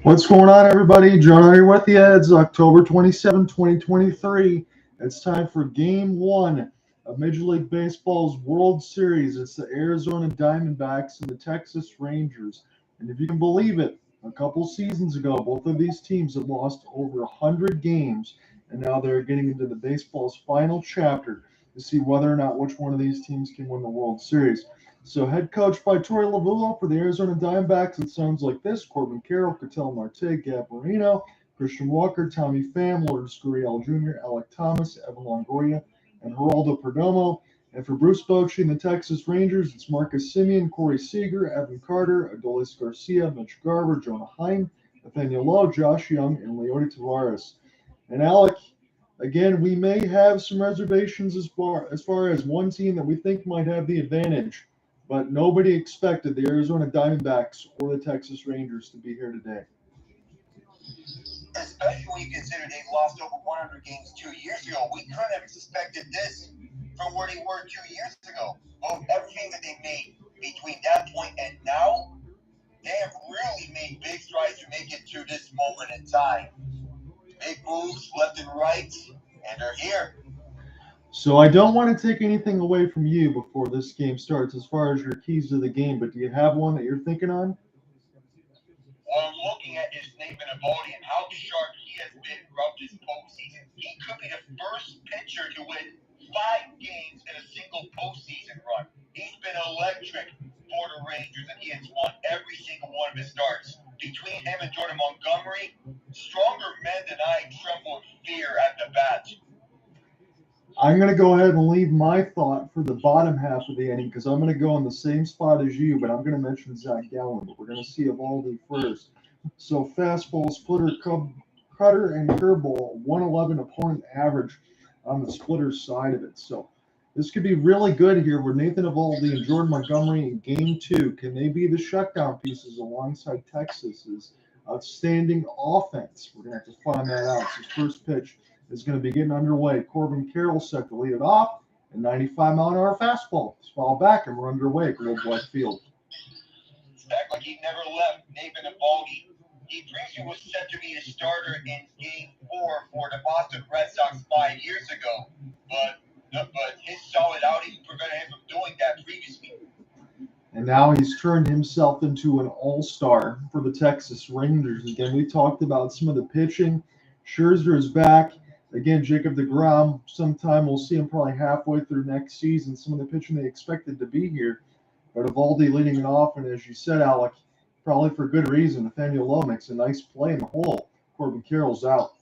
What's going on, everybody? John here with you. It's October 27, 2023. It's time for Game 1 of Major League Baseball's World Series. It's the Arizona Diamondbacks and the Texas Rangers. And if you can believe it, a couple seasons ago, both of these teams have lost over 100 games, and now they're getting into the baseball's final chapter to see whether or not which one of these teams can win the World Series. So head coach by Torey Lovullo for the Arizona Diamondbacks, it sounds like this: Corbin, Carroll, Ketel, Marte, Gabriel, Moreno, Christian Walker, Pham, Lourdes, Gurriel Jr., Alec Thomas, Evan Longoria, and Geraldo Perdomo. And for Bruce Bochy and the Texas Rangers, it's Marcus Semien, Corey Seager, Evan Carter, Adolis Garcia, Mitch Garver, Jonah Heim, Nathaniel Lowe, Josh Young, and Leody Tavares. And Alec, again, we may have some reservations as far as one team that we think might have the advantage. But nobody expected the Arizona Diamondbacks or the Texas Rangers to be here today. Especially when you consider they lost over 100 games 2 years ago. We couldn't have expected this from where they were 2 years ago. Well, everything that they made between that point and now, they have really made big strides to make it to this moment in time. Big moves left and right, and they're here. So I don't want to take anything away from you before this game starts as far as your keys to the game, but do you have one that you're thinking on? What I'm looking at is Nathan Eovaldi and how sharp he has been throughout this postseason. He could be the first pitcher to win 5 games in a single postseason run. He's been electric for the Rangers, and he has won every single one of his starts. Between him and Jordan Montgomery, stronger men than I tremble in fear at the bat. I'm going to go ahead and leave my thought for the bottom half of the inning because I'm going to go in the same spot as you, but I'm going to mention Zach Gallen. But we're going to see Eovaldi first. So fastball, splitter, cutter, and curveball, 111 opponent average on the splitter side of it. So this could be really good here with Nathan Eovaldi and Jordan Montgomery in Game 2. Can they be the shutdown pieces alongside Texas's outstanding offense? We're going to have to find that out. So first pitch is going to be getting underway. Corbin, Carroll set to lead it off, and 95-mile-an-hour fastball. Foul back, and we're underway. Globe Life Field. It's back like he never left. Nathan Eovaldi. He previously was set to be a starter in Game 4 for the Boston Red Sox 5 years ago, but his solid outing prevented him from doing that previously. And now he's turned himself into an all-star for the Texas Rangers. Again, we talked about some of the pitching. Scherzer is back. Again, Jacob deGrom, sometime we'll see him probably halfway through next season. Some of the pitching they expected to be here. But Eovaldi leading it off, and as you said, Alec, probably for good reason. Nathaniel Lowe makes a nice play in the hole. Corbin Carroll's out.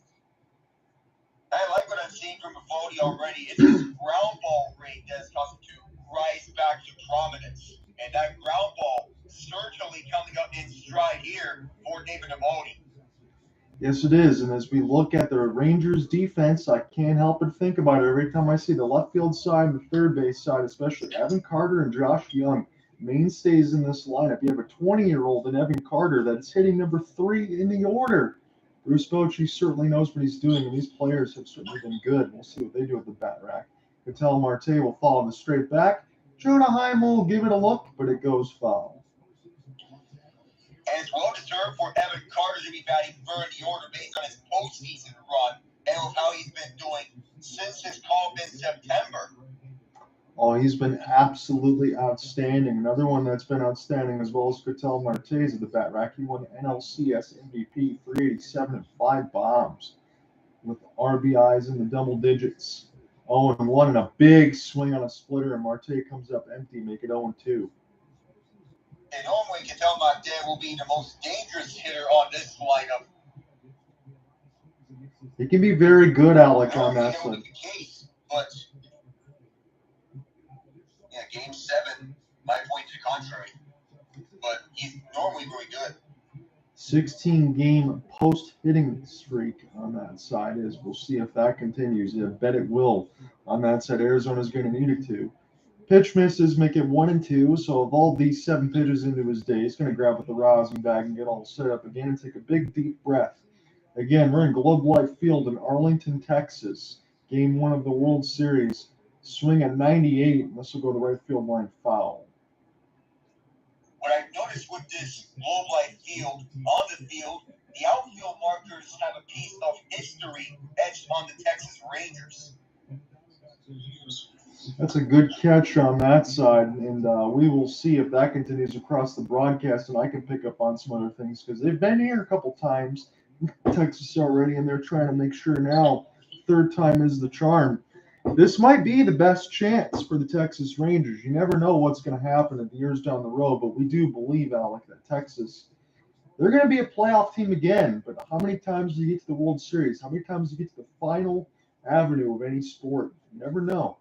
I like what I'm seeing from Eovaldi already. It's his ground ball rate that's caused him to rise back to prominence. And that ground ball certainly coming up in stride here for Nathan Eovaldi. Yes, it is. And as we look at the Rangers defense, I can't help but think about it every time I see the left field side and the third base side, especially Evan Carter and Josh Young, mainstays in this lineup. You have a 20-year-old in Evan Carter that's hitting number 3 in the order. Bruce Bochy certainly knows what he's doing, and these players have certainly been good. We'll see what they do with the bat rack. Ketel Marte will follow the straight back. Jonah Heim will give it a look, but it goes foul. And it's well deserved for Evan Carter to be batting third in the order based on his postseason run and with how he's been doing since his call-up in September. Oh, he's been absolutely outstanding. Another one that's been outstanding as well as Ketel Marte's at the bat rack. He won NLCS MVP, 387 and 5 bombs with RBIs in the double digits. 0-1 and a big swing on a splitter, and Marte comes up empty, make it 0-2. And normally Ketel Marte will be the most dangerous hitter on this lineup. He can be very good, Alec, on that side. The case, but yeah, Game 7 might point to the contrary. But he's normally very good. 16-game post-hitting streak on that side is. We'll see if that continues. I bet it will on that side. Arizona's going to need it to. Pitch misses make it 1-2. So of all these 7 pitches into his day, he's going to grab with the rosin bag and get all set up again and take a big, deep breath. Again, we're in Globe Life Field in Arlington, Texas. Game 1 of the World Series. Swing at 98, and this will go to right field line foul. What I've noticed with this Globe Life field, on the field, the outfield markers have a piece of history etched on the Texas Rangers. That's a good catch on that side, and we will see if that continues across the broadcast, and I can pick up on some other things because they've been here a couple times, Texas already, and they're trying to make sure now third time is the charm. This might be the best chance for the Texas Rangers. You never know what's going to happen at the years down the road, but we do believe, Alec, that Texas, they're going to be a playoff team again. But how many times do you get to the World Series? How many times do you get to the final avenue of any sport? You never know.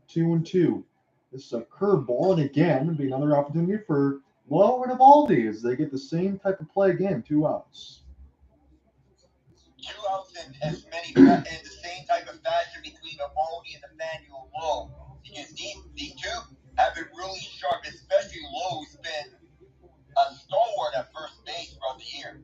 2-2. This is a curveball, and again, it'd be another opportunity for Lowe and Evaldi as they get the same type of play again, 2 outs. 2 outs in as many in the same type of fashion between Evaldi and Emmanuel Lowe, because these two have been really sharp, especially Lowe's been a stalwart at first base throughout the year.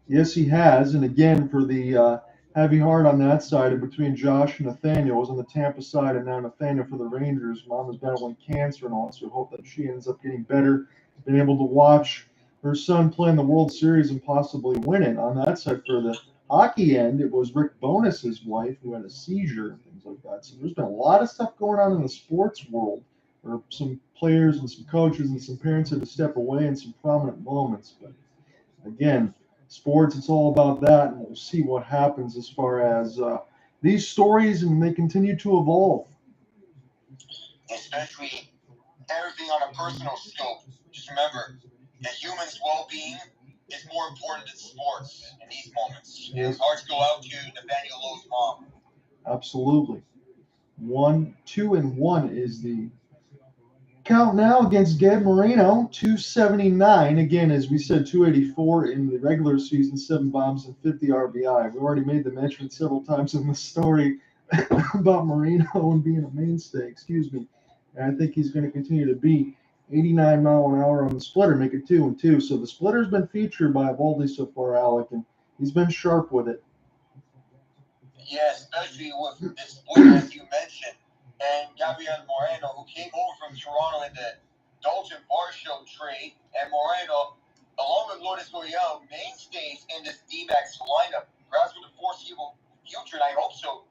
Yes, he has, and again, for the heavy heart on that side, and between Josh and Nathaniel was on the Tampa side, and now Nathaniel for the Rangers. Mom is battling cancer and all, so hope that she ends up getting better, being able to watch her son play in the World Series and possibly win it. On that side, for the hockey end, it was Rick Bonus's wife who had a seizure and things like that. So there's been a lot of stuff going on in the sports world, where some players and some coaches and some parents had to step away in some prominent moments. But again, sports, it's all about that, and we'll see what happens as far as these stories, and they continue to evolve. Especially everything on a personal scope. Just remember, the human's well-being is more important than sports in these moments. Yes. It's hard to go out to Nathaniel Lowe's mom. Absolutely. 1-2-1 is the count now against Gabe Moreno, 279. Again, as we said, 284 in the regular season, 7 bombs and 50 RBI. We already made the mention several times in the story about Moreno and being a mainstay, And I think he's going to continue to be 89 mile an hour on the splitter, make it 2-2. So the splitter's been featured by Evaldi so far, Alec, and he's been sharp with it. Yeah, especially with this split, as you mentioned, and Gabriel Moreno, who came over from Toronto in the Dalton Varsho trade, and Moreno, along with Lourdes Gurriel, mainstays in this D-backs lineup, perhaps for the foreseeable future, and I hope so.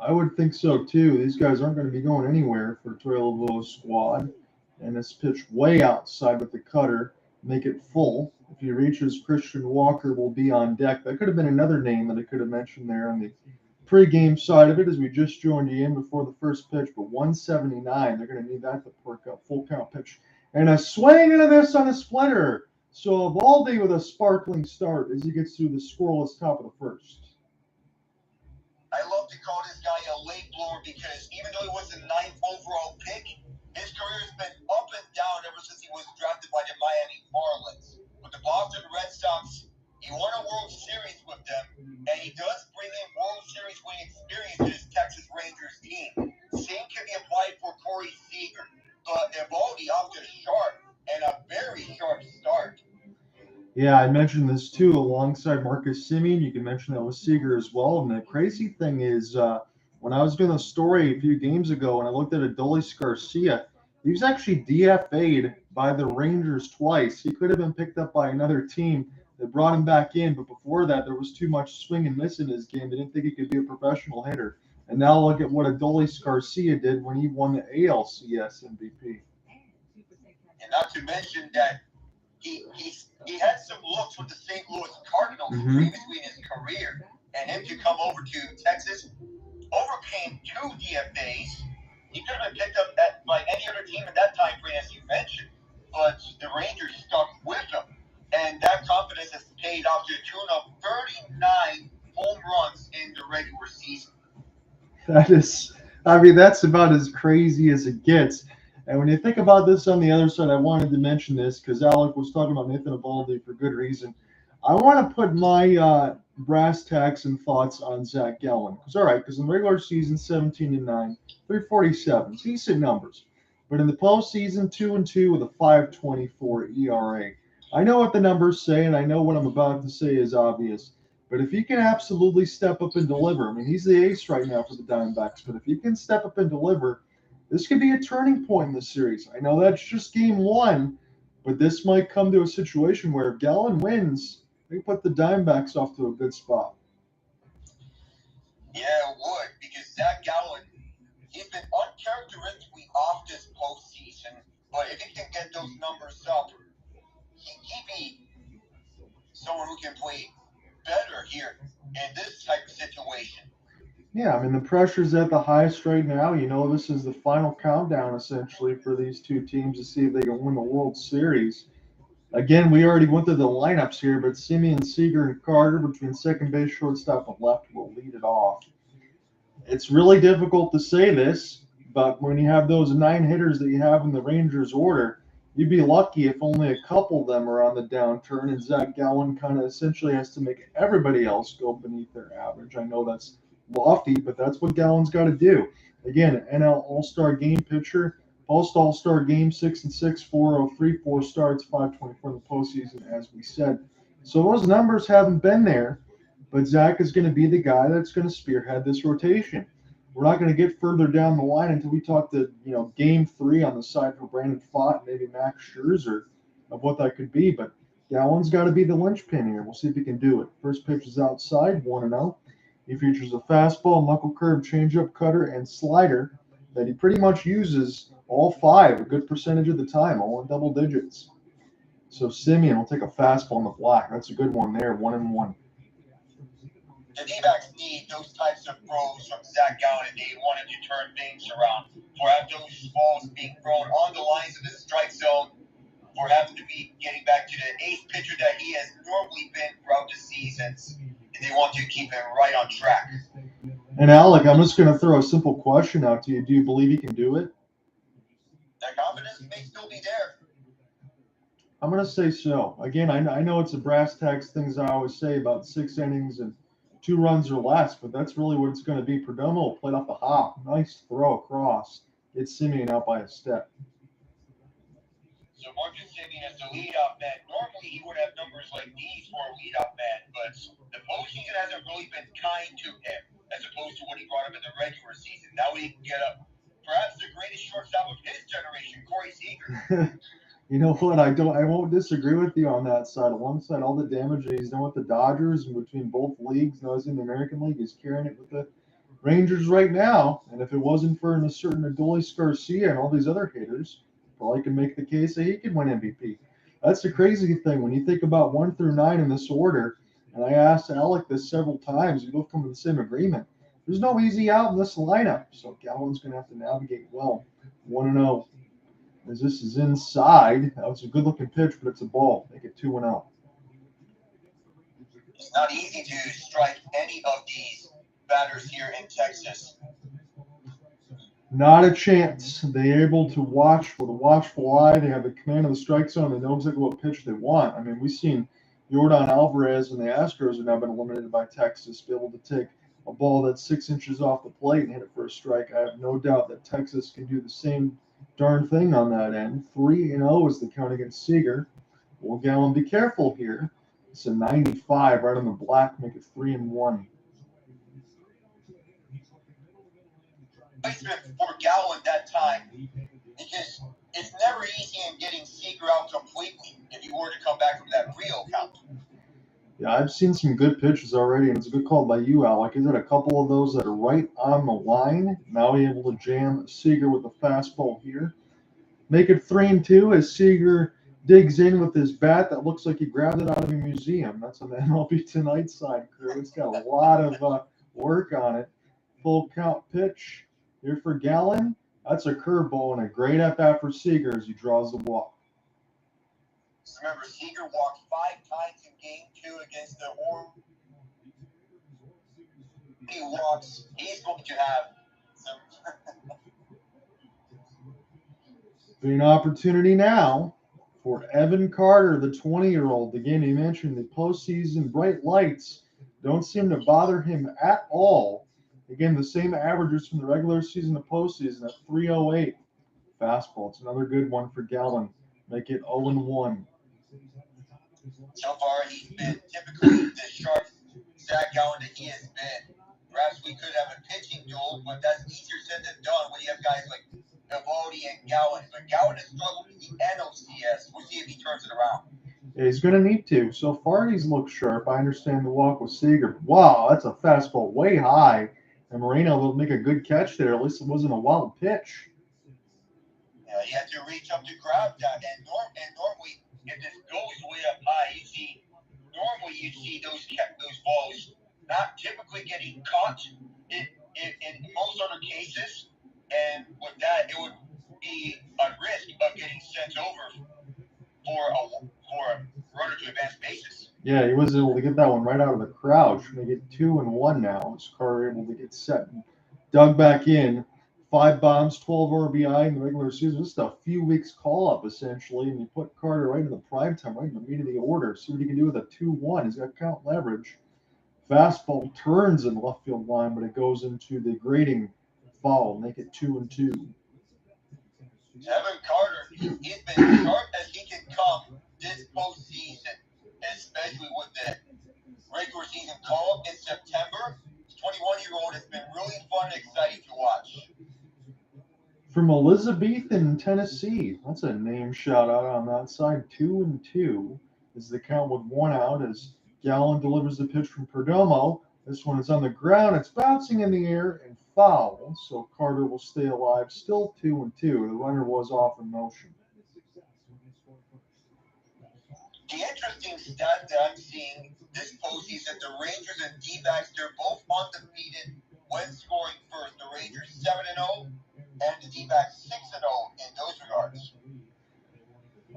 I would think so too. These guys aren't going to be going anywhere for Torey Lovullo's squad. And this pitch way outside with the cutter, make it full. If he reaches, Christian Walker will be on deck. That could have been another name that I could have mentioned there on the pregame side of it, as we just joined you in before the first pitch. But 179, they're going to need that to perk up. Full count pitch. And a swing into this on a splitter. So Evaldi with a sparkling start as he gets through the scoreless top of the first. I love to call this guy a late bloomer because even though he was the 9th overall pick, his career has been up and down ever since he was drafted by the Miami Marlins. With the Boston Red Sox, he won a World Series with them, and he does bring in World Series winning experience to his Texas Rangers team. Same can be applied for Corey Seager, but Evaldi off to sharp and a very sharp start. Yeah, I mentioned this too alongside Marcus Semien. You can mention that with Seager as well. And the crazy thing is, when I was doing a story a few games ago and I looked at Adolis Garcia, he was actually DFA'd by the Rangers twice. He could have been picked up by another team that brought him back in, but before that, there was too much swing and miss in his game. They didn't think he could be a professional hitter. And now look at what Adolis Garcia did when he won the ALCS MVP. And not to mention that he had some looks with the St. Louis Cardinals previously in his career, and him to come over to Texas, overcame 2 DFAs. He could have been picked up by any other team in that time frame, as you mentioned, but the Rangers stuck with him, and that confidence has paid off to the tune of 39 home runs in the regular season. That's about as crazy as it gets. And when you think about this on the other side, I wanted to mention this because Alec was talking about Nathan Evaldi for good reason. I want to put my brass tacks and thoughts on Zach Gallen. Because in the regular season, 17-9, 347, decent numbers. But in the postseason, 2-2 with a 5.24 ERA. I know what the numbers say, and I know what I'm about to say is obvious. But if he can absolutely step up and deliver, I mean, he's the ace right now for the Diamondbacks, but if he can step up and deliver, this could be a turning point in the series. I know that's just game one, but this might come to a situation where if Gallen wins, they put the Diamondbacks off to a good spot. Yeah, it would, because Zach Gallen, he's been uncharacteristically off this postseason, but if he can get those numbers up, he'd be someone who can play better here in this type of situation. Yeah, I mean, the pressure's at the highest right now. You know, this is the final countdown essentially for these two teams to see if they can win the World Series. Again, we already went through the lineups here, but Simeon, Seager, and Carter between second base, shortstop, and left will lead it off. It's really difficult to say this, but when you have those 9 hitters that you have in the Rangers order, you'd be lucky if only a couple of them are on the downturn, and Zach Gallen kind of essentially has to make everybody else go beneath their average. I know that's lofty, but that's what Gallen's got to do. Again, NL All-Star game pitcher, post All-Star game 6-6, 403, 4 starts, 524 in the postseason, as we said. So those numbers haven't been there, but Zach is going to be the guy that's going to spearhead this rotation. We're not going to get further down the line until we talk to, game 3 on the side for Brandon Pfaadt and maybe Max Scherzer of what that could be. But Gallen's got to be the linchpin here. We'll see if he can do it. First pitch is outside, 1-0. He features a fastball, knuckle curve, changeup, cutter, and slider that he pretty much uses all 5 a good percentage of the time, all in double digits. So Simeon will take a fastball in the black. That's a good one there, 1-1. The D-backs need those types of throws from Zach Gallen if they wanted to turn things around. For having those balls being thrown on the lines of the strike zone, for having to be getting back to the ace pitcher that he has normally been throughout the seasons, and they want to keep him right on track. And Alec, I'm just going to throw a simple question out to you. Do you believe he can do it? That confidence may still be there. I'm going to say so. Again, I know it's a brass tacks things I always say about 6 innings and 2 runs or less, but that's really what it's going to be. Perdomo played off the hop. Nice throw across. Gets Simeon out by a step. So Marcus Simeon as the leadoff man. Normally he would have numbers like these for a leadoff man, but the postseason hasn't really been kind to him as opposed to what he brought up in the regular season. Now he can get up perhaps the greatest shortstop of his generation, Corey Seager. You know what? I won't disagree with you on that side. Alongside all the damage that he's done with the Dodgers and between both leagues, now he's in the American League, he's carrying it with the Rangers right now. And if it wasn't for a certain Adolis Garcia and all these other hitters, probably could make the case that he could win MVP. That's the crazy thing when you think about 1 through 9 in this order. And I asked Alec this several times. We both come to the same agreement. There's no easy out in this lineup, so Gallen's going to have to navigate well. 1-0. As this is inside, that was a good-looking pitch, but it's a ball. Make it 2-0. It's not easy to strike any of these batters here in Texas. Not a chance. They're able to watch with a watchful eye. They have the command of the strike zone. They know exactly what pitch they want. I mean, we've seen Yordan Alvarez and the Astros have now been eliminated by Texas, be able to take a ball that's 6 inches off the plate and hit it for a strike. I have no doubt that Texas can do the same darn thing on that end. 3-0 is the count against Seager. Will Gallen be careful here? It's a 95 right on the black, make it 3-1. Placement for Gallen that time, because it's never easy in getting Seager out completely if you were to come back from that Rio count. Yeah, I've seen some good pitches already, and it's a good call by you, Alec. Is it a couple of those that are right on the line? Now able to jam Seager with the fastball here. Make it 3-2 as Seager digs in with his bat that looks like he grabbed it out of a museum. That's on the MLB Tonight side crew. It's got a lot of work on it. Full count pitch here for Gallen. That's a curveball and a great at-bat for Seager as he draws the walk. Remember, Seager walked 5 times in Game 2 against the Orioles. He walks. He's going to have some. Be an opportunity now for Evan Carter, the 20-year-old. Again, he mentioned the postseason bright lights don't seem to bother him at all. Again, the same averages from the regular season to postseason at 308. Fastball. It's another good one for Gallen. Make it 0-1. So far, he's been typically the sharp Zach Gallen that he has been. Perhaps we could have a pitching duel, but that's easier said than done when you have guys like Lovullo and Gallen. But Gallen has struggled with the NOCS. We'll see if he turns it around. Yeah, he's going to need to. So far, he's looked sharp. I understand the walk with Seager. Wow, that's a fastball way high. And Moreno will make a good catch there. At least it wasn't a wild pitch. Yeah, he had to reach up to grab that. And normally, if this goes way up high, you see those balls not typically getting caught in most other cases. And with that, it would be a risk of getting sent over for a runner to advance bases. Yeah, he was able to get that one right out of the crouch. Make it 2-1 now. Is Carter able to get set and dug back in? 5 bombs, 12 RBI in the regular season. Just a few weeks call up essentially, and you put Carter right in the prime time, right in the meat of the order. See what he can do with a 2-1. He's got count leverage. Fastball turns in the left field line, but it goes into the grading foul. Make it 2-2. Evan Carter, he's been sharp as he can come this postseason, especially with the regular season call-up in September. This 21-year-old has been really fun and exciting to watch. From Elizabethan, Tennessee. That's a name shout out on that side. 2-2 is the count with 1 out as Gallen delivers the pitch from Perdomo. This one is on the ground. It's bouncing in the air and foul. So Carter will stay alive. Still 2-2. The runner was off in motion. The interesting stat that I'm seeing this postseason, the Rangers and D-backs, they're both undefeated when scoring first. The Rangers 7-0 and the D-backs 6-0 in those regards.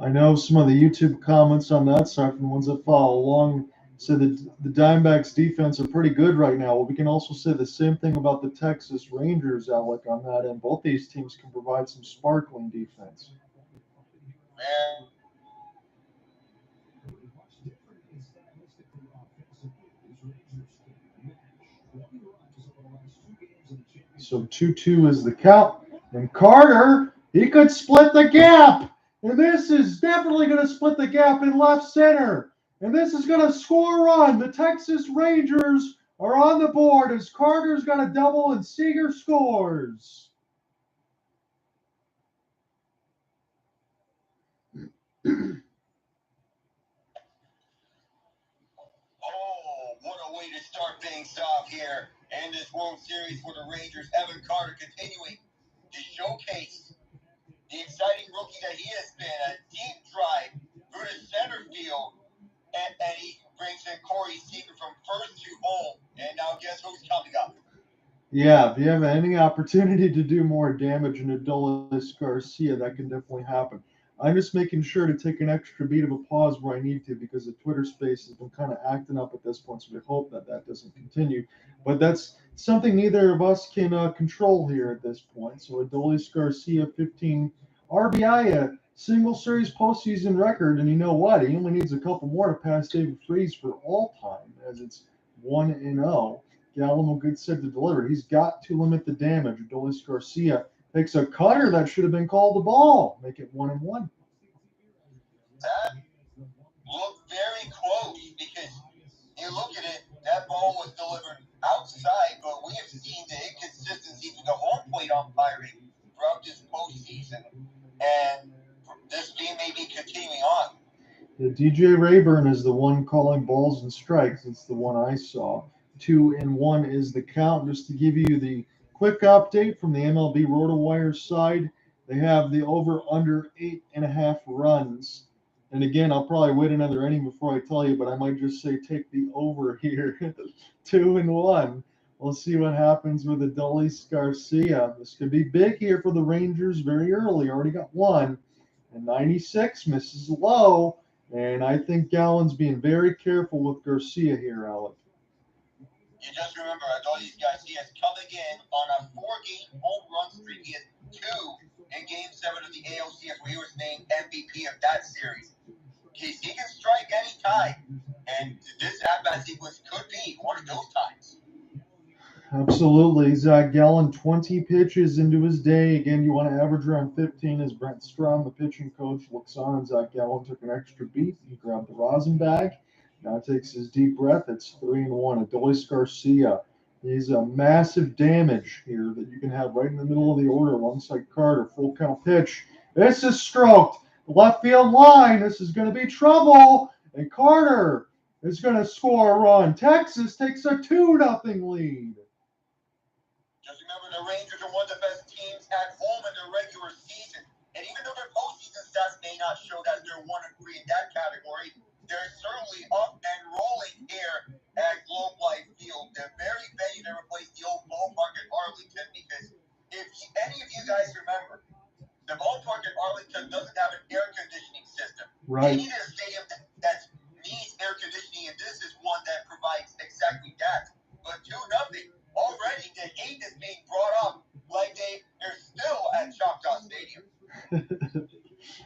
I know some of the YouTube comments on that side from the ones that follow along said that the Diamondbacks defense are pretty good right now. Well, we can also say the same thing about the Texas Rangers, Alec, on that end. Both these teams can provide some sparkling defense. Man. So 2-2 is the count. And Carter, he could split the gap. And this is definitely going to split the gap in left center. And this is going to score a run. The Texas Rangers are on the board as Carter's got a double and Seager scores. Oh, what a way to start things off here in this World Series for the Rangers. Evan Carter continuing to showcase the exciting rookie that he has been. A deep drive through the center field, and he brings in Corey Seager from first to home. And now guess who's coming up? Yeah, if you have any opportunity to do more damage in Adolis Garcia, that can definitely happen. I'm just making sure to take an extra beat of a pause where I need to because the Twitter space has been kind of acting up at this point, so we hope that that doesn't continue. But that's something neither of us can control here at this point. So Adolis Garcia, 15 RBI, a single series postseason record, and you know what? He only needs a couple more to pass David Freese for all time, as it's 1-0. Gallen will get set to deliver. He's got to limit the damage. Adolis Garcia takes a cutter that should have been called the ball. Make it 1-1. That looked very close because you look at it, that ball was delivered outside, but we have seen the inconsistencies with the home plate umpiring throughout this postseason, and this game may be continuing on. The DJ Rayburn is the one calling balls and strikes. It's the one I saw. 2-1 is the count. Just to give you the quick update from the MLB RotoWire side, they have the over under 8.5 runs. And again, I'll probably wait another inning before I tell you, but I might just say take the over here. 2-1. We'll see what happens with Adolis Garcia. This could be big here for the Rangers very early. Already got one. And 96 misses low. And I think Gallen's being very careful with Garcia here, Alec. You just remember, Adolis Garcia is coming in on a 4-game home run streak. He has 2 in Game 7 of the ALCS, where he was named MVP of that series. He can strike any time, and this at-bat sequence could be one of those times. Absolutely. Zach Gallen, 20 pitches into his day. Again, you want to average around 15 as Brent Strom, the pitching coach, looks on. Zach Gallen took an extra beat. He grabbed the rosin bag. Now takes his deep breath. It's 3-1. Adolis Garcia. He's a massive damage here that you can have right in the middle of the order alongside Carter. Full count pitch. This is stroked. Left field line. This is going to be trouble. And Carter is going to score a run. Texas takes a 2-0 lead. Just remember, the Rangers are one of the best teams at home in the regular season. And even though their postseason stats may not show that they're 1-3 in that category, they're certainly up and rolling here at Globe Life Field. The very venue that replaced the old ballpark at Arlington, because if any of you guys remember, the ballpark at Arlington doesn't have an air conditioning system. Right. They needed a stadium that needs air conditioning, and this is one that provides exactly that. But 2-0. Already the hate is being brought up like they're still at Choctaw Stadium.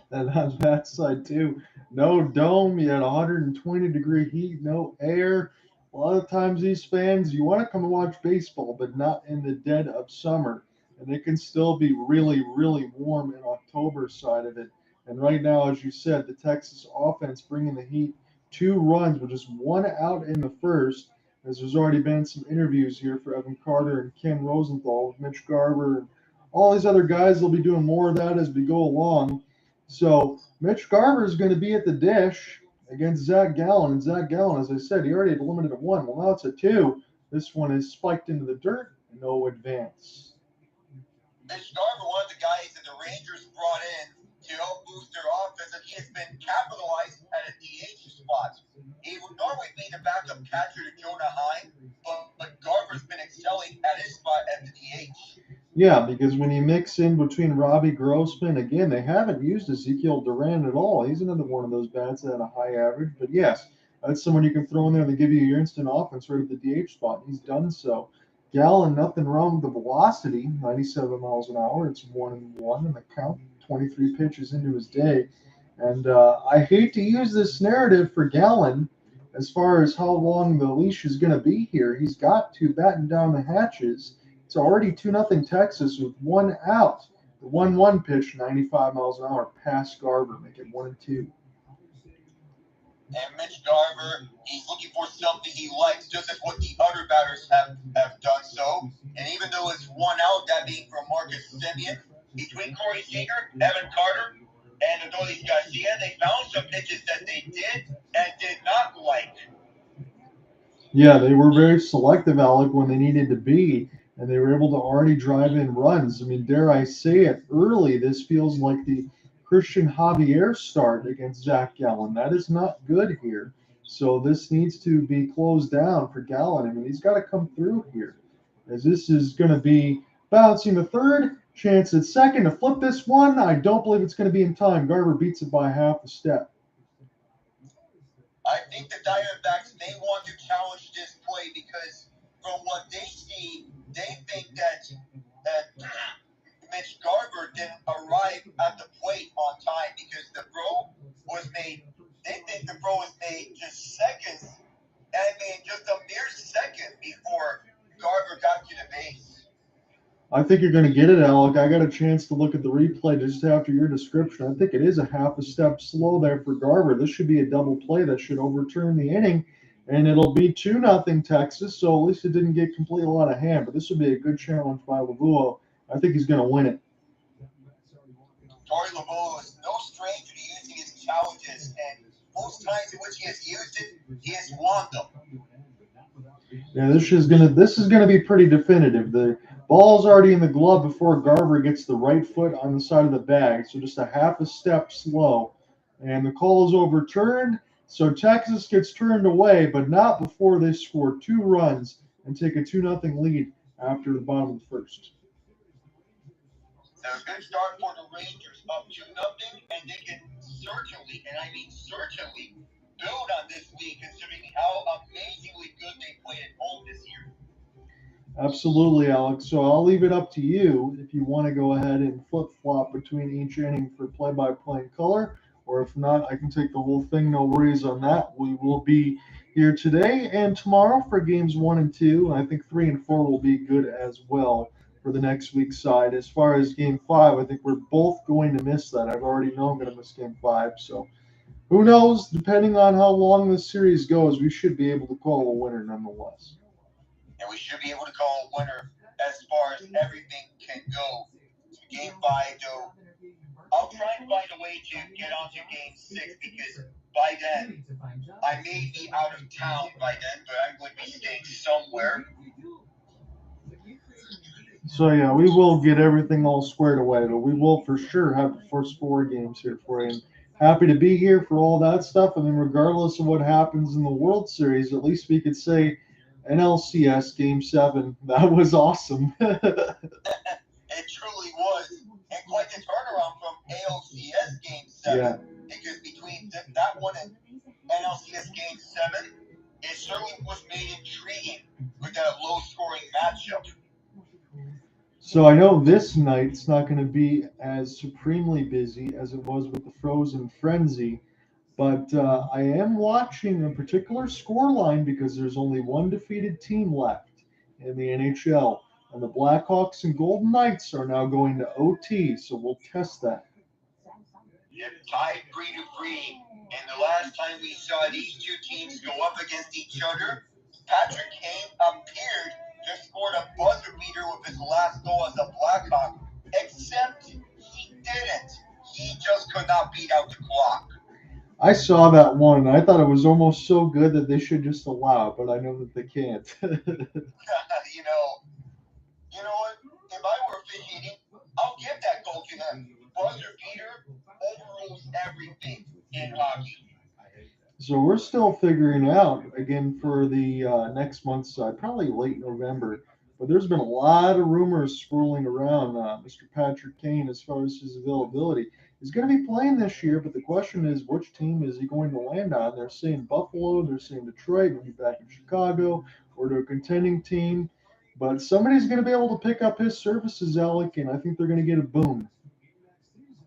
And on that side too, no dome yet, 120-degree heat, no air. A lot of times these fans, you want to come and watch baseball, but not in the dead of summer. And it can still be really, really warm in October side of it. And right now, as you said, the Texas offense bringing the heat 2 runs with just 1 out in the first, as there's already been some interviews here for Evan Carter and Ken Rosenthal with Mitch Garver and all these other guys. They'll be doing more of that as we go along. So Mitch Garver is going to be at the dish against Zach Gallen. And Zach Gallen, as I said, he already had limited at 1. Well, now it's a 2. This one is spiked into the dirt. No advance. Mitch Garver, one of the guys that the Rangers brought in to help boost their offense, and he has been capitalized at a DH spot. He would normally be the backup catcher to Jonah Heim, but Garver's been excelling at his spot at the DH. Yeah, because when you mix in between Robbie Grossman, again, they haven't used Ezekiel Duran at all. He's another one of those bats that had a high average. But yes, that's someone you can throw in there to give you your instant offense right at the DH spot. He's done so. Gallen, nothing wrong with the velocity, 97 miles an hour. It's 1-1 in the count, 23 pitches into his day. And I hate to use this narrative for Gallen as far as how long the leash is going to be here. He's got to batten down the hatches. It's already 2-0 Texas with 1 out. The 1-1 pitch, 95 miles an hour, past Garver, make it 1-2. And Mitch Garver, he's looking for something he likes, just as what the other batters have done so. And even though it's 1 out, that being from Marcus Semien, between Corey Seager, Evan Carter, and Adolis Garcia, they found some pitches that they did and did not like. Yeah, they were very selective, Alec, when they needed to be, and they were able to already drive in runs. I mean, dare I say it, early, this feels like the Christian Javier start against Zach Gallen. That is not good here. So this needs to be closed down for Gallen. I mean, he's got to come through here, as this is going to be bouncing the third, chance at second to flip this one. I don't believe it's going to be in time. Garver beats it by half a step. I think the Diamondbacks may want to challenge this play because from what they see, they think that Mitch Garver didn't arrive at the plate on time because the throw was made. They think the throw was made just seconds, just a mere second before Garver got to the base. I think you're going to get it, Alec. I got a chance to look at the replay just after your description. I think it is a half a step slow there for Garver. This should be a double play that should overturn the inning, and it'll be 2-0 Texas, so at least it didn't get completely out of hand. But this would be a good challenge by Lovullo. I think he's going to win it. Torey Lovullo is no stranger to using his challenges, and most times in which he has used it, he has won them. Yeah, this is gonna be pretty definitive. The ball's already in the glove before Garver gets the right foot on the side of the bag, so just a half a step slow. And the call is overturned, so Texas gets turned away, but not before they score 2 runs and take a 2-0 lead after the bottom of the first. So a good start for the Rangers, up 2-0, and they can certainly, and I mean certainly, build on this lead considering how amazingly good they played at home this year. Absolutely, Alex. So I'll leave it up to you if you want to go ahead and flip-flop between each inning for play-by-play in color, or if not, I can take the whole thing. No worries on that. We will be here today and tomorrow for games 1 and 2, and I think 3 and 4 will be good as well for the next week's side. As far as game 5, I think we're both going to miss that. I've already know I'm going to miss game 5, so Who knows? Depending on how long this series goes, we should be able to call a winner nonetheless. And we should be able to call a winner as far as everything can go. So game 5, though, I'll try and find a way to get onto game 6 because by then I may be out of town by then, but I'm going to be staying somewhere. So yeah, we will get everything all squared away, but we will for sure have the first 4 games here for you. And happy to be here for all that stuff. I mean, regardless of what happens in the World Series, at least we could say NLCS Game 7. That was awesome. It truly was. And quite the turnaround from ALCS Game 7. Yeah. Because between that one and NLCS Game 7, it certainly was made intriguing with that low-scoring matchup. So I know this night's not going to be as supremely busy as it was with the Frozen Frenzy, but I am watching a particular scoreline because there's only one defeated team left in the NHL, and the Blackhawks and Golden Knights are now going to OT, so we'll test that. Yep, tied 3-3. And the last time we saw these two teams go up against each other, Patrick Kane appeared to score a buzzer beater with his last goal as a Blackhawk, except he didn't. He just could not beat out the clock. I saw that one, and I thought it was almost so good that they should just allow it, but I know that they can't. You know what? If I were officiating, I'll give that goal to him. Buzzer beater overrules everything in hockey. So we're still figuring out again for the next month's side, probably late November. But there's been a lot of rumors swirling around Mr. Patrick Kane as far as his availability. He's going to be playing this year, but the question is, which team is he going to land on? They're saying Buffalo, they're saying Detroit, he'll be back in Chicago, or to a contending team. But somebody's going to be able to pick up his services, Alec, and I think they're going to get a boom.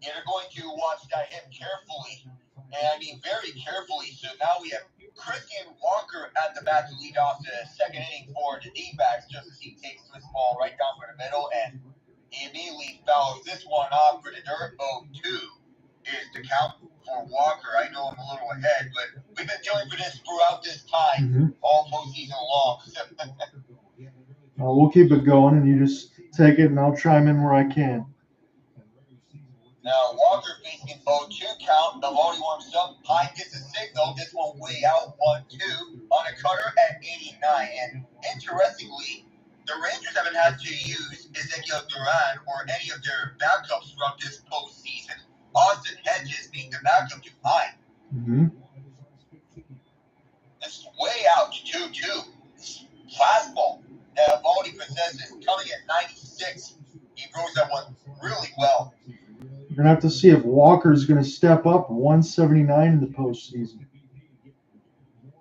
You're going to watch that hit carefully. And I mean very carefully. So now we have Christian Walker at the bat to lead off the second inning for the D-backs, just as he takes this ball right down for the middle, and he immediately fouls this one off for the dirt. 0-2 is the count for Walker. I know I'm a little ahead, but we've been dealing with this throughout this time, all postseason long. We'll keep it going, and you just take it, and I'll chime in where I can. Now, Walker facing 0-2 count. Lovullo warms up. High gets a signal. This one way out 1-2 on a cutter at 89. And interestingly, the Rangers haven't had to use Ezekiel Duran or any of their backups throughout this postseason. Austin Hedges being the backup to Pham. Mm-hmm. It's way out 2-2. Fastball that Lovullo possesses coming at 96. He throws that one really well. You're going to have to see if Walker's going to step up 179 in the postseason.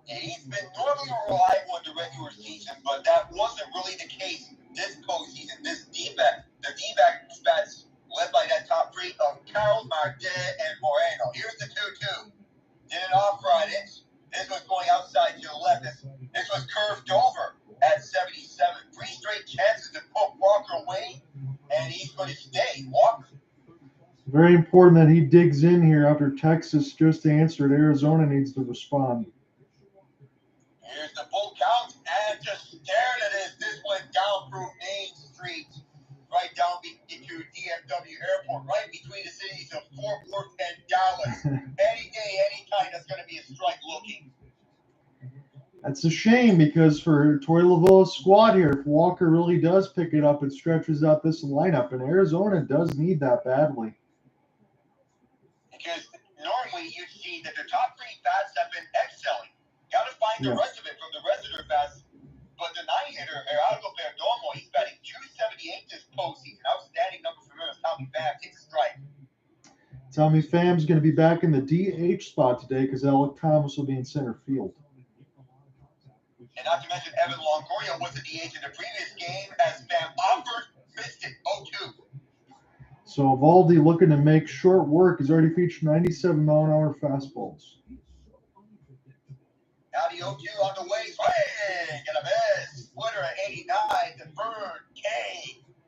And he's been normally reliable in the regular season, but that wasn't really the case this postseason. The D-backs bats led by that top three of Carroll, Marte, and Moreno. Here's the 2-2. Did it off Friday. This was going outside to the left. This was curved over at 77. 3 straight chances to put Walker away, and he's going to stay. Walker. Very important that he digs in here after Texas just answered. Arizona needs to respond. Here's the full count, and just stared at this. This went down through Main Street, right down into DFW Airport, right between the cities of Fort Worth and Dallas. Any day, any time, that's going to be a strike looking. That's a shame because for Torey Lovullo's squad here, if Walker really does pick it up, it stretches out this lineup, and Arizona does need that badly. Because normally you'd see that the top 3 bats have been excelling. Got to find the rest of it from the rest of their bats. But the 9-hitter, Gerardo Perdomo, he's batting .278 this postseason. Outstanding number for him. Tommy Pham takes a strike. Tommy Pham's going to be back in the DH spot today because Alec Thomas will be in center field. And not to mention Evan Longoria was the DH in the previous game as Pham offered, missed it, 0-2. So Eovaldi looking to make short work. He's already featured 97-mile-an-hour fastballs. Now the 0-2 on the way. Swing and a miss. Splitter at 89 to Bird K.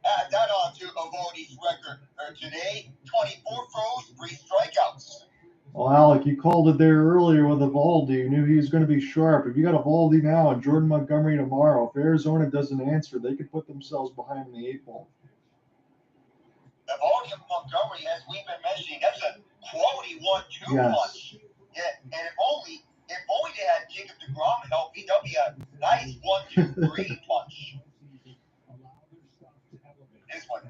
Add that on to Eovaldi's record for today. 24 throws, 3 strikeouts. Well, Alec, you called it there earlier with Evaldi. You knew he was going to be sharp. If you got Evaldi now and Jordan Montgomery tomorrow, if Arizona doesn't answer, they could put themselves behind in the 8-ball. Evaldi and Montgomery, as we've been mentioning, that's a quality 1-2 punch. Yeah, and if only they had Jacob deGrom help, that'd be a nice 1-2-3 punch. This one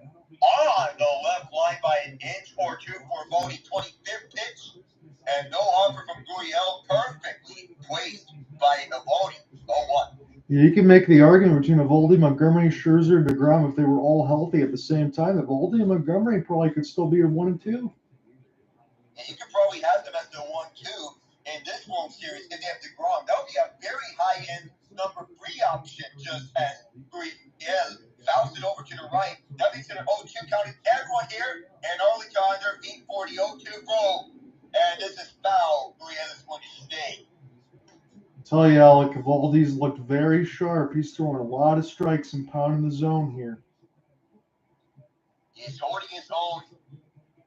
on the left line by an inch or two for Evaldi, 25th pitch, and no offer from Gurriel, perfectly placed by Evaldi, 0-1. Yeah, you can make the argument between Evaldi, Montgomery, Scherzer, and deGrom if they were all healthy at the same time. Evaldi and Montgomery probably could still be a 1 and 2. And you could probably have them as the 1-2 in this World Series if they have deGrom. That would be a very high-end number 3 option, just as Gurriel fouls it over to the right. That makes it an 0-2 count. Everyone here, and Arlington on their feet for the 0-2 throw. And this is foul. Gurriel is going to stay. Tell you, Alec, Evaldi's looked very sharp. He's throwing a lot of strikes and pounding the zone here. He's holding his own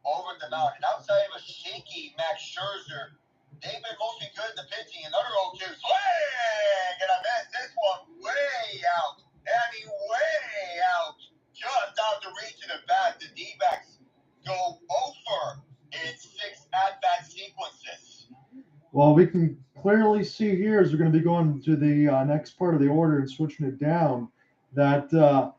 over the mountain. Outside of a shaky Max Scherzer, they've been mostly good at the pitching. Another 0-2 swing, and I missed this one way out. I mean, way out. Just out the reach of the bat. The D-backs go over in 6 at-bat sequences. Well, we can clearly see here as we're going to be going to the next part of the order and switching it down that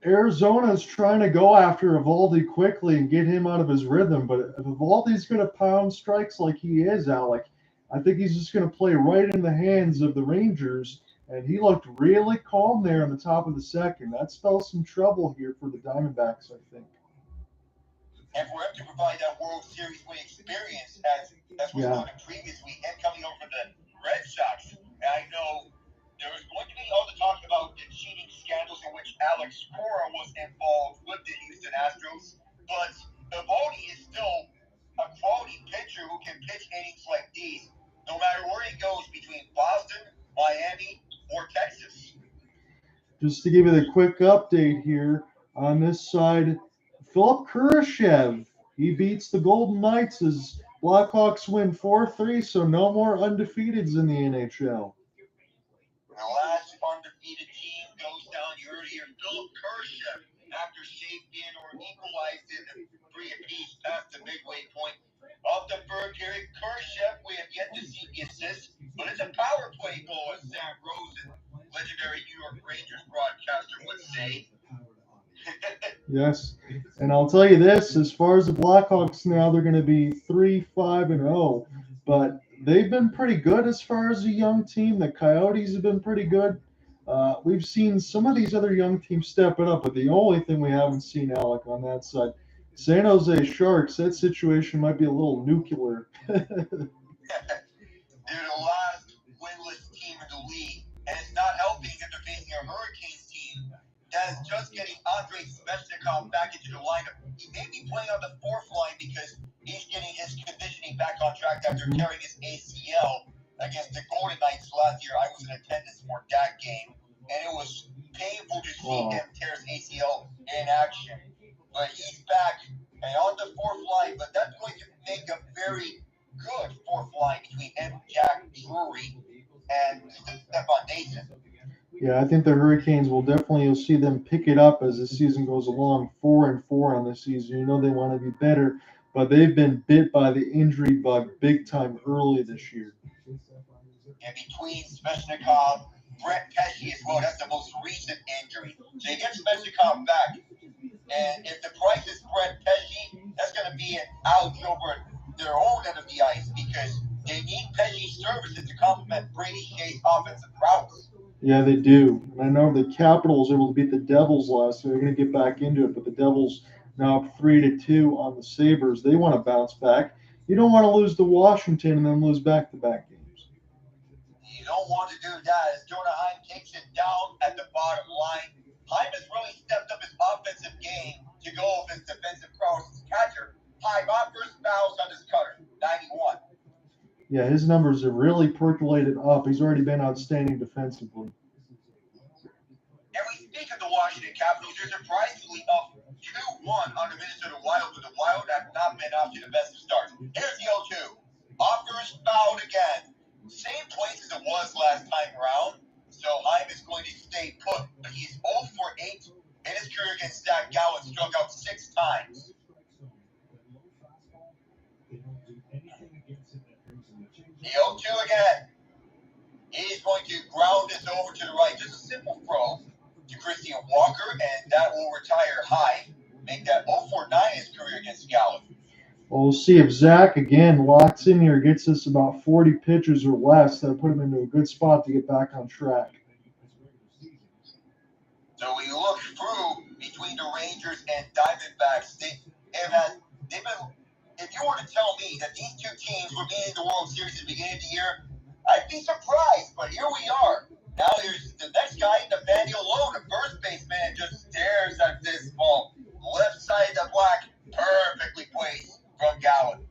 Arizona is trying to go after Evaldi quickly and get him out of his rhythm. But if Evaldi's going to pound strikes like he is, Alec, I think he's just going to play right in the hands of the Rangers. And he looked really calm there on the top of the second. That spells some trouble here for the Diamondbacks, I think. And for him to provide that World Series win experience as we saw in the previous week and coming over for the Red Sox. And I know there was going to be all the talk about the cheating scandals in which Alex Cora was involved with the Houston Astros, but Evaldi is still a quality pitcher who can pitch innings like these, no matter where he goes between Boston, Miami, or Texas. Just to give you the quick update here on this side, Philip Kurashev, he beats the Golden Knights as Blackhawks win 4-3, so no more undefeateds in the NHL. The last undefeated team goes down. You heard here, Philip Kurashev, after safety in or equalized in the 3 apiece past the midway point. Off the third period, Kurashev, we have yet to see the assist, but it's a power play goal, as Sam Rosen, legendary New York Rangers broadcaster, would say. Yes, and I'll tell you this, as far as the Blackhawks now, they're going to be 3-5-0, but they've been pretty good as far as a young team. The Coyotes have been pretty good. We've seen some of these other young teams step it up, but the only thing we haven't seen, Alec, on that side, San Jose Sharks, that situation might be a little nuclear. They're the last winless team in the league, and it's not helping that they're facing a Hurricanes team that is just getting Andrei Svechnikov back into the lineup. He may be playing on the 4th line because he's getting his conditioning back on track after tearing his ACL against the Golden Knights last year. I was in attendance for that game, and it was painful to see him tear his ACL in action. But he's back and on the 4th line, but that's going to make a very good 4th line between him, Jack Torey, and Stefan Nathan. Yeah, I think the Hurricanes will definitely, you'll see them pick it up as the season goes along, 4-4 on the season. You know they want to be better, but they've been bit by the injury bug big time early this year. And between Svechnikov, Brett Pesce as well, that's the most recent injury. So you get Svechnikov back, and if the price is Brett Pesce, that's going to be an ouch over their own end of the ice because they need Pesce's services to complement Brady Shea's offensive prowess. Yeah, they do. And I know the Capitals were able to beat the Devils last year. They're going to get back into it, but the Devils now up 3-2 on the Sabres. They want to bounce back. You don't want to lose to Washington and then lose back-to-back games. You don't want to do that as Jonah Heim takes it down at the bottom line. Heim has really stepped up his offensive game to go with his defensive prowess as catcher. Heim offers fouls on his cutter, 91. Yeah, his numbers have really percolated up. He's already been outstanding defensively. And we speak of the Washington Capitals. They're surprisingly up 2-1 on the Minnesota Wild, but the Wild have not been off to the best of starts. Here's the 0-2. Offers fouled again. Same place as it was last time around. So Pham is going to stay put. But he's 0 for 8 in his career against Zach Gallen. Struck out 6 times. The 0-2 again. He's going to ground this over to the right. Just a simple throw to Christian Walker, and that will retire Pham. Make that 0 for 9 in his career against Gallen. Well, we'll see if Zach again locks in here, gets us about 40 pitches or less. That'll put him into a good spot to get back on track. So we look through between the Rangers and Diamondbacks. They've been, if you were to tell me that these two teams were being in the World Series at the beginning of the year, I'd be surprised, but here we are. Now here's the next guy, Nathaniel Lowe, the first baseman, and just stares at this ball. Left side of the black, perfectly placed from Gallen.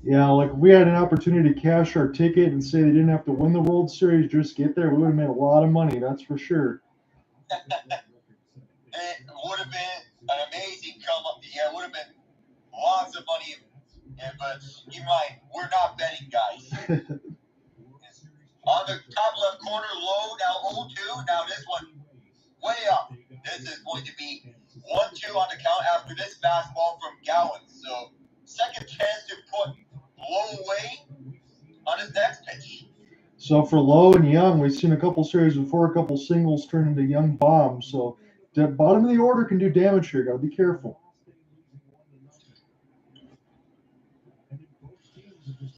Yeah, like if we had an opportunity to cash our ticket and say they didn't have to win the World Series, just get there, we would have made a lot of money, that's for sure. It would have been an amazing come up. Yeah, it would have been lots of money. Yeah, but keep in mind, we're not betting guys. On the top left corner, Low, now 0-2. Now this one way up. This is going to be 1-2 on the count after this fastball from Gallen. So second chance to put Low away on his next pitch. So for Lowe and Young, we've seen a couple series before, a couple singles turn into Young bombs. So the bottom of the order can do damage here. Got to be careful.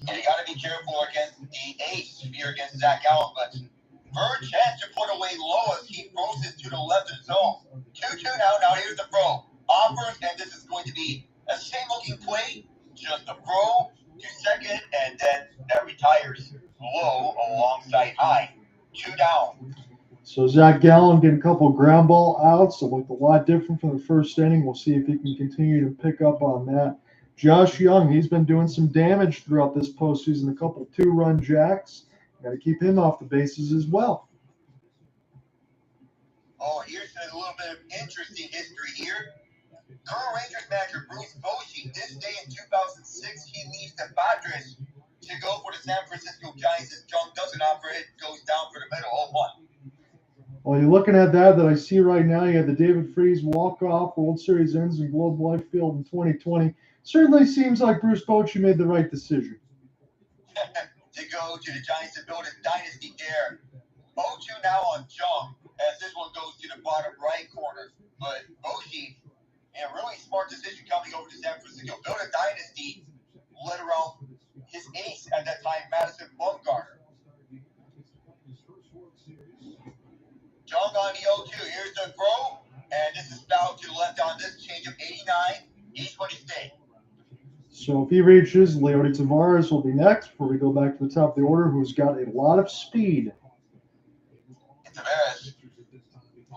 And you got to be careful against the ace here against Zach Gallen. But third chance to put away Lowe as he throws it to the left of the zone. 2-2 now. Now here's the throw. Offers, and this is going to be a same-looking play. Just a throw to second, and then that retires Lowe alongside Pham. 2 down. So Zach Gallen getting a couple ground ball outs. It looked a lot different from the first inning. We'll see if he can continue to pick up on that. Josh Young, he's been doing some damage throughout this postseason. A couple 2-run jacks. Got to keep him off the bases as well. Oh, here's a little bit of interesting history here. Current Rangers manager Bruce Bochy, this day in 2006, he leaves the Padres to go for the San Francisco Giants. As Young doesn't offer it, goes down for the middle, 0-1. Well, you're looking at that I see right now. You have the David Freese walk-off. World Series ends in Globe Life Field in 2020. Certainly seems like Bruce Bochy made the right decision. To go to the Giants to build a dynasty there. 0-2 now on Young, as this one goes to the bottom right corner. But Bochy, a really smart decision coming over to San Francisco. Build a dynasty, led around his ace at that time, Madison Bumgarner. Young on the 0-2. Here's the throw, and this is fouled to the left on this change of 89. He's going to stay. So if he reaches, Leody Tavares will be next before we go back to the top of the order, who's got a lot of speed. Tavares,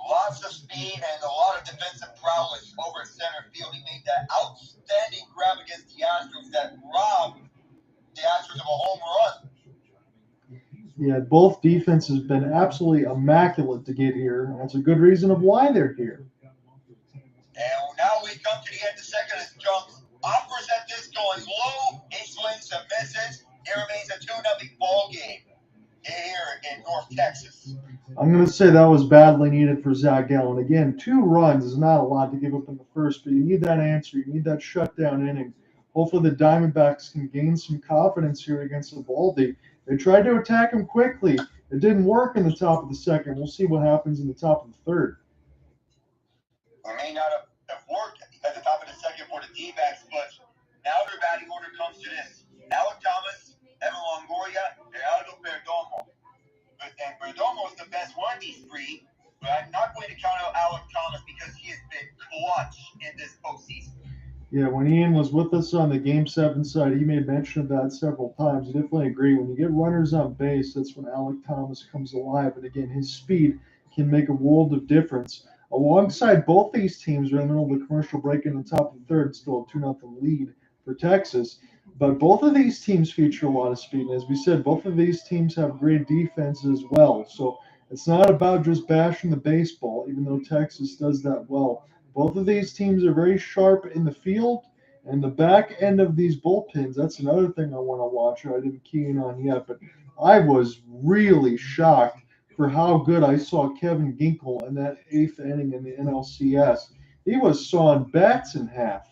lots of speed and a lot of defensive prowess over at center field. He made that outstanding grab against the Astros that robbed the Astros of a home run. Yeah, both defenses have been absolutely immaculate to get here. And that's a good reason of why they're here. And now we come to the end of the second as Young offers at this going low. He swings and misses. It remains a 2-0 ball game here in North Texas. I'm going to say that was badly needed for Zach Gallen. Again, 2 runs is not a lot to give up in the first, but you need that answer. You need that shutdown inning. Hopefully the Diamondbacks can gain some confidence here against Eovaldi. They tried to attack him quickly. It didn't work in the top of the second. We'll see what happens in the top of the third. It may not have worked at the top of the second for the D-backs, but now their batting order comes to this. Alec Thomas, Evan Longoria, and Aldo Perdomo. And Perdomo is the best one of these three, but I'm not going to count out Alec Thomas because he has been clutch in this postseason. Yeah, when Ian was with us on the Game 7 side, he made mention of that several times. I definitely agree. When you get runners on base, that's when Alec Thomas comes alive. And again, his speed can make a world of difference. Alongside both these teams, we're in the middle of the commercial break in the top of the third, still a 2-0 lead for Texas. But both of these teams feature a lot of speed. And as we said, both of these teams have great defense as well. So it's not about just bashing the baseball, even though Texas does that well. Both of these teams are very sharp in the field, And the back end of these bullpens, that's another thing I want to watch. I didn't key in on yet, but I was really shocked for how good I saw Kevin Ginkel in that eighth inning in the NLCS. He was sawing bats in half.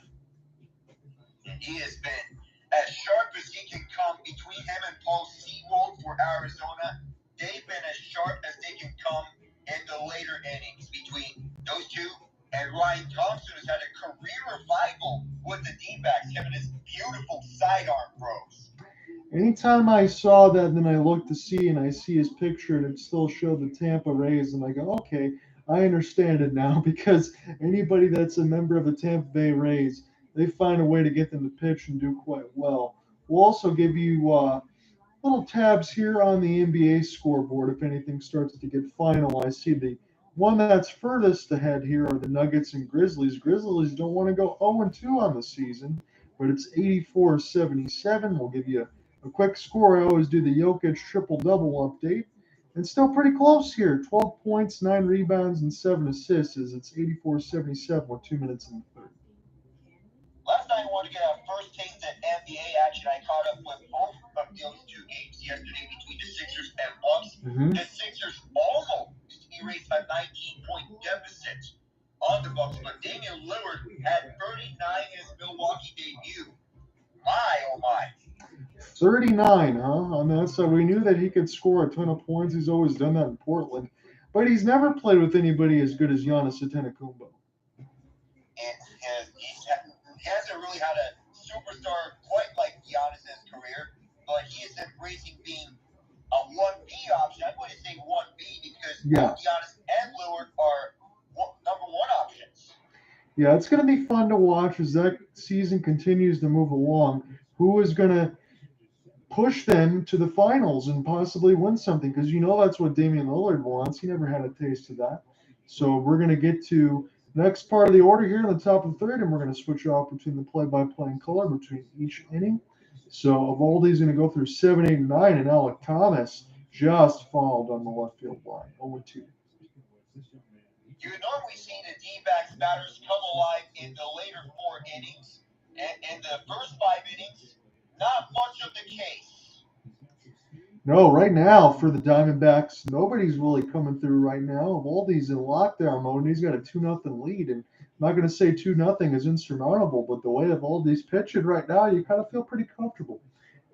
And he has been as sharp as he can come. Between him and Paul Seawold for Arizona, they've been as sharp as they can come in the later innings between those two. And Ryan Thompson has had a career revival with the D-backs, having his beautiful sidearm throws. Anytime I saw that, and then I looked to see, and I see his picture, and it still showed the Tampa Rays, and I go, okay, I understand it now, because anybody that's a member of the Tampa Bay Rays, they find a way to get them to pitch and do quite well. We'll also give you little tabs here on the NBA scoreboard if anything starts to get final. I see the one that's furthest ahead here are the Nuggets and Grizzlies. Grizzlies don't want to go 0-2 on the season, but it's 84-77. We'll give you a quick score. I always do the Jokic triple-double update. And still pretty close here. 12 points, 9 rebounds, and 7 assists as it's 84-77 with 2 minutes in the third. Last night I wanted to get our first taste of NBA action. I caught up with both of those two games yesterday between the Sixers and Bucks. The Sixers almost erased a 19-point deficit on the Bucks, but Damian Lillard had 39 in his Milwaukee debut. My, oh my. 39, huh? I mean, so we knew that he could score a ton of points. He's always done that in Portland. But he's never played with anybody as good as Giannis Antetokounmpo. He hasn't really had a superstar quite like Giannis in his career, but he is embracing being a 1B option. I'm going to say 1B because both Giannis and Lillard are number one options. Yeah, it's going to be fun to watch as that season continues to move along. Who is going to push them to the finals and possibly win something? Because you know that's what Damian Lillard wants. He never had a taste of that. So we're going to get to next part of the order here in the top of the third, and we're going to switch off between the play-by-play and color between each inning. So Evaldi's going to go through 7, 8, and 9, and Alec Thomas just fouled on the left field line, 0-2. You normally see the D-backs batters come alive in the later 4 innings, and in the first 5 innings, not much of the case. No, right now for the Diamondbacks, nobody's really coming through right now. Evaldi's in lockdown mode, and he's got a 2-0 lead. And I'm not going to say 2-0 is insurmountable, but the way Evaldi's pitching right now, you kind of feel pretty comfortable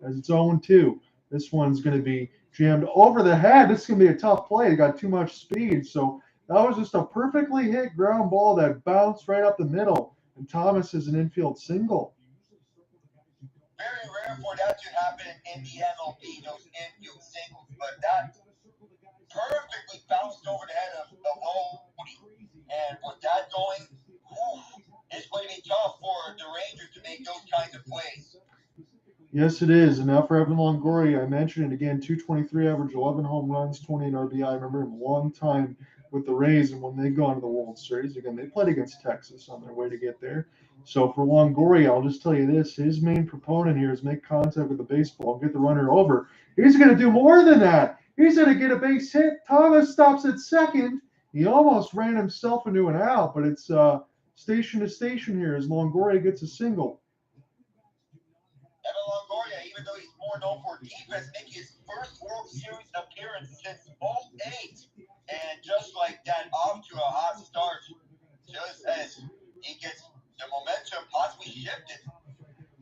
as it's 0-2. This one's going to be jammed over the head. This is going to be a tough play. It got too much speed, so that was just a perfectly hit ground ball that bounced right up the middle, and Thomas is an infield single. Very rare for that to happen in the MLB, those infield singles, but that perfectly bounced over the head of Lourdes. And with that going, it's going to be tough for the Rangers to make those kinds of plays. Yes, it is. And now for Evan Longoria, I mentioned it again, 223 average, 11 home runs, 28 RBI. I remember him a long time with the Rays, and when they go into the World Series, again, they played against Texas on their way to get there. So for Longoria, I'll just tell you this, his main proponent here is make contact with the baseball and get the runner over. He's going to do more than that. He's going to get a base hit. Thomas stops at second. He almost ran himself into an out, but it's station to station here as Longoria gets a single. Evan Longoria, even though he's more known for defense, making his first World Series appearance since 2008. And just like that, off to a hot start, just as he gets the momentum possibly shifted.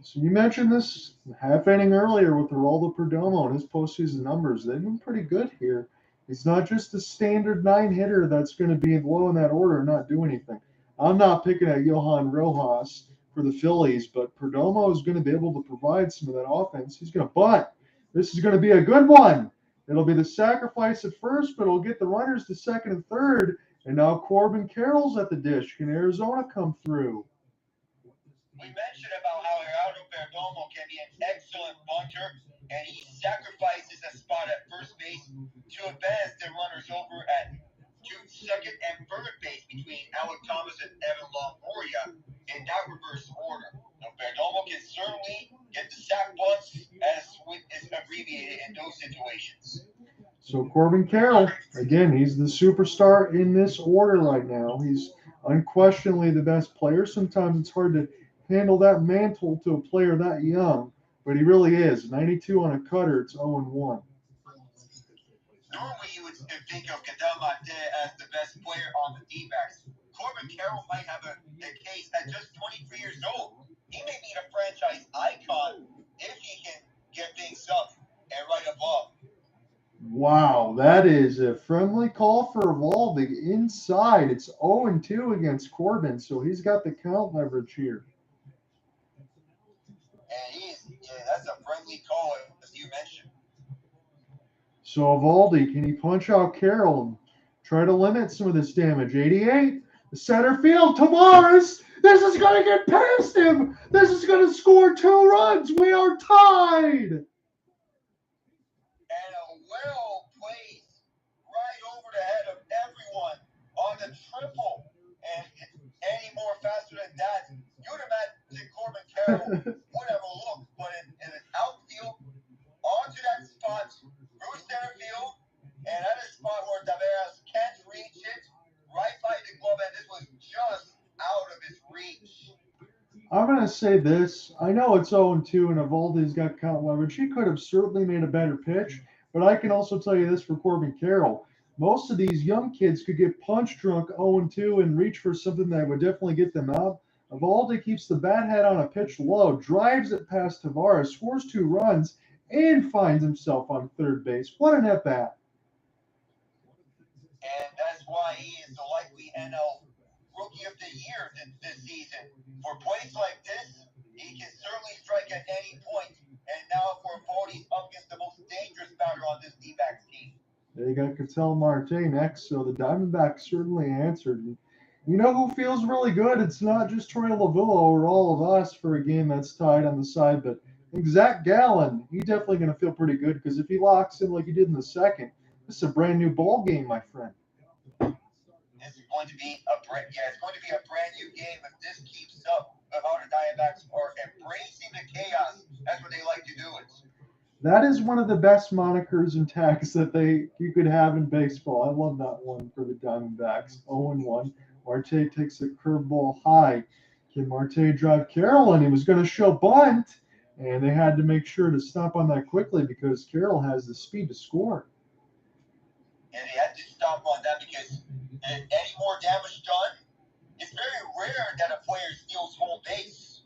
So you mentioned this half inning earlier with Geraldo Perdomo and his postseason numbers. They've been pretty good here. He's not just a standard 9-hitter that's going to be low in that order and not do anything. I'm not picking at Johan Rojas for the Phillies, but Perdomo is going to be able to provide some of that offense. He's going to bunt. This is going to be a good one. It'll be the sacrifice at first, but it'll get the runners to second and third. And now Corbin Carroll's at the dish. Can Arizona come through? We mentioned about how Geraldo Perdomo can be an excellent bunter, and he sacrifices a spot at first base to advance the runners over at second and third base between Alec Thomas and Evan Longoria in that reverse order. Now, Perdomo can certainly get the sack bunts, as is abbreviated in those situations. So Corbin Carroll, again, he's the superstar in this order right now. He's unquestionably the best player. Sometimes it's hard to handle that mantle to a player that young, but he really is. 92 on a cutter, it's 0-1. Normally, you would think of Ketel Marte as the best player on the D-backs. Corbin Carroll might have a case at just 23 years old. He may be a franchise icon if he can get things up and right above. Wow, that is a friendly call for Evolving inside. It's 0-2 against Corbin, so he's got the count leverage here. And that's a friendly call, as you mentioned. So Evaldi, can he punch out Carroll and try to limit some of this damage? 88, the center field, Tavares. This is going to get past him. This is going to score 2 runs. We are tied. And a well placed right over the head of everyone on the triple. And any more faster than that, you would imagine Corbin Carroll would have a look, but in an outfield, onto that spot, through center field, and at a spot where Tavares can't reach it, right by the glove, and this was just out of his reach. I'm going to say this. I know it's 0-2 and Evaldi's got count leverage. He could have certainly made a better pitch, but I can also tell you this for Corbin Carroll. Most of these young kids could get punch drunk 0-2 and reach for something that would definitely get them out. Evaldi keeps the bat head on a pitch low, drives it past Tavares, scores 2 runs, and finds himself on third base. What an at-bat. And that's why he is the likely NL Rookie of the Year this season. For plays like this, he can certainly strike at any point. And now for Evaldi, up against the most dangerous batter on this D-backs team. They got Ketel Marte next, so the Diamondbacks certainly answered. You know who feels really good? It's not just Torey Lovullo or all of us for a game that's tied on the side, but I think Zach Gallen, he's definitely going to feel pretty good because if he locks in like he did in the second, this is a brand new ball game, my friend. This is going to be it's going to be a brand new game if this keeps up of how the Diamondbacks are embracing the chaos. That's what they like to do. That is one of the best monikers and tags that you could have in baseball. I love that one for the Diamondbacks. 0-1. Marte takes a curveball high. Can Marte drive Carroll? And he was going to show bunt, and they had to make sure to stop on that quickly because Carroll has the speed to score. And they had to stop on that because any more damage done, it's very rare that a player steals home base.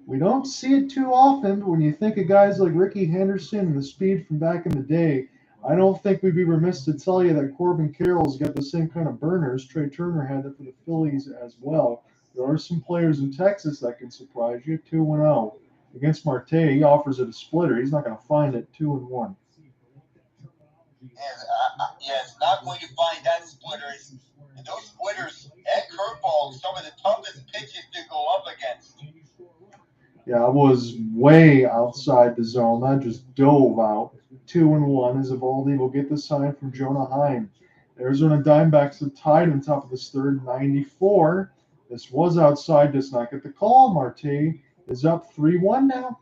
We don't see it too often. When you think of guys like Ricky Henderson and the speed from back in the day, I don't think we'd be remiss to tell you that Corbin Carroll's got the same kind of burners. Trey Turner had it for the Phillies as well. There are some players in Texas that can surprise you. 2-0 against Marte. He offers it a splitter. He's not going to find it. 2-1. It's not going to find that splitter. And those splitters and curveballs, some of the toughest pitches to go up against. Yeah, it was way outside the zone. That just dove out. 2-1 as Evaldi will get the sign from Jonah Heim. Arizona Diamondbacks have tied on top of this third, 94. This was outside, does not get the call. Marte is up 3-1 now.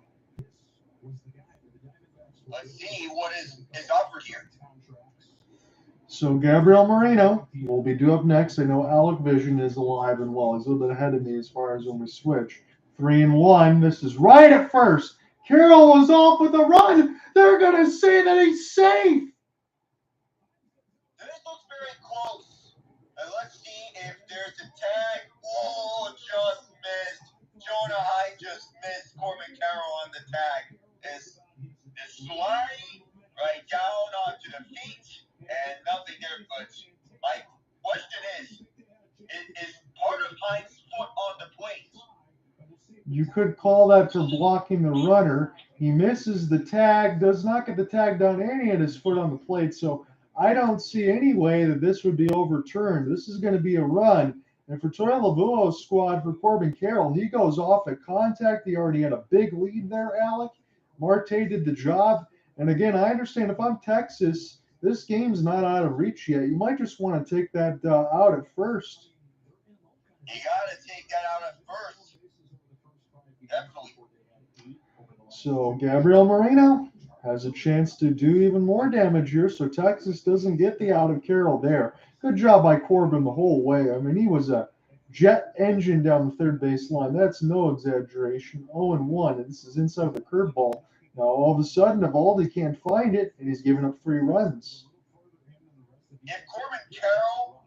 Let's see what is offered here. So Gabriel Moreno will be due up next. I know Alec Vision is alive and well. He's a little bit ahead of me as far as when we switch. 3-1. This is right at first. Carroll was off with a run. They're going to say that he's safe. This looks very close. And let's see if there's a tag. Oh, just missed. Jonah Heim just missed Corbin Carroll on the tag. It's sliding right down onto the feet and nothing there. But my question is part of Heim's foot on the plate? You could call that for blocking the runner. He misses the tag, does not get the tag down, and he had his foot on the plate. So I don't see any way that this would be overturned. This is going to be a run. And for Torey Lovullo's squad, for Corbin Carroll, he goes off at contact. He already had a big lead there, Alec. Marte did the job. And again, I understand if I'm Texas, this game's not out of reach yet. You might just want to take that out at first. You got to take that out at first. Definitely. So Gabriel Moreno has a chance to do even more damage here. So Texas doesn't get the out of Carroll there. Good job by Corbin the whole way. I mean, he was a jet engine down the third base line. That's no exaggeration. 0-1, and this is inside of the curveball. Now all of a sudden, Evaldi can't find it, and he's giving up 3 runs. If Corbin Carroll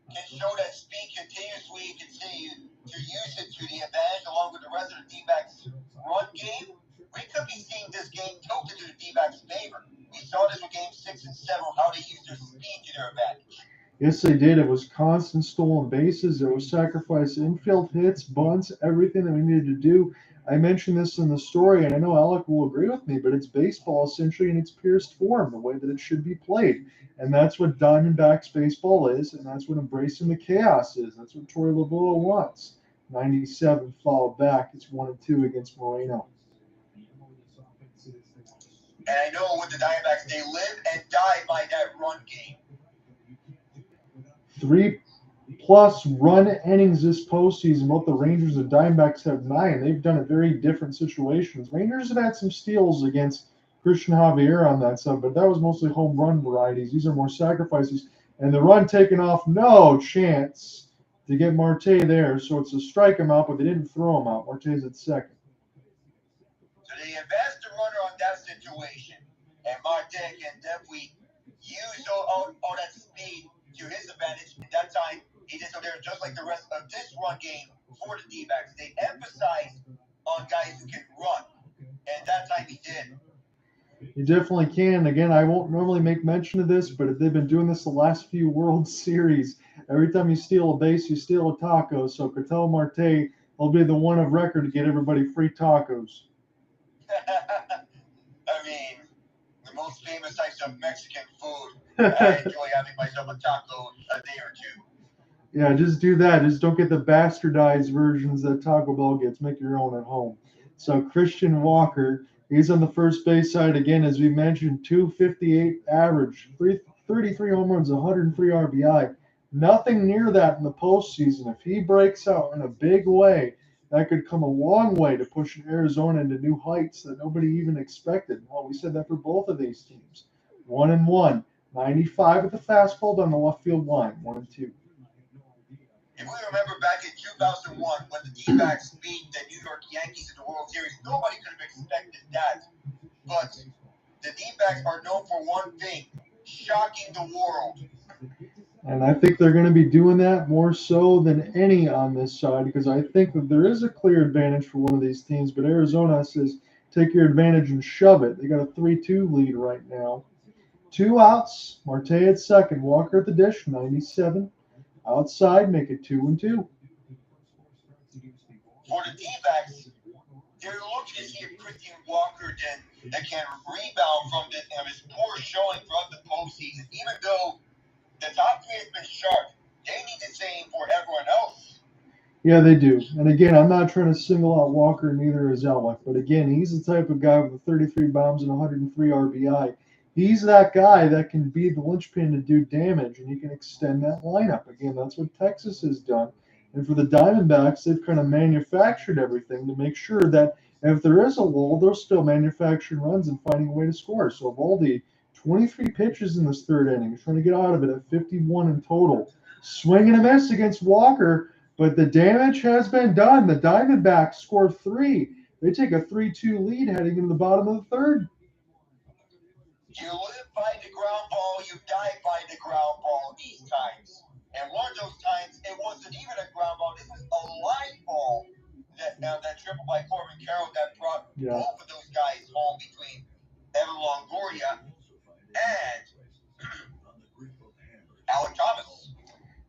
can show that speed continuously and continue to use it to the advantage along with the rest of the D-backs run game, we could be seeing this game tilted to the D-backs' favor. We saw this with Game 6 and 7, how they used their speed to their advantage. Yes, they did. It was constant stolen bases. It was sacrifice infield hits, bunts, everything that we needed to do. I mentioned this in the story, and I know Alec will agree with me, but it's baseball essentially in its purest form, the way that it should be played. And that's what Diamondbacks baseball is, and that's what embracing the chaos is. That's what Torey Lovullo wants. 97 fouled back. It's 1-2 against Moreno. And I know with the Diamondbacks, they live and die by that run game. 3+ run innings this postseason. Both the Rangers and Diamondbacks have 9. They've done it very different situations. Rangers have had some steals against Christian Javier on that side, but that was mostly home run varieties. These are more sacrifices. And the run taken off, no chance to get Marte there. So it's a strike him out, but they didn't throw him out. Marte's at second. So they advanced the runner on that situation. And Marte can definitely use all that speed to his advantage. At that time, he did so there just like the rest of this run game for the D-backs. They emphasize on guys who can run. And that time he did. You definitely can. Again, I won't normally make mention of this, but they've been doing this the last few World Series. Every time you steal a base, you steal a taco. So Ketel Marte will be the one of record to get everybody free tacos. I mean, the most famous types of Mexican food. I enjoy having myself a taco a day or two. Yeah, just do that. Just don't get the bastardized versions that Taco Bell gets. Make your own at home. So Christian Walker, he's on the first base side again, as we mentioned, 258 average, 33 home runs, 103 RBI. Nothing near that in the postseason. If he breaks out in a big way, that could come a long way to pushing Arizona into new heights that nobody even expected. Well, we said that for both of these teams. 1-1, 95 with the fastball down the left field line, 1-2. If we remember back in 2001 when the D-backs beat the New York Yankees in the World Series, nobody could have expected that. But the D-backs are known for one thing, shocking the world. And I think they're going to be doing that more so than any on this side, because I think that there is a clear advantage for one of these teams. But Arizona says, take your advantage and shove it. They got a 3-2 lead right now. 2 outs. Marte at second. Walker at the dish, 97. Outside, make it 2-2. For the D-backs, they're looking to see if Christian Walker that can rebound from his poor showing throughout the postseason. Even though the top 3 has been sharp, they need the same for everyone else. Yeah, they do. And again, I'm not trying to single out Walker, neither is Alec. But again, he's the type of guy with the 33 bombs and 103 RBI. He's that guy that can be the linchpin to do damage, and he can extend that lineup. Again, that's what Texas has done. And for the Diamondbacks, they've kind of manufactured everything to make sure that if there is a lull, they'll still manufacture runs and finding a way to score. So Evaldi, 23 pitches in this third inning. He's trying to get out of it at 51 in total. Swing and a miss against Walker, but the damage has been done. The Diamondbacks score 3. They take a 3-2 lead heading into the bottom of the third. You live by the ground ball, you die by the ground ball these times. And one of those times, it wasn't even a ground ball. This was a line ball that triple by Corbin Carroll that brought both of those guys home between Evan Longoria and Alec Thomas.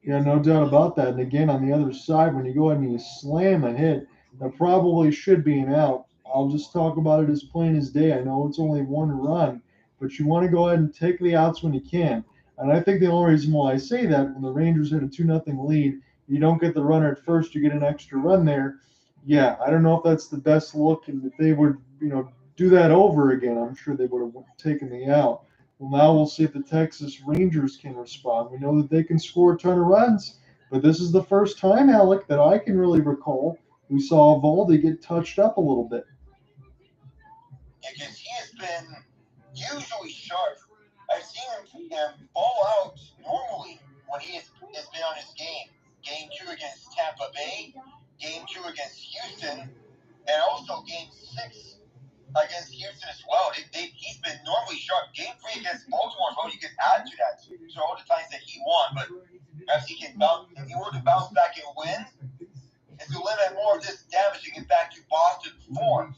Yeah, no doubt about that. And again, on the other side, when you go ahead and you slam a hit, that probably should be an out. I'll just talk about it as plain as day. I know it's only 1 run, but you want to go ahead and take the outs when you can. And I think the only reason why I say that, when the Rangers had a 2-0 lead, you don't get the runner at first, you get an extra run there. Yeah, I don't know if that's the best look, and if they would, do that over again, I'm sure they would have taken the out. Well, now we'll see if the Texas Rangers can respond. We know that they can score a ton of runs, but this is the first time, Alec, that I can really recall we saw Evaldi get touched up a little bit. Because he has been usually sharp. I've seen him ball out normally when he has been on his game. Game 2 against Tampa Bay, Game 2 against Houston, and also Game 6 against Houston as well. He's been normally sharp. Game 3 against Baltimore as well. You can add to that. So all the times that he won, but perhaps he can bounce. If he were to bounce back and win, it's to limit more of this damage to get back to Boston form.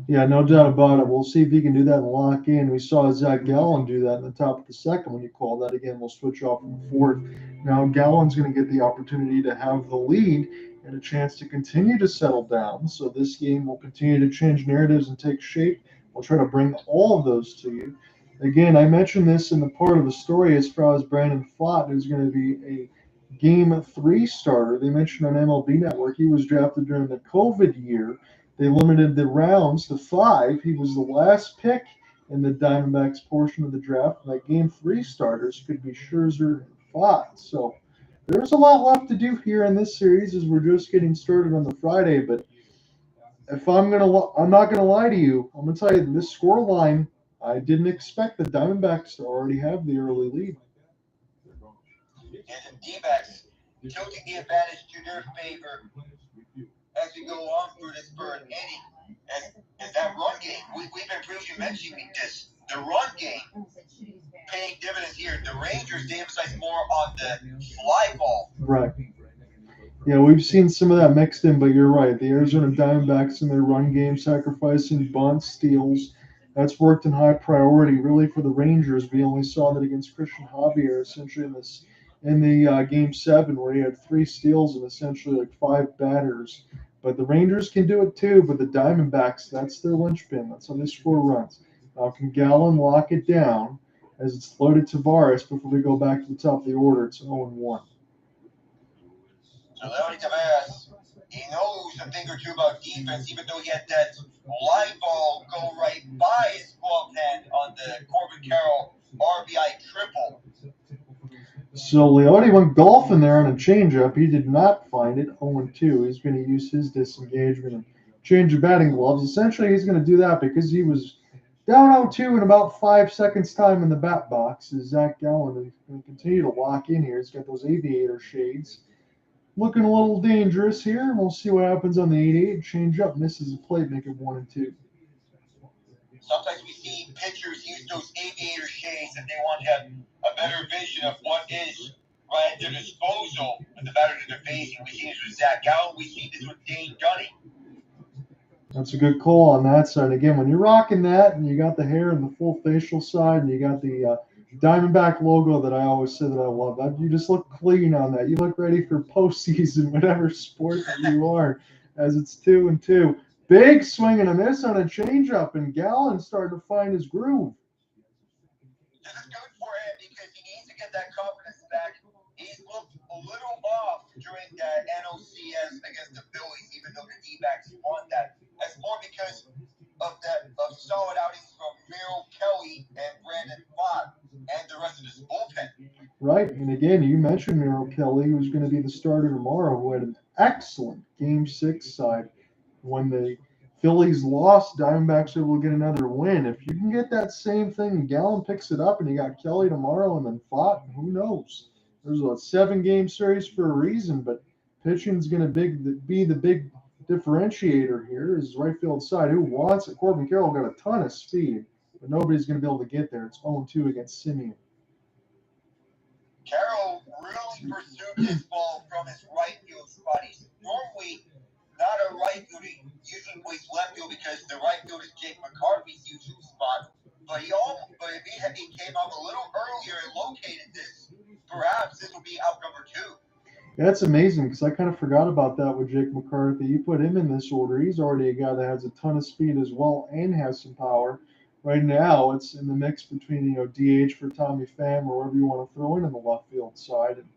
Yeah, no doubt about it. We'll see if he can do that and lock in. We saw Zach Gallen do that in the top of the second when you call that again. We'll switch off in the fourth. Now Gallen's going to get the opportunity to have the lead and a chance to continue to settle down. So this game will continue to change narratives and take shape. We'll try to bring all of those to you. Again, I mentioned this in the part of the story as far as Brandon Pfaadt, who's going to be a Game 3 starter. They mentioned on MLB Network he was drafted during the COVID year. They limited the rounds to 5. He was the last pick in the Diamondbacks portion of the draft. That Game 3 starters could be Scherzer and Pfaadt. So there's a lot left to do here in this series as we're just getting started on the Friday. But if I'm not gonna lie to you. I'm gonna tell you this score line. I didn't expect the Diamondbacks to already have the early lead. And the D-backs tilting the advantage to their favor as we go on through this third inning. As that run game, we've been previously mentioning this. The run game paying dividends here. The Rangers, they emphasize more on the fly ball. Right. Yeah, we've seen some of that mixed in, but you're right. The Arizona Diamondbacks in their run game, sacrificing bunts, steals, that's worked in high priority. Really, for the Rangers, we only saw that against Christian Javier, essentially in the Game 7, where he had 3 steals and essentially like 5 batters. But the Rangers can do it too. But the Diamondbacks, that's their linchpin. That's how they score runs. Now, can Gallen lock it down as it's loaded Tavares before we go back to the top of the order? It's 0-1. So Leody Tavares, he knows a thing or two about defense, even though he had that live ball go right by his glove hand on the Corbin Carroll RBI triple. So Leody went golfing there on a changeup. He did not find it. 0-2. He's going to use his disengagement and change of batting gloves. Essentially, he's going to do that because he was down 0-2 in about 5 seconds' time in the bat box. As Zach Gallen is going to continue to lock in here. He's got those aviator shades. Looking a little dangerous here. We'll see what happens on the 8-8. Change up, misses the plate, make it 1-2. Sometimes we see pitchers use those aviator shades and they want to have a better vision of what is right at their disposal with the batter that they're facing. We see this with Zach Gallen. We see this with Dane Dunning. That's a good call on that side. Again, when you're rocking that and you got the hair and the full facial side and you got the Diamondback logo that I always say that I love, you just look clean on that. You look ready for postseason, whatever sport that you are, as it's 2-2. Big swing and a miss on a changeup, and Gallen starting to find his groove. This is good for him because he needs to get that confidence back. He's looked a little off during that NLCS against the Phillies, even though the D-backs won that. That's more because of solid outings from Merrill Kelly and Brandon Pfaadt and the rest of his bullpen. Right, and again, you mentioned Merrill Kelly, who's going to be the starter tomorrow, who had an excellent Game 6 side. When the Phillies lost, Diamondbacks were able to get another win. If you can get that same thing and Gallen picks it up and you got Kelly tomorrow and then Pfaadt, who knows? There's a 7-game series for a reason, but pitching's going to be the big differentiator here is right field side. Who wants it? Corbin Carroll got a ton of speed, but nobody's going to be able to get there. It's 0-2 against Simeon. Carroll really pursued this ball from his right field spot. He's normally not a right fielder. He usually plays left field because the right field is Jake McCarthy's usual spot. But if he came up a little earlier and located this, perhaps this will be out number 2. That's amazing because I kind of forgot about that with Jake McCarthy. You put him in this order. He's already a guy that has a ton of speed as well and has some power. Right now, it's in the mix between DH for Tommy Pham or whatever you want to throw in the left field side. And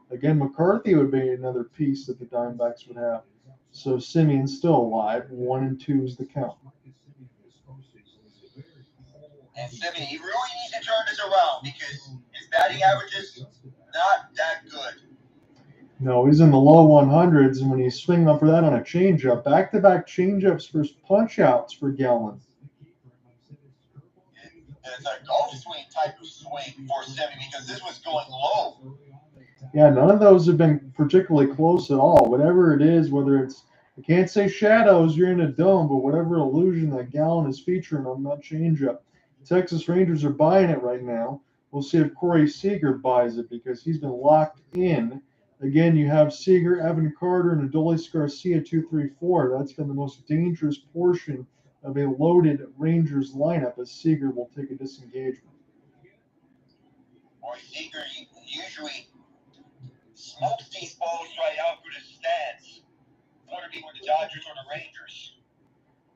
again, McCarthy would be another piece that the Diamondbacks would have. So Simeon's still alive. 1-2 is the count. And Simeon, he really needs to turn this around because his batting average is not that good. No, he's in the low 100s, and when he's swinging up for that on a changeup, back-to-back changeups for punch-outs for Gallen. And it's a golf swing type of swing for Simeon because this was going low. Yeah, none of those have been particularly close at all. Whatever it is, whether it's, I can't say shadows, you're in a dome, but whatever illusion that Gallon is featuring on that changeup, Texas Rangers are buying it right now. We'll see if Corey Seager buys it because he's been locked in. Again, you have Seager, Evan Carter, and Adolis Garcia 2-3-4. That's been the most dangerous portion of a loaded Rangers lineup as Seager will take a disengagement. Or Seager usually smokes these balls right out for the stands. Whether it be with the Dodgers or the Rangers.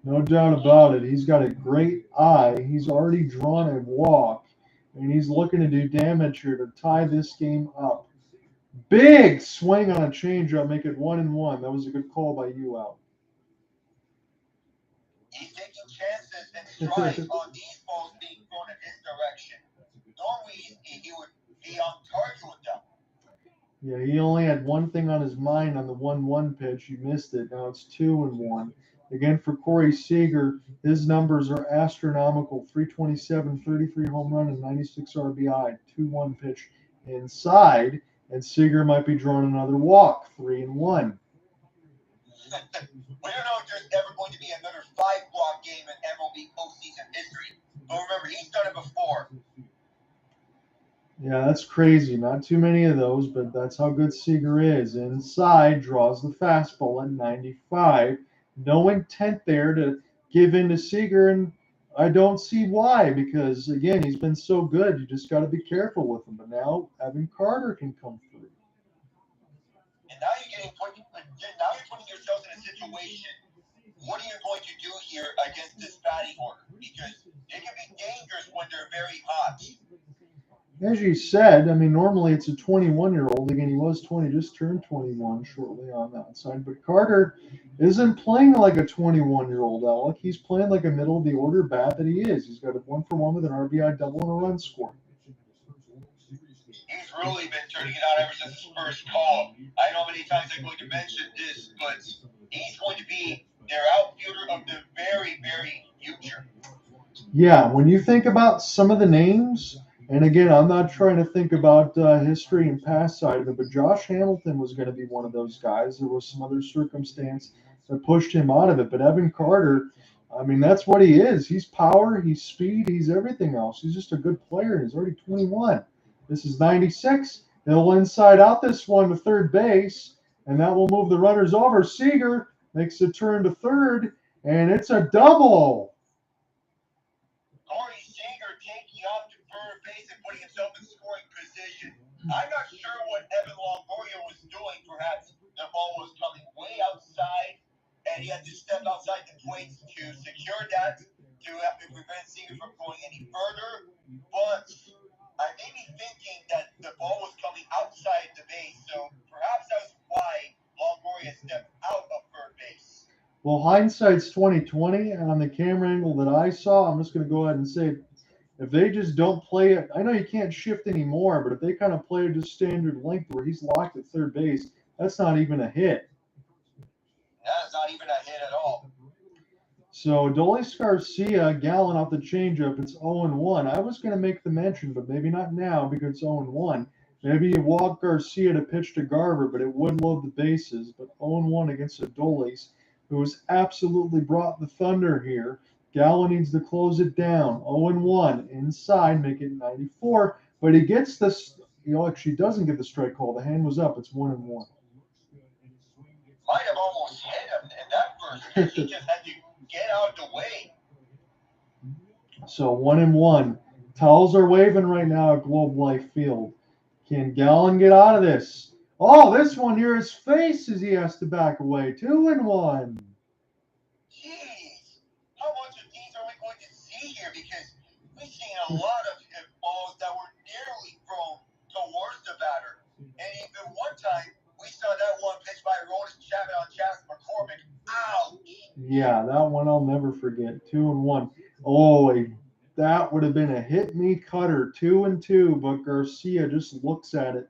No doubt about it. He's got a great eye. He's already drawn a walk, and he's looking to do damage here to tie this game up. Big swing on a changeup, make it 1-1. That was a good call by you, Al. He's taking chances and strikes on these balls being thrown in his direction. Normally, he would be on target with them. Yeah, he only had one thing on his mind on the 1-1 pitch. He missed it. Now it's 2-1. Again, for Corey Seager, his numbers are astronomical 327, 33 home run, and 96 RBI. 2-1 pitch inside, and Seager might be drawing another walk 3-1. We don't know if there's ever going to be another 5-block game in MLB postseason history. But remember, he's done it before. Yeah, that's crazy. Not too many of those, but that's how good Seager is. Inside, draws the fastball at 95. No intent there to give in to Seager, and I don't see why, because, again, he's been so good. You just got to be careful with him. But now Evan Carter can come through. And now you're putting yourselves in a situation. What are you going to do here against this batting order? Because they can be dangerous when they're very hot. As you said, I mean, normally it's a 21-year-old. Again, he was 20, just turned 21 shortly on that side. But Carter isn't playing like a 21-year-old, Alec. He's playing like a middle-of-the-order bat that he is. He's got a 1-for-1 with an RBI double and a run score. He's really been turning it out ever since his first call. I know many times I'm going to mention this, but he's going to be their outfielder of the very, very future. Yeah, when you think about some of the names, and again, I'm not trying to think about history and past side of it, but Josh Hamilton was going to be one of those guys. There was some other circumstance that pushed him out of it. But Evan Carter, I mean, that's what he is. He's power, he's speed, he's everything else. He's just a good player. He's already 21. This is 96. He'll inside out this one to third base, and that will move the runners over. Seager makes a turn to third, and it's a double. Corey Seager taking off to third base and putting himself in scoring position. I'm not sure what Evan Longoria was doing. Perhaps the ball was coming way outside, and he had to step outside the plate to secure that to have to prevent Seager from going any further. But I may be thinking that the ball was coming outside the base, so perhaps that's why Longoria stepped out of third base. Well, hindsight's 2020, and on the camera angle that I saw, I'm just going to go ahead and say, if they just don't play it, I know you can't shift anymore, but if they kind of play it just standard length where he's locked at third base, that's not even a hit. That's not even a hit at all. So Adolis Garcia, Gallon off the changeup, it's 0-1. I was going to make the mention, but maybe not now because it's 0-1. Maybe you walk Garcia to pitch to Garver, but it would load the bases. But 0-1 against Adolis, who has absolutely brought the thunder here. Gallon needs to close it down. 0-1 inside, make it 94. But he gets this. Actually doesn't get the strike call. The hand was up. It's 1-1. Might have almost hit him in that first pitch. He just had to get out of the way. So 1-1. Towels are waving right now at Globe Life Field. Can Gallon get out of this? Oh, this one here, his face as he has to back away. 2-1. Jeez, how much of these are we going to see here? Because we've seen a lot of balls that were nearly thrown towards the batter. And even one time, we saw that one pitch by Lourdes Chapman on Chapman for Corbin. Ouch! Yeah, that one I'll never forget. 2-1. Oh, that would have been a hit me cutter. 2-2, but Garcia just looks at it.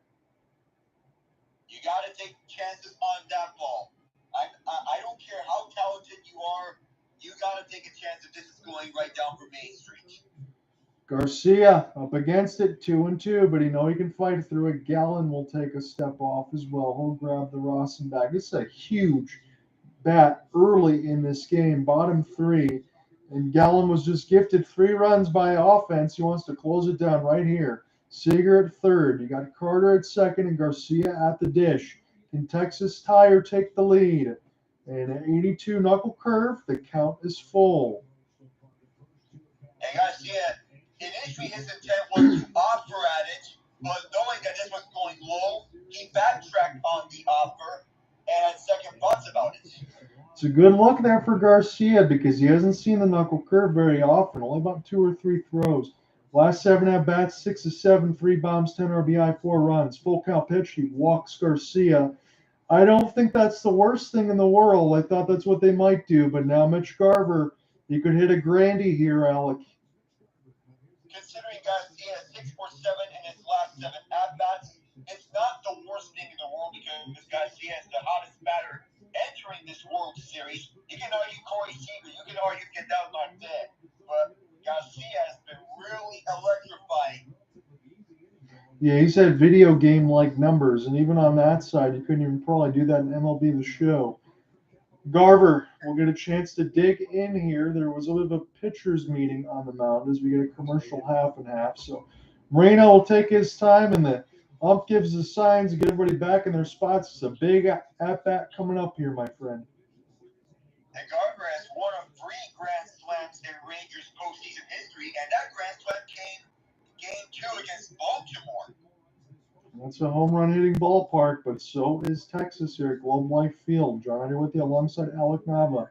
You got to take chances on that ball. I don't care how talented you are. You got to take a chance if this is going right down for Main Street. Garcia up against it, 2-2, but he can fight through it. Gallen will take a step off as well. He'll grab the Rawson bag. This is a huge bat early in this game, bottom three, and Gallen was just gifted 3 runs by offense. He wants to close it down right here. Seager at third. You got Carter at second and Garcia at the dish. Can Texas tie or take the lead? And an 82 knuckle curve. The count is full. And Garcia, initially his intent was to offer at it, but knowing that this was going low, he backtracked on the offer and had second thoughts about it. It's a good look there for Garcia because he hasn't seen the knuckle curve very often, only about 2 or 3 throws. Last 7 at-bats, 6 of 7, 3 bombs, 10 RBI, 4 runs. Full count pitch, he walks Garcia. I don't think that's the worst thing in the world. I thought that's what they might do, but now Mitch Garver, he could hit a grandy here, Alec. Considering Garcia 6 for 7 in his last 7 at-bats, it's not the worst thing in the world because Garcia is the hottest batter entering this World Series. You can argue Corey Seager, you can argue Ketel, Marte, but Garcia has been really electrifying. Yeah, he's had video game-like numbers, and even on that side, you couldn't even probably do that in MLB The Show. Garver will get a chance to dig in here. There was a bit of a pitcher's meeting on the mound as we get a commercial half and half. So Moreno will take his time, and the ump gives the signs to get everybody back in their spots. It's a big at-bat coming up here, my friend. And Garver has one of 3 grand slams in Rangers postseason history, and that grand slam came game 2 against Baltimore. That's a home run hitting ballpark, but so is Texas here at Globe Life Field. John here with you alongside Alec Nava.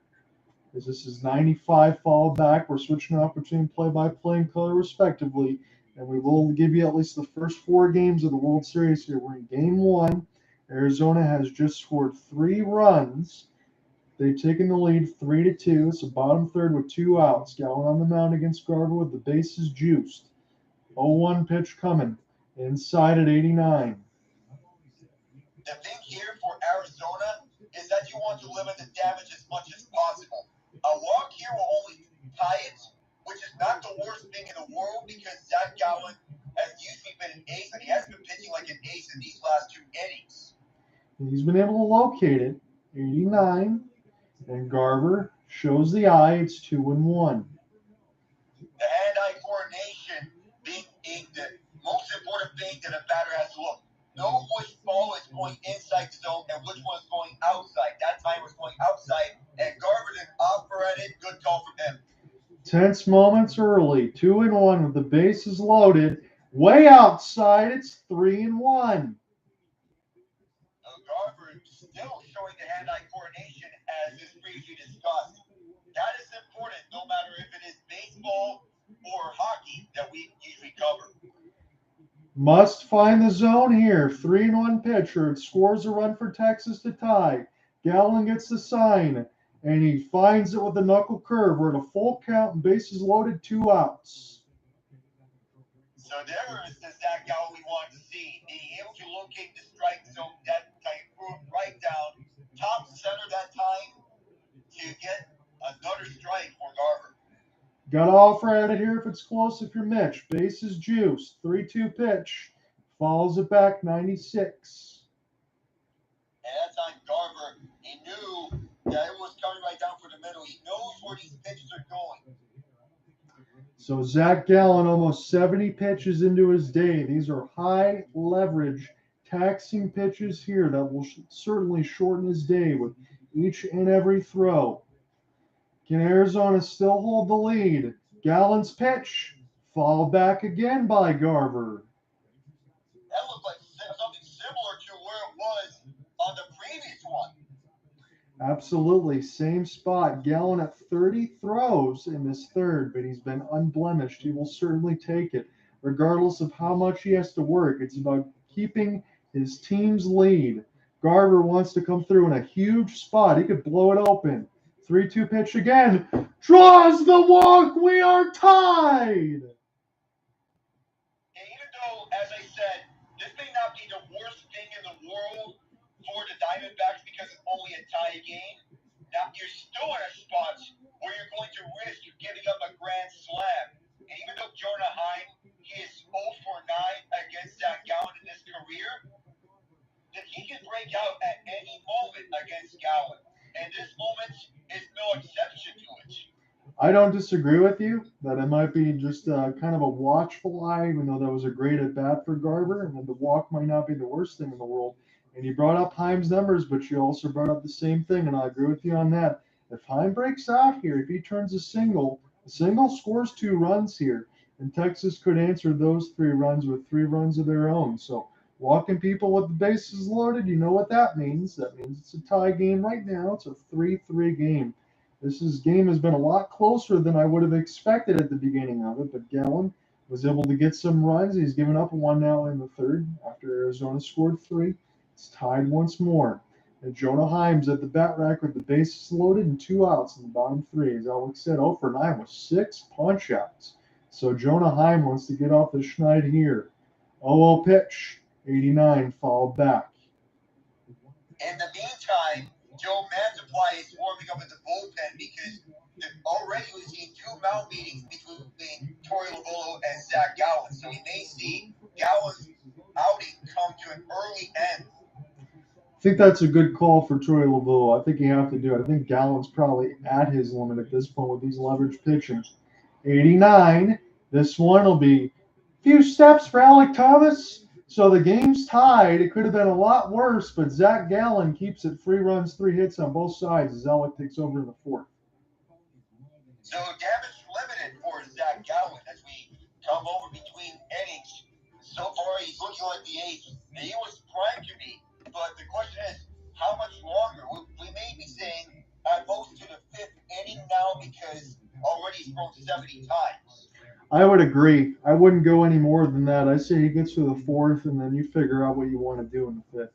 As this is 95 followed back, we're switching off between play-by-play and color respectively, and we will give you at least the first 4 games of the World Series here. We're in game 1. Arizona has just scored 3 runs. They've taken the lead 3-2. It's a bottom third with 2 outs. Gallen on the mound against Garver with the bases juiced. 0-1 pitch coming. Inside at 89. The thing here for Arizona is that you want to limit the damage as much as possible. A walk here will only tie it, which is not the worst thing in the world because Zach Gallen has usually been an ace, and he has been pitching like an ace in these last 2 innings. He's been able to locate it. 89. And Garver shows the eye. It's 2-1. The hand-eye coordination being the most important thing that a batter has to look. Know which ball is going inside the zone and which one is going outside. That time was going outside, and Garver didn't offer at it. Good call from him. Tense moments early. 2-1 with the bases loaded. Way outside. It's 3-1. Garver still showing the hand-eye coordination as is previously discussed. That is important no matter if it is baseball or hockey that we usually cover. Must find the zone here. 3-1 pitcher. It scores a run for Texas to tie. Gallen gets the sign, and he finds it with a knuckle curve. We're at a full count and bases loaded, 2 outs. So there is the Zach Gallen we want to see. Being able to locate the strike zone, that time right down, top center that time to get another strike for Garver. Got to offer at it here if it's close if you're Mitch. Bases juice. 3-2 pitch. Follows it back, 96. And that time Garver, he knew that it was coming right down for the middle. He knows where these pitches are going. So Zach Gallen almost 70 pitches into his day. These are high leverage, taxing pitches here that will certainly shorten his day with each and every throw. Can Arizona still hold the lead? Gallen's pitch, followed back again by Garver. That looked like something similar to where it was on the previous one. Absolutely, same spot. Gallen at 30 throws in this third, but he's been unblemished. He will certainly take it, regardless of how much he has to work. It's about keeping his team's lead. Garver wants to come through in a huge spot. He could blow it open. 3-2 pitch again. Draws the walk. We are tied. And even though, as I said, this may not be the worst thing in the world for the Diamondbacks because it's only a tie game, now you're still in a spot where you're going to risk giving up a grand slam. And even though Jonah Heim I don't disagree with you that it might be just kind of a watchful eye, even though that was a great at bat for Garber, and that the walk might not be the worst thing in the world. And you brought up Heim's numbers, but you also brought up the same thing, and I agree with you on that. If Heim breaks out here, if he turns a single scores 2 runs here, and Texas could answer those 3 runs with 3 runs of their own. So walking people with the bases loaded, you know what that means. That means it's a tie game right now. It's a 3-3 game. Game has been a lot closer than I would have expected at the beginning of it, but Gallen was able to get some runs. He's given up one now in the third after Arizona scored 3. It's tied once more. And Jonah Heim's at the bat rack with the bases loaded and 2 outs in the bottom 3. As Alex said, 0 for 9 with 6 punch outs. So Jonah Heim wants to get off the schneid here. 0-0 pitch, 89 fouled back. In the meantime, Joe Mantiply is warming up in the bullpen because already we've seen 2 mound meetings between Torey, Lovullo, and Zach Gallen. So we may see Gallen's outing come to an early end. I think that's a good call for Troy Lovullo. I think you have to do it. I think Gallen's probably at his limit at this point with these leverage pitching. 89. This one will be a few steps for Alec Thomas. So the game's tied. It could have been a lot worse, but Zach Gallen keeps it 3 runs, 3 hits on both sides as Alec takes over in the 4th. So damage limited for Zach Gallen as we come over between innings. So far, he's looking like the ace. He was primed to be, but the question is, how much longer? We may be saying at most to the 5th inning now because already he's thrown 70 times. I would agree. I wouldn't go any more than that. I say he gets to the 4th, and then you figure out what you want to do in the 5th.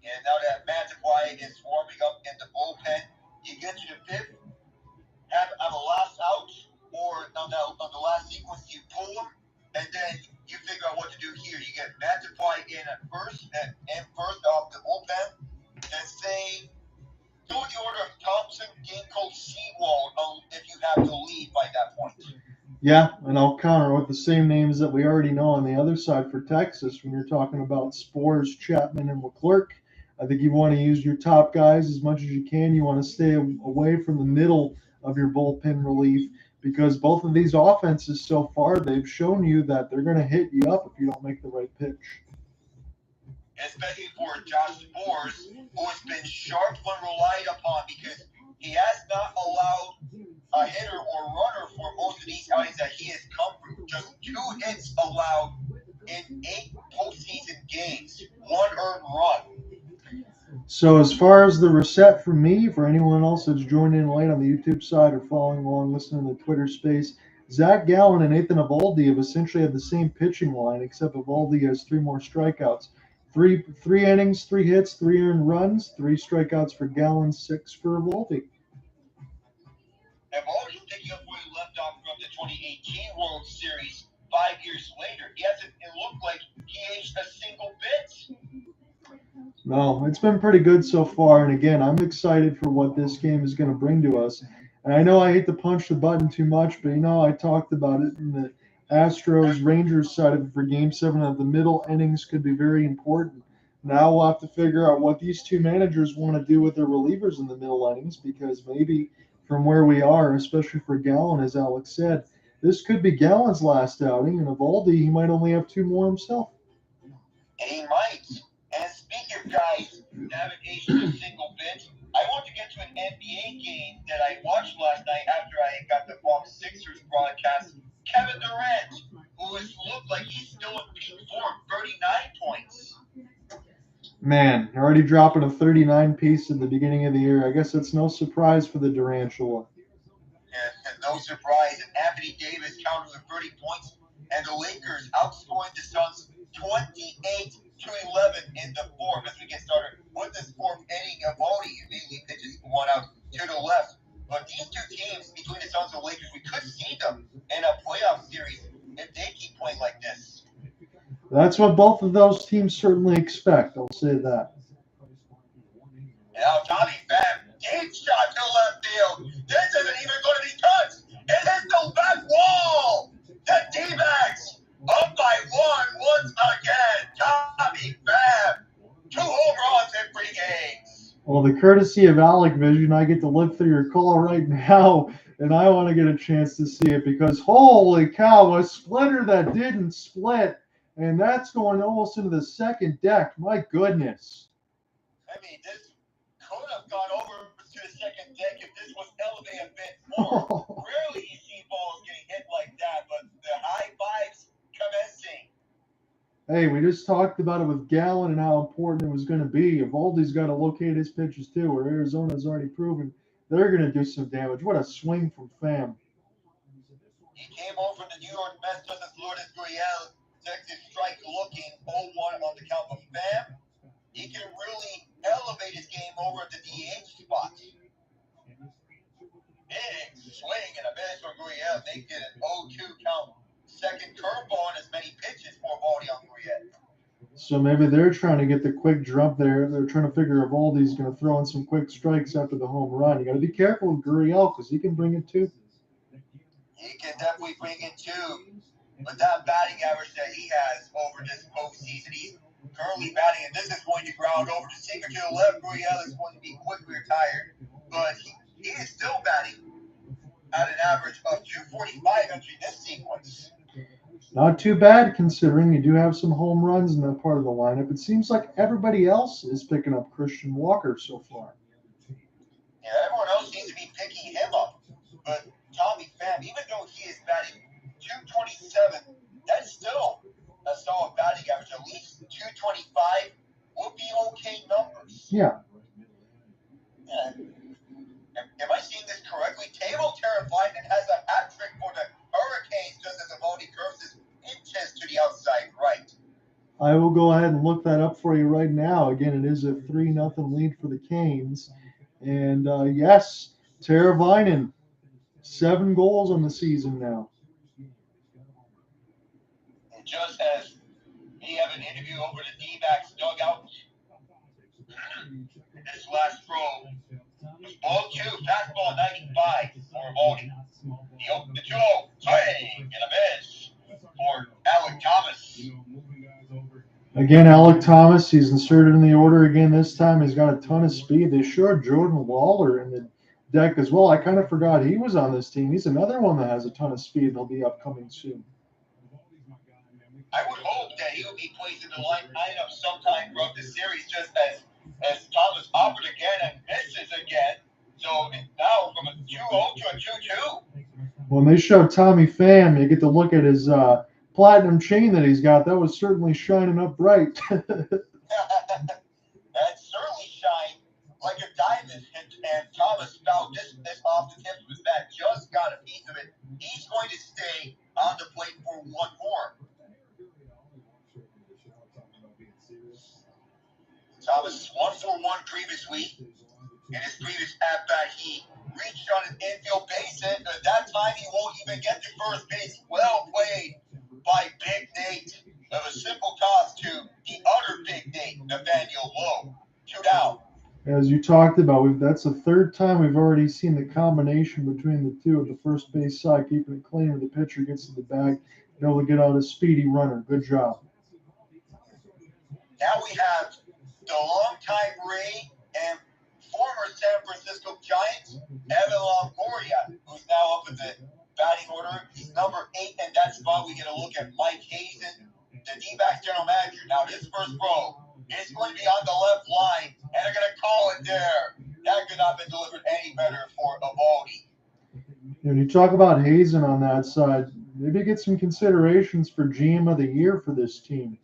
And now that Mantiply is warming up in the bullpen, you get to the 5th, have on the last out, or on the last sequence, you pull him, and then you figure out what to do here. You get Mantiply in at first, and first off the bullpen, and say, go in the order of Thompson, Ginkgo, Seawald, if you have to leave by that point. Yeah, and I'll counter with the same names that we already know on the other side for Texas when you're talking about Spores, Chapman, and Leclerc. I think you want to use your top guys as much as you can. You want to stay away from the middle of your bullpen relief because both of these offenses so far, they've shown you that they're going to hit you up if you don't make the right pitch. Especially for Josh Spores, who has been sharp when relied upon because he has not allowed a hitter or runner for most of these outings that he has come through. Just 2 hits allowed in 8 postseason games, 1 earned run. So as far as the reset for me, for anyone else that's joined in late on the YouTube side or following along, listening to the Twitter space, Zach Gallen and Nathan Eovaldi have essentially had the same pitching line, except Eovaldi has 3 more strikeouts. Three innings, 3 hits, 3 earned runs, 3 strikeouts for Gallen, 6 for Eovaldi. Eovaldi's picking up where he left off from the 2018 World Series 5 years later. It looked like he aged a single bit. No, it's been pretty good so far. And again, I'm excited for what this game is going to bring to us. And I know I hate to punch the button too much, but I talked about it in the Astros Rangers side of it for Game 7 that the middle innings could be very important. Now we'll have to figure out what these 2 managers want to do with their relievers in the middle innings because maybe from where we are, especially for Gallen, as Alex said, this could be Gallen's last outing, and Eovaldi, he might only have 2 more himself. And he might. And speaking of guys that haven't aged a single bit, I want to get to an NBA game that I watched last night after I got the Fox Sixers broadcast. Kevin Durant, who has looked like he's still in peak form, 39 points. Man, already dropping a 39 piece at the beginning of the year. I guess it's no surprise for the Durantula. And no surprise. And Anthony Davis counted with 30 points. And the Lakers outscoring the Suns 28-11 in the 4th as we get started with this 4th inning. Eovaldi immediately pitches 1 out to the left. But these 2 teams, between the Suns and the Lakers, we could see them in a playoff series if they keep playing like this. That's what both of those teams certainly expect. I'll say that. Now, Tommy Pham, deep shot to left field. This isn't even going to be touched. It hits the back wall. The D-backs up by 1 once again. Tommy Pham, 2 home runs in 3 games. Well, the courtesy of Alec Vision, I get to live through your call right now, and I want to get a chance to see it because holy cow, a splitter that didn't split, and that's going almost into the second deck. My goodness. I mean, this could have gone over to the second deck if this was elevated a bit more. Rarely you see balls getting hit like that, but the high fives commencing. Hey, we just talked about it with Gallen and how important it was going to be. Evaldi's got to locate his pitches too, where Arizona's already proven they're going to do some damage. What a swing from Pham. He came over from the New York Mets just as Lourdes Gurriel took his strike looking 0-1 on the count of Pham. He can really elevate his game over at the DH spot. Big swing and a miss for Gurriel. They get an 0-2 count. Second curveball and as many pitches for Evaldi on Gurriel. So maybe they're trying to get the quick jump there. They're trying to figure Evaldi's going to throw in some quick strikes after the home run. You got to be careful with Gurriel because he can bring it too. He can definitely bring it too. But that batting average that he has over this postseason, he's currently batting, and this is going to ground over the sinker to the left. Gurriel is going to be quickly retired, but he is still batting at an average of 245 entering this sequence. Not too bad considering you do have some home runs in that part of the lineup. It seems like everybody else is picking up Christian Walker so far. Yeah, everyone else seems to be picking him up. But Tommy Pham, even though he is batting 227, that's still a solid batting average. At least 225 would be okay numbers. Yeah. Am I seeing this correctly? Table Terrifying has a hat trick for the Hurricanes just as Evaldi curves his inches to the outside right. I will go ahead and look that up for you right now. Again, it is a 3-0 lead for the Canes. And yes, Teravainen, 7 goals on the season now. And just as we have an interview over the D-backs dugout, this last throw was ball 2, fastball 95 for Evaldi. The 2-0 swing and a miss for Alec Thomas. Again, Alec Thomas, he's inserted in the order again this time. He's got a ton of speed. They showed Jordan Lawler in the deck as well. I kind of forgot he was on this team. He's another one that has a ton of speed. They'll be upcoming soon. I would hope that he would be placed in the lineup sometime throughout the series, just as Thomas offered again and misses again. So now from a 2-0 to a 2-2. When they showed Tommy Pham, you get to look at his platinum chain that he's got. That was certainly shining up bright. That certainly shined like a diamond, and Thomas fouled this off the tip of his bat, just got a piece of it. He's going to stay on the plate for one more. Thomas 1-for-1 previously. In his previous at-bat, he reached on an infield base hit. At that time, he won't even get to first base. Well played by Big Nate. Of a simple toss to the other Big Nate, Nathaniel Lowe. 2 down. As you talked about, that's the third time we've already seen the combination between the two of the first base side, keeping it clean when the pitcher gets to the bag, and able to get out a speedy runner. Good job. Now we have the longtime Ray and former San Francisco Giants, Evan Longoria, who's now up in the batting order. He's number 8 in that spot. We get a look at Mike Hazen, the D-backs general manager. Now this first throw is going to be on the left line, and they're going to call it there. That could not have been delivered any better for Evaldi. When you talk about Hazen on that side, maybe get some considerations for GM of the year for this team.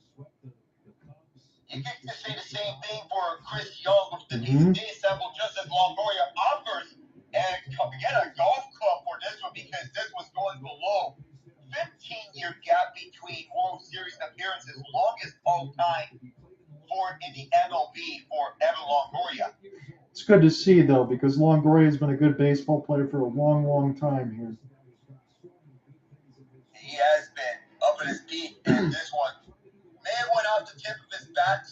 You get to say the same thing for Chris Young with the they assembled just as Longoria offers and get a golf club for this one because this was going below 15-year gap between World Series appearances, longest all time for in the MLB for Evan Longoria. It's good to see though because Longoria has been a good baseball player for a long, long time here. He has been up at his peak, and this one may have went off the tip of his bat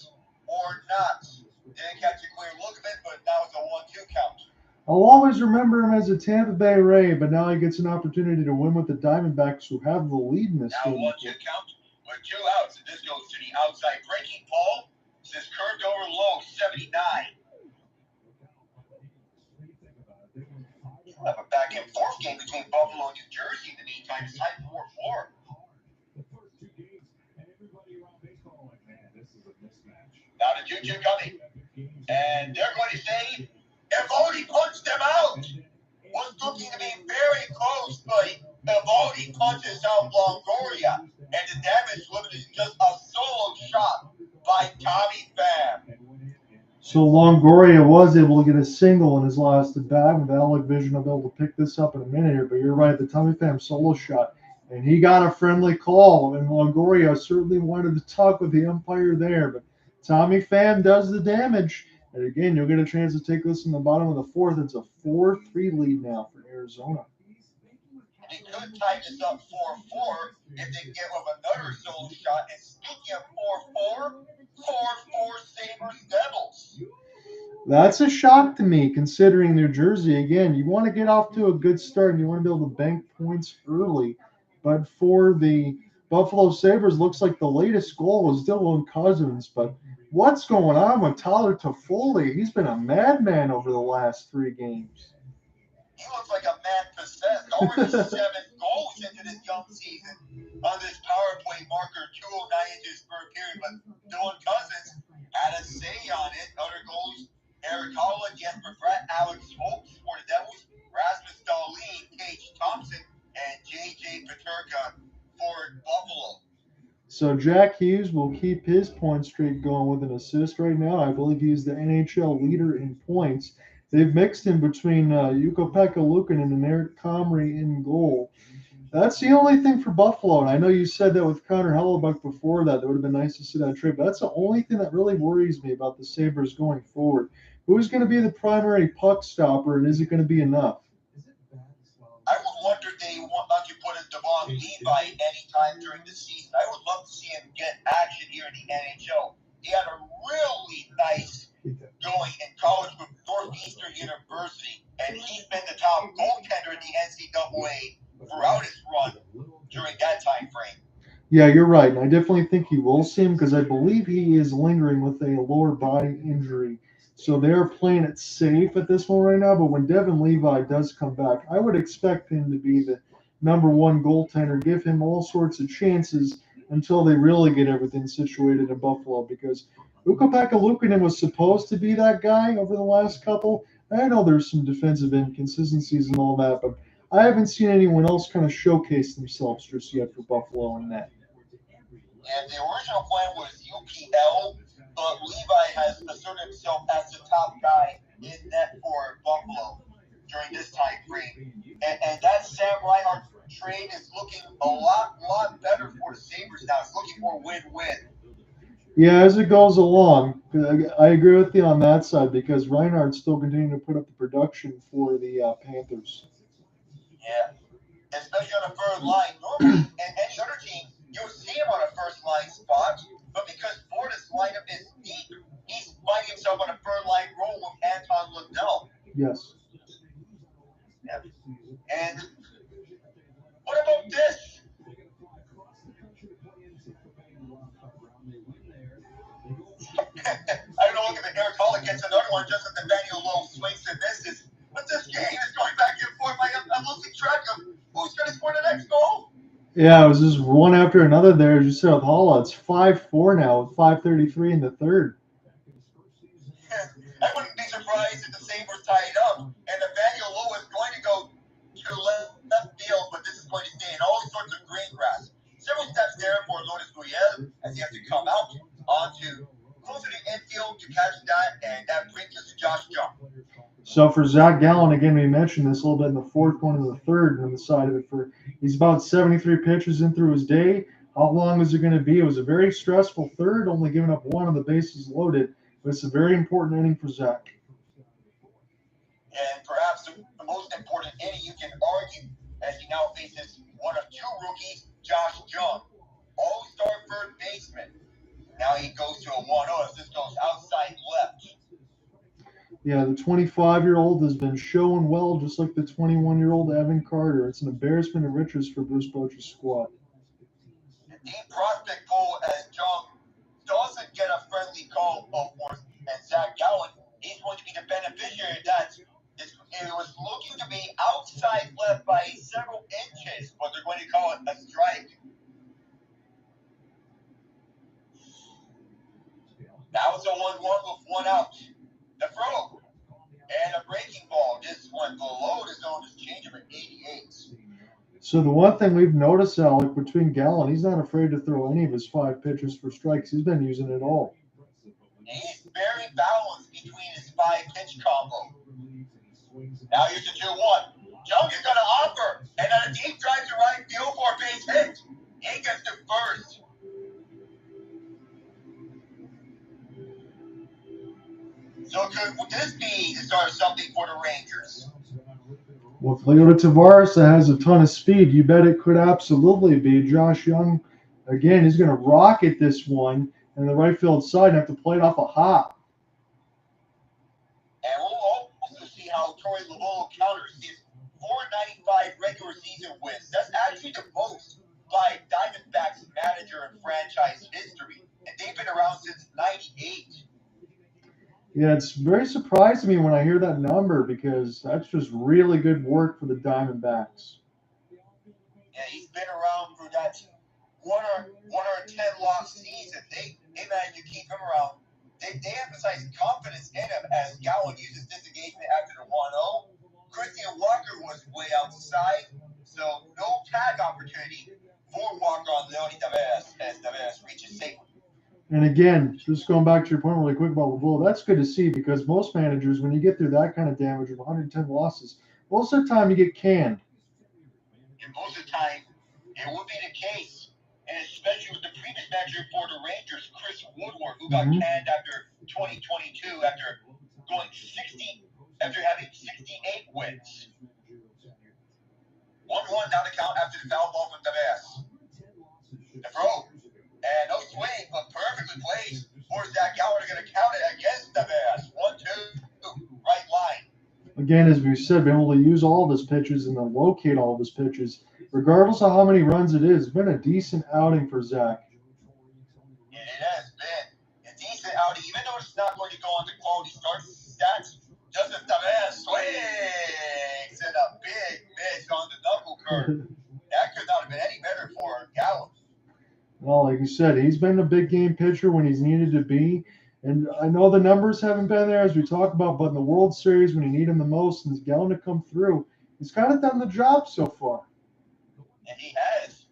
or not. Didn't catch a clear look of it, but that was a 1-2 count. I'll always remember him as a Tampa Bay Ray, but now he gets an opportunity to win with the Diamondbacks, who have the lead in this now game. Now 1-2 count with 2 outs, and this goes to the outside breaking ball. This is curved over low, 79. We'll have a back and forth game between Buffalo and New Jersey in the meantime. It's tied 4-4. Now the 2-2 coming. And they're going to say, Evaldi punched them out. Was looking to be very close, but Evaldi punches out Longoria. And the damage limited is just a solo shot by Tommy Pham. So Longoria was able to get a single in his last at bat. With Alec Vision, I'll be able to pick this up in a minute here, but you're right, the Tommy Pham solo shot. And he got a friendly call, and Longoria certainly wanted to talk with the umpire there, but Tommy Pham does the damage. And again, you'll get a chance to take this in the bottom of the fourth. It's a 4-3 lead now for Arizona. They could tie this up 4-4 if they get with another solo shot. And speaking of 4-4, 4-4 Sabres Devils. That's a shock to me, considering New Jersey. Again, you want to get off to a good start, and you want to be able to bank points early. But for the Buffalo Sabres, looks like the latest goal was Dylan Cousins. But what's going on with Tyler Toffoli? He's been a madman over the last 3 games. He looks like a man possessed. Already 7 goals into this young season on this power play marker, 209 inches per period. But Dylan Cousins had a say on it. Other goals, Eric Holland, Jesper Bratt, Alex Holtz for the Devils, Rasmus Dahlin, Tage Thompson, and J.J. Peterka for Buffalo. So Jack Hughes will keep his point streak going with an assist right now. I believe he's the NHL leader in points. They've mixed in between Ukko-Pekka Luukkonen and Eric Comrie in goal. That's the only thing for Buffalo. And I know you said that with Connor Hellebuck before that. That would have been nice to see that trade. But that's the only thing that really worries me about the Sabres going forward. Who's going to be the primary puck stopper, and is it going to be enough? I would wonder if they want not to put in Devon Levi anytime during the season. I would love to see him get action here in the NHL. He had a really nice going in college with Northeastern University, and he's been the top goaltender in the NCAA throughout his run during that time frame. Yeah, you're right. And I definitely think he will see him because I believe he is lingering with a lower body injury. So they're playing it safe at this one right now. But when Devin Levi does come back, I would expect him to be the number 1 goaltender, give him all sorts of chances until they really get everything situated in Buffalo. Because Ukko-Pekka Luukkonen was supposed to be that guy over the last couple. I know there's some defensive inconsistencies and all that, but I haven't seen anyone else kind of showcase themselves just yet for Buffalo in that. And the original plan was UPL, but Levi has asserted himself as the top guy in net for Buffalo during this time frame. And that Sam Reinhart trade is looking a lot better for the Sabres now. It's looking more win-win. Yeah, as it goes along, I agree with you on that side because Reinhardt's still continuing to put up the production for the Panthers. Yeah, especially on the third line. Normally, in any other team, you would see him on a first line spot, but because Florida's lineup is deep, he's finding himself on a third line role with Anton Lundell. Yes. Yep. And what about this? I don't know, look at the Eric Holland gets another one just as Nathaniel Lowe swings and misses. But this game is going back and forth. I'm losing track of who's going to score the next goal. Yeah, it was just one after another there, as you said with Holla. It's 5-4 now with 5:33 in the third. I wouldn't be surprised if the Sabres tied up and Nathaniel Lowe is going to go to left field, but this is going to stay in all sorts of green grass. Several steps there for Lourdes Gurriel as he has to come out onto closer to infield to catch that, and that brings us to Josh Jung. So for Zach Gallen, again, we mentioned this a little bit in the fourth, going to the third on the side of it. He's about 73 pitches in through his day. How long is it going to be? It was a very stressful third, only giving up 1 on the bases loaded, but it's a very important inning for Zach. And perhaps the most important inning you can argue as he now faces one of 2 rookies, Josh Jung, all-star third baseman. Now he goes to a 1-0 as this goes outside left. Yeah, the 25-year-old has been showing well, just like the 21-year-old Evan Carter. It's an embarrassment of riches for Bruce Bochy's squad. The deep prospect pool as Jung doesn't get a friendly call, of course, and Zach Gallen, he's going to be the beneficiary of that. It was looking to be outside left by several inches, but they're going to call it a strike. Now it's a 1-1 with one out. The throw and a breaking ball. This one below the zone is changing at 88. So the one thing we've noticed, Alec, between Gallen, he's not afraid to throw any of his 5 pitches for strikes. He's been using it all. He's very balanced between his 5-pitch combo. Now here's the 2-1. Jones is going to offer, and then a deep drive to right field for a base hit. He gets to first. So would this be the start of something for the Rangers? With Leo Tavares that has a ton of speed, you bet it could absolutely be. Josh Young, again, he's going to rocket this one, and the right field side have to play it off a hop. And we'll also see how Torey Lovullo counters his 495 regular season wins. That's actually the most by Diamondbacks manager in franchise history. And they've been around since 98. Yeah, it's very surprising to me when I hear that number because that's just really good work for the Diamondbacks. Yeah, he's been around for that 110 loss season. They managed to keep him around. They emphasize confidence in him as Gallen uses disengagement after the 1-0. Christian Walker was way outside, so no tag opportunity for Walker on Leone Tavares as Tavares reaches safely. And again, just going back to your point really quick about Lovullo, that's good to see because most managers, when you get through that kind of damage of 110 losses, most of the time you get canned. And most of the time, it would be the case, and especially with the previous manager for the Rangers, Chris Woodward, who got canned after 2022 after having 68 wins. 1-1 down the count after the foul ball from Tavares. The throw. And no swing, but perfectly placed. Or is that Gallen going to count it against Tavares? 1-2, right line. Again, as we said, being able to use all of his pitches and then locate all of his pitches, regardless of how many runs it is, it's been a decent outing for Zach. It has been a decent outing, even though it's not going to go on the quality start stats. Justin Tavares swings and a big miss on the knuckle curve. That could not have been any better for Gallen. Well, like you said, he's been a big game pitcher when he's needed to be. And I know the numbers haven't been there as we talk about, but in the World Series, when you need him the most and he's going to come through, he's kind of done the job so far. And he has.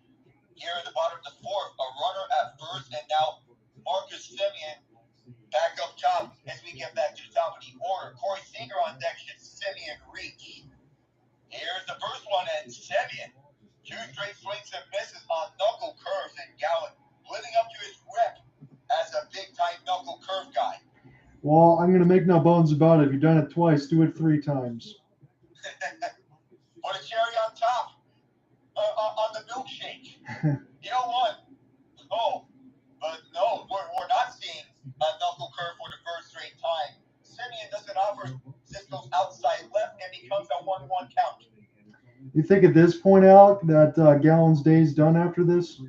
Here in the bottom of the fourth, a runner at first, and now Marcus Semien back up top as we get back to the top of the order. Corey Seager on deck should Semien reach. Here's the first one, and Semien. 2 straight swings and misses on knuckle curves, and Gallen living up to his rep as a big-time knuckle curve guy. Well, I'm going to make no bones about it. If you've done it twice, do it 3 times. Put a cherry on top on the milkshake. You know what? Oh, but no, we're not seeing a knuckle curve for the first straight time. Semien doesn't offer Cisco's outside left and becomes a 1-1 count. You think at this point, Alec, that Gallen's day's done after this? We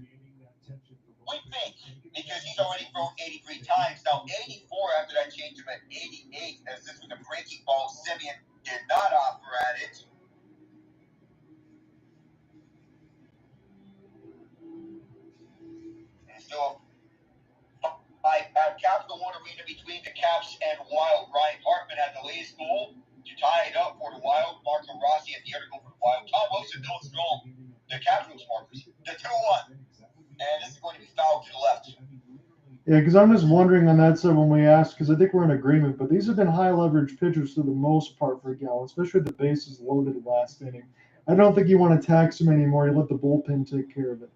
think, because he's already thrown 83 times. Now, 84 after that changed him at 88, as this was a breaking ball. Semien did not offer at it. And so, at Capital One Arena between the Caps and Wild, Ryan Hartman had the latest goal to tie it up for the Wild. Marco Rossi at the other goal for the Wild. Tom Wilson, Dylan Strong, the Capitals markers. The 2-1. And this is going to be fouled to the left. Yeah, because I'm just wondering on that side when we ask, because I think we're in agreement, but these have been high leverage pitchers for the most part for Gallen, especially with the bases loaded last inning. I don't think you want to tax him anymore. You let the bullpen take care of it.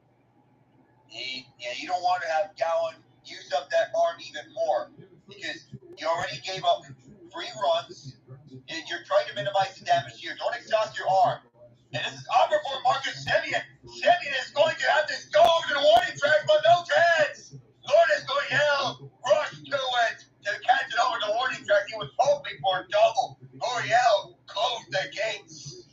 You don't want to have Gallen use up that arm even more because you already gave up 3 runs. You're trying to minimize the damage here. Don't exhaust your arm. And this is offer for Marcus Semien. Semien is going to have this go over to the warning track, but no chance. Lourdes Gurriel rushed to it to catch it over the warning track. He was hoping for a double. Gurriel closed the gates.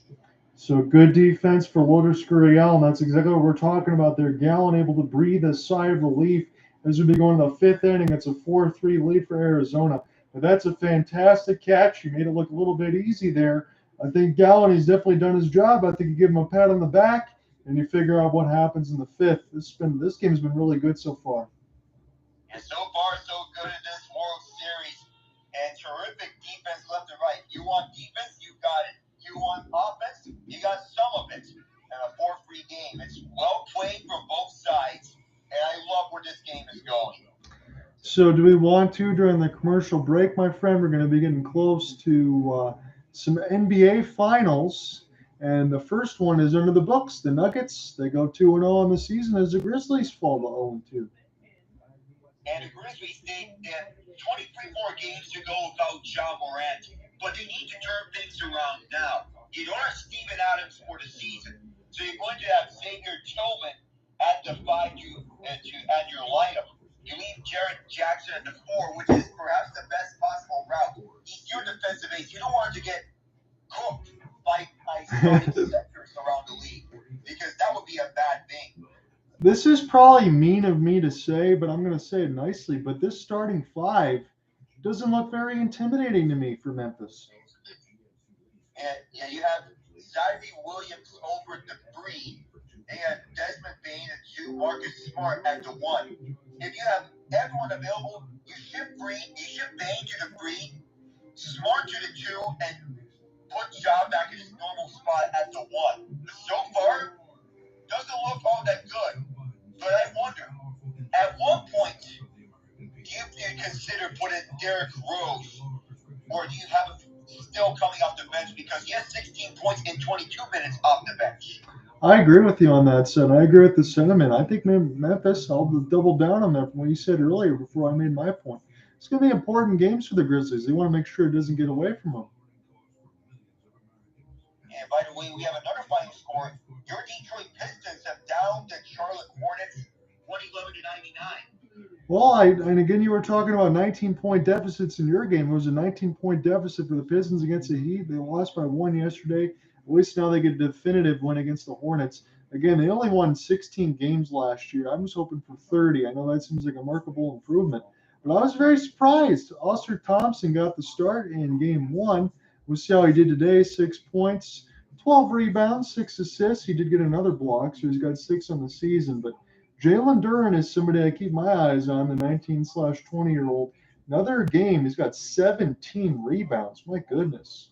So good defense for Lourdes Gurriel, and that's exactly what we're talking about there. Gallen able to breathe a sigh of relief as we be going to the 5th inning. It's a 4-3 lead for Arizona. But that's a fantastic catch. He made it look a little bit easy there I think Gallen, he's definitely done his job. I think you give him a pat on the back, and you figure out what happens in the fifth. This game's been really good so far. And so far, so good in this World Series. And terrific defense left and right. You want defense, you got it. You want offense, you got some of it. And a 4-3 game. It's well played from both sides. And I love where this game is going. So do we want to, during the commercial break, my friend, we're going to be getting close to some NBA Finals. And the first one is under the books. The Nuggets, they go 2-0 in the season as the Grizzlies fall to 0-2. And the Grizzlies, they have 23 more games to go without Ja Morant. But they need to turn things around now. You don't have Steven Adams for the season. So you're going to have Xavier Tillman at the 5 at your lineup. You leave Jared Jackson at the 4, which is perhaps the best possible route. He's your defensive ace. You don't want him to get cooked by starting sectors around the league, because that would be a bad thing. This is probably mean of me to say, but I'm going to say it nicely. But this starting 5 doesn't look very intimidating to me for Memphis. And yeah, you have Zyree Williams over at the 3. They have Desmond Bain at 2, Marcus Smart at the 1. If you have everyone available, you shift Bain to the 3, Smart to the 2, and put Ja back in his normal spot at the 1. So far, doesn't look all that good. But I wonder, at one point, do you consider putting Derrick Rose, or do you have him still coming off the bench because he has 16 points in 22 minutes off the bench? I agree with you on that, son. I agree with the sentiment. I think Memphis, I'll double down on that from what you said earlier before I made my point. It's going to be important games for the Grizzlies. They want to make sure it doesn't get away from them. And by the way, we have another final score. Your Detroit Pistons have downed the Charlotte Hornets 111 to 99. Well, and again, you were talking about 19-point deficits in your game. It was a 19-point deficit for the Pistons against the Heat. They lost by 1 yesterday. At least now they get a definitive win against the Hornets. Again, they only won 16 games last year. I was hoping for 30. I know that seems like a remarkable improvement. But I was very surprised. Oscar Thompson got the start in game 1. We'll see how he did today. 6 points, 12 rebounds, 6 assists. He did get another block, so he's got 6 on the season. But Jalen Duren is somebody I keep my eyes on, the 19/20-year-old. Another game, he's got 17 rebounds. My goodness.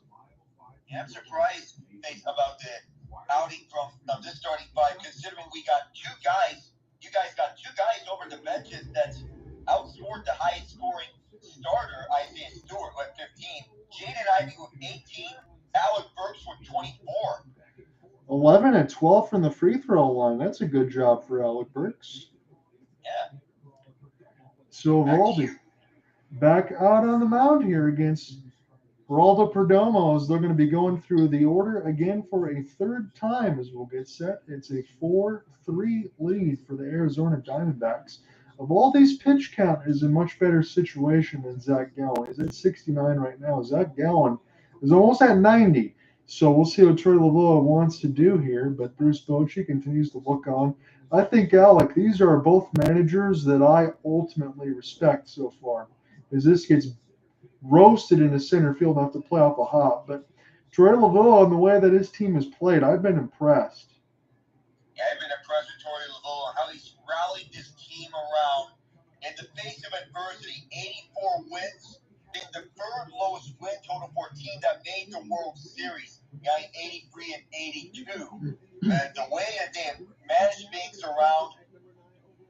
Yeah, I'm surprised about the outing from this starting 5, considering we got 2 guys. You guys got 2 guys over the benches that outscored the highest scoring starter, Isaiah Stewart, with 15. Jaden Ivey with 18. Alec Burks with 24. 11 and 12 from the free throw line. That's a good job for Alec Burks. Yeah. So Roldy back out on the mound here against Geraldo Perdomo, as they're going to be going through the order again for a third time as we'll get set. It's a 4-3 lead for the Arizona Diamondbacks. Of all these, pitch count is in much better situation than Zach Gallen. He's at 69 right now. Zach Gallen is almost at 90. So we'll see what Troy Lovullo wants to do here, but Bruce Bochy continues to look on. I think, Alec, these are both managers that I ultimately respect so far, as this gets roasted into center field and have to play off a hop. But Troy Lovullo, and the way that his team has played, I've been impressed. Yeah, I've been impressed with Torey Lovullo, how he's rallied this team around in the face of adversity. 84 wins, being the third lowest win total for a team that made the World Series. Yeah, 83 and 82. And the way that they have managed things around,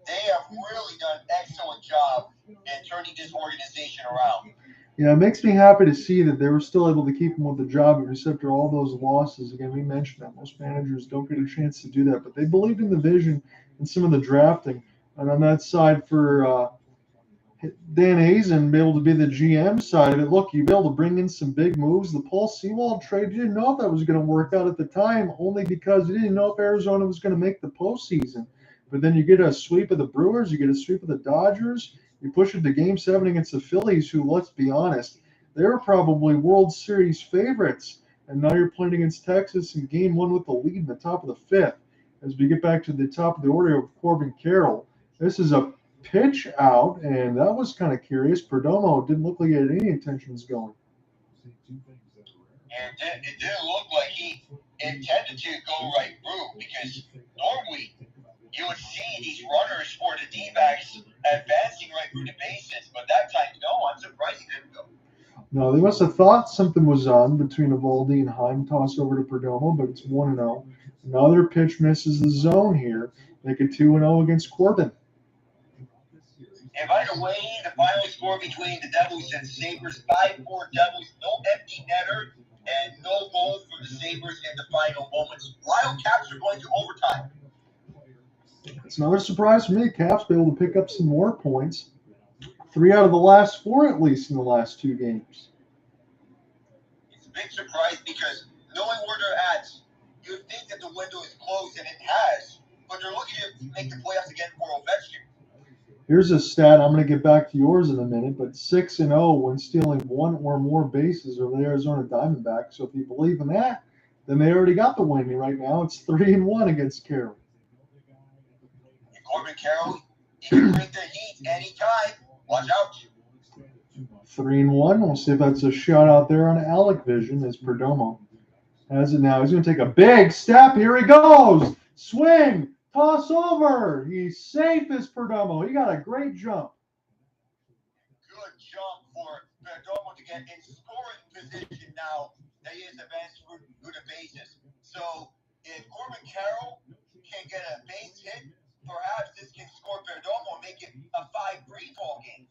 they have really done an excellent job in turning this organization around. Yeah, it makes me happy to see that they were still able to keep him with the job after all those losses. Again, we mentioned that most managers don't get a chance to do that, but they believed in the vision and some of the drafting. And on that side for Dan Hazen, be able to be the GM side of it, look, you'd be able to bring in some big moves. The Paul Sewald trade, you didn't know if that was going to work out at the time, only because you didn't know if Arizona was going to make the postseason. But then you get a sweep of the Brewers, you get a sweep of the Dodgers, you push it to Game 7 against the Phillies, who, let's be honest, they were probably World Series favorites. And now you're playing against Texas in Game 1 with the lead in the top of the 5th. As we get back to the top of the order of Corbin Carroll, this is a pitch out, and that was kind of curious. Perdomo didn't look like he had any intentions going. And it didn't look like he intended to go right through, because normally you would see these runners for the D-backs advancing right through the bases, but that time, no, I'm surprised he didn't go. No, they must have thought something was on between Eovaldi and Heim. Toss over to Perdomo, but it's 1-0. Another pitch misses the zone here. Make it 2-0 against Corbin. And by the way, the final score between the Devils and Sabres, 5-4 Devils, no empty netter, and no goal for the Sabres in the final moments. Wildcats are going to overtime. It's another surprise for me. Caps be able to pick up some more points. 3 out of the last 4, at least, in the last 2 games. It's a big surprise because knowing where they're at, you would think that the window is closed, and it has. But they're looking to make the playoffs again for Ovechkin. Here's a stat. I'm going to get back to yours in a minute, but 6-0 when stealing 1 or more bases over the Arizona Diamondbacks. So if you believe in that, then they already got the win right now. It's 3-1 against Carroll. And Corbin Carroll, he can bring the heat anytime. Watch out. 3-1. We'll see if that's a shot out there on Alec Vision as Perdomo has it now. He's going to take a big step. Here he goes. Swing. Toss over. He's safe as Perdomo. He got a great jump. Good jump for Perdomo to get in scoring position now that he has advanced through the bases. So if Corbin Carroll can get a base hit, perhaps this can score Perdomo and make it a 5-3 ball game.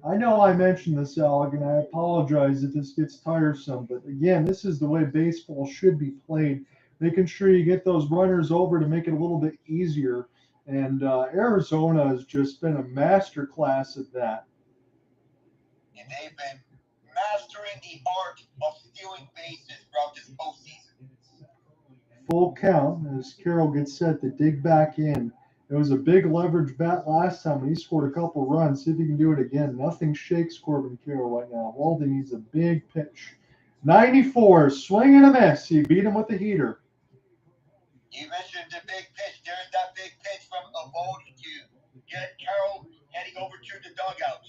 I know I mentioned this, Alec, and I apologize if this gets tiresome, but again, this is the way baseball should be played, making sure you get those runners over to make it a little bit easier. And Arizona has just been a master class at that. And they've been mastering the art of stealing bases throughout this postseason. Full count as Carroll gets set to dig back in. It was a big leverage bat last time, and he scored a couple runs. See if he can do it again. Nothing shakes Corbin Carroll right now. Walden needs a big pitch. 94, swing and a miss. He beat him with the heater. You mentioned the big pitch. There's that big pitch from Lovullo to get Carroll heading over to the dugout.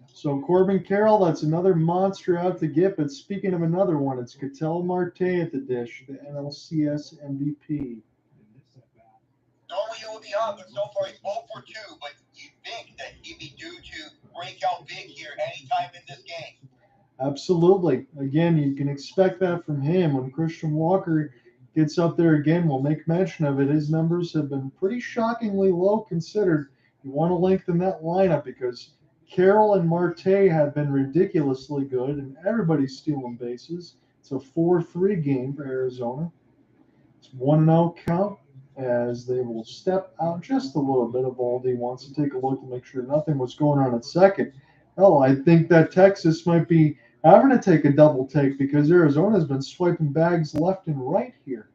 So Corbin Carroll, that's another monster out to get. But speaking of another one, it's Ketel Marte at the dish, the NLCS MVP. Normally it would be up, but so far he's 0 for 2. But you think that he'd be due to break out big here anytime in this game. Absolutely. Again, you can expect that from him. When Christian Walker gets up there again, we'll make mention of it. His numbers have been pretty shockingly low considered. You want to lengthen that lineup because Carroll and Marte have been ridiculously good, and everybody's stealing bases. It's a 4-3 game for Arizona. It's 1-0 count as they will step out just a little bit. Eovaldi wants to take a look to make sure nothing was going on at second. Hell, I think that Texas might be having to take a double take because Arizona's been swiping bags left and right here.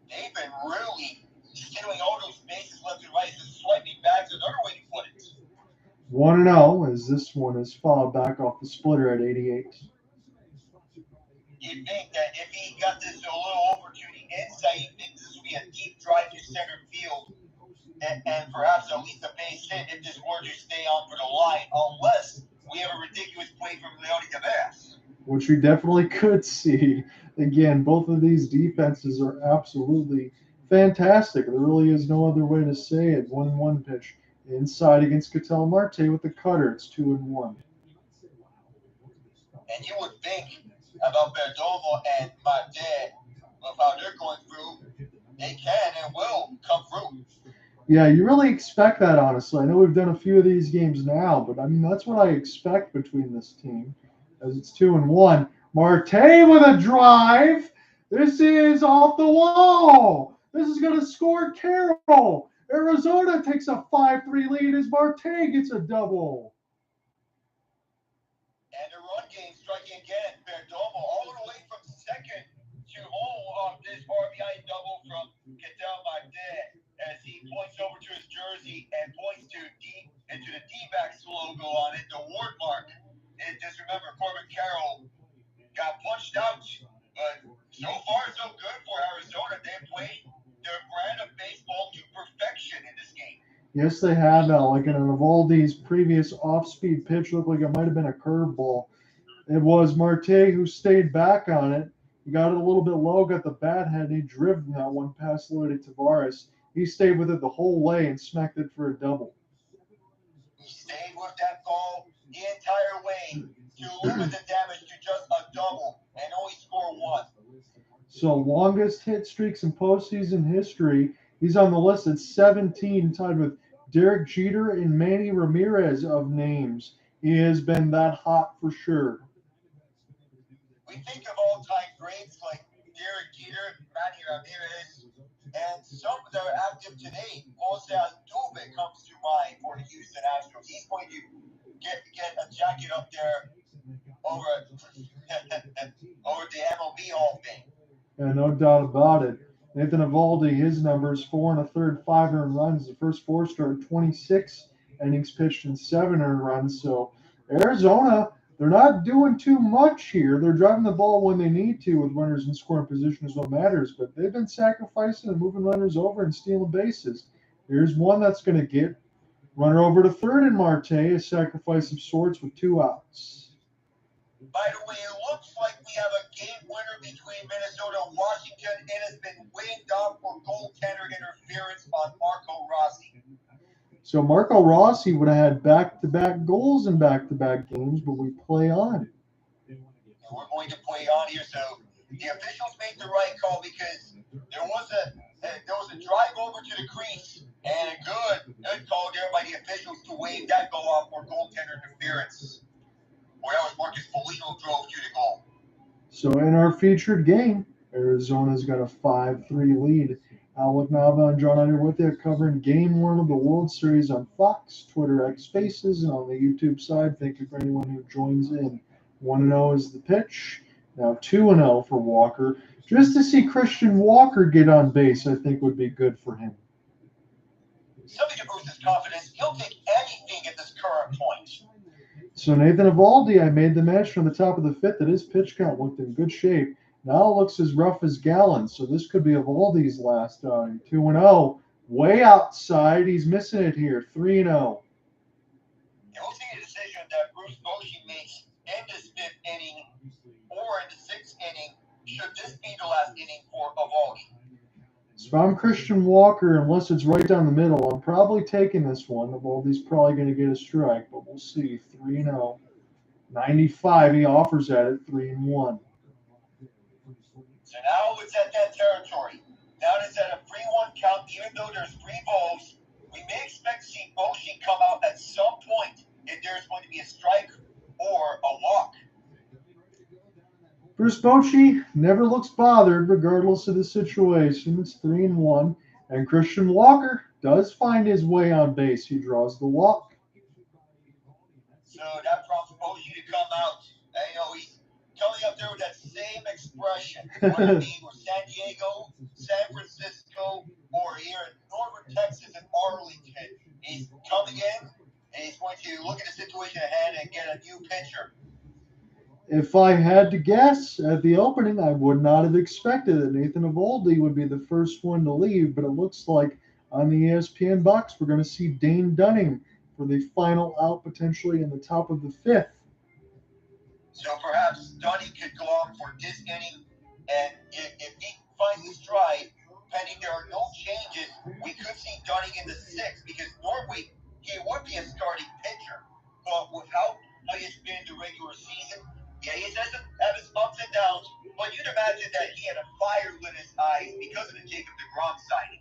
They've been really stealing all those bases left and right. Just swiping bags another way to put it. 1-0 as this one is fouled back off the splitter at 88. You'd think that if he got this a little over to the inside, you'd think this would be a deep drive to center field and perhaps at least a base hit if this were to stay on for the line, unless we have a ridiculous play from Lourdes. Which we definitely could see. Again, both of these defenses are absolutely fantastic. There really is no other way to say it. 1-1 pitch inside against Ketel Marte with the cutter. It's 2-1. And you would think about Perdomo and Marte, with how they're going through, they can and will come through. Yeah, you really expect that, honestly. I know we've done a few of these games now, but I mean, that's what I expect between this team, as it's 2-1. Marte with a drive. This is off the wall. This is going to score Carroll. Arizona takes a 5-3 lead as Marte gets a double. And the run game striking again. Perdomo all the way from second to home on this RBI double from Ketel Marte as he points over to his jersey and points to the D-backs logo on it, the ward mark. And just remember, Corbin Carroll got punched out, but so far so good for Arizona. They played their brand of baseball to perfection in this game. Yes, they have, Alec. And Eovaldi's previous off-speed pitch looked like it might have been a curveball. It was Marte who stayed back on it. He got it a little bit low, got the bat head, and he driven that one past Lourdes Tavares. He stayed with it the whole way and smacked it for a double. He stayed with that ball the entire way to limit the damage to just a double and only score one. So longest hit streaks in postseason history. He's on the list at 17, tied with Derek Jeter and Manny Ramirez of names. He has been that hot for sure. We think of all-time greats like Derek Jeter, Manny Ramirez, and some that are active today. Jose Altuve comes to mind for the Houston Astros. He's going to get a jacket up there over over the MLB Hall of Fame. Yeah, no doubt about it. Nathan Eovaldi, his numbers 4 1/3, 5 earned runs. The first four started 26 innings pitched and 7 earned runs. So Arizona, they're not doing too much here. They're driving the ball when they need to with runners in scoring position is what matters. But they've been sacrificing and moving runners over and stealing bases. Here's one that's going to get runner over to third in Marte, a sacrifice of sorts with 2 outs. By the way, it looks like we have a game winner between Minnesota and Washington. It has been waved off for goaltender interference on Marco Rossi. So Marco Rossi would have had back-to-back goals in back-to-back games, but we play on. And we're going to play on here, so the officials made the right call because there was a drive over to the crease and a good call there by the officials to wave that goal off for goaltender interference. Well, that was Marcus Foligno drove to the goal. So in our featured game, Arizona's got a 5-3 lead. Alec Nava and John Under with you covering Game 1 of the World Series on Fox, Twitter, X Spaces, and on the YouTube side. Thank you for anyone who joins in. 1-0 is the pitch. Now 2-0 for Walker. Just to see Christian Walker get on base, I think would be good for him. Something to boost his confidence. He'll take anything at this current point. So Nathan Eovaldi, I made the mention on the top of the fifth that his pitch count looked in good shape. Now it looks as rough as gallons, so this could be Eovaldi's last outing. 2-0, way outside. He's missing it here. 3-0. And we'll see a decision that Bruce Bochy makes in this fifth inning or in the sixth inning. Should this be the last inning for Eovaldi? So if I'm Christian Walker, unless it's right down the middle, I'm probably taking this one. Eovaldi's probably going to get a strike, but we'll see. 3-0. 95, he offers at it. 3-1. So now it's at that territory. Now it's at a 3-1 count, even though there's 3 balls. We may expect to see Bochy come out at some point if there's going to be a strike or a walk. Bruce Bochy never looks bothered regardless of the situation. It's 3-1. And Christian Walker does find his way on base. He draws the walk. So that prompts Bochy to come out. He's coming up there with that same expression. Whether it be with San Diego, San Francisco, or here in Northern Texas and Arlington. He's coming in and he's going to look at the situation at hand and get a new pitcher. If I had to guess at the opening, I would not have expected that Nathan Eovaldi would be the first one to leave, but it looks like on the ESPN box we're going to see Dane Dunning for the final out potentially in the top of the fifth. So perhaps Dunning could go on for this inning, and if he finds his stride, pending there are no changes, we could see Dunning in the sixth because normally he would be a starting pitcher, but with how he has been in the regular season, yeah, he doesn't have his ups and downs, but you'd imagine that he had a fire lit his eyes because of the Jacob deGrom signing.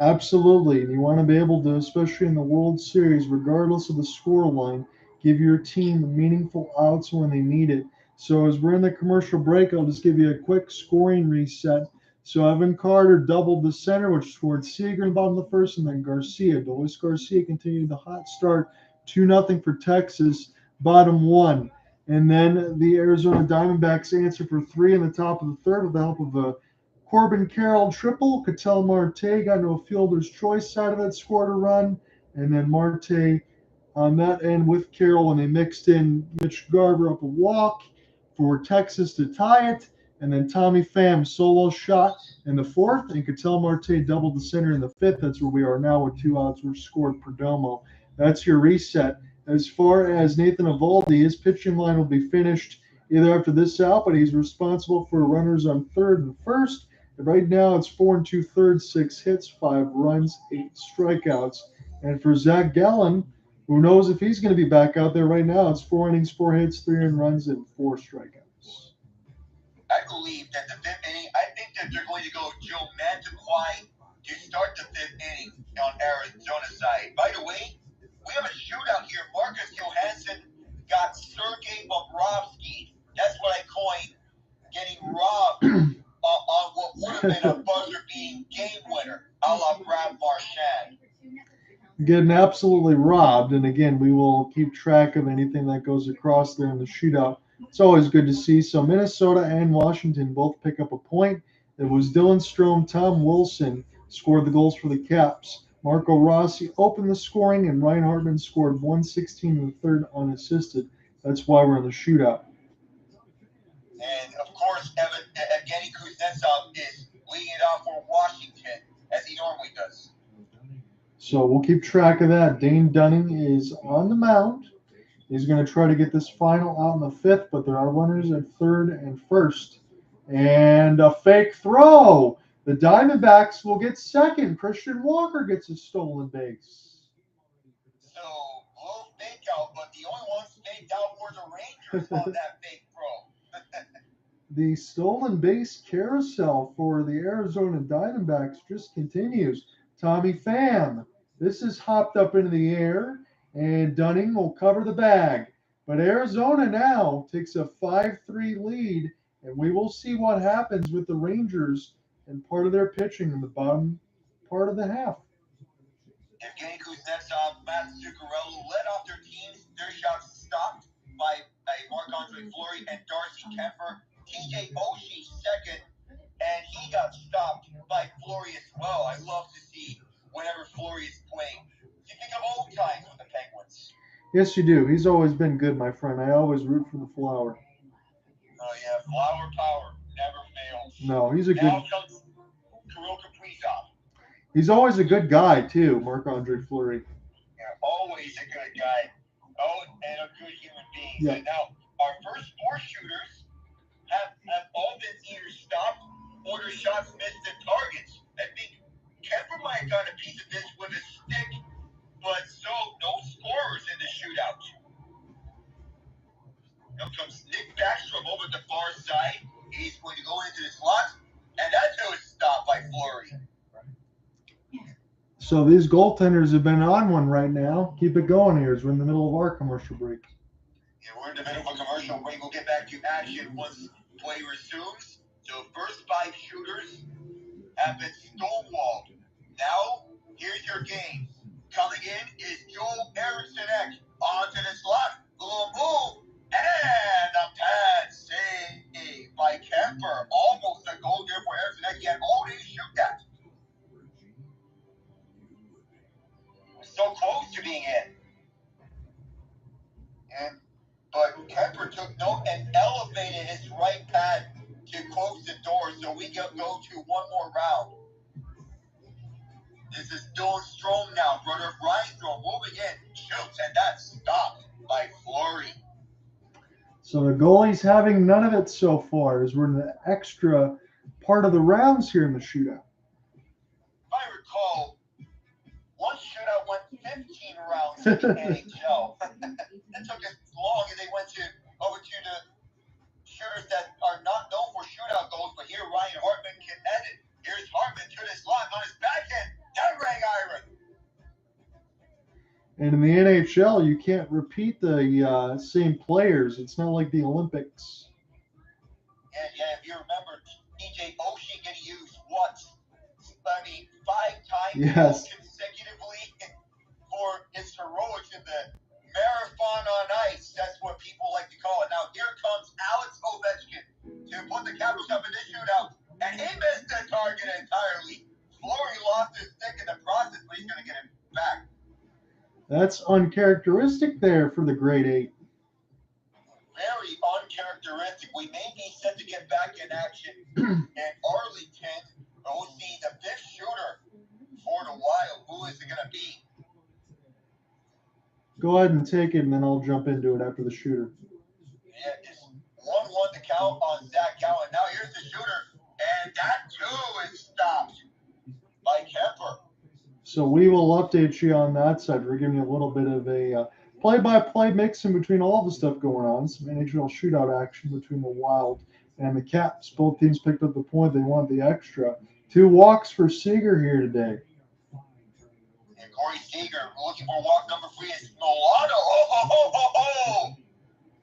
Absolutely. And you want to be able to, especially in the World Series, regardless of the scoreline, give your team meaningful outs when they need it. So as we're in the commercial break, I'll just give you a quick scoring reset. So Evan Carter doubled the center, which scored Seager in the bottom of the first, and then Garcia. Luis Garcia continued the hot start, 2-0 for Texas, bottom one. And then the Arizona Diamondbacks answered for 3 in the top of the third with the help of a Corbin Carroll triple. Ketel Marte got into a fielder's choice side of it, scored a run. And then Marte on that end with Carroll, when they mixed in Mitch Garver up a walk for Texas to tie it. And then Tommy Pham solo shot in the fourth. And Ketel Marte doubled the center in the fifth. That's where we are now with 2 outs were scored Perdomo. That's your reset. As far as Nathan Eovaldi, his pitching line will be finished either after this out, but he's responsible for runners on third and first. And right now it's 4 and 2/3, 6 hits, 5 runs, 8 strikeouts. And for Zach Gallen, who knows if he's going to be back out there right now, it's 4 innings, 4 hits, 3 earned runs, and 4 strikeouts. I believe that the fifth inning, I think that they're going to go Joe Mantiquai to start the fifth inning on Arizona's side. By the way, we have a shootout here. Marcus Johansson got Sergei Bobrovsky. That's what I coined getting robbed on what would have been a buzzer-beating game winner, a la Brad Marchand. Getting absolutely robbed. And again, we will keep track of anything that goes across there in the shootout. It's always good to see. So Minnesota and Washington both pick up a point. It was Dylan Strome, Tom Wilson scored the goals for the Caps. Marco Rossi opened the scoring, and Ryan Hartman scored 116 in the third unassisted. That's why we're in the shootout. And of course, Evgeny Kuznetsov is leading it off for Washington, as he normally does. So we'll keep track of that. Dane Dunning is on the mound. He's going to try to get this final out in the fifth, but there are runners at third and first. And a fake throw. The Diamondbacks will get second. Christian Walker gets a stolen base. So, a little fake out, but the only ones faked out were the Rangers on that fake throw. The stolen base carousel for the Arizona Diamondbacks just continues. Tommy Pham. This is hopped up into the air, and Dunning will cover the bag. But Arizona now takes a 5-3 lead, and we will see what happens with the Rangers and part of their pitching in the bottom part of the half. Evgeny Kuznetsov, Matt Zuccarello led off their teams. Their shots stopped by Marc-Andre Fleury and Darcy Kemper. TJ Oshie second, and he got stopped by Fleury as well. I love to see whenever Fleury is playing. You think of old times with the Penguins. Yes, you do. He's always been good, my friend. I always root for the Flower. Oh, yeah. Flower power never fails. No, he's a good. Now comes Kirill Kaprizov. He's always a good guy, too, Marc-Andre Fleury. Yeah, always a good guy. Oh, and a good human being. Yeah. So now, our first 4 shooters have all been either stopped or their shots missed at targets. I think Kemper might have gotten a piece of this with a stick, but so no scorers in the shootout. Now comes Nick Backstrom over the far side. He's going to go into the slot, and that's how it's stopped by Fleury. So these goaltenders have been on one right now. Keep it going here as we're in the middle of our commercial break. Yeah, we're in the middle of a commercial break. We'll get back to action once play resumes. So first 5 shooters have been stonewalled. Now, here's your game. Coming in is Joel Eriksson onto the slot. Little move. And a pad save by Kemper. Almost a goal there for Eriksson. He had all day to shoot that. So close to being in. But Kemper took note and elevated his right pad to close the door, so we go to one more round. This is Dylan Strome now, brother of Ryan Strome, moving in, shoots, and that's stopped by Fleury. So the goalie's having none of it so far as we're in the extra part of the rounds here in the shootout. If I recall, one shootout went 15 rounds in the NHL. It took as long as they went over to the shooters that are not known for shootout goals, but here Ryan Hartman can edit. Here's Hartman to the slot on his backhand. That rang iron. And in the NHL, you can't repeat the same players. It's not like the Olympics. And yeah, if you remember, TJ Oshie getting used once. 5 times Yes. Consecutively for his heroics in the marathon on ice. That's what people like to call it. Now here comes Alex Ovechkin to put the Capitals up in this shootout, and he missed the target entirely. Fleury lost his stick in the process, but he's going to get it back. That's uncharacteristic there for the grade 8. Very uncharacteristic. We may be set to get back in action in Arlington. We'll see the 5th shooter for the Wild. Who is it going to be? Go ahead and take it, and then I'll jump into it after the shooter. Yeah, it's one So we will update you on that side. We're giving you a little bit of a play-by-play mix in between all the stuff going on. Some NHL shootout action between the Wild and the Caps. Both teams picked up the point. They want the extra. 2 walks for Seager here today. And Corey Seager looking for walk number 3 is Milano. Oh!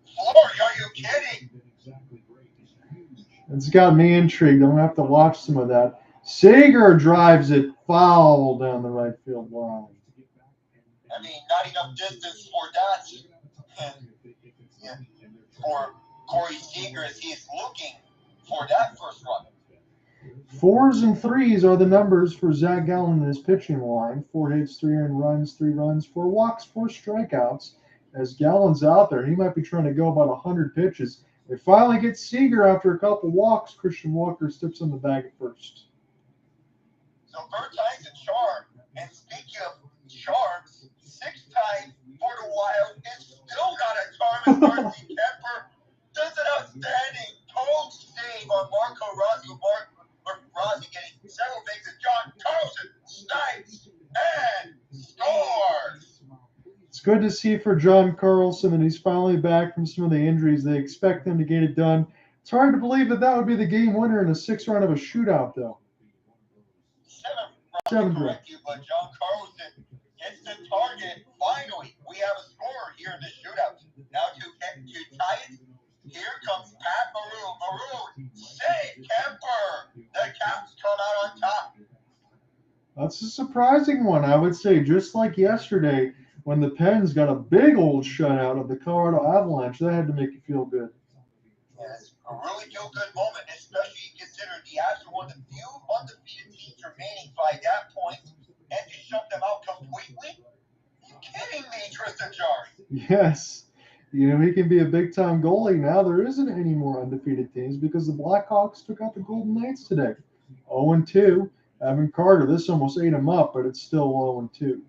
Florey, are you kidding? It's got me intrigued. I'm going to have to watch some of that. Seager drives it foul down the right field line. I mean, not enough distance for that. And for Corey Seager as he is looking for that first run. 4s and 3s are the numbers for Zach Gallen in his pitching line. 4 hits, 3 earned runs, 3 runs, 4 walks, 4 strikeouts. As Gallen's out there, he might be trying to go about 100 pitches. They finally get Seager after a couple walks. Christian Walker steps on the bag at first. So third time's a charm. And speaking of charms, 6th time for the Wild is still not a charm. And Darcy Kemper does an outstanding toe save on Marco Rossi. Rossi getting several bases. John Carlson snipes and scores. It's good to see for John Carlson that he's finally back from some of the injuries. They expect him to get it done. It's hard to believe that would be the game winner in a 6th round of a shootout, though. 7th correct you, but John Carlson gets the target. Finally, we have a scorer here in the shootout. Now to tie it, here comes Pat Maroon. Save Kemper. The Caps come out on top. That's a surprising one, I would say. Just like yesterday, when the Pens got a big old shutout of the Colorado Avalanche, that had to make you feel good. Yeah, it's a really feel-good moment, especially considering the Avs are one of the few undefeated teams remaining by that point, and to shut them out completely? Are you kidding me, Tristan Jarry? Yes. You know, he can be a big-time goalie now. There isn't any more undefeated teams because the Blackhawks took out the Golden Knights today. 0-2. Evan Carter, this almost ate him up, but it's still 0-2.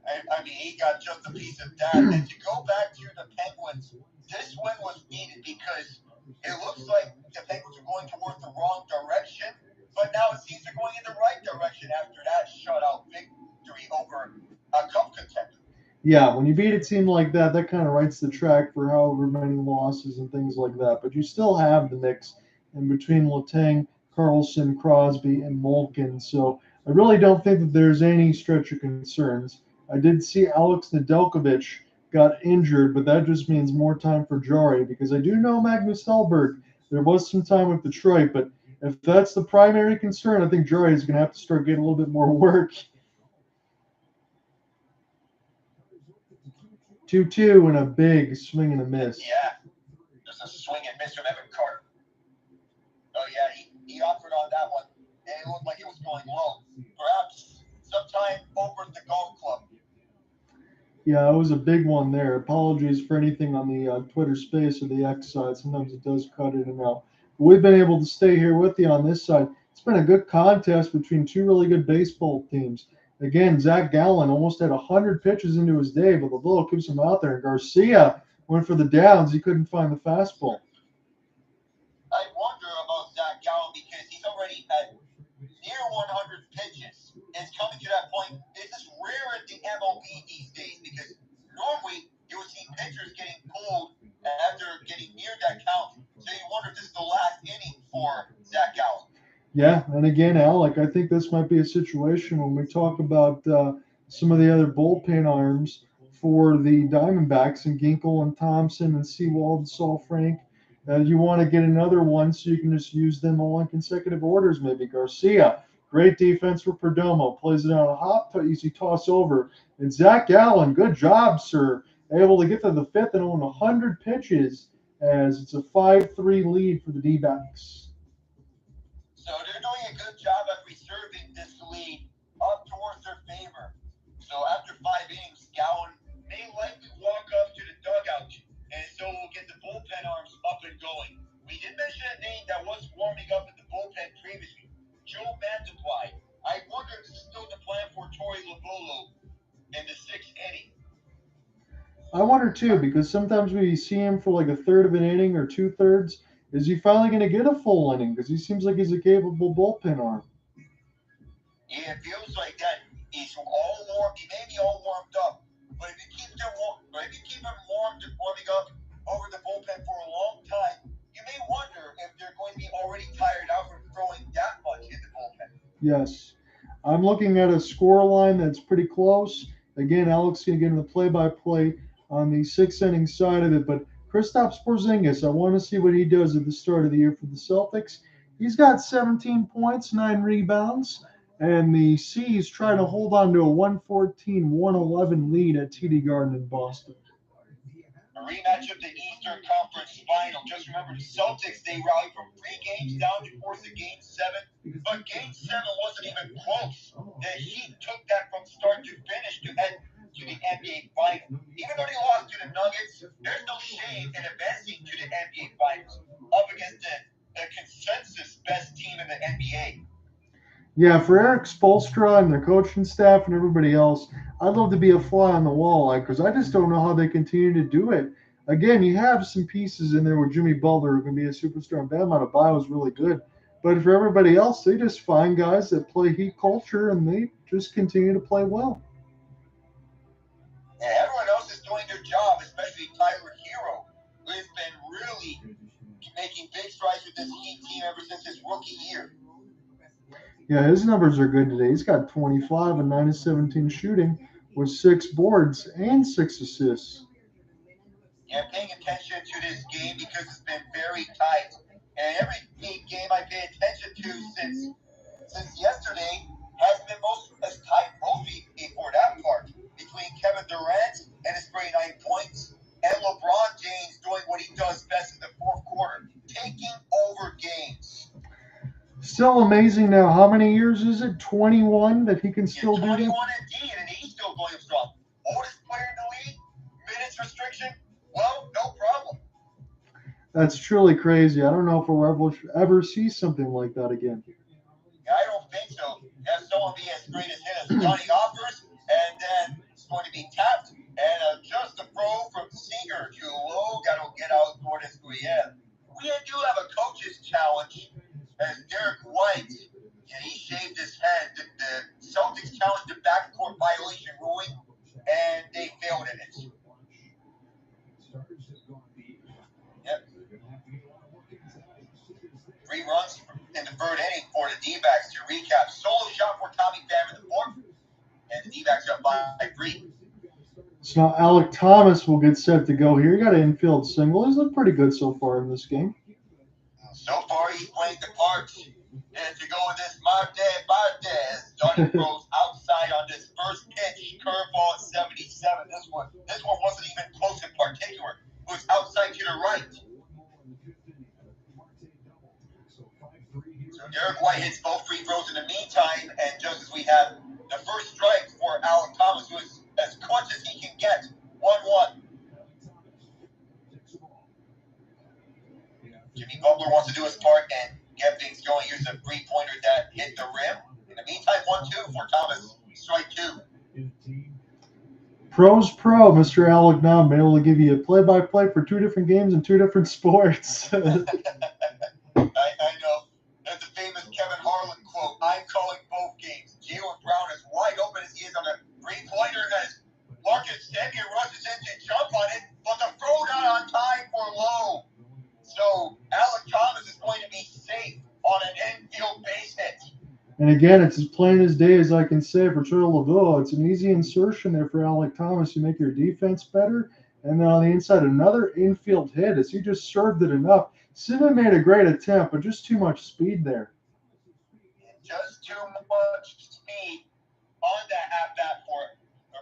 I mean, he got just a piece of that. And to go back to the Penguins, this win was needed because it looks like the Penguins are going towards the wrong direction, but now it seems they're going in the right direction after that shutout victory over a cup contender. Yeah, when you beat a team like that, that kind of writes the track for however many losses and things like that. But you still have the mix in between Letang, Carlson, Crosby, and Malkin. So I really don't think that there's any stretch of concerns. I did see Alex Nedeljkovic got injured, but that just means more time for Jarry because I do know Magnus Hellberg. There was some time with Detroit, but if that's the primary concern, I think Jarry is going to have to start getting a little bit more work. 2-2 and a big swing and a miss. Yeah, just a swing and miss from Evan Carter. Oh, yeah, he offered on that one, and it looked like it was going low. Perhaps sometime over at the golf club. Yeah, it was a big one there. Apologies for anything on the Twitter space or the X side. Sometimes it does cut in and out. But we've been able to stay here with you on this side. It's been a good contest between 2 really good baseball teams. Again, Zach Gallen almost had 100 pitches into his day, but Lovullo keeps him out there. And Garcia went for the downs. He couldn't find the fastball. I wonder about Zach Gallen because he's already at near 100 pitches. It's coming to that point. This is rare in the MLB these days because normally you would see pitchers getting pulled after getting near that count. So you wonder if this is the last inning for Zach Gallen. Yeah, and again, Alec, I think this might be a situation when we talk about some of the other bullpen arms for the Diamondbacks and Ginkel and Thompson and Sewald and Saul Frank. You want to get another one so you can just use them all in consecutive orders, maybe. Garcia, great defense for Perdomo, plays it on a hop, easy toss over. And Zach Gallen, good job, sir, able to get to the 5th and own 100 pitches as it's a 5-3 lead for the D-backs. So they're doing a good job at reserving this lead up towards their favor. So after 5 innings, Gallen may likely walk up to the dugout, and so we'll get the bullpen arms up and going. We did mention a name that was warming up in the bullpen previously, Joe Mantiply. I wonder if this is still the plan for Torey Lovullo in the 6th inning. I wonder too, because sometimes we see him for like a third of an inning or 2/3. Is he finally going to get a full inning? Because he seems like he's a capable bullpen arm. Yeah, it feels like that. He's all warm. He may be all warmed up, but if you keep him warming up over the bullpen for a long time, you may wonder if they're going to be already tired out from throwing that much in the bullpen. Yes. I'm looking at a score line that's pretty close. Again, Alex going to get in the play-by-play on the sixth inning side of it. But Kristaps Porzingis, I want to see what he does at the start of the year for the Celtics. He's got 17 points, 9 rebounds, and the C's trying to hold on to a 114-111 lead at TD Garden in Boston. A rematch of the Eastern Conference Final. Just remember, the Celtics, they rallied from 3 games down to force a Game 7, but Game 7 wasn't even close. The Heat took that from start to finish to head to the NBA Final. Even though they lost to the Nuggets, there's no shame in advancing to the NBA Finals up against the consensus best team in the NBA. Yeah, for Eric Spoelstra and the coaching staff and everybody else, I'd love to be a fly on the wall, because I just don't know how they continue to do it. Again, you have some pieces in there with Jimmy Butler who can be a superstar, and Bam Adebayo is really good. But for everybody else, they just find guys that play Heat culture, and they just continue to play well. Yeah, everyone else is doing their job, especially Tyler Hero, who has been really making big strides with this Heat team ever since his rookie year. Yeah, his numbers are good today. He's got 25 and 9 of 17 shooting with 6 boards and 6 assists. Yeah, I'm paying attention to this game because it's been very tight. And every Heat game I pay attention to since yesterday has been as tight mostly for that part, between Kevin Durant and his 39 points and LeBron James doing what he does best in the fourth quarter, taking over games. Still amazing now. How many years is it? 21 that he can still do that? 21 indeed, and he's still going strong. Oldest player in the league, minutes restriction, well, no problem. That's truly crazy. I don't know if we'll ever see something like that again. Yeah, I don't think so. If someone be as great as him as Johnny offers, and then it's going to be tapped, and just a throw from Seager to low, got to get out Lourdes Gurriel. We do have a coach's challenge, as Derek White, and he shaved his head. The Celtics challenged the backcourt violation ruling, and they failed in it. Yep. 3 runs in the third inning for the D-backs. To recap, solo shot for Tommy Pham in the fourth, and the D-backs up by 3. So now Alec Thomas will get set to go here. He got an infield single. He's looked pretty good so far in this game. So far, he's playing the part. And to go with this Marte, Johnny throws outside on this first pitch, curveball at 77. This one wasn't even close in particular. It was outside to the right. So Derek White hits both free throws in the meantime, and just as we have the first strike for Alec Thomas, who is as clutch as he can get, 1-1. Jimmy Butler wants to do his part and get things going. Here's a three-pointer that hit the rim. In the meantime, 1-2 for Thomas. Strike 2. Pro's pro, Mr. Alec now. I'm able to give you a play-by-play for 2 different games and 2 different sports. I know. That's a famous Kevin Harlan quote. I'm calling both games. Jaylen Brown is wide open as he is on a three-pointer as Marcus Semien rushes in to jump on it, but the throw not on time for low. So Alec Thomas is going to be safe on an infield base hit. And again, it's as plain as day as I can say for Torey Lovullo. It's an easy insertion there for Alec Thomas to make your defense better. And then on the inside, another infield hit as he just served it enough. Semien made a great attempt, but just too much speed there. Just too much speed on that at-bat for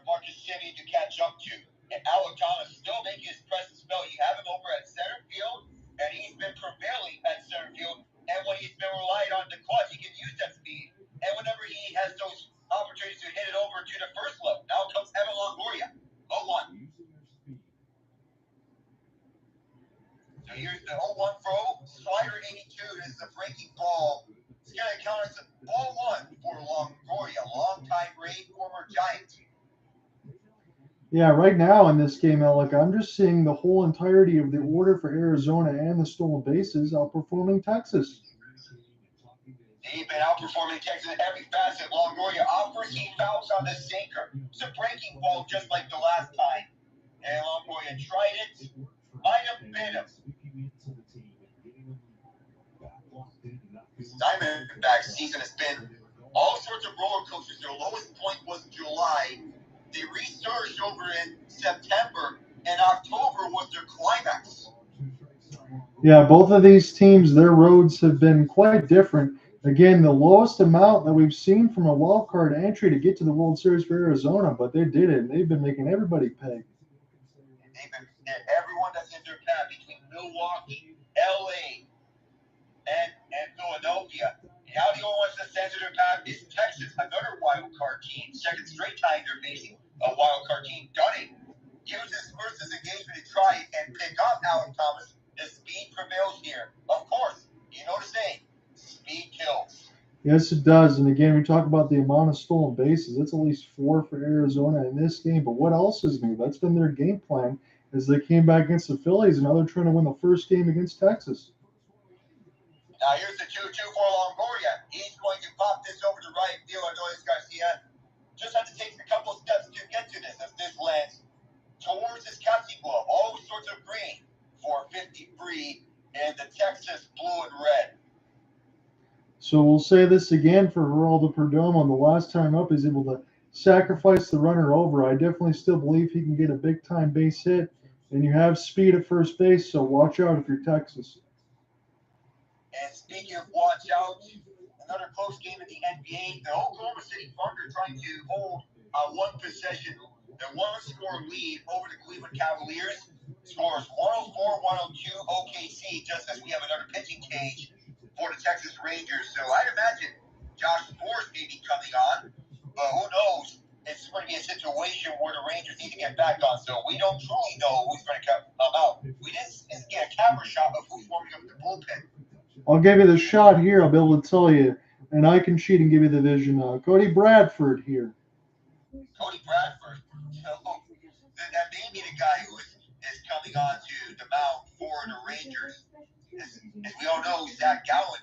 Marcus Semien to catch up to. And Alec Thomas still making his presence felt. You have him over at center field, and he's been prevailing at center field. And when he's been relied on the clutch, he can use that speed. And whenever he has those opportunities to hit it over to the first level, now comes Evan Longoria. 0-1. So here's the 0-1 throw. Slider 82. This is a breaking ball. It's going to count as a ball 1 for Longoria, longtime Rain, former Giant. Yeah, right now in this game, Alec, I'm just seeing the whole entirety of the order for Arizona and the stolen bases outperforming Texas. Yeah, They've been outperforming Texas in every facet. Longoria offers, he fouls on the sinker. It's a breaking ball just like the last time. And Longoria tried it. Might have been him. Diamondbacks season has been all sorts of roller coasters. Their lowest point was July. They resurged over in September, and October was their climax. Yeah, both of these teams, their roads have been quite different. Again, the lowest amount that we've seen from a wild card entry to get to the World Series for Arizona, but they did it, and they've been making everybody pay. Everyone that's in their path between Milwaukee, LA, and Philadelphia. Now the only ones that center their path is Texas, another wild card team. Second straight time they're facing a wild card team. Dunning uses first his engagement to try and pick up Allen Thomas. The speed prevails here. Of course, you know the saying, speed kills. Yes, it does. And again, we talk about the amount of stolen bases. It's at least 4 for Arizona in this game. But what else is new? That's been their game plan as they came back against the Phillies, and now they're trying to win the first game against Texas. Now here's the 2-2 for Longoria. He's going to pop this over to right fielder Luis Garcia. Just have to take a couple steps to get to this as this lands towards his catching glove. All sorts of green for 53 and the Texas blue and red. So we'll say this again for Geraldo Perdomo. The last time up, he's able to sacrifice the runner over. I definitely still believe he can get a big-time base hit, and you have speed at first base, so watch out if you're Texas. And speaking of watch out, another close game in the NBA. The Oklahoma City Thunder trying to hold a one-possession, the one-score lead over the Cleveland Cavaliers. Scores 104-102 OKC, just as we have another pitching cage for the Texas Rangers. So I'd imagine Josh Forrest may be coming on, but who knows? It's going to be a situation where the Rangers need to get back on. So we don't truly know who's going to come out. We didn't get a camera shot of who's warming up the bullpen. I'll give you the shot here. I'll be able to tell you, and I can cheat and give you the vision. Cody Bradford here. Cody Bradford. So that may be the guy who is coming on to the mound for the Rangers. As we all know, Zach Gallen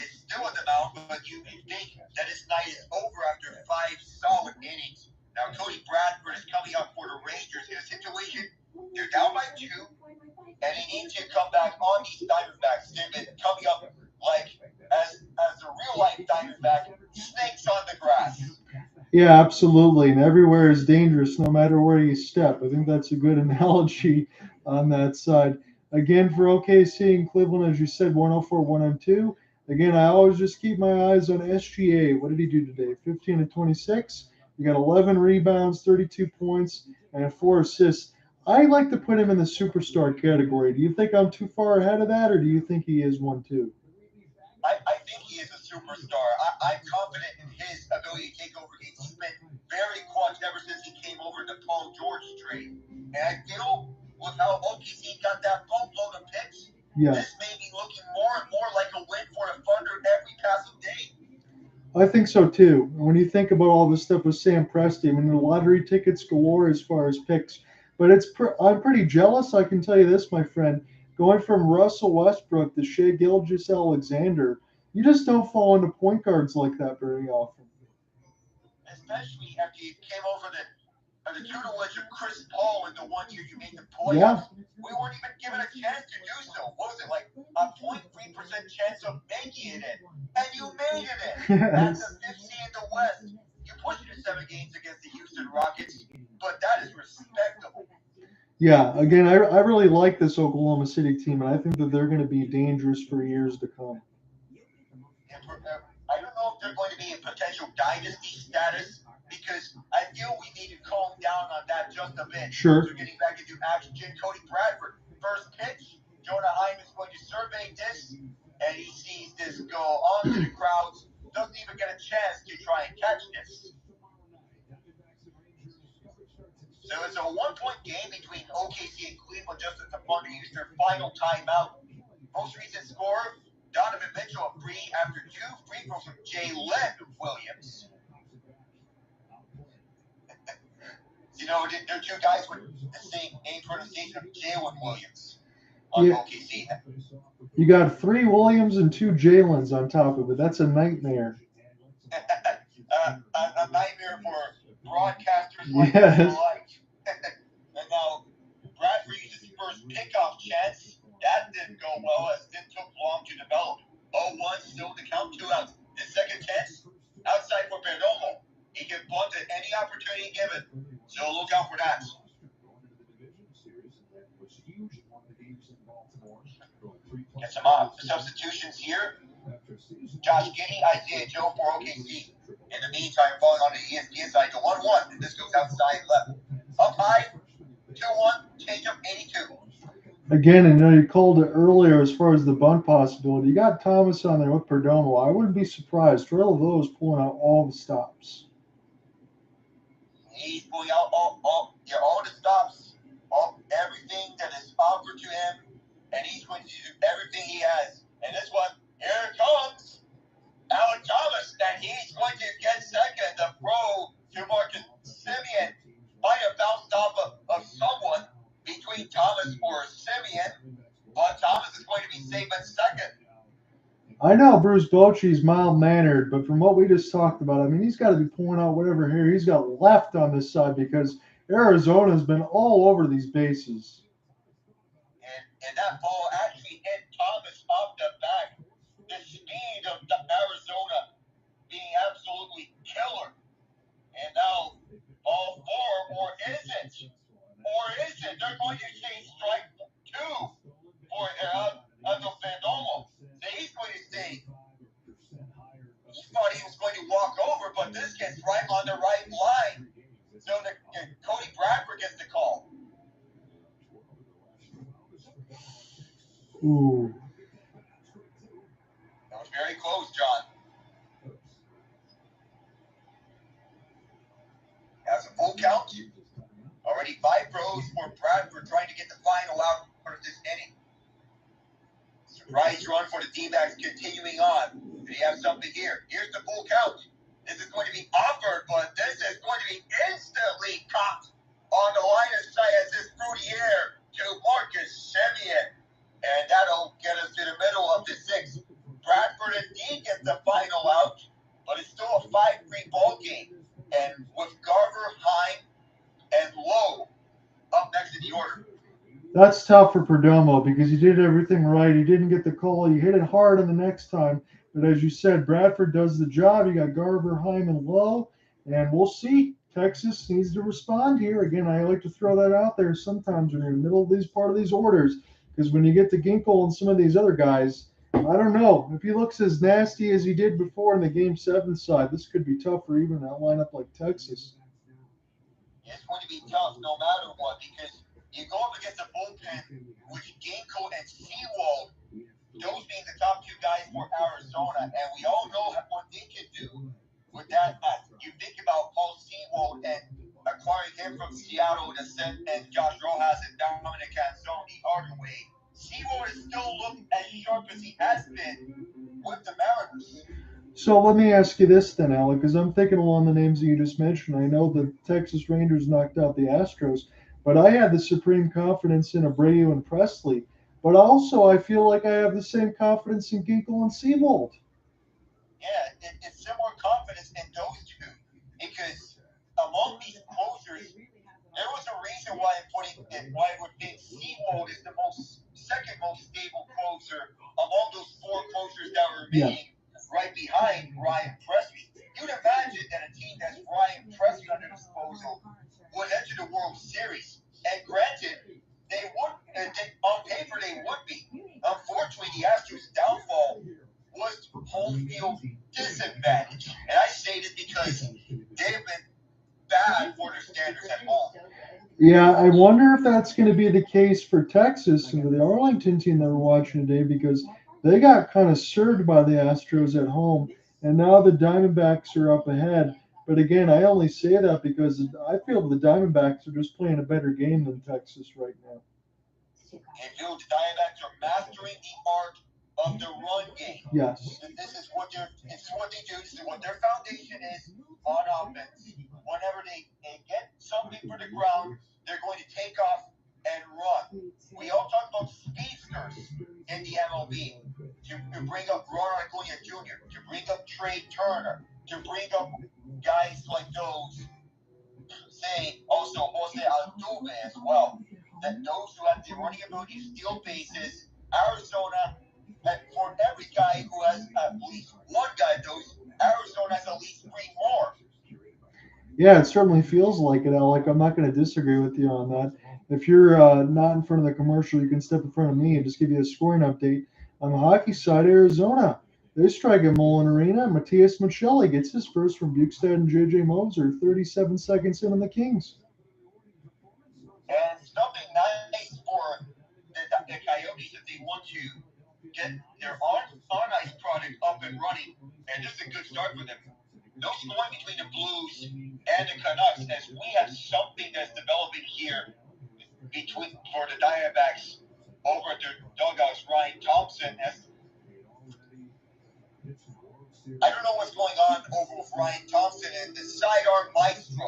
is still on the mound, but you think that his night is over after 5 solid innings. Now, Cody Bradford is coming up for the Rangers in a situation they're down by 2, and they need to come back on these Diamondbacks. They've been coming up like as a real life Diamondback, snakes on the grass. Yeah, absolutely. And everywhere is dangerous no matter where you step. I think that's a good analogy on that side. Again, for OKC and Cleveland, as you said, 104-102. Again, I always just keep my eyes on SGA. What did he do today? 15 and 26. He got 11 rebounds, 32 points, and 4 assists. I like to put him in the superstar category. Do you think I'm too far ahead of that, or do you think he is one too? I think he is a superstar. I'm confident in his ability to take over games. He's been very clutch ever since he came over the Paul George trade. And I feel with how OKC got that boatload of picks, this may be looking more and more like a win for the Thunder every passing day. I think so too. When you think about all this stuff with Sam Presti, I mean, the lottery tickets galore as far as picks. But I'm pretty jealous. I can tell you this, my friend. Going from Russell Westbrook to Shai Gilgeous-Alexander, you just don't fall into point guards like that very often. Especially after you came over the tutelage of Chris Paul in the 1 year you made the playoffs. Yeah. We weren't even given a chance to do so. What was it, like a 0.3% chance of making it in? And you made it in. That's the 5th seed in the West. You pushed it to 7 games against the Houston Rockets, but that is respectable. Yeah, again, I really like this Oklahoma City team, and I think that they're going to be dangerous for years to come. I don't know if they're going to be in potential dynasty status because I feel we need to calm down on that just a bit. Sure. So getting back into action, Cody Bradford, first pitch, Jonah Heim is going to survey this, and he sees this go onto the crowds, doesn't even get a chance to try and catch this. So it's a 1-point game between OKC and Cleveland just as the Thunder used their final timeout. Most recent score, Donovan Mitchell a free after 2 free throws from Jalen Williams. You know, they're 2 guys with the same name pronunciation of Jalen Williams on OKC. You got 3 Williams and 2 Jalen's on top of it. That's a nightmare. A nightmare for broadcasters like Yes. us alike. And now Bradford uses his first pickoff chance. That didn't go well as it took long to develop. 0-1, still to count, 2 outs. His second chance, outside for Perdomo. He can bunt at any opportunity given, so look out for that. Get some substitutions here. Josh Giddey, Isaiah Joe for OKC. In the meantime, falling on the ESPN side to 1-1, and this goes outside left. Up high, 2-1, change up 82. Again, and you called it earlier as far as the bunt possibility. You got Thomas on there with Perdomo. I wouldn't be surprised. Lovullo is pulling out all the stops. He's pulling out all the stops, everything that is offered to him, and he's going to do everything he has. And this one, here it comes, Alec Thomas, and he's going to get second. The pro to Marcus Semien might have bounced off of someone between Thomas or Semien, but Thomas is going to be safe at second. I know Bruce Bochy's mild-mannered, but from what we just talked about, I mean, he's got to be pulling out whatever hair he's got left on this side because Arizona's been all over these bases. And that ball actually hit Thomas off the back. The speed of Arizona being absolutely killer. And now ball 4, or is it? They're going to say strike 2 for Aldo Perdomo. So he's going to stay. He thought he was going to walk over, but this gets right on the right line. So Cody Bradford gets the call. Ooh. That was very close, John. That's a full count. Already 5 pros for Bradford trying to get the final out of this inning. Surprise run for the D-backs continuing on. Do you have something here? Here's the full count. This is going to be offered, but this is going to be instantly caught on the line of sight as this through the air to Marcus Semien. And that'll get us to the middle of the 6th. Bradford indeed gets the final out, but it's still a 5-3 ball game. And with Garver, Pham, and Lowe up next in the order. That's tough for Perdomo because he did everything right. He didn't get the call. He hit it hard on the next time. But as you said, Bradford does the job. You got Garver, Pham, and Lowe. And we'll see. Texas needs to respond here. Again, I like to throw that out there sometimes when you're in the middle of part of these orders. Because when you get to Ginkel and some of these other guys, I don't know. If he looks as nasty as he did before in the Game 7 side, this could be tough for even a lineup like Texas. It's going to be tough no matter what because you go up against a bullpen with Ginkel and Seawald, those being the top 2 guys for Arizona, and we all know what they can do with that. You think about Paul Seawald and acquiring him from Seattle and Josh Rojas and Dominic Canzone the other way. Seawald is still looking as sharp as he has been with the Mariners. So let me ask you this then, Alec, because I'm thinking along the names that you just mentioned. I know the Texas Rangers knocked out the Astros, but I had the supreme confidence in Abreu and Presley. But also, I feel like I have the same confidence in Ginkel and Seawald. Yeah, it's similar confidence in those 2 because among these closers, there was a reason why I would think Seawald is the second most stable closer among those 4 closers that were remaining. Right behind Ryan Presley. You'd imagine that a team that's Ryan Presley under disposal would enter the World Series. And granted, they would. On paper, they would be. Unfortunately, the Astros' downfall was home field disadvantage. And I say this because they've been bad for their standards at home. Yeah, I wonder if that's going to be the case for Texas and the Arlington team that we're watching today because they got kind of served by the Astros at home, and now the Diamondbacks are up ahead. But again, I only say that because I feel the Diamondbacks are just playing a better game than Texas right now. And the Diamondbacks are mastering the art of the run game. Yes. This is what they do. This is what their foundation is on offense. Whenever they get something for the ground, they're going to take off and run. We all talk about speedsters in the MLB. To bring up Ronald Acuna Jr., to bring up Trey Turner, to bring up guys like those, say also Jose Altuve as well. That those who have the running ability to steal bases, Arizona, and for every guy who has at least one guy of those, Arizona has at least 3 more. Yeah, it certainly feels like it, Alec. I'm not going to disagree with you on that. If you're not in front of the commercial, you can step in front of me and just give you a scoring update. On the hockey side, Arizona, they strike at Mullen Arena. Matias Machelli gets his first from Bukestad and J.J. Moser, 37 seconds in on the Kings. And something nice for the Coyotes if they want to get their on-ice product up and running, and this is a good start for them. No scoring between the Blues and the Canucks, as we have something that's developing here for the Diamondbacks over at their dugouts. Ryan Thompson has. I don't know what's going on over with Ryan Thompson and the sidearm maestro.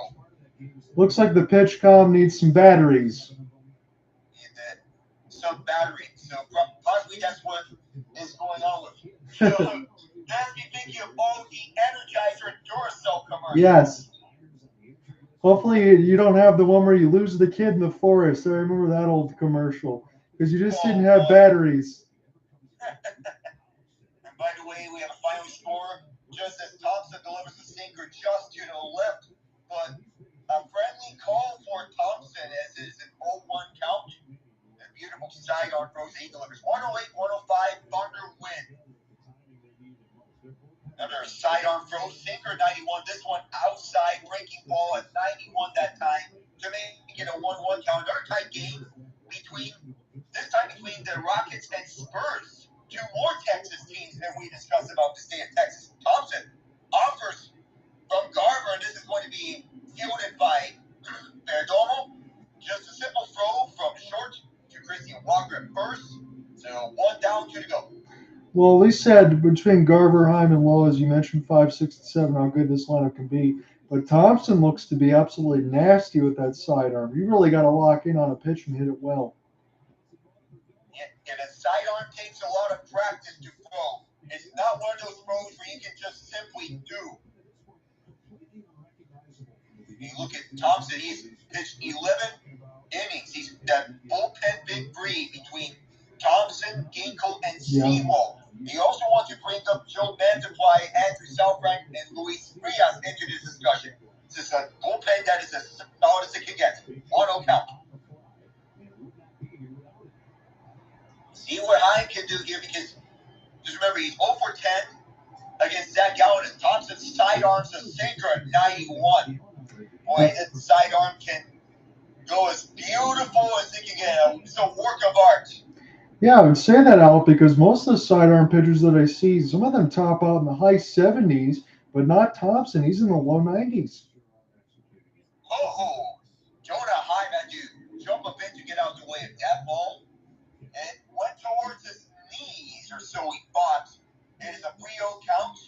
Looks like the pitch comm needs some batteries. Some batteries. So possibly that's what is going on with him. So that's me thinking of all the Energizer Duracell commercials. Yes. Hopefully you don't have the one where you lose the kid in the forest. I remember that old commercial because you just didn't have batteries. And by the way, we have a final score just as Thompson delivers the sinker just to the left. But a friendly call for Thompson as it is an 0-1 count. A beautiful sidearm throws he delivers. 108-105, Thunder win. Another sidearm throw, sinker 91. This one outside, breaking ball at 91 that time to make it a 1-1 count. Another tight game between the Rockets and Spurs. 2 more Texas teams that we discussed about the state of Texas. Thompson offers from Garver, and this is going to be fielded by Perdomo. Just a simple throw from short to Christian Walker at first. So 1 down, 2 to go. Well, we said between Garver, Heim, and Lowe, as you mentioned, 5, 6, and 7, how good this lineup can be. But Thompson looks to be absolutely nasty with that sidearm. You really got to lock in on a pitch and hit it well. And a sidearm takes a lot of practice to throw. It's not one of those throws where you can just simply do. You look at Thompson, he's pitched 11 innings. He's that bullpen big three between Thompson, Ginkel, and Seymour. He also wants to bring up Joe Mantiply, Andrew Southrank, and Luis Frias into this discussion. This is a bullpen that is as solid as it can get. 1-0 count. See what Heim can do here, because just remember, he's 0 for 10 against Zach Gallen, and Thompson's sidearms a sinker at 91. Boy, that sidearm can go as beautiful as it can get. It's a work of art. Yeah, I would say that, Al, because most of the sidearm pitchers that I see, some of them top out in the high 70s, but not Thompson. He's in the low 90s. Oh, Jonah Heim had to jump a bit to get out of the way of that ball. And it went towards his knees, or so he thought. It is a 3-0 count.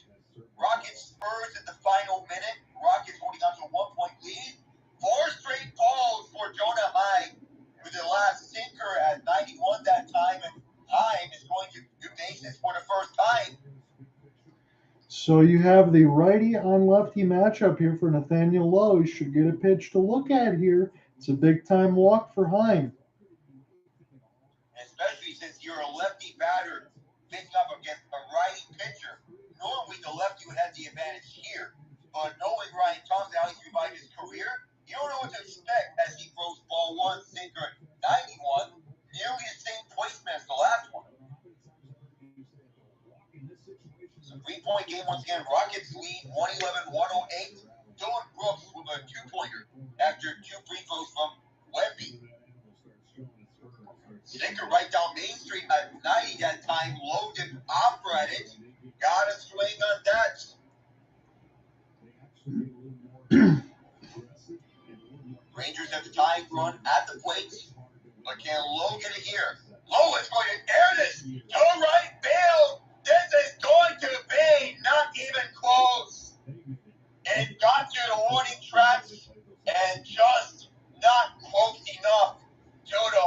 Rockets Spurs in the final minute. Rockets holding on to a 1-point lead. 4 straight balls for Jonah Heim with the last sinker at 91 that time. And Heim is going to do bases for the first time. So you have the righty on lefty matchup here for Nathaniel Lowe. He should get a pitch to look at here. It's a big time walk for Heim. Especially since you're a lefty batter pitching up against a righty pitcher. Normally the lefty would have the advantage here. But knowing Ryan Thompson, how he's revived his career, you don't know what to expect as he throws ball 1, sinker 91, nearly the same placement as the last one. It's a 3-point game once again. Rockets lead 111-108. Dylan Brooks with a 2-pointer after 2 free throws from Wemby. Sinker right down Main Street at 90 that time. Lowe didn't offer at it. Got a swing on that. Rangers have the tying run at the plate. But can Lowe get it here? Lowe is going to air this to right field. This is going to be not even close. And it got to the warning tracks and just not close enough to the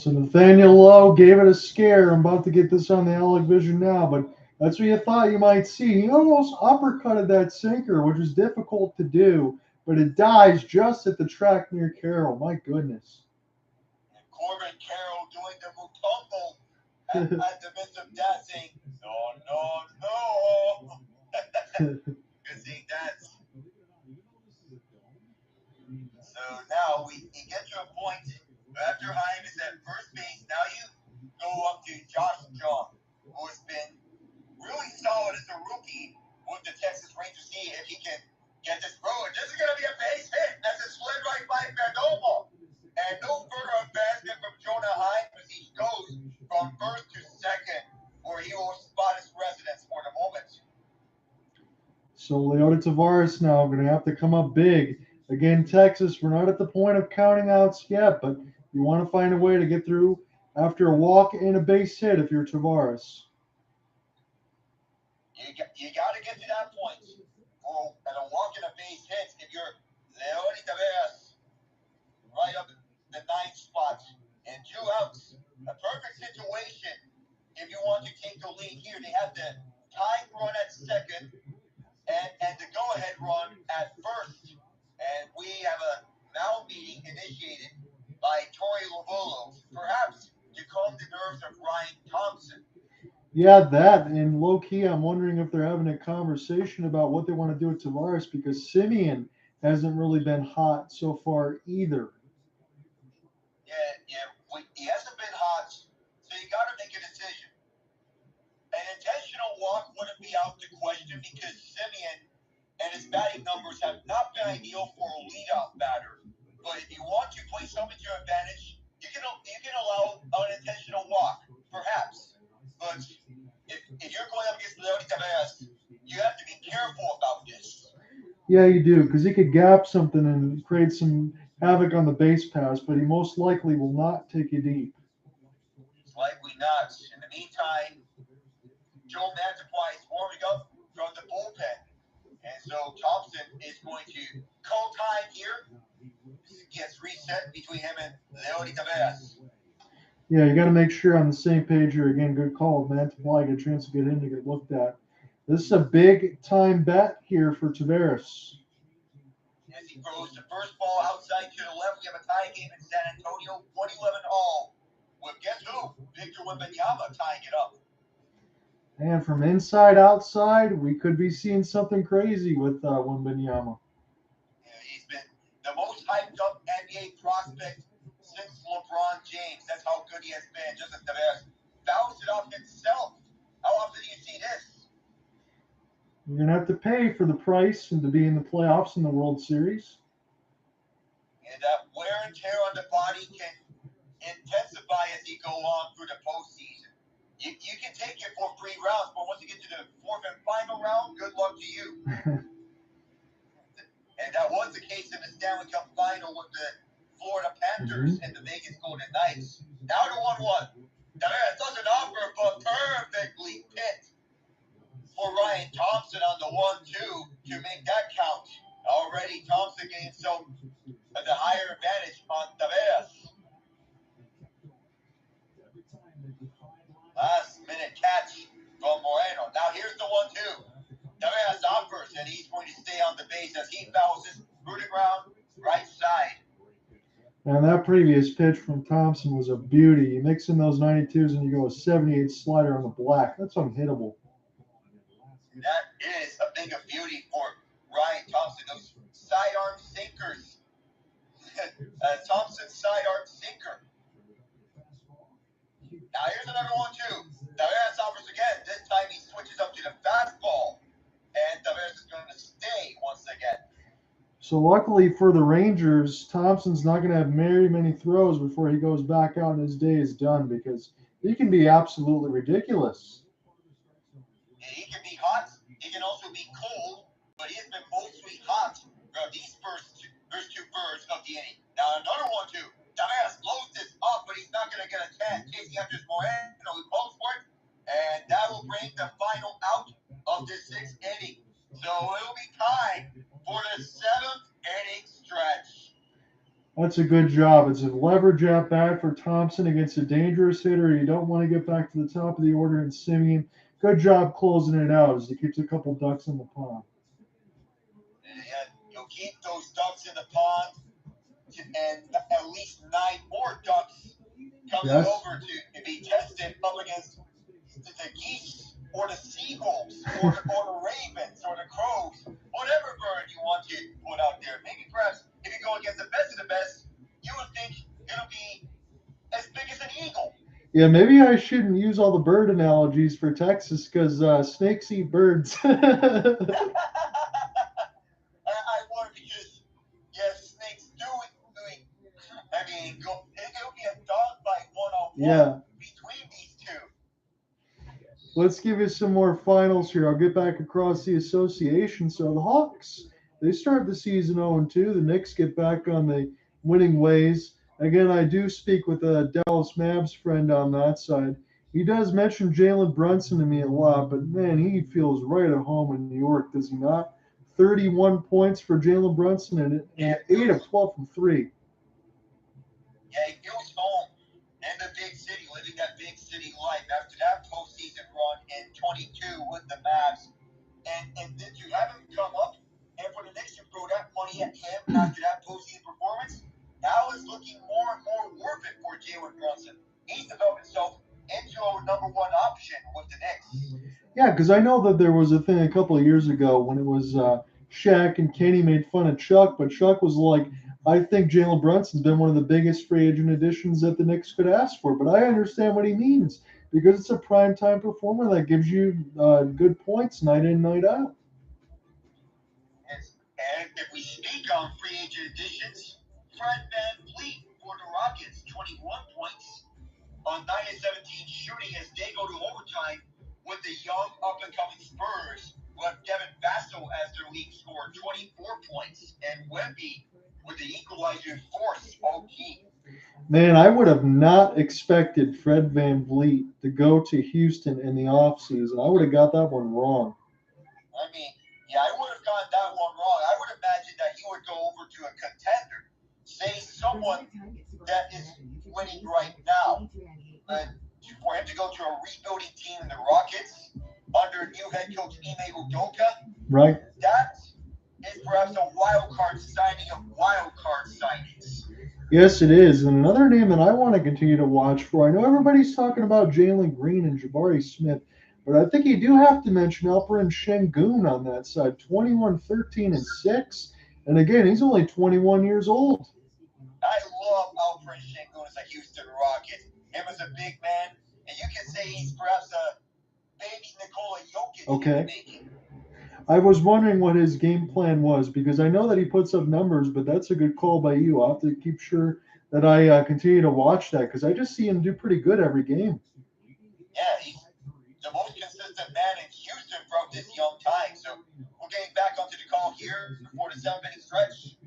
So Nathaniel Lowe gave it a scare. I'm about to get this on the Alec Vision now, but that's what you thought you might see. He almost uppercutted that sinker, which is difficult to do, but it dies just at the track near Carroll. My goodness. And Corbin Carroll doing the mutombo at the midst of that, saying, no. Good thing that's. So now he gets to a point after Pham is at first base. Now you go up to Josh John, who has been really solid as a rookie with the Texas Rangers. See if he can get this throw. This is going to be a base hit as it slid right by Perdomo. And no further advancement from Jonah Pham as he goes from first to second, where he will spot his residence for the moment. So Leota Tavares now going to have to come up big. Again, Texas, we're not at the point of counting outs yet, but you want to find a way to get through after a walk and a base hit if you're Tavares. You got to get to that point for a walk and a base hit if you're Leota Tavares right up the ninth spot and 2 outs. A perfect situation if you want to take the lead here. They have the tying run at second and the go-ahead run at first. And we have a mound meeting initiated by Torey Lovullo, perhaps to calm the nerves of Ryan Thompson. Yeah, that. And low-key, I'm wondering if they're having a conversation about what they want to do with Tavares because Simeon hasn't really been hot so far either. He hasn't been hot, so you got to make a decision. An intentional walk wouldn't be out the question because Simeon and his batting numbers have not been ideal for a leadoff batter. But if you want to play something to your advantage, you can allow an unintentional walk, perhaps. But if you're going up against Leota Tavares, you have to be careful about this. Yeah, you do, because he could gap something and create some havoc on the base pass, but he most likely will not take you deep. Likely not. In the meantime, Joe Mantiply is warming up from the bullpen. And so Thompson is going to call time here. Gets reset between him and Leota Tavares. Yeah, you got to make sure you're on the same page here. Again, good call, man. To get a chance to get in to get looked at. This is a big time bet here for Tavares. As he throws the first ball outside to the left, we have a tie game in San Antonio, 111 all. With guess who? Victor Wembanyama tying it up. And from inside outside, we could be seeing something crazy with Wembanyama. He's been the most hyped up NBA prospect since LeBron James. That's how good he has been. Just as Tavares fouls it off himself. How often do you see this? You're going to have to pay for the price and to be in the playoffs in the World Series. And that wear and tear on the body can intensify as you go on through the postseason. You can take it for 3 rounds, but once you get to the 4th and final round, good luck to you. And that was the case in the Stanley Cup final with the Florida Panthers and the Vegas Golden Knights. Now to 1-1. Tavares doesn't offer, but perfectly picked for Ryan Thompson on the 1-2 to make that count. Already Thompson getting himself the higher advantage on Tavares. Last minute catch from Moreno. Now here's the 1-2. Tavares offers, and he's going to stay on the base as he fouls his through the ground right side. And that previous pitch from Thompson was a beauty. You mix in those 92s and you go a 78 slider on the black. That's unhittable. That is a thing of beauty for Ryan Thompson. Those sidearm sinkers. Thompson's sidearm sinker. Now here's another 1-2. Tavares offers again. This time he switches up to the fastball. And Tavares is going to stay once again. So luckily for the Rangers, Thompson's not going to have very many throws before he goes back out and his day is done because he can be absolutely ridiculous. He can be hot. He can also be cold, but he has been mostly hot from these first two birds of the inning. Now another 1-2. Tavares blows this up, but he's not going to get a chance. Chasing after his Moreno, who goes for it, and that will bring the final out of the 6th inning. So it'll be time for the 7th inning stretch. That's a good job. It's a leverage at bat for Thompson against a dangerous hitter. You don't want to get back to the top of the order in Simeon. Good job closing it out as he keeps a couple ducks in the pond. And you'll keep those ducks in the pond, and at least 9 more ducks coming over to be tested up against the geese or the seagulls or the ravens or the crows, whatever bird you want to put out there. Maybe perhaps if you go against the best of the best, you would think it'll be as big as an eagle. Yeah, maybe I shouldn't use all the bird analogies for Texas because snakes eat birds. I would because, yes, snakes do it. I mean, it'll be a dogfight one-on-one between these two. Let's give you some more finals here. I'll get back across the association. So the Hawks, they start the season 0-2. The Knicks get back on the winning ways. Again, I do speak with a Dallas Mavs friend on that side. He does mention Jalen Brunson to me a lot, but man, he feels right at home in New York, does he not? 31 points for Jalen Brunson and 8 of 12 from 3. Yeah, he feels home in the big city, living that big city life after that postseason run in 22 with the Mavs. And did you have him come up? And for the Knicks to throw that money at him after that postseason performance, now it's looking more and more worth it for Jalen Brunson. He's developed himself into a number 1 option with the Knicks. Yeah, because I know that there was a thing a couple of years ago when it was Shaq and Kenny made fun of Chuck, but Chuck was like, I think Jalen Brunson's been one of the biggest free agent additions that the Knicks could ask for. But I understand what he means because it's a primetime performer that gives you good points night in, night out. And if we speak on free agent additions, Fred VanVleet for the Rockets, 21 points on 9 of 17 shooting as they go to overtime with the young up-and-coming Spurs, who have Devin Vassell as their league scorer, 24 points, and Wemby with the equalizer force OT. Man, I would have not expected Fred VanVleet to go to Houston in the offseason. I would have got that one wrong. I mean, yeah, I would have gotten that one wrong. I would imagine that he would go over to a contender, say someone that is winning right now. But for him to go to a rebuilding team in the Rockets under new head coach Ime Udoka, right? That is perhaps a wild card signing of wild card signings. Yes, it is. And another name that I want to continue to watch for, I know everybody's talking about Jalen Green and Jabari Smith, but I think you do have to mention Alperen Şengün on that side, 21, 13, and 6. And again, he's only 21 years old. I love Alperen Şengün as a Houston Rocket. Him as a big man, and you can say he's perhaps a baby Nikola Jokic. Okay. I was wondering what his game plan was because I know that he puts up numbers, but that's a good call by you. I'll have to keep sure that I continue to watch that because I just see him do pretty good every game. Yeah, he's the most consistent man in Houston from this young time. So we're getting back onto the call here before the 7-minute stretch.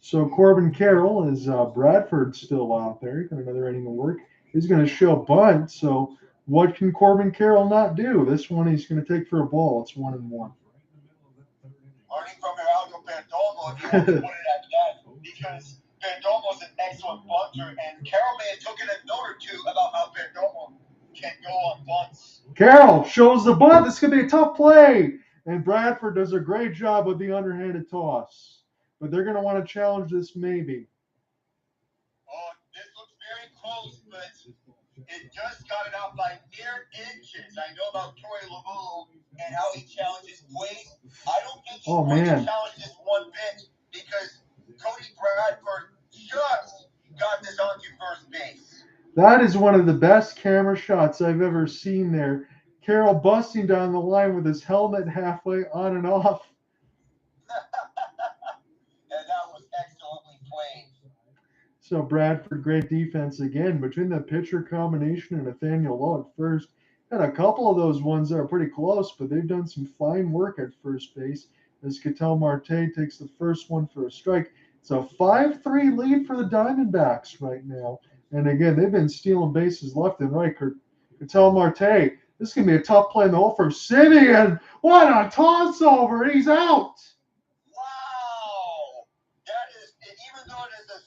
So Corbin Carroll is Bradford still out there. Got another inning of work. He's going to show bunt. So what can Corbin Carroll not do? This one he's going to take for a ball. It's 1-1. Learning from Geraldo Perdomo, if you want to put it at that, because Perdomo's an excellent bunter, and Carroll may have taken a note or two about how Perdomo can go on bunts. Carroll shows the bunt. This could be a tough play. And Bradford does a great job with the underhanded toss. But they're going to want to challenge this maybe. Oh, this looks very close, but it just got it out by mere inches. I know about Torey Lovullo and how he challenges plays. I don't think he's going to challenge this one bit because Cody Bradford just got this onto first base. That is one of the best camera shots I've ever seen there. Carroll busting down the line with his helmet halfway on and off. And that was excellently played. So Bradford, great defense again. Between the pitcher combination and Nathaniel Lowe at first, had a couple of those ones that are pretty close, but they've done some fine work at first base as Ketel Marte takes the first one for a strike. It's a 5-3 lead for the Diamondbacks right now. And again, they've been stealing bases left and right. Ketel Marte, this is going to be a tough play in the hole for Simeon. What a toss over. He's out. Wow. That is, even though it is a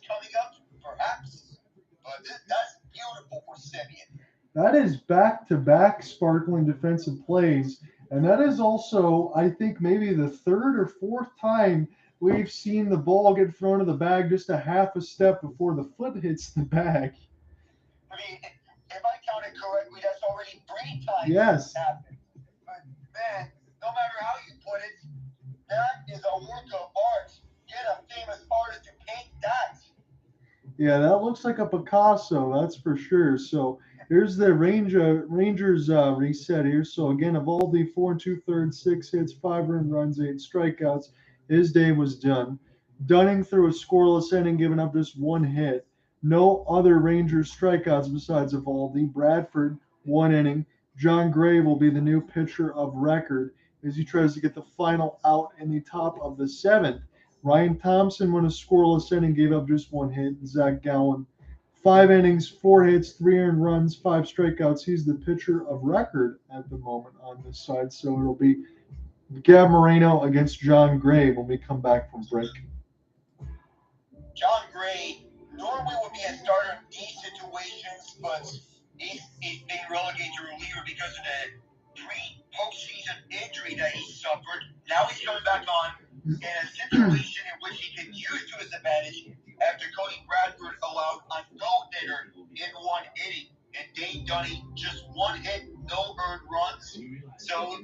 coming up? Perhaps. But that's beautiful for Simeon. That is back-to-back sparkling defensive plays. And that is also, I think, maybe the third or fourth time we've seen the ball get thrown to the bag just a half a step before the foot hits the bag. I mean, if I counted correctly, that's already 3 times Yes. it's happened. But, man, no matter how you put it, that is a work of art. Get a famous artist to paint that. Yeah, that looks like a Picasso, that's for sure. So here's the Rangers reset here. So again, Evaldi 4 2/3, 6 hits, 5 earned runs, 8 strikeouts. His day was done. Dunning threw a scoreless inning, giving up just 1 hit. No other Rangers strikeouts besides Evaldi. Bradford 1 inning. John Gray will be the new pitcher of record as he tries to get the final out in the top of the 7th. Ryan Thompson went a scoreless inning, gave up just 1 hit. Zach Gallen, 5 innings, 4 hits, 3 earned runs, 5 strikeouts. He's the pitcher of record at the moment on this side. So it'll be Gab Moreno against John Gray when we come back from break. John Gray normally would be a starter in these situations, but he's been relegated to reliever because of the pre-postseason injury that he suffered. Now he's coming back on in a situation in which he can use to his advantage after Cody Bradford allowed a no-hitter in 1 inning. And Dave Dunning, just 1 hit, no earned runs. So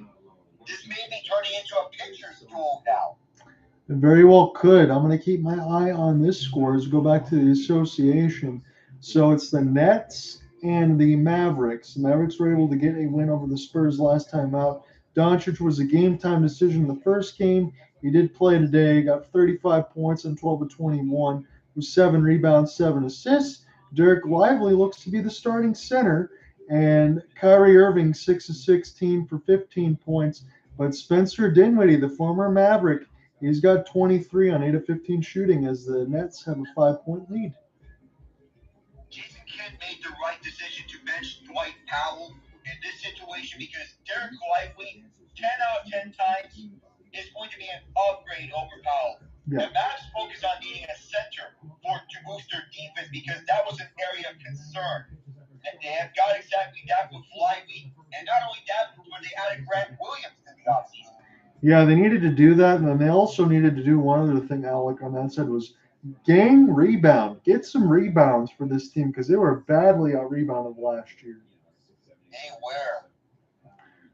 this may be turning into a pitcher's duel now. It very well could. I'm going to keep my eye on this score as we go back to the association. So it's the Nets and the Mavericks. The Mavericks were able to get a win over the Spurs last time out. Doncic was a game-time decision in the first game. He did play today, got 35 points on 12 of 21, with 7 rebounds, 7 assists. Derek Lively looks to be the starting center, and Kyrie Irving 6 of 16 for 15 points. But Spencer Dinwiddie, the former Maverick, he's got 23 on 8 of 15 shooting as the Nets have a 5-point lead. Jason Kidd made the right decision to bench Dwight Powell in this situation because Derek Lively, 10 out of 10 times, is going to be an upgrade over Powell. Yeah. The Mavs focus on needing a center to boost their defense because that was an area of concern. And they have got exactly that with Lively, and not only that, but they added Grant Williams in the offseason. Yeah, they needed to do that, and then they also needed to do one other thing, Alec, on that side was gang rebound. Get some rebounds for this team because they were badly out-rebounded last year. They were.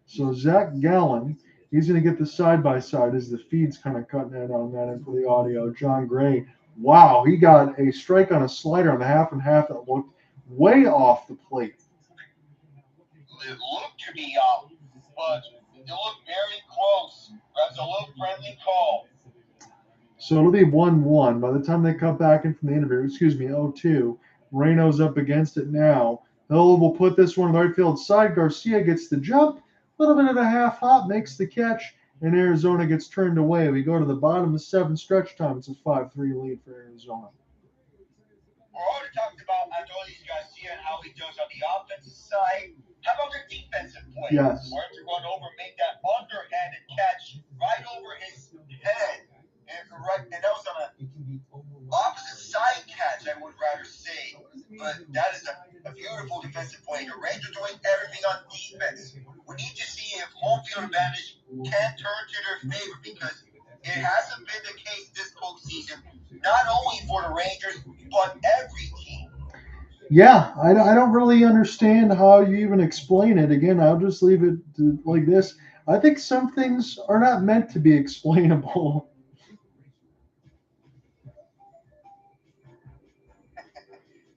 So Zach Gallen, he's going to get the side-by-side as the feed's kind of cutting in on that and for the audio. John Gray, wow, he got a strike on a slider on the half and half that looked way off the plate. It looked to be off, but it looked very close. That's a little friendly call. So it'll be 1-1. By the time they come back in from the interview, 0-2. Moreno's up against it now. Hill will put this one in the right field side. Garcia gets the jump. A little bit of a half hop, makes the catch, and Arizona gets turned away. We go to the bottom of 7 stretch time. It's a 5-3 lead for Arizona. We're already talked about Adolis Garcia and how he does on the offensive side. How about the defensive play? Yes. Where to run over, make that underhanded catch right over his head. And that was on an opposite side catch, I would rather say. But that is a beautiful defensive play. The Rangers doing everything on defense. We need to see if home field advantage can turn to their favor because it hasn't been the case this postseason, not only for the Rangers, but every team. Yeah, I don't really understand how you even explain it. Again, I'll just leave it like this. I think some things are not meant to be explainable.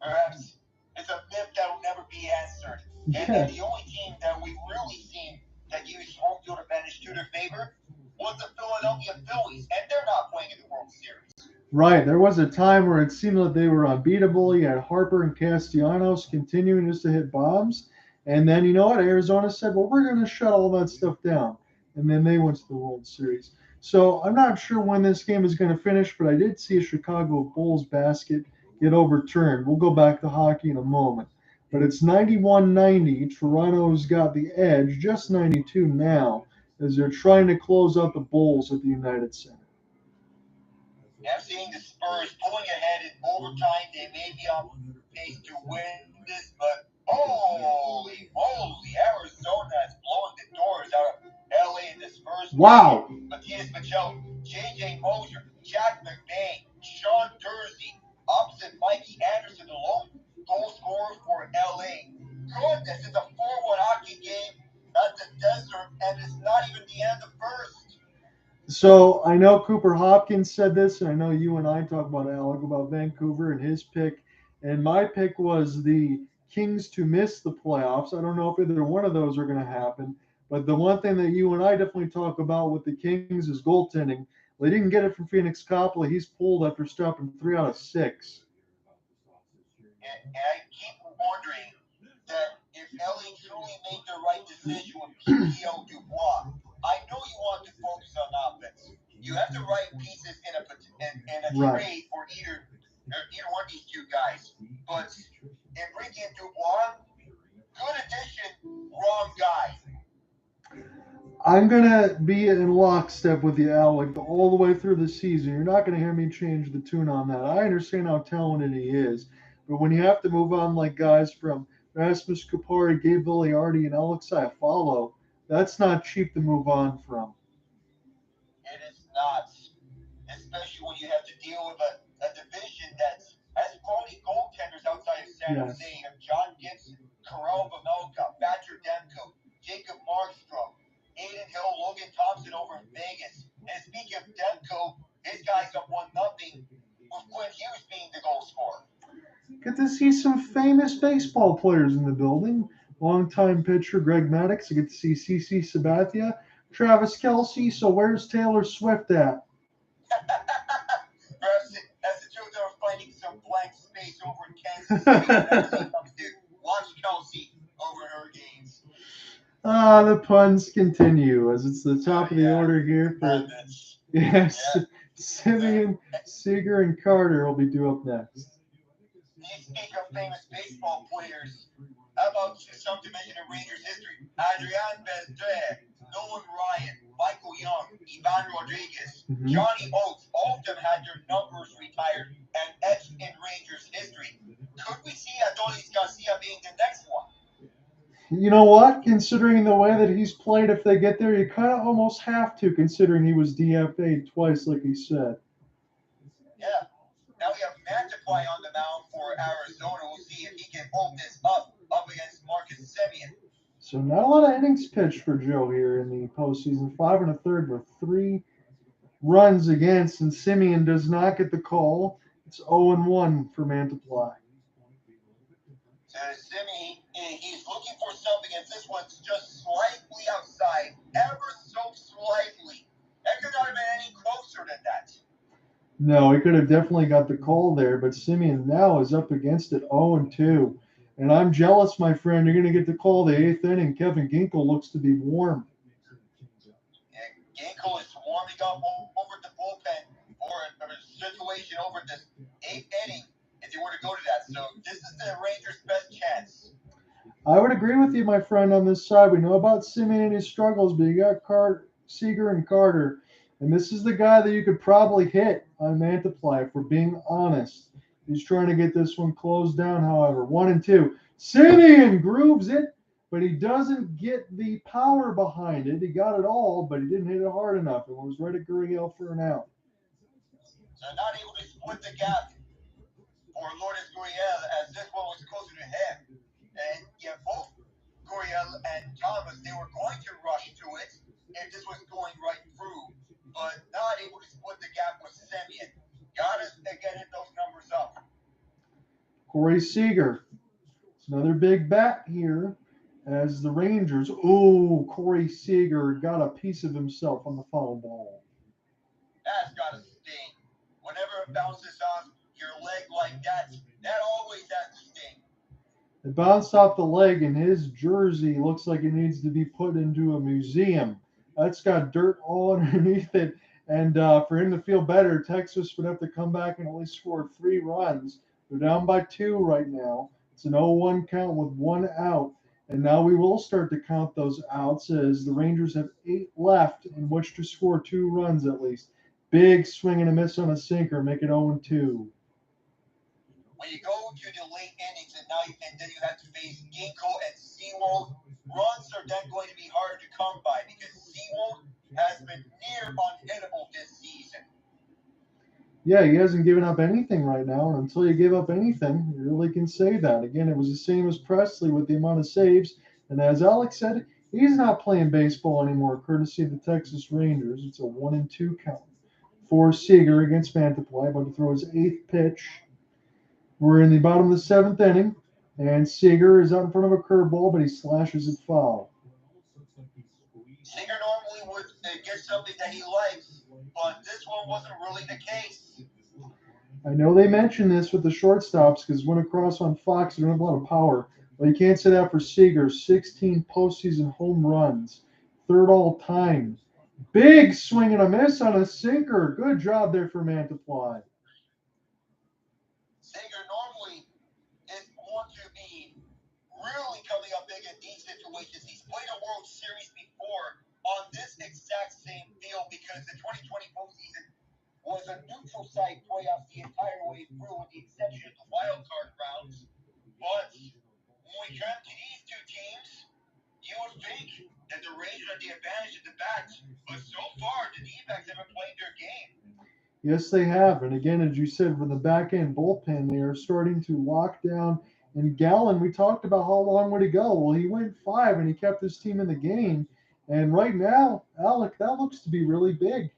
Perhaps it's a myth that will never be answered. And then the only team that we've really seen that used home field advantage to their favor was the Philadelphia Phillies, and they're not playing in the World Series. Right. There was a time where it seemed like they were unbeatable. You had Harper and Castellanos continuing just to hit bombs. And then, you know what? Arizona said, well, we're going to shut all that stuff down. And then they went to the World Series. So I'm not sure when this game is going to finish, but I did see a Chicago Bulls basket get overturned. We'll go back to hockey in a moment. But it's 91-90. Toronto's got the edge, just 92 now, as they're trying to close out the Bulls at the United Center. I'm seeing this Spurs pulling ahead in overtime. They may be on pace to win this, but holy moly, Arizona is blowing the doors out of LA in this first Wow. game. Matias Machado, JJ Moser, Jack McBain, Sean Dursey, opposite Mikey Anderson, the lone goal scorer for LA. Goodness, it's a 4-1 hockey game at the desert, and it's not even the end of first. So I know Cooper Hopkins said this, and I know you and I talked about Alec about Vancouver and his pick. And my pick was the Kings to miss the playoffs. I don't know if either one of those are going to happen, but the one thing that you and I definitely talk about with the Kings is goaltending. They didn't get it from Phoenix Copley. He's pulled after stopping 3 out of 6. And I keep wondering that if LA truly made the right decision with PPO Dubois. I know you want to focus on offense. You have the right pieces in a Right. trade for either one of these two guys. But in bringing in Dubois, good addition, wrong guy. I'm going to be in lockstep with you, Alec, all the way through the season. You're not going to hear me change the tune on that. I understand how talented he is, but when you have to move on like guys from Rasmus Kupari, Gabe Villiardi, and Alex Iafallo, that's not cheap to move on from. It is not, especially when you have to deal with a division that has quality goaltenders outside of San Yes. Jose. You have John Gibson, Carroll, Thatcher Demko, Jacob Markstrom, Aiden Hill, Logan Thompson over in Vegas. And speaking of Demko, his guy's up 1-0 with Quinn Hughes being the goal scorer. Get to see some famous baseball players in the building. Longtime pitcher Greg Maddux. I get to see CC Sabathia, Travis Kelce. So where's Taylor Swift at? Perhaps as the two of them are fighting some blank space over in Kansas City, watch Kelsey over in her games. The puns continue as it's the top of the order here for yes. Yeah. Simeon, Seager, and Carter will be due up next. You speak of famous baseball players. How about some division of Rangers history? Adrian Beltre, Nolan Ryan, Michael Young, Ivan Rodriguez, Johnny Oates, all of them had their numbers retired and etched in Rangers history. Could we see Adolis Garcia being the next one? You know what? Considering the way that he's played, if they get there, you kind of almost have to, considering he was DFA'd twice, like he said. Yeah. Now we have Marte on the mound for Arizona. We'll see if he can hold this up against Marcus Semien. So not a lot of innings pitched for Joe here in the postseason. 5 1/3 with 3 runs against, and Semien does not get the call. It's 0-1 for Mantiply. So Semien, he's looking for something, and this one's just slightly outside, ever so slightly. That could not have been any closer than that. No, he could have definitely got the call there, but Semien now is up against it 0-2. And I'm jealous, my friend. You're going to get the call the 8th inning. Kevin Ginkel looks to be warm. Yeah, Ginkel is warming up over the bullpen for a situation over this 8th inning if you were to go to that. So this is the Rangers' best chance. I would agree with you, my friend, on this side. We know about Semien and his struggles, but you got Seager and Carter. And this is the guy that you could probably hit on Mantiply, if we're being honest. He's trying to get this one closed down, however. 1-2. Semien grooves it, but he doesn't get the power behind it. He got it all, but he didn't hit it hard enough. It was right at Gurriel for an out. So not able to split the gap for Lourdes Gurriel, as this one was closer to him. And yeah, both Gurriel and Thomas, they were going to rush to it if this was going right through, but not able to split the gap with Semien. Got us to get those numbers up. Corey Seager. It's another big bat here as the Rangers. Oh, Corey Seager got a piece of himself on the foul ball. That's got to sting. Whenever it bounces off your leg like that, that always has to sting. It bounced off the leg, and his jersey looks like it needs to be put into a museum. That's got dirt all underneath it. And for him to feel better, Texas would have to come back and at least score 3 runs. They're down by 2 right now. It's an 0-1 count with 1 out. And now we will start to count those outs as the Rangers have 8 left in which to score 2 runs at least. Big swing and a miss on a sinker, make it 0-2. When you go to the late innings at night and then you have to face Ginkgo and Seawold, runs are then going to be harder to come by because Seawold has been near unhittable this season. Yeah, he hasn't given up anything right now, and until you give up anything, you really can say that. Again, it was the same as Presley with the amount of saves, and as Alex said, he's not playing baseball anymore, courtesy of the Texas Rangers. It's a 1-2 count for Seager against Mantiply, about to throw his 8th pitch. We're in the bottom of the 7th inning, and Seager is out in front of a curveball, but he slashes it foul. Seager normally would get something that he likes, but this one wasn't really the case. I know they mentioned this with the shortstops because went across on Fox, they don't have a lot of power. But you can't say that for Seager. 16 postseason home runs, 3rd all time. Big swing and a miss on a sinker. Good job there for Mantiply. Seager normally is going to be really coming up big in these situations. He's played a World Series before on this exact same field because the 2020 postseason was a neutral site playoff the entire way through with the exception of the wild card rounds. But when we come to these two teams, you would think that the Rays had the advantage at the bats, but so far the D-backs haven't played their game. Yes, they have. And again, as you said, for the back end bullpen, they are starting to lock down. And Gallen, we talked about how long would he go. Well, he went 5 and he kept his team in the game. And right now, Alec, that looks to be really big.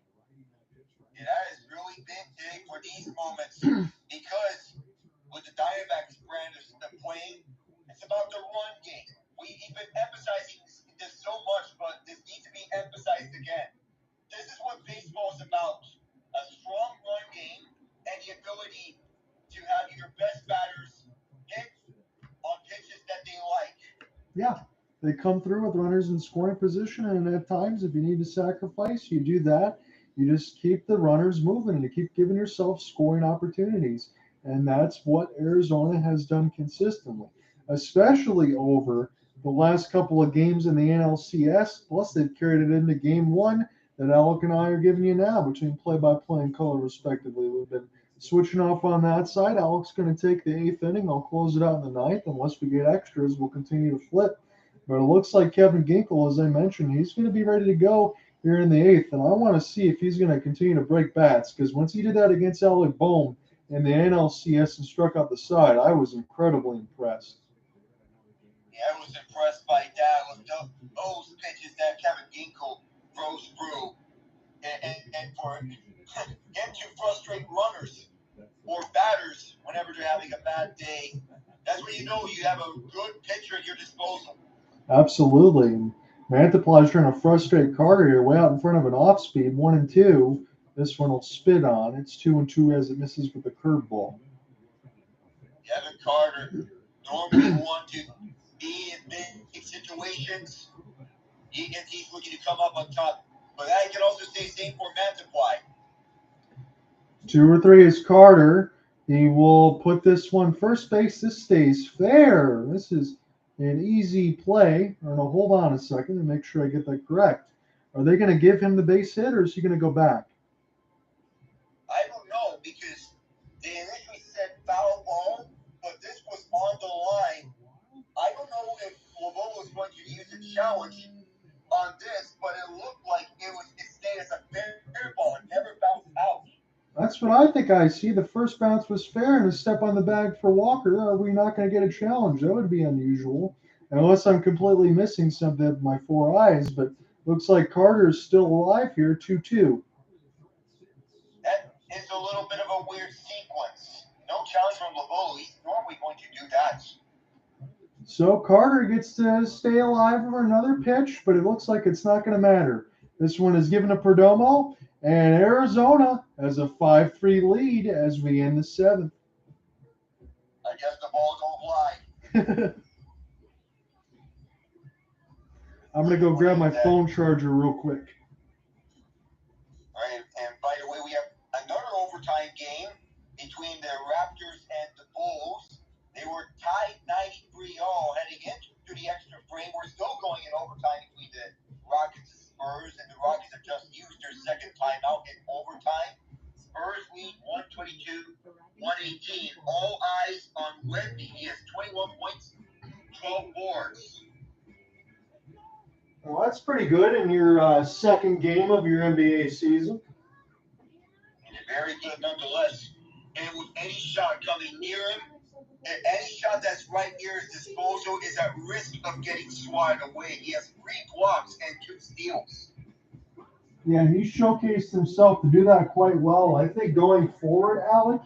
Yeah, that is really big for these moments because with the Diamondbacks brand of playing, it's about the run game. We've been emphasizing this so much, but this needs to be emphasized again. This is what baseball is about. A strong run game and the ability to have your best batters hit on pitches that they like. Yeah, they come through with runners in scoring position, and at times, if you need to sacrifice, you do that. You just keep the runners moving, and you keep giving yourself scoring opportunities, and that's what Arizona has done consistently, especially over the last couple of games in the NLCS. Plus, they've carried it into Game One that Alec and I are giving you now, between play-by-play and color, respectively. We've been switching off on that side. Alec's going to take the 8th inning. I'll close it out in the 9th. Unless we get extras, we'll continue to flip. But it looks like Kevin Ginkel, as I mentioned, he's going to be ready to go here in the 8th. And I want to see if he's going to continue to break bats, because once he did that against Alec Bohm in the NLCS and struck out the side, I was incredibly impressed. Yeah, I was impressed by that with those pitches that Kevin Ginkel throws through. And for him to frustrate runners or batters whenever they're having a bad day, that's when you know you have a good pitcher at your disposal. Absolutely. Mantiply is trying to frustrate Carter here, way out in front of an off speed, 1-2. This one will spit on. It's 2-2 as it misses with the curveball. Kevin Carter normally want to be in big situations. He's looking to come up on top. But that can also say same for Mantiply. 2 or 3 is Carter. He will put this one first base. This stays fair. This is an easy play. Or no, hold on a second to make sure I get that correct. Are they going to give him the base hit, or is he going to go back? I don't know because they initially said foul ball, but this was on the line. I don't know if Lovullo was going to use a challenge on this, but it looked like it stayed as a fair ball. It never bounced out. That's what I think I see. The first bounce was fair and a step on the bag for Walker. Are we not going to get a challenge? That would be unusual. Unless I'm completely missing something with my 4 eyes, but looks like Carter is still alive here, 2-2. That is a little bit of a weird sequence. No challenge from Lovullo. He's normally going to do that. So Carter gets to stay alive for another pitch, but it looks like it's not going to matter. This one is given to Perdomo, and Arizona has a 5-3 lead as we end the 7th. I guess the ball don't lie. I'm going to go grab my phone charger real quick. All right, and by the way, we have another overtime game between the Raptors and the Bulls. They were tied 93 all heading into the extra frame. We're still going in overtime between the Rockets and Spurs, and the Rockets have just used their second timeout in overtime. That's pretty good in your second game of your NBA season. Very good nonetheless. And with any shot coming near him, and any shot that's right near his disposal is at risk of getting swatted away. He has 3 blocks and 2 steals. Yeah, he showcased himself to do that quite well. I think going forward, Alec,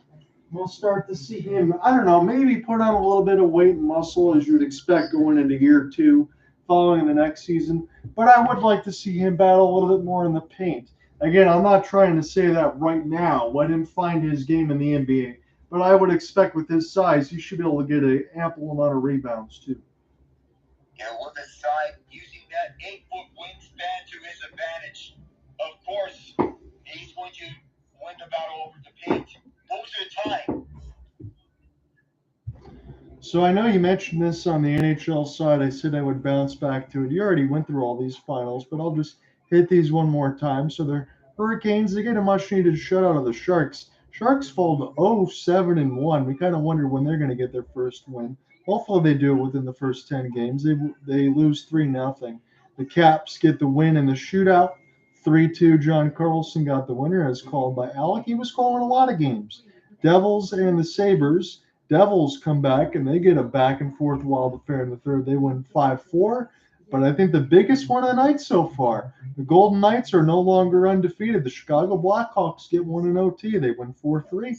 we'll start to see him, I don't know, maybe put on a little bit of weight and muscle as you would expect going into year 2 following the next season. But I would like to see him battle a little bit more in the paint. Again, I'm not trying to say that right now. Let him find his game in the NBA. But I would expect with his size, he should be able to get an ample amount of rebounds too. Yeah, with his side, using that 8-foot wingspan to his advantage. Of course, he's going to win the battle over the paint most of the time. So I know you mentioned this on the NHL side. I said I would bounce back to it. You already went through all these finals, but I'll just hit these one more time. So the Hurricanes, they get a much needed shutout of the Sharks. Sharks fall to 0-7-1. We kind of wonder when they're going to get their first win. Hopefully they do it within the first 10 games. They lose 3-0. The Caps get the win in the shootout. 3-2. John Carlson got the winner as called by Alec. He was calling a lot of games. Devils and the Sabres. Devils come back and they get a back and forth wild affair in the third. They win 5-4. But I think the biggest one of the night so far, the Golden Knights are no longer undefeated. The Chicago Blackhawks get one in OT. They win 4-3. Who would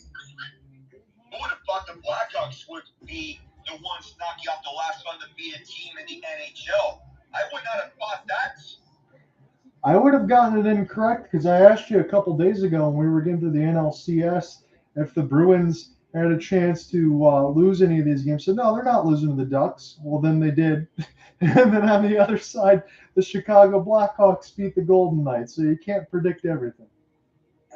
have thought the Blackhawks would be the ones knocking off the last undefeated team in the NHL? I would not have thought that. I would have gotten it incorrect because I asked you a couple days ago when we were getting to the NLCS if the Bruins had a chance to lose any of these games. So no, they're not losing to the Ducks. Well, then they did. And then on the other side, the Chicago Blackhawks beat the Golden Knights. So you can't predict everything.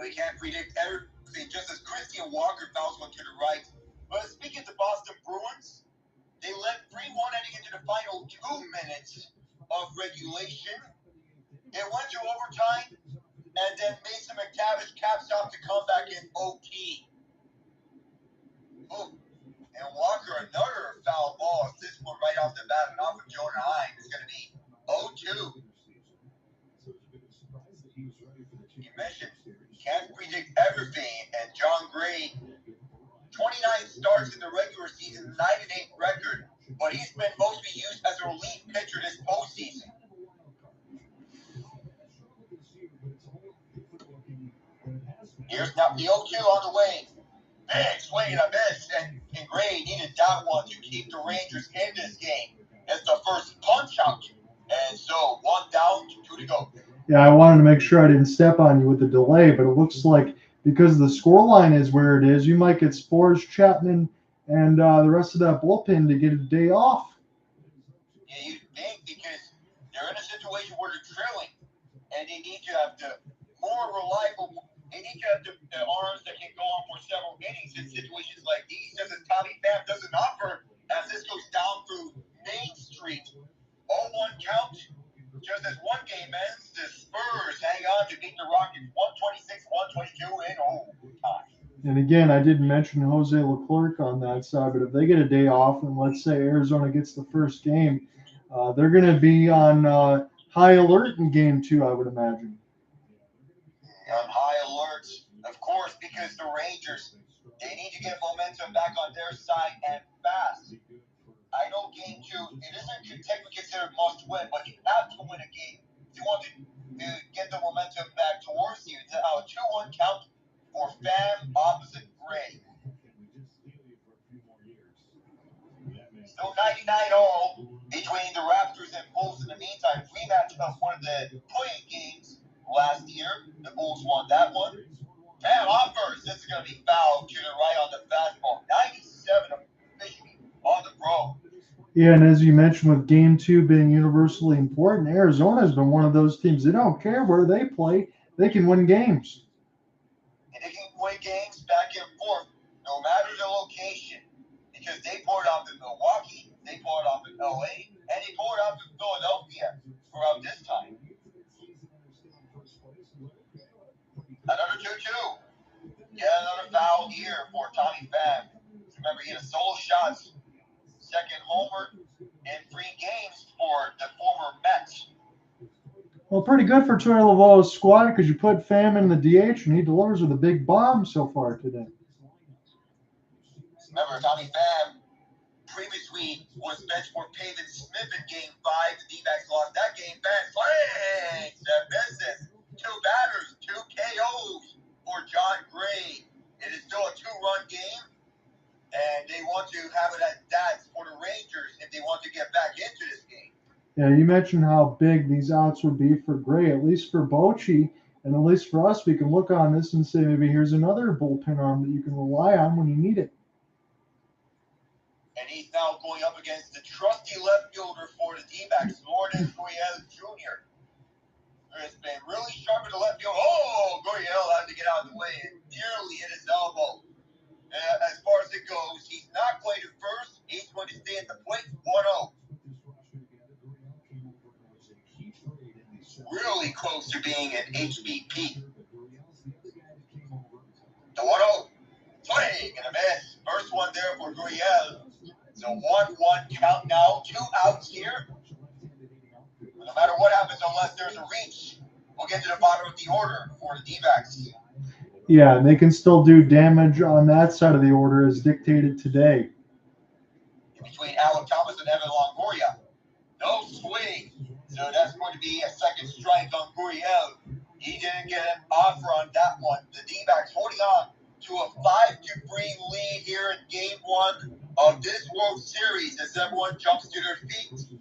We can't predict everything, just as Christian Walker fouls one to the right. But speaking of the Boston Bruins, they led 3-1 heading into the final 2 minutes of regulation. It went to overtime, and then Mason McTavish caps off the comeback in OT. Ooh. And Walker, another foul ball. This one right off the bat, and off of Jonah Heim. It's going to be 0-2. You mentioned can't predict everything, and John Gray, 29 starts in the regular season, 9-8 record, but he's been mostly used as a relief pitcher this postseason. Here's now the 0-2 on the way. Big swing and a miss, and Gray needed that one to keep the Rangers in this game. It's the first punch out, and so 1 down, 2 to go. Yeah, I wanted to make sure I didn't step on you with the delay, but it looks like because the scoreline is where it is, you might get Spores, Chapman, and the rest of that bullpen to get a day off. Yeah, you think because they're in a situation where they're trailing, and they need to have the more reliable. They need to have the arms that can go on for several innings in situations like these, just as Tommy Pham doesn't offer as this goes down through Main Street. 0-1 count. Just as one game ends, the Spurs hang on to beat the Rockets 126-122 in overtime. And again, I didn't mention Jose Leclerc on that side, but if they get a day off and let's say Arizona gets the first game, they're going to be on high alert in game 2, I would imagine. On high alert, of course, because the Rangers, they need to get momentum back on their side and fast. I know game 2, it isn't technically considered must win, but you have to win a game if you want to get the momentum back towards you. It's a 2-1 count for Pham opposite Gray. Still 99 all between the Raptors and Bulls in the meantime. Rematch of one of the playing games last year. The Bulls won that one. Pham on first. This is going to be fouled to the right on the fastball. 97 officially on the pro. Yeah, and as you mentioned, with game 2 being universally important, Arizona has been one of those teams. They don't care where they play; they can win games. And they can win games back and forth, no matter the location, because they poured off in Milwaukee, they poured off in LA, and they poured off in Philadelphia throughout this time. Another 2-2. Yeah, another foul here for Tommy Pham. Remember, he had a solo shots. Second homer in 3 games for the former Mets. Well, pretty good for Torey Lovullo's squad because you put Pham in the DH and he delivers with a big bomb so far today. Remember, Tommy Pham previously was benched for Pavin Smith in Game 5. The D-backs lost that game. Pham swings and misses. 2 batters, 2 KOs for John Gray. It is still a 2-run game, and they want to have it at that for the Rangers if they want to get back into this game. Yeah, you mentioned how big these outs would be for Gray, at least for Bochy, and at least for us, we can look on this and say maybe here's another bullpen arm that you can rely on when you need it. And he's now going up against the trusty left fielder for the D-backs, Lourdes Gurriel Jr. It's been really sharp in the left field. Oh, Gurriel had to get out of the way and nearly hit his elbow. As far as it goes, he's not going to first. He's going to stay at the plate. 1-0. Really close to being an HBP. The 1-0. Swing and a miss. First one there for Gurriel. So 1-1 count now. 2 outs here. No matter what happens, unless there's a reach, we'll get to the bottom of the order for the D-backs. Yeah, and they can still do damage on that side of the order as dictated today. In between Alec Thomas and Evan Longoria. No swing. So that's going to be a second strike on Gurriel. He didn't get an offer on that one. The D-backs holding on to a 5-3 lead here in Game 1 of this World Series as everyone jumps to their feet.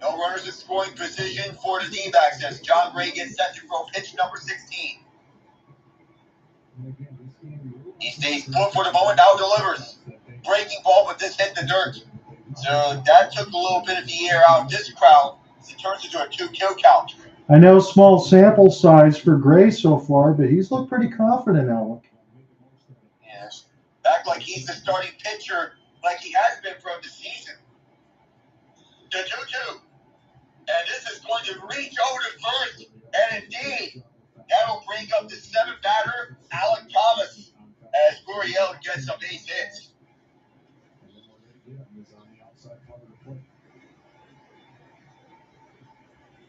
No runners in scoring position for the D-backs as John Gray gets set to throw pitch number 16. He stays put for the moment, now delivers. Breaking ball, but this hit the dirt. So that took a little bit of the air out of this crowd as it turns into a 2-kill count. I know small sample size for Gray so far, but he's looked pretty confident, Alec. Yes. Back like he's the starting pitcher like he has been from the season. The 2-2. And this is going to reach over to first. And indeed, that'll bring up the 7th batter, Alec Thomas, as Gurriel gets some base hits.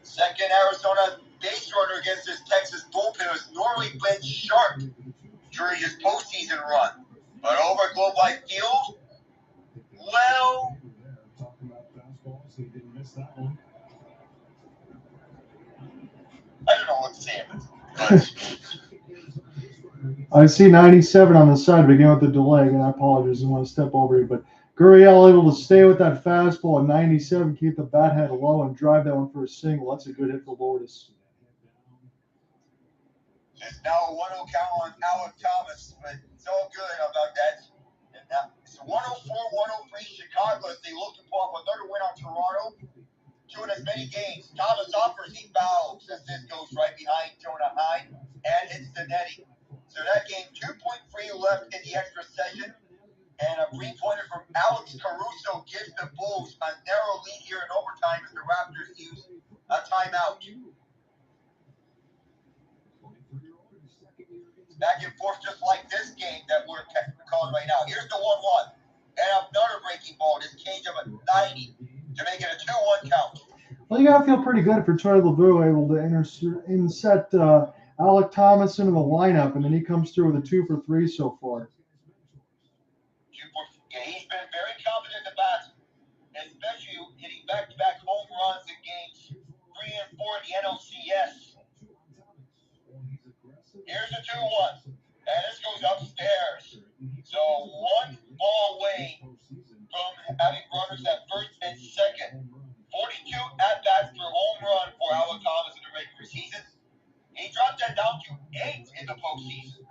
Second Arizona base runner against this Texas bullpen has normally been sharp during his postseason run. But over at Globe Life Field, well, I don't know what to say about it. I see 97 on the side, beginning with the delay, and I apologize, I want to step over you, but Gurriel able to stay with that fastball at 97, keep the bat head low, and drive that one for a single. That's a good hit for Lourdes. There's now a 1-0 count on Alec Thomas, but it's all good about that. And now it's 104-103 Chicago as they look to pull off another win on Toronto. 2 in as many games. Thomas offers, he fouls as this goes right behind Jonah Hine and hits the netting. So that game, 2.3 left in the extra session. And a 3-pointer from Alex Caruso gives the Bulls a narrow lead here in overtime as the Raptors use a timeout. Back and forth just like this game that we're calling right now. Here's the 1-1. And another breaking ball. This change of a 90 to make it a 2-1 count. Well, you got to feel pretty good for Torey Lovullo able to inset Alec Thomas into the lineup, and then he comes through with a 2 for 3 so far. Yeah, he's been very confident in the bat, especially hitting back-to-back home runs in games 3 and 4 in the NLCS. Here's a 2-1, and this goes upstairs. So 1 ball away from having runners at first and second. 42 at-bats for home run for Alec Thomas in the regular season. He dropped that down to 8 in the postseason.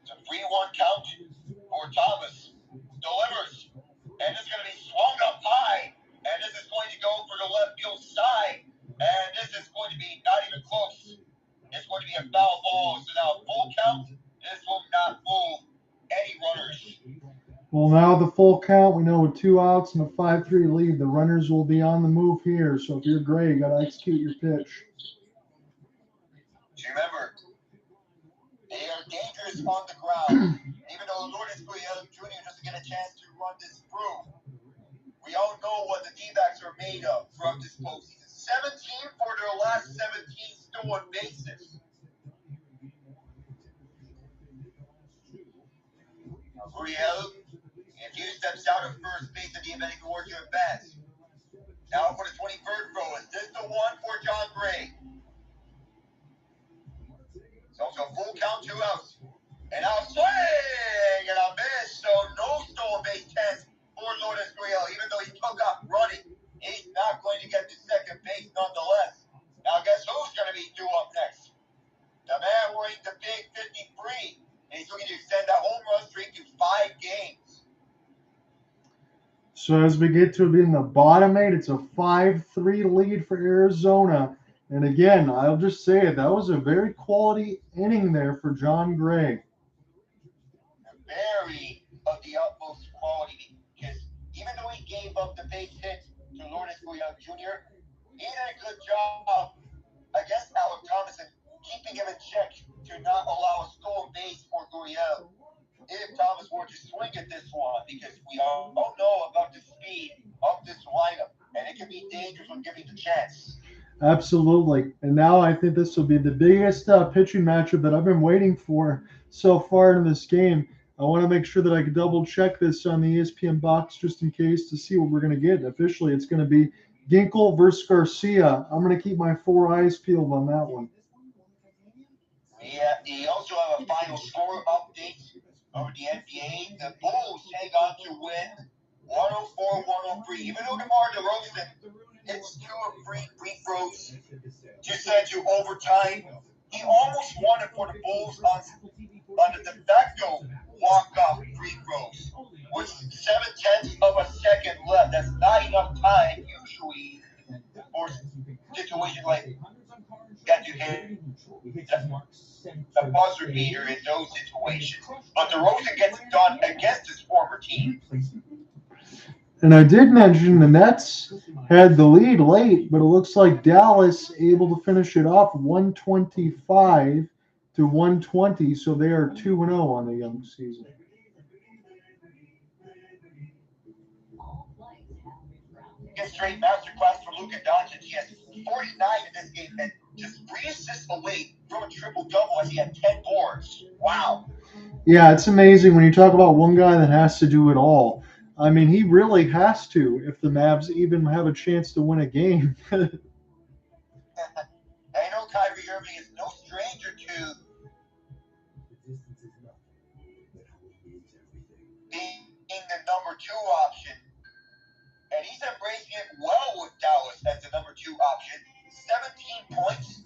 It's a 3-1 count for Thomas. Delivers. And this is going to be swung up high. And this is going to go for the left field side. And this is going to be not even close. It's going to be a foul ball. So now full count. This will not move any runners. Well, now the full count, we know with 2 outs and a 5-3 lead, the runners will be on the move here. So if you're Gray, you got to execute your pitch. Remember, they are dangerous on the ground. Even though Lourdes Gurriel Jr. doesn't get a chance to run this through. We all know what the D-backs are made of throughout this postseason. 17 for their last 17 stolen bases. Gurriel, if he steps out of first base at the event towards your advance. Now for the 23rd throw. Is this the one for John Gray? It's also a full count, 2 outs. And I'll swing and a miss. So no stolen base chance for Lourdes Gurriel. Even though he took off running, he's not going to get to second base nonetheless. Now guess who's going to be due up next? The man wearing the big 53. And he's looking to extend that home run streak to 5 games. So as we get to in the bottom 8, it's a 5-3 lead for Arizona. And again, I'll just say it, that was a very quality inning there for John Gray. Very of the utmost quality, because even though he gave up the base hit to Lourdes Gurriel Jr., he did a good job against Alec Thomas and keeping him in check to not allow a stolen base for Gurriel if Thomas were to swing at this one, because we all know about the speed of this lineup, and it can be dangerous when given the chance. Absolutely. And now I think this will be the biggest pitching matchup that I've been waiting for so far in this game. I want to make sure that I can double check this on the ESPN box just in case to see what we're going to get. Officially, it's going to be Ginkel versus Garcia. I'm going to keep my 4 eyes peeled on that one. Yeah, you also have a final score update over the NBA. The Bulls hang on to win 104-103. Even though DeMar DeRozan hits 2 of 3 free throws to send you overtime, he almost won it for the Bulls on the de facto walk-off free throws with 7/10 of a second left. That's not enough time usually for situations like that to hit the buzzer beater in those situations. But DeRozan gets it done against his former team. And I did mention the Nets had the lead late, but it looks like Dallas able to finish it off 125-120, so they are 2-0 on the young season. Get straight masterclass for Luka Doncic. He has 49 in this game and just 3 assists away from a triple-double as he had 10 boards. Wow. Yeah, it's amazing when you talk about one guy that has to do it all. I mean, he really has to if the Mavs even have a chance to win a game. I know Kyrie Irving is no stranger to being the number 2 option. And he's embracing it well with Dallas as the number 2 option. 17 points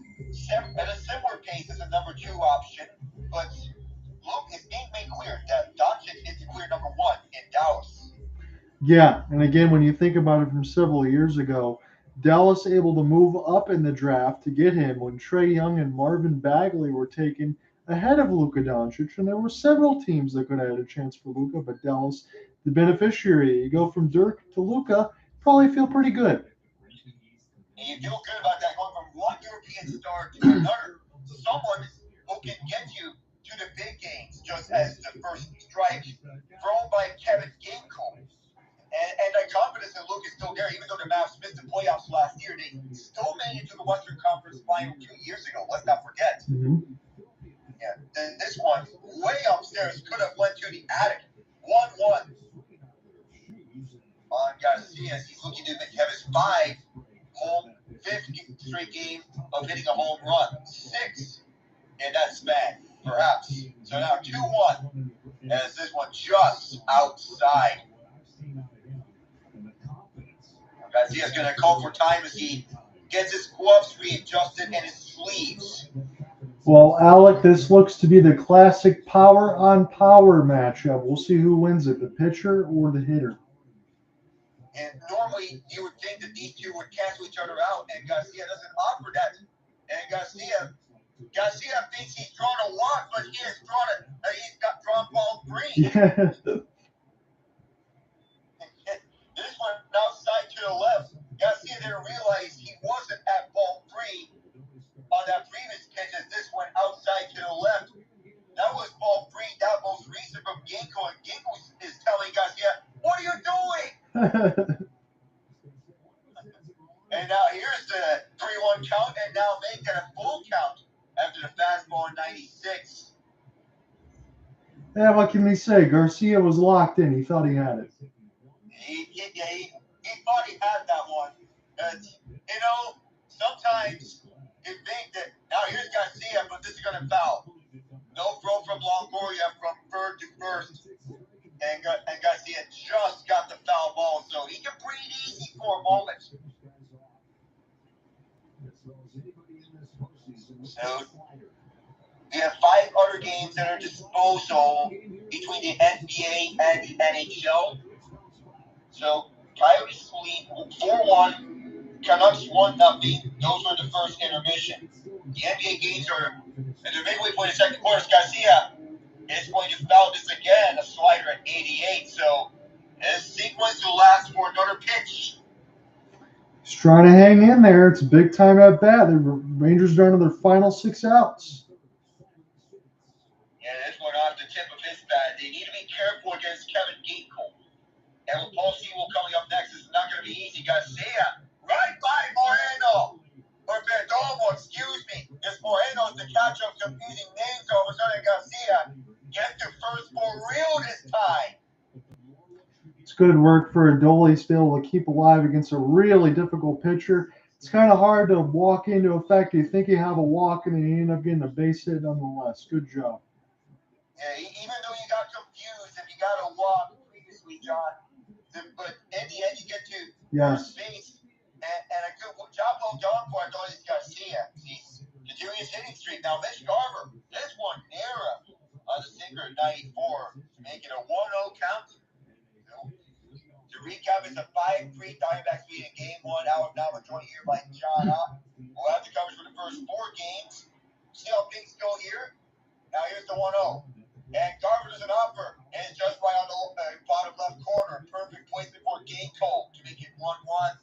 at a similar pace as the number 2 option. But Luke is being made clear that Doncic is the clear number 1 in Dallas. Yeah, and again, when you think about it from several years ago, Dallas able to move up in the draft to get him when Trae Young and Marvin Bagley were taken ahead of Luka Doncic, and there were several teams that could have had a chance for Luka, but Dallas, the beneficiary. You go from Dirk to Luka, probably feel pretty good. And you feel good about that, going from one European star to another. Someone who can get you to the big games, just as the first strike thrown by Kevin Ginkel. And the confidence in Luke is still there, even though the Mavs missed the playoffs last year. They still made it to the Western Conference Final 2 years ago. Let's not forget. Mm-hmm. Yeah, this one, way upstairs, could have went to the attic. 1-1 on Garcia. He's looking to have his 5th straight game of hitting a home run. 6 in that span, perhaps. So now 2-1, as this one just outside. Garcia's going to call for time as he gets his gloves readjusted and his sleeves. Well, Alec, this looks to be the classic power-on-power matchup. We'll see who wins it, the pitcher or the hitter. And normally you would think that these two would cancel each other out, and Garcia doesn't offer that. And Garcia thinks he's drawn a walk, but he's got drawn ball 3. Yeah. This one outside to the left. Garcia didn't realize he wasn't at ball 3 on that previous pitch, as this one outside to the left. That was ball 3, that most recent from Ginkel. And now here's the 3-1 count, and now making a full count after the fastball in 96. Yeah, what can we say? Garcia was locked in. He thought he had it. He thought he had that one. Sometimes you think that, now here's Garcia, but this is going to foul. No throw from Longoria from third to first. And Garcia just got the foul ball, so he can breathe easy for a moment. So we have 5 other games at our disposal between the NBA and the NHL. So Coyotes lead 4-1, Canucks 1-0. Those were the first intermission. The NBA games are at the midway point of the second quarter. Garcia is going to foul this again, a slider at 88. So this sequence will last for another pitch. He's trying to hang in there. It's a big time at bat. The Rangers are down to their final 6 outs. Yeah, this one off the tip of his bat. They need to be careful against Kevin Gainkel. And Paul Sewell coming up next. It's not going to be easy. Garcia right by Moreno. Or Perdomo, excuse me. This Moreno's the catcher of confusing names all of a sudden. Garcia gets to first for real this time. It's good work for Adoli to be able to keep alive against a really difficult pitcher. It's kind of hard to walk into a fact you think you have a walk and then you end up getting a base hit nonetheless. Good job. Yeah, even though you got confused if you got a walk previously, John, but in the end you get to first base, and a good job well done for Adolis Garcia. He's continuing his hitting streak. Now Mitch Garver, this one near on the sinker 94 to make it a 1-0 count. To recap, it's a 5-3 Diamondbacks lead in Game 1. Now we're joined here by John Up. We'll have the coverage for the first 4 games. See how things go here. Now here's the 1-0. And Garver does an offer, and it's just right on the bottom left corner. Perfect placement for Gainkel to make it 1-1.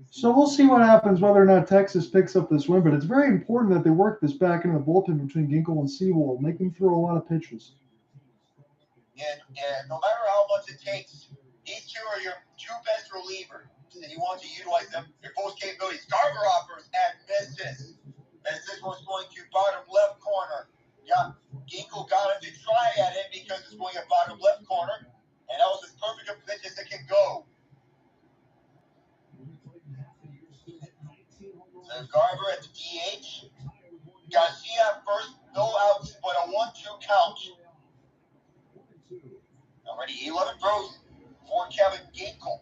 So we'll see what happens, whether or not Texas picks up this win. But it's very important that they work this back into the bullpen between Gainkel and Sewell, make them throw a lot of pitches. And no matter how much it takes, these two are your 2 best relievers, and you want to utilize them your full capabilities. Garver offers and misses. As this one's going to bottom left corner. Yeah, Gainkel got him to try at it because it's going at bottom left corner, and that was as perfect a pitch as it can go. So Garver at the DH. Garcia first, no outs, but a 1-2 count. Already 11 throws for Kevin Gainkel.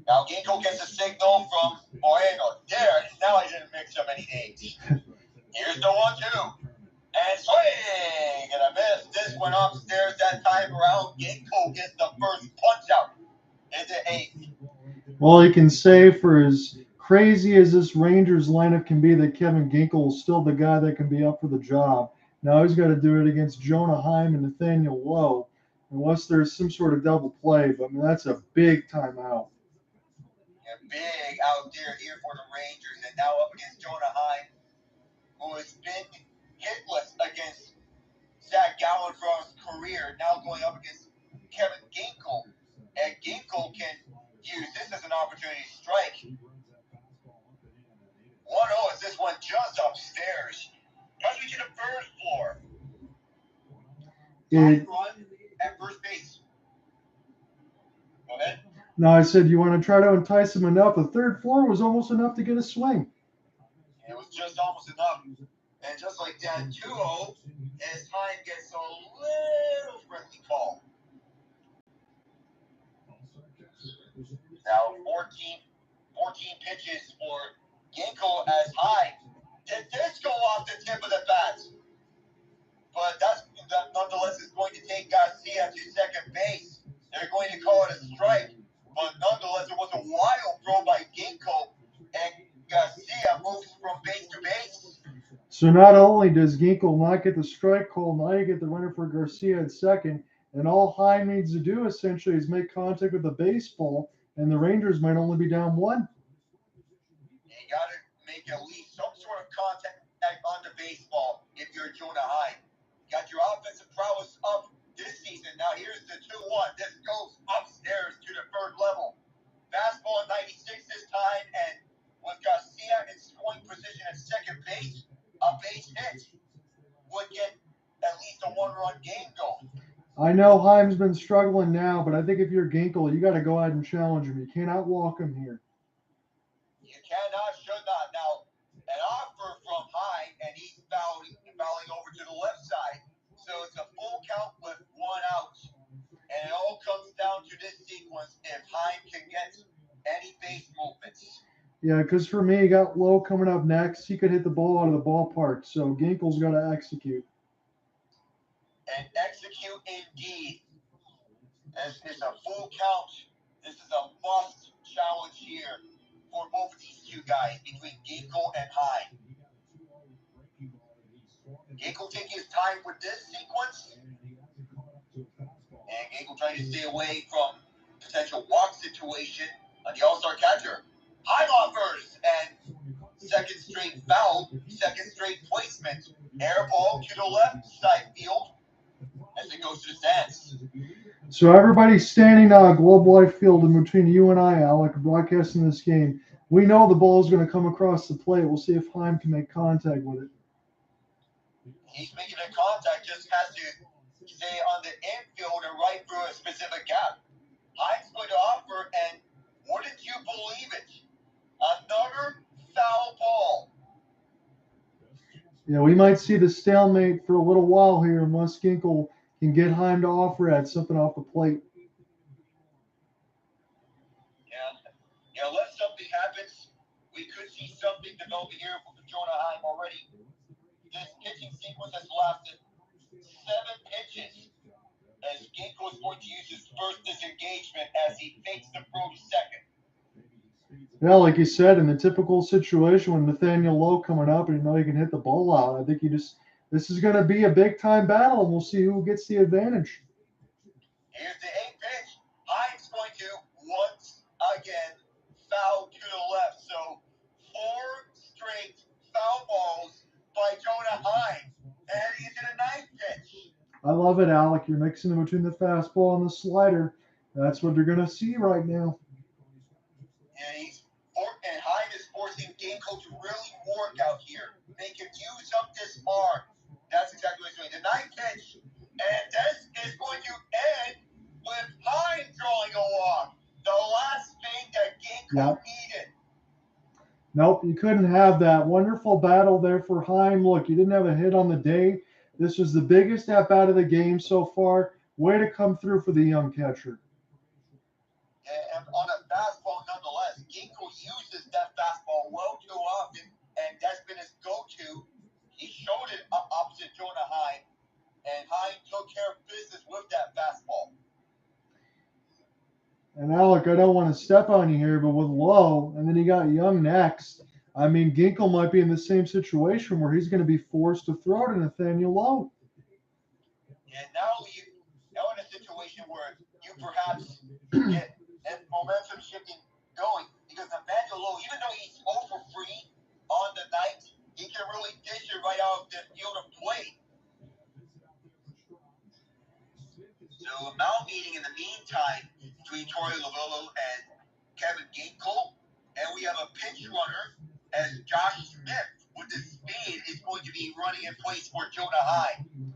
Now Gainkel gets a signal from Moreno. There, now I didn't mix up any names. Here's the 1-2. And swing! And a miss. This went upstairs that time around. Gainkel gets the first punch out into 8th. Well, you can say for as crazy as this Rangers lineup can be that Kevin Gainkel is still the guy that can be up for the job. Now he's got to do it against Jonah Heim and Nathaniel Lowe, unless there's some sort of double play. But I mean, that's a big timeout. A big out there here for the Rangers, and now up against Jonah Heim, who has been hitless against Zach Gallen for his career, now going up against Kevin Gainkel. And Gainkel can use this as an opportunity to strike. 1-0 as this one just upstairs. As we to the first floor. Run at first base. Go ahead. No, I said you want to try to entice him enough. The third floor was almost enough to get a swing. It was just almost enough. And just like that, 2-0, as time gets a little friendly call. Now 14 pitches for Gainkel as high. Did this go off the tip of the bat? But that nonetheless is going to take Garcia to second base. They're going to call it a strike. But nonetheless, it was a wild throw by Gainkel, and Garcia moves from base to base. So not only does Gainkel not get the strike call, now you get the runner for Garcia at second, and all Heim needs to do essentially is make contact with the baseball, and the Rangers might only be down 1. You got to make at least some sort of contact on the baseball if you're Jonah Heim. Got your offensive prowess up this season. Now here's the 2-1. This goes throwing position at second base, a base hit would get at least a one-run game going. I know Heim's been struggling now, but I think if you're Ginkel, you got to go ahead and challenge him. You cannot walk him here. You cannot, should not. Now, an offer from Heim, and he's fouling over to the left side. So it's a full count with one out. And it all comes down to this sequence if Heim can get any base movements. Yeah, because for me, you got Lowe coming up next. He could hit the ball out of the ballpark, so Ginkel's got to execute. And execute indeed. This is a full count. This is a must challenge here for both of these two guys between Ginkel and Heim. Ginkel taking his time with this sequence. And Ginkel trying to stay away from potential walk situation on the All-Star catcher. Heim offers, and second straight foul, second straight placement. Air ball to the left side field as it goes to the stands. So everybody's standing Globe Life Field in between you and I, Alec, broadcasting this game. We know the ball is going to come across the plate. We'll see if Heim can make contact with it. He's making a contact, just has to stay on the infield and right through a specific gap. Heim's going to offer, and wouldn't you believe it? Another foul ball. Yeah, we might see the stalemate for a little while here unless Ginkel can get Heim to offer at something off the plate. Yeah, unless something happens, we could see something developing here from Jonah Heim already. This pitching sequence has lasted 7 pitches as Ginkel is going to use his first disengagement as he fakes the throw to second. Yeah, like you said, in the typical situation with Nathaniel Lowe coming up and you know he can hit the ball out, I think this is going to be a big-time battle, and we'll see who gets the advantage. Here's the 8th pitch. Heim's going to, once again, foul to the left. So 4 straight foul balls by Jonah Heim. And he's in a 9th pitch. I love it, Alec. You're mixing in between the fastball and the slider. That's what they're going to see right now. And Heim is forcing Ginkel to really work out here. Make him use up this arm. That's exactly what he's doing. The 9th pitch. And this is going to end with Heim drawing a walk. The last thing that Ginkel needed. Nope, you couldn't have that. Wonderful battle there for Heim. Look, you didn't have a hit on the day. This was the biggest at-bat of the game so far. Way to come through for the young catcher. And on a fastball, nonetheless, Ginkel uses that fastball well too often, and that's been his go-to. He showed it opposite Jonah Heim, and Heim took care of business with that fastball. And Alec, I don't want to step on you here, but with Lowe, and then you got Young next, I mean, Ginkel might be in the same situation where he's going to be forced to throw to Nathaniel Lowe. And now in a situation where you perhaps get that momentum shifting going, because Nathaniel Lowe, even though he's 0 for 3 on the night, he can really dish it right out of the field of play. So a mound meeting in the meantime between Torey, Lovullo, and Kevin Ginkel, and we have a pinch runner as Josh Smith with the speed is going to be running in place for Jonah Heim.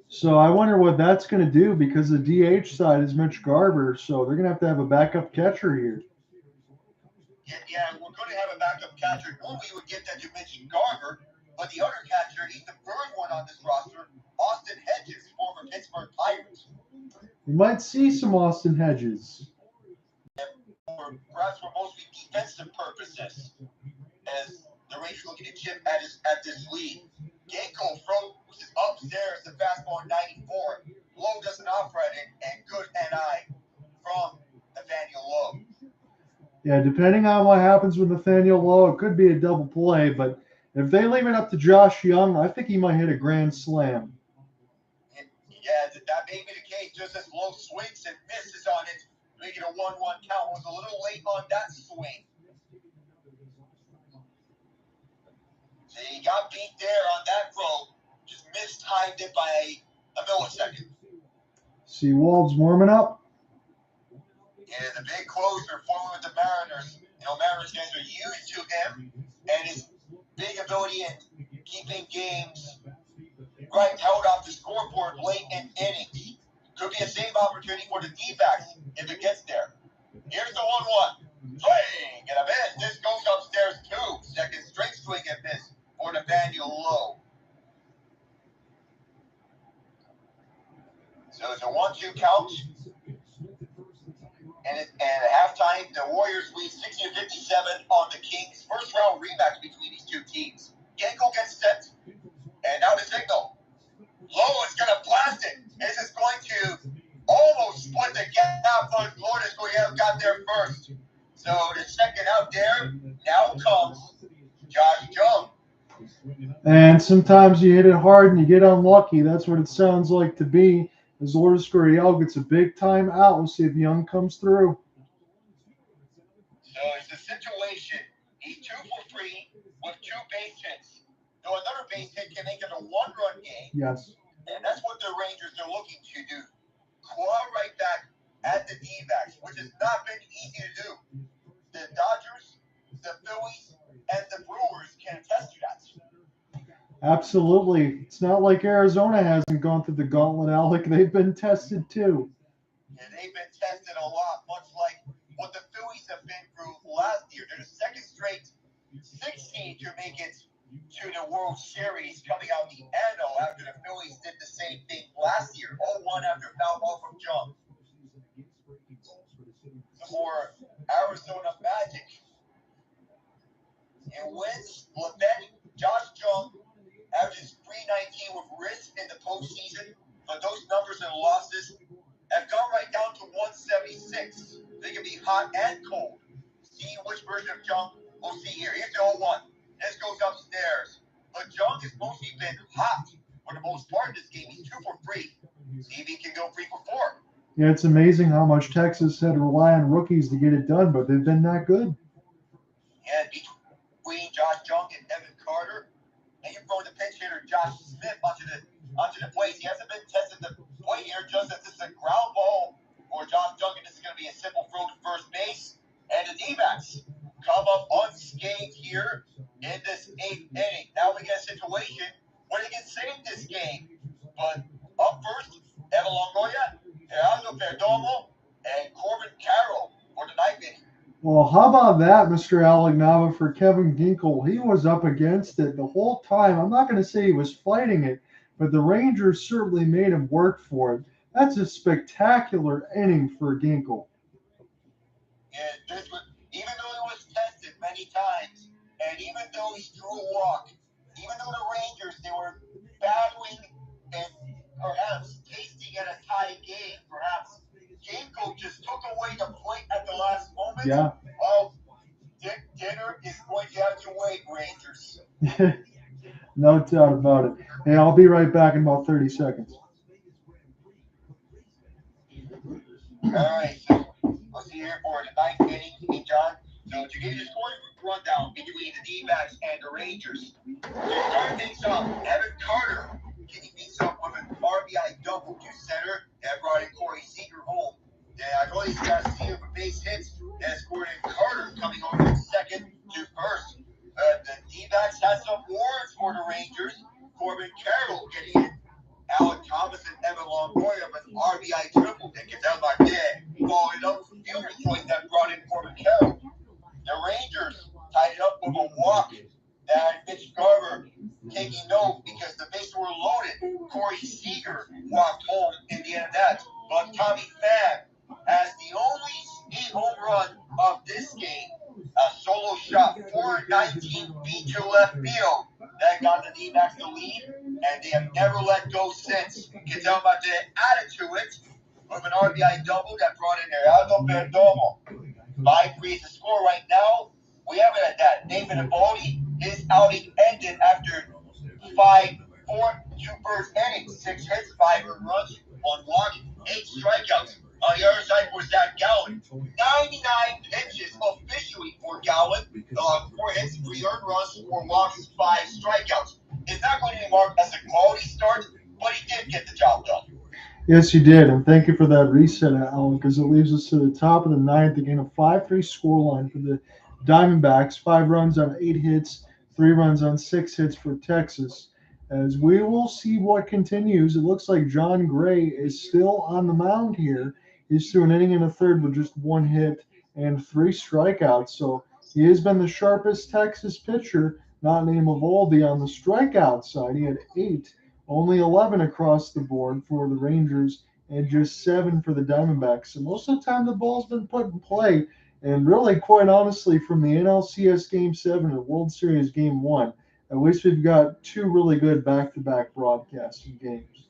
So I wonder what that's going to do because the DH side is Mitch Garver, so they're going to have a backup catcher here. Yeah, we're going to have a backup catcher. Normally we would get that to Mitch Garver, but the other catcher, he's the third one on this roster, Austin Hedges, former Pittsburgh Pirates. You might see some Austin Hedges. Perhaps for mostly defensive purposes, as the Rangers looking to chip at this lead. Ginkel throws upstairs the fastball 94. Lowe doesn't offer at it, and good NI from Nathaniel Lowe. Yeah, depending on what happens with Nathaniel Lowe, it could be a double play, but if they leave it up to Josh Young, I think he might hit a grand slam. Yeah, that may be the case, just as Lowe swings and misses on it, making a 1-1 count. Was a little late on that swing. So he got beat there on that throw, just mistimed it by a millisecond. See Wald's warming up. Yeah, the big closer formerly with the Mariners. You know, Mariners fans are used to him and his ability in keeping games right held off the scoreboard late in innings. Could be a save opportunity for the D-backs if it gets there. Here's the 1-1. Swing and a miss. This goes upstairs too. Second straight swing and miss for Nathaniel Lowe. So it's a 1-2 count. And at halftime, the Warriors lead 60-57 on the Kings. First round rematch between these two teams. Ginkel gets set. And now the signal. Lowe is going to blast it. This is going to almost split the gap, but Lourdes Gurriel got there first. So the second out there, now comes Josh Jung. And sometimes you hit it hard and you get unlucky. That's what it sounds like to be. As Lourdes Gurriel gets a big time out, we'll see if Young comes through. So it's a situation. He's 2 for 3 with 2 base hits. So another base hit can make it a 1-run game. Yes. And that's what the Rangers are looking to do. Claw right back at the D-backs, which has not been easy to do. The Dodgers, the Phillies, and the Brewers can attest to that. Absolutely. It's not like Arizona hasn't gone through the gauntlet, Alec. They've been tested too. And they've been tested a lot, much like what the Phillies have been through last year. They're the second straight 16 to make it to the World Series, coming out the NL after the Phillies did the same thing last year. 0-1 after foul ball from Jung. For Arizona Magic, it wins Levent. Josh Jung averages 319 with risk in the postseason, but those numbers and losses have gone right down to 176. They can be hot and cold. See which version of Jung we'll see here. Here's the 0-1. This goes upstairs. But Jung has mostly been hot for the most part in this game. He's 2 for 3. See if he can go 3 for 4. Yeah, it's amazing how much Texas had to rely on rookies to get it done, but they've been that good. And between Josh Jung and Evan Carter, and you're throwing the pinch hitter Josh Smith onto the plate. He hasn't been tested the plate here, just that this is a ground ball for Josh Jung, and this is going to be a simple throw to first base. And the D-backs come up unscathed here in this 8th inning. Now we get a situation where they can save this game. But up first, Evan Longoria, Gerardo Perdomo, and Corbin Carroll for the 9th inning. Well, how about that, Mr. Alagnava, for Kevin Ginkel? He was up against it the whole time. I'm not going to say he was fighting it, but the Rangers certainly made him work for it. That's a spectacular inning for Ginkel. And this was, even though he was tested many times, and even though he threw a walk, even though the Rangers, they were battling and perhaps tasting at a tie game, perhaps Ginkel just took away the plate at the last moment. Yeah. Well, dinner is going to have to wait, Rangers. No doubt about it. Hey, I'll be right back in about 30 seconds. All right, so we'll see here for the 9th inning, hey, John. So to give you the scoring rundown between the D-backs and the Rangers, to start things off, Evan Carter kicking things up with an RBI double to center that brought in Corey Seager home. I know he's got a steal for base hits that scored in Carter coming over from second to first. The D-backs had some warrants for the Rangers. Corbin Carroll getting in. Alec Thomas and Evan Longoria with an RBI triple. They get down by dead. Followed up from fielder choice that brought in Corbin Carroll. The Rangers tied it up with a walk that Mitch Garver taking note because the bases were loaded. Corey Seager walked home in the end of that. But Tommy Pham has the only home run of this game. A solo shot, 419 feet to left field. That got the D-backs the lead, and they have never let go since. Ketel Marte added to it with an RBI double that brought in Gerardo Perdomo. 5-3 is the score right now. We have it at that. David Ebaldi, his outing ended after 5 2 innings, 6 hits, 5 earned runs, 1 walk, 8 strikeouts. On the other side was Zach Gallen. 99 pitches officially for Gallen. 4 hits, 3 earned runs, 4 walks, 5 strikeouts. It's not going to be marked as a quality start, but he did get the job done. Yes, you did, and thank you for that reset, Alan, because it leaves us to the top of the 9th. Again, a 5-3 scoreline for the Diamondbacks. 5 runs on 8 hits, 3 runs on 6 hits for Texas. As we will see what continues, it looks like John Gray is still on the mound here. He's through an inning and a third with just 1 hit and 3 strikeouts. So he has been the sharpest Texas pitcher, not named Lovullo, on the strikeout side. He had 8, only 11 across the board for the Rangers, and just 7 for the Diamondbacks. So most of the time the ball's been put in play. And really, quite honestly, from the NLCS Game 7 or World Series Game 1, at least we've got 2 really good back-to-back broadcasting games.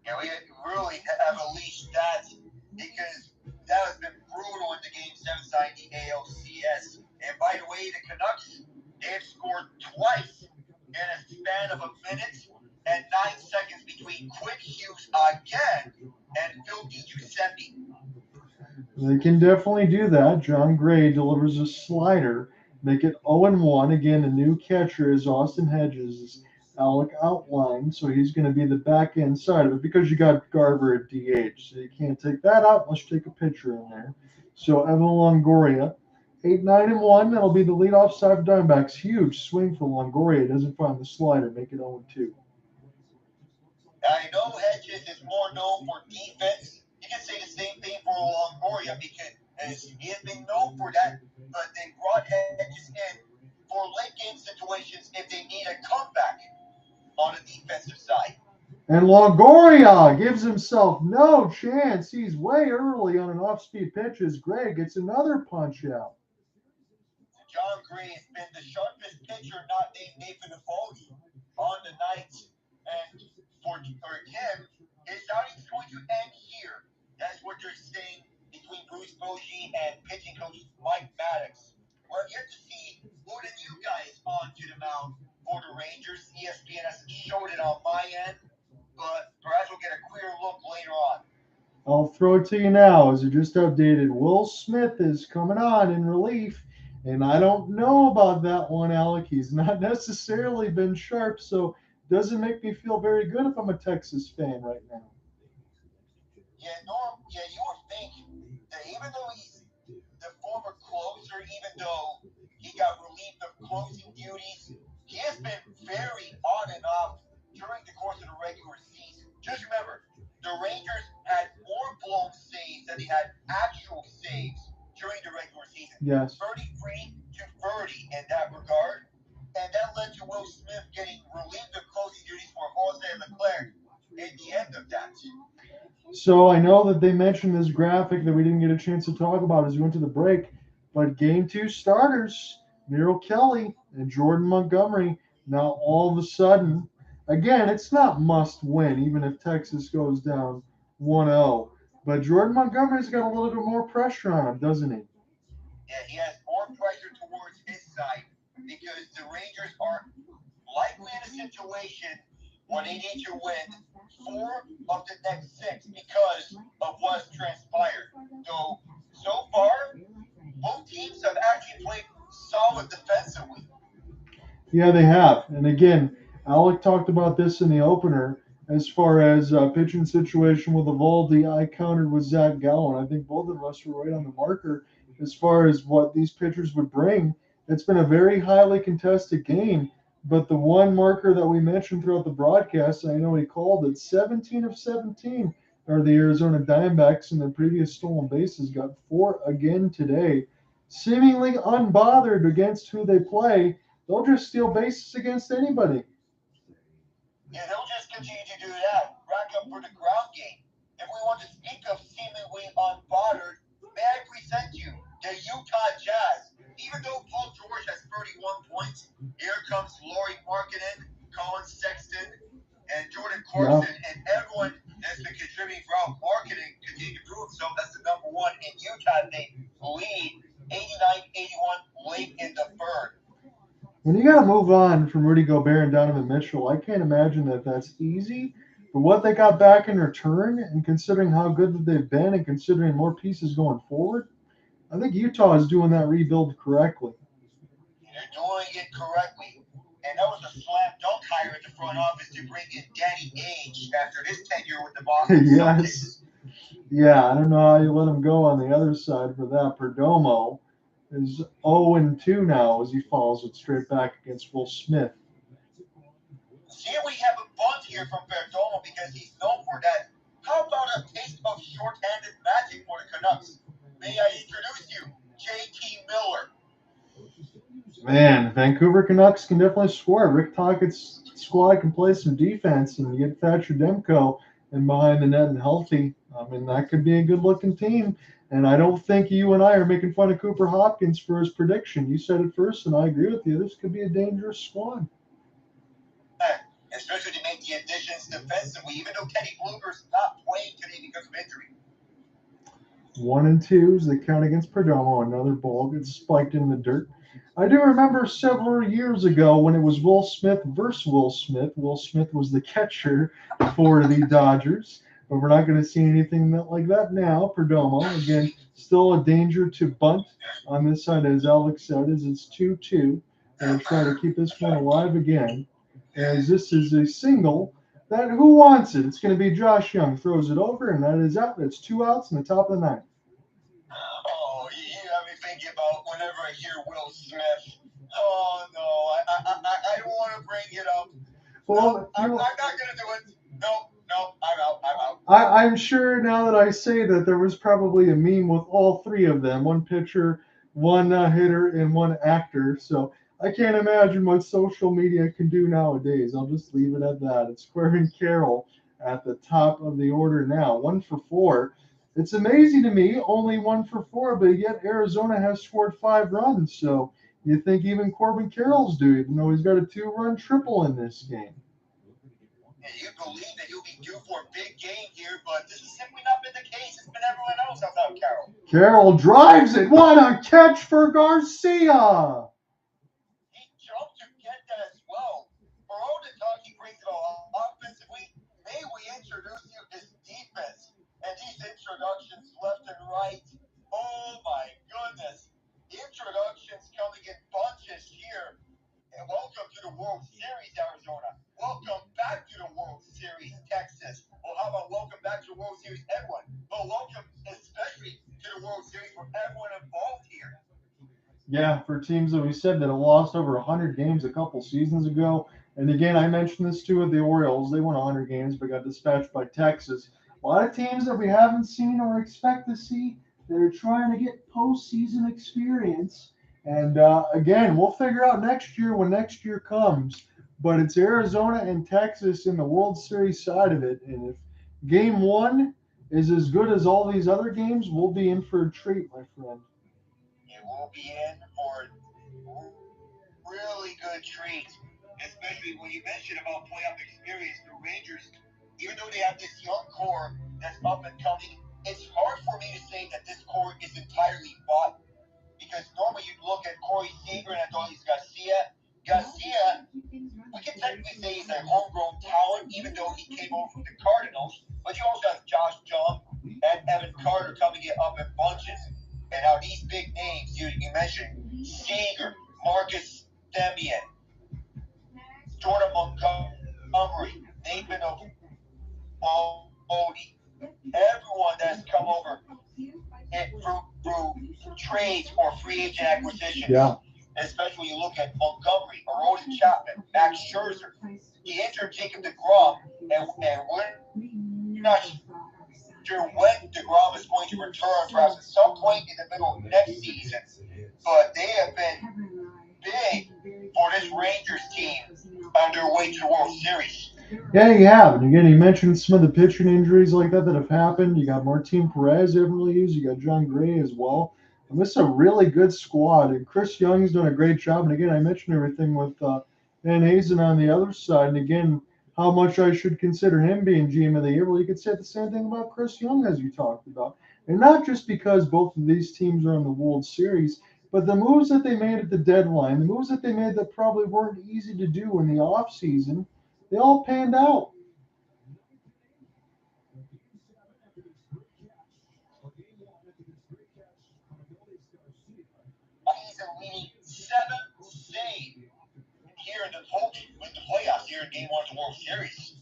Yeah, we really have at least that, because that has been brutal in the Game 7 side of the ALCS. And by the way, the Canucks, they have scored twice in a span of a minute and 9 seconds between Quinn Hughes again and Phil Giuseppe. They can definitely do that. John Gray delivers a slider, make it 0-1. Again, a new catcher is Austin Hedges, as Alec outlined, so he's going to be the back end side of it because you got Garver at DH, so you can't take that out unless you take a pitcher in there. So Evan Longoria, 8-9-1. That'll be the leadoff side for Diamondbacks. Huge swing for Longoria. Doesn't find the slider, make it 0-2. I know Hedges is more known for defense. You can say the same thing for Longoria because he has been known for that, but they brought Hedges in for late game situations if they need a comeback on the defensive side. And Longoria gives himself no chance. He's way early on an off-speed pitch as Gray gets another punch out. John Gray has been the sharpest pitcher not named Nathan Eovaldi on the night, and for him, his outing's going to end here. That's what they're saying between Bruce Bochy and pitching coach Mike Maddox. We're yet to see who the new guys onto the mound for the Rangers. ESPN hasn't showed it on my end, but perhaps we'll get a clear look later on. I'll throw it to you now as it just updated. Will Smith is coming on in relief, and I don't know about that one, Alec. He's not necessarily been sharp, so doesn't make me feel very good if I'm a Texas fan right now. Yeah, Norm, you would think that even though he's the former closer, even though he got relieved of closing duties, he has been very on and off during the course of the regular season. Just remember, the Rangers had more blown saves than they had actual saves during the regular season. Yes. 33 to 30 in that regard. And that led to Will Smith getting relieved of closing duties for Jose Leclerc at the end of that. So I know that they mentioned this graphic that we didn't get a chance to talk about as we went to the break, but Game 2 starters, Merrill Kelly and Jordan Montgomery, now all of a sudden, again, it's not must win, even if Texas goes down 1-0. But Jordan Montgomery's got a little bit more pressure on him, doesn't he? Yeah, he has more pressure towards his side because the Rangers are likely in a situation where they need to win 4 of the next 6 because of what's transpired. So far, both teams have actually played solid defensively. Yeah, they have. And again, Alec talked about this in the opener as far as pitching situation with Eovaldi. I countered with Zach Gallo, and I think both of us were right on the marker as far as what these pitchers would bring. It's been a very highly contested game, but the one marker that we mentioned throughout the broadcast, I know he called it, 17 of 17 are the Arizona Diamondbacks, and their previous stolen bases got 4 again today. Seemingly unbothered against who they play. They'll just steal bases against anybody. Yeah, they'll just continue to do that. Rack up for the ground game. If we want to speak of seemingly unbothered, may I present you the Utah Jazz. Even though Paul George has 31 points, here comes Lauri Markkanen, Colin Sexton, and Jordan Clarkson, and everyone that's been contributing throughout Markkanen continue to prove himself. That's the number one in Utah. They lead 89-81 late in the third. When you got to move on from Rudy Gobert and Donovan Mitchell, I can't imagine that that's easy. But what they got back in return, and considering how good that they've been, and considering more pieces going forward, I think Utah is doing that rebuild correctly. They're doing it correctly. And that was a slam dunk hire in the front office to bring in Danny Ainge after his tenure with the Boston Celtics. Yeah, I don't know how you let him go on the other side for that. Perdomo is 0-2 now as he follows it straight back against Will Smith. Here we have a bunt here from Perdomo because he's known for that. How about a taste of short-handed magic for the Canucks? May I introduce you, J.T. Miller. Man, Vancouver Canucks can definitely score. Rick Tockett's squad can play some defense, and you get Thatcher Demko and behind the net and healthy. I mean, that could be a good-looking team. And I don't think you and I are making fun of Cooper Hopkins for his prediction. You said it first, and I agree with you. This could be a dangerous squad. Especially to make the additions defensively, even though Teddy Blueger's not playing today because of injury. 1-2 they count against Perdomo. Another ball gets spiked in the dirt. I do remember several years ago when it was Will Smith versus Will Smith. Will Smith was the catcher for the Dodgers, but we're not going to see anything like that now. Perdomo, again, still a danger to bunt on this side, as Alex said, as it's 2-2. They're trying to keep this one alive again, as this is a single. That who wants it? It's going to be Josh Young. Throws it over, and that is out. That's 2 outs in the top of the ninth. Oh, you have me thinking about whenever I hear Will Smith. Oh, no, I don't want to bring it up. Well, no, I'm not going to do it. No, I'm out. I'm sure now that I say that there was probably a meme with all three of them, one pitcher, one hitter, and one actor. So I can't imagine what social media can do nowadays. I'll just leave it at that. It's Corbin Carroll at the top of the order now, 1 for 4. It's amazing to me, only 1 for 4, but yet Arizona has scored 5 runs. So you think even Corbin Carroll's due, even though he's got a 2-run triple in this game. And you believe that he'll be due for a big game here, but this has simply not been the case. It's been everyone else outside Carroll. Carroll drives it. What a catch for Garcia! He jumped to get that as well. For all the talk he brings it all offensively, may we introduce you his defense. And these introductions left and right. Oh my goodness. Introductions coming in bunches here. And welcome to the World Series, Arizona. Welcome back to the World Series, Texas. Well, how about welcome back to the World Series, everyone? But welcome especially to the World Series for everyone involved here. Yeah, for teams that we said that have lost over 100 games a couple seasons ago. And again, I mentioned this too with the Orioles. They won 100 games but got dispatched by Texas. A lot of teams that we haven't seen or expect to see that are trying to get postseason experience. And again, we'll figure out next year when next year comes. But it's Arizona and Texas in the World Series side of it. And if game 1 is as good as all these other games, we'll be in for a treat, my friend. You will be in for a really good treat, especially when you mentioned about playoff experience. The Rangers, even though they have this young core that's up and coming, it's hard for me to say that this core is entirely bought. Because normally you'd look at Corey Seager and Adolis Garcia. Garcia, we can technically say he's a homegrown talent, even though he came over from the Cardinals. But you also have Josh Jung and Evan Carter coming in up in bunches. And now these big names you mentioned, Seager, Marcus Semien, Jordan Montgomery, Nathan Odie, everyone that's come over through trades or free agent acquisitions. Yeah. Especially when you look at Montgomery, Aroldis Chapman, Max Scherzer, the injured Jacob DeGrom, and we're not sure when DeGrom is going to return, perhaps at some point in the middle of next season. But they have been big for this Rangers team on their way to the World Series. Yeah, you have. And again, you mentioned some of the pitching injuries like that have happened. You got Martin Perez they haven't really used. You got John Gray as well. And this is a really good squad. And Chris Young's done a great job. And again, I mentioned everything with Van Hazen on the other side. And again, how much I should consider him being GM of the year. Well, you could say the same thing about Chris Young, as you talked about. And not just because both of these teams are in the World Series, but the moves that they made at the deadline, the moves that they made that probably weren't easy to do in the offseason, they all panned out. He's a leading 7th seed here in the playoffs here in Game 1 of the World Series.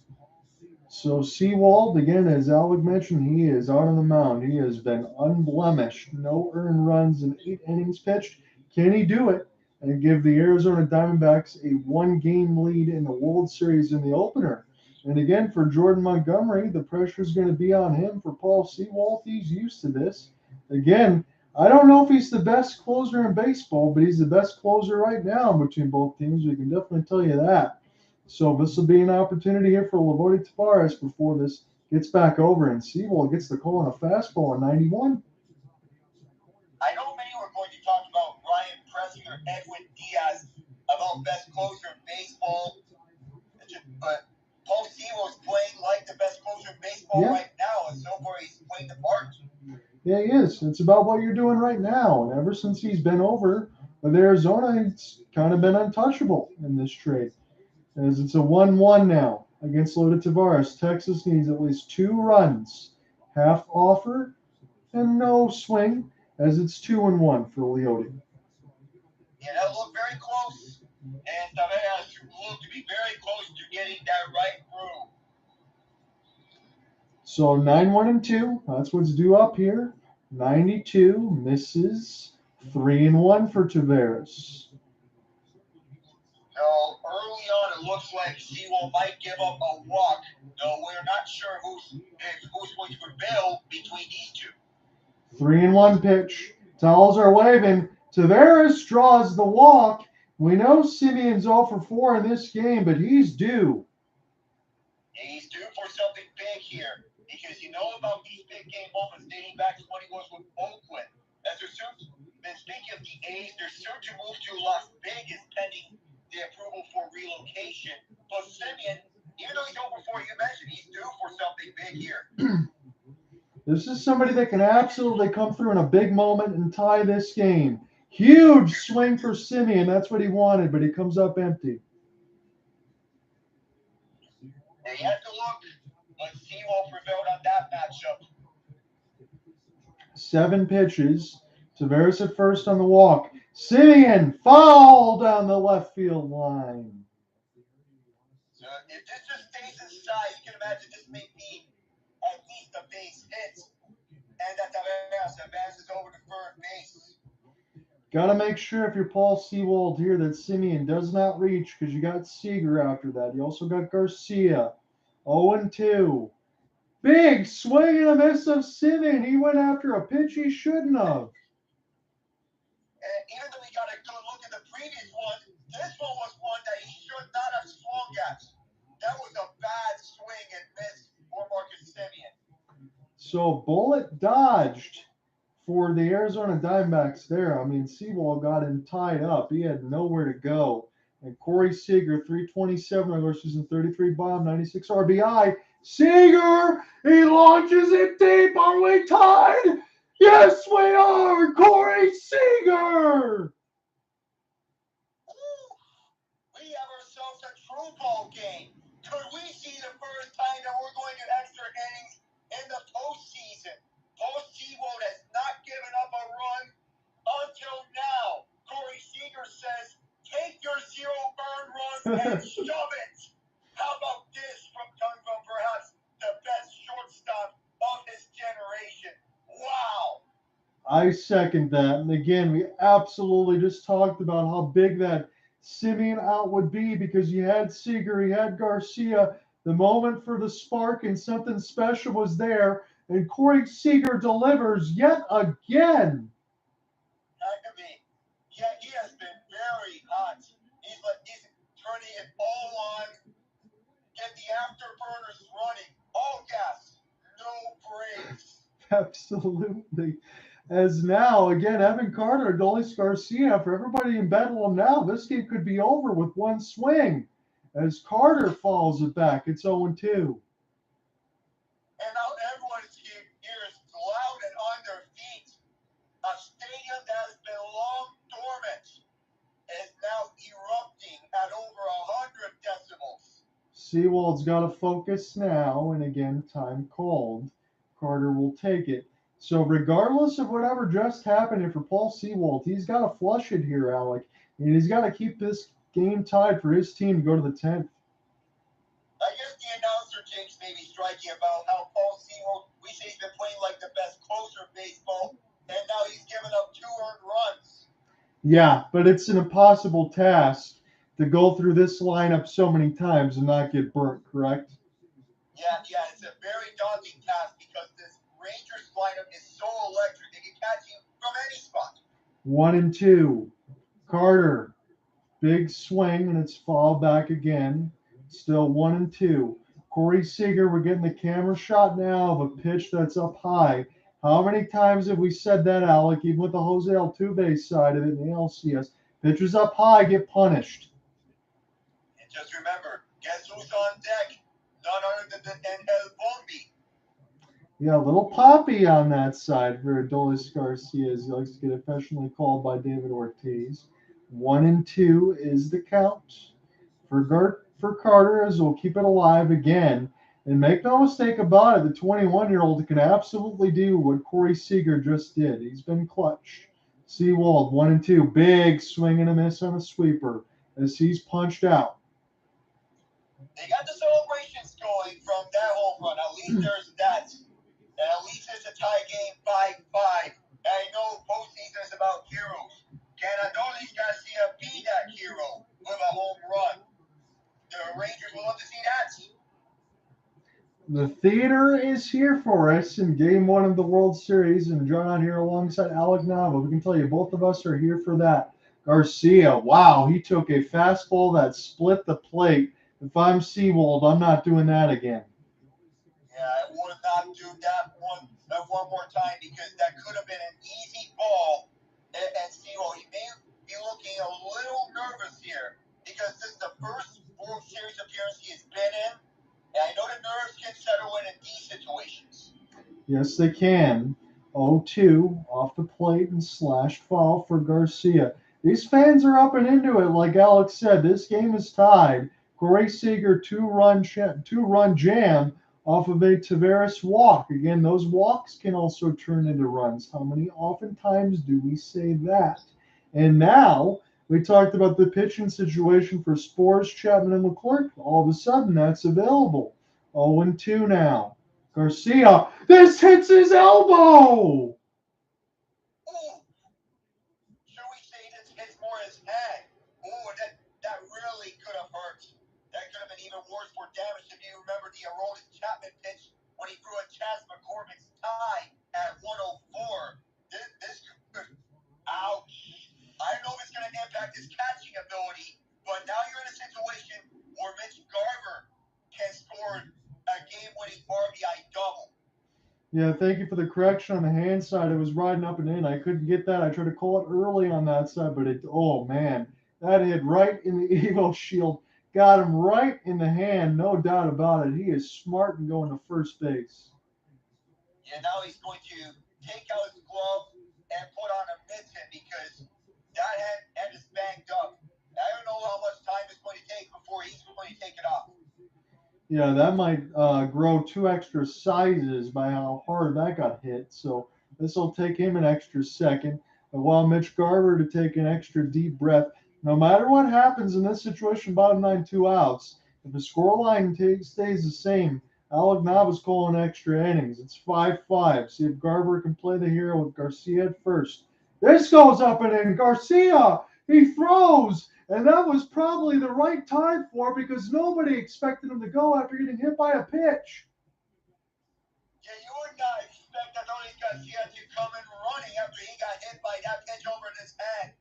So Seawald, again, as Alec mentioned, he is out on the mound. He has been unblemished. No earned runs in 8 innings pitched. Can he do it and give the Arizona Diamondbacks a 1-game lead in the World Series in the opener? And again, for Jordan Montgomery, the pressure is going to be on him. For Paul Sewald, he's used to this. Again, I don't know if he's the best closer in baseball, but he's the best closer right now between both teams. We can definitely tell you that. So this will be an opportunity here for Lovullo Tavares before this gets back over, and Sewald gets the call on a fastball at 91. I know many were going to talk about Ryan Pressing or Edwin Diaz about best closer in baseball, but Paul Sewald's playing like the best closer in baseball right now, and so far he's playing the part. Yeah, he is. It's about what you're doing right now. And ever since he's been over with Arizona, it's kind of been untouchable in this trade. As it's a 1-1 now against Lourdes Tavares. Texas needs at least 2 runs. Half offer and no swing, as it's 2-1 for Leote. Yeah, that looked very close. And Tavares looked to be very close to getting that right through. So 9-1-2. That's what's due up here. 92 misses. 3-1 for Tavares. So early on, it looks like Sewald might give up a walk, though we're not sure who's going to prevail between these two. 3-1 pitch. Towels are waving. Tavares draws the walk. We know Simeon's 0 for 4 in this game, but he's due. He's due for something big here, because you know about these big game moments dating back to when he was with Oakland. As they're soon, and speaking of the A's, they're soon to move to Las Vegas pending the approval for relocation. But Simeon, even though he's over 4, you mentioned he's due for something big here. This is somebody that can absolutely come through in a big moment and tie this game. Huge swing for Simeon. That's what he wanted, but he comes up empty. And you have to look, but Sewald prevailed on that matchup. 7 pitches. Tavares at first on the walk. Simeon foul down the left field line. So if this just stays inside, you can imagine this may be at least a base hit, and that Tavares advances over to third base. Got to make sure if you're Paul Sewald here that Simeon does not reach, because you got Seager after that. You also got Garcia. 0-2. Big swing and a miss of Simeon. He went after a pitch he shouldn't have. And even though he got a good look at the previous one, this one was one that he should not have swung at. That was a bad swing and miss for Marcus Simeon. So bullet dodged for the Arizona Diamondbacks there. I mean, Sewald got him tied up. He had nowhere to go. And Corey Seager, 327 regular season, 33 bomb, 96 RBI. Seager, he launches it deep. Are we tied? Yes, we are. Corey Seager. Ooh, we have ourselves a true ball game. Could we see the first time that we're going to extra innings in the postseason? Paul Sewald has not given up a run until now. Corey Seager says, take your 0 earned runs and shove it. How about this from perhaps the best shortstop of his generation? Wow. I second that. And again, we absolutely just talked about how big that Simeon out would be, because you had Seager, you had Garcia. The moment for the spark and something special was there. And Corey Seager delivers yet again. I mean, yeah, he has been very hot. He's turning it all on. Get the afterburners running. All gas, no brakes. Absolutely. As now, again, Evan Carter, Adolis Garcia, for everybody in Bedlam now, this game could be over with one swing. As Carter falls it back, it's 0-2. And now everyone's here is loud and on their feet. A stadium that has been long dormant is now erupting at over 100 decibels. Sewald's got to focus now, and again, time called. Carter will take it. So regardless of whatever just happened here for Paul Sewald, he's got to flush it here, Alec. And he's got to keep this game tied for his team to go to the 10th. I guess the announcer jinx may be striking about how Paul Sewell, we say he's been playing like the best closer in baseball, and now he's given up 2 earned runs. Yeah, but it's an impossible task to go through this lineup so many times and not get burnt, correct? Yeah, it's a very daunting task because this Rangers lineup is so electric. They can catch you from any spot. 1-2. Carter. Big swing, and it's fall back again. Still 1-2. Corey Seager, we're getting the camera shot now of a pitch that's up high. How many times have we said that, Alec, even with the Jose Altuve side of it in the LCS? Pitchers up high get punished. And just remember, guess who's on deck? None other than El Bombi. Yeah, a little poppy on that side for Adolis Garcia, as he likes to get affectionately called by David Ortiz. 1-2 is the count for Carter, as we'll keep it alive again. And make no mistake about it, the 21-year-old can absolutely do what Corey Seager just did. He's been clutch. Seawald, 1-2. Big swing and a miss on a sweeper as he's punched out. They got the celebrations going from that home run. At least there's that. And at least it's a tie game 5-5. I know postseason is about heroes. Can Adolis Garcia be that hero with a home run? The Rangers will love to see that. The theater is here for us in Game 1 of the World Series, and John out here alongside Alec Nava. We can tell you both of us are here for that. Garcia, wow, he took a fastball that split the plate. If I'm Seawald, I'm not doing that again. Yeah, I would not do that one more time because that could have been an easy ball. And Seawald, he may be looking a little nervous here because this is the first World Series appearance he has been in. And I know the nerves can settle in these situations. Yes, they can. 0-2 off the plate and slash foul for Garcia. These fans are up and into it. Like Alex said, this game is tied. Corey Seager, two-run jam off of a Tavares walk. Again, those walks can also turn into runs. How many oftentimes do we say that? And now we talked about the pitching situation for Spores, Chapman, and Leclerc. All of a sudden, that's available. 0-2 now. Garcia, this hits his elbow! Ooh, should we say this hits more his head? Ooh, that really could have hurt. That could have been even worse for damage if you remember the Arizona Chapman pitch when he threw a Chas McCormick's tie at 104. This could, ouch. I don't know if it's going to impact his catching ability, but now you're in a situation where Mitch Garver can score a game-winning RBI double. Yeah, thank you for the correction on the hand side. It was riding up and in. I couldn't get that. I tried to call it early on that side, but oh man, that hit right in the Evo shield. Got him right in the hand, no doubt about it. He is smart and going to first base. Yeah, now he's going to take out his glove and put on a mitten because that hand is banged up. I don't know how much time it's going to take before he's going to take it off. Yeah, that might grow 2 extra sizes by how hard that got hit. So this will take him an extra second. And while Mitch Garver to take an extra deep breath. No matter what happens in this situation, bottom 9, 2 outs, if the scoreline stays the same, Alec Nava's calling extra innings. It's 5-5. See if Garver can play the hero with Garcia at first. This goes up and in. Garcia, he throws. And that was probably the right time for it because nobody expected him to go after getting hit by a pitch. Yeah, you would not expect Adolis Garcia to come in running after he got hit by that pitch over his head.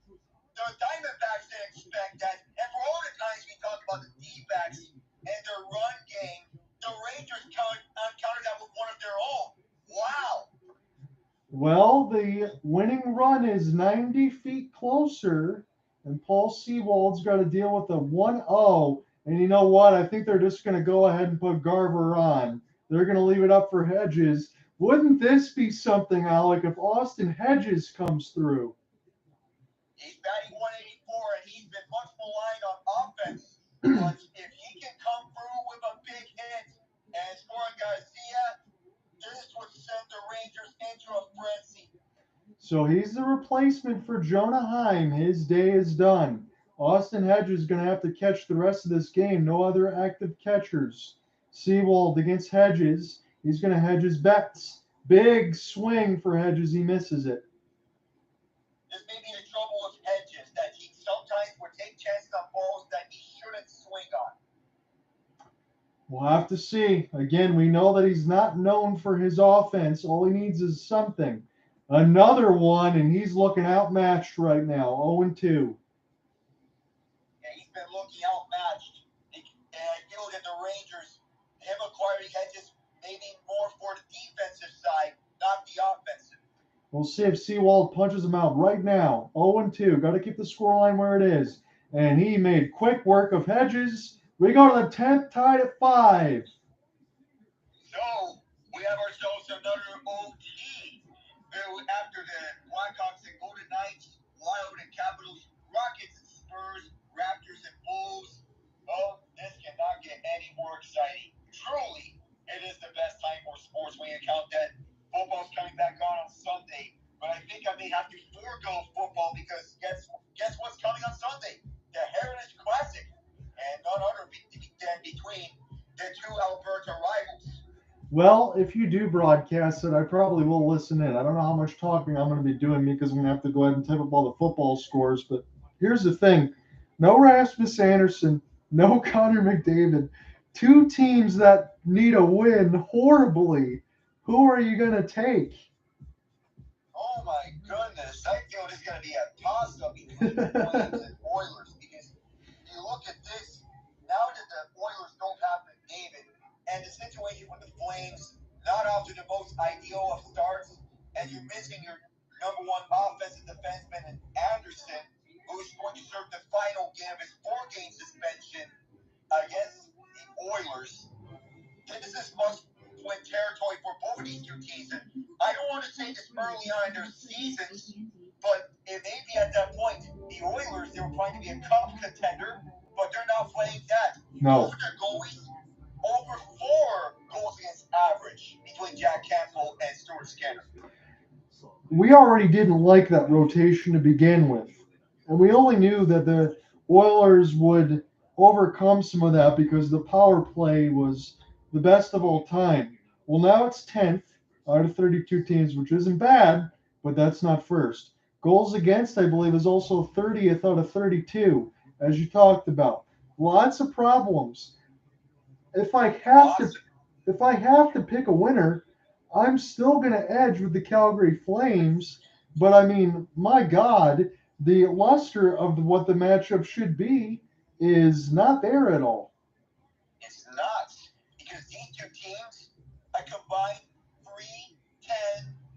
The Diamondbacks didn't expect that. And for all the times we talk about the D-backs and their run game, the Rangers countered that with one of their own. Wow. Well, the winning run is 90 feet closer, and Paul Sewald's got to deal with a 1-0. And you know what? I think they're just going to go ahead and put Garver on. They're going to leave it up for Hedges. Wouldn't this be something, Alec, if Austin Hedges comes through? He's batting 184, and he's been much maligned on offense. But if he can come through with a big hit and score on Garcia, this would send the Rangers into a frenzy. So he's the replacement for Jonah Heim. His day is done. Austin Hedges is going to have to catch the rest of this game. No other active catchers. Seawald against Hedges. He's going to hedge his bets. Big swing for Hedges. He misses it. This may be the trouble with Hedges, that he sometimes would take chances on balls that he shouldn't swing on. We'll have to see. Again, we know that he's not known for his offense. All he needs is something. Another one, and he's looking outmatched right now, 0-2. Yeah, he's been looking outmatched. And I feel that the Rangers, him acquiring Hedges, maybe more for the defensive side, not the offensive. We'll see if Seawald punches him out right now. 0-2. Got to keep the scoreline where it is. And he made quick work of Hedges. We go to the 10th, tied at 5. So, we have ourselves another OT. After the Blackhawks and Golden Knights, Wild and Capitals, Rockets and Spurs, Raptors and Bulls. Oh, this cannot get any more exciting. Truly, it is the best time for sports when you count that football's coming back on Sunday. But I think I may have to forego football because guess what's coming on Sunday? The Heritage Classic. And none other than between the two Alberta rivals. Well, if you do broadcast it, I probably will listen in. I don't know how much talking I'm going to be doing because I'm going to have to go ahead and type up all the football scores. But here's the thing. No Rasmus Anderson, no Connor McDavid. Two teams that need a win horribly. Who are you going to take? Oh my goodness. I feel this is going to be a toss-up between the Flames and Oilers because you look at this, now that the Oilers don't have McDavid, and the situation with the Flames, not off to the most ideal of starts, and you're missing your number one offensive defenseman in Anderson, who's going to serve the final game of his 4-game suspension against the Oilers. This is must-win territory for both of these two teams. And I don't want to say this early on in their seasons, but it may be at that point, the Oilers, they were trying to be a cup contender, but they're not playing that. No. Both of their goalies, over 4 goals against average between Jack Campbell and Stuart Skinner. We already didn't like that rotation to begin with. And we only knew that the Oilers would overcome some of that because the power play was the best of all time. Well, now it's 10th out of 32 teams, which isn't bad, but that's not first. Goals against, I believe, is also 30th out of 32, as you talked about. Lots of problems. If I have to pick a winner, I'm still going to edge with the Calgary Flames. But I mean, my God, the luster of what the matchup should be is not there at all. It's not, because these two teams, I combined 3, 10,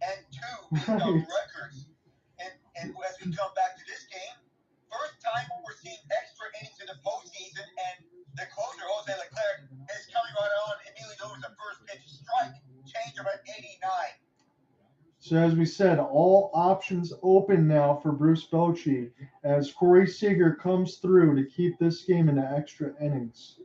and 2 based on records. And as we come back to this game, first time we're seeing extra innings in the postseason, and the closer, Jose Leclerc, is coming right on. Immediately goes the first pitch strike, change of at 89. So as we said, all options open now for Bruce Bochy as Corey Seager comes through to keep this game into extra innings.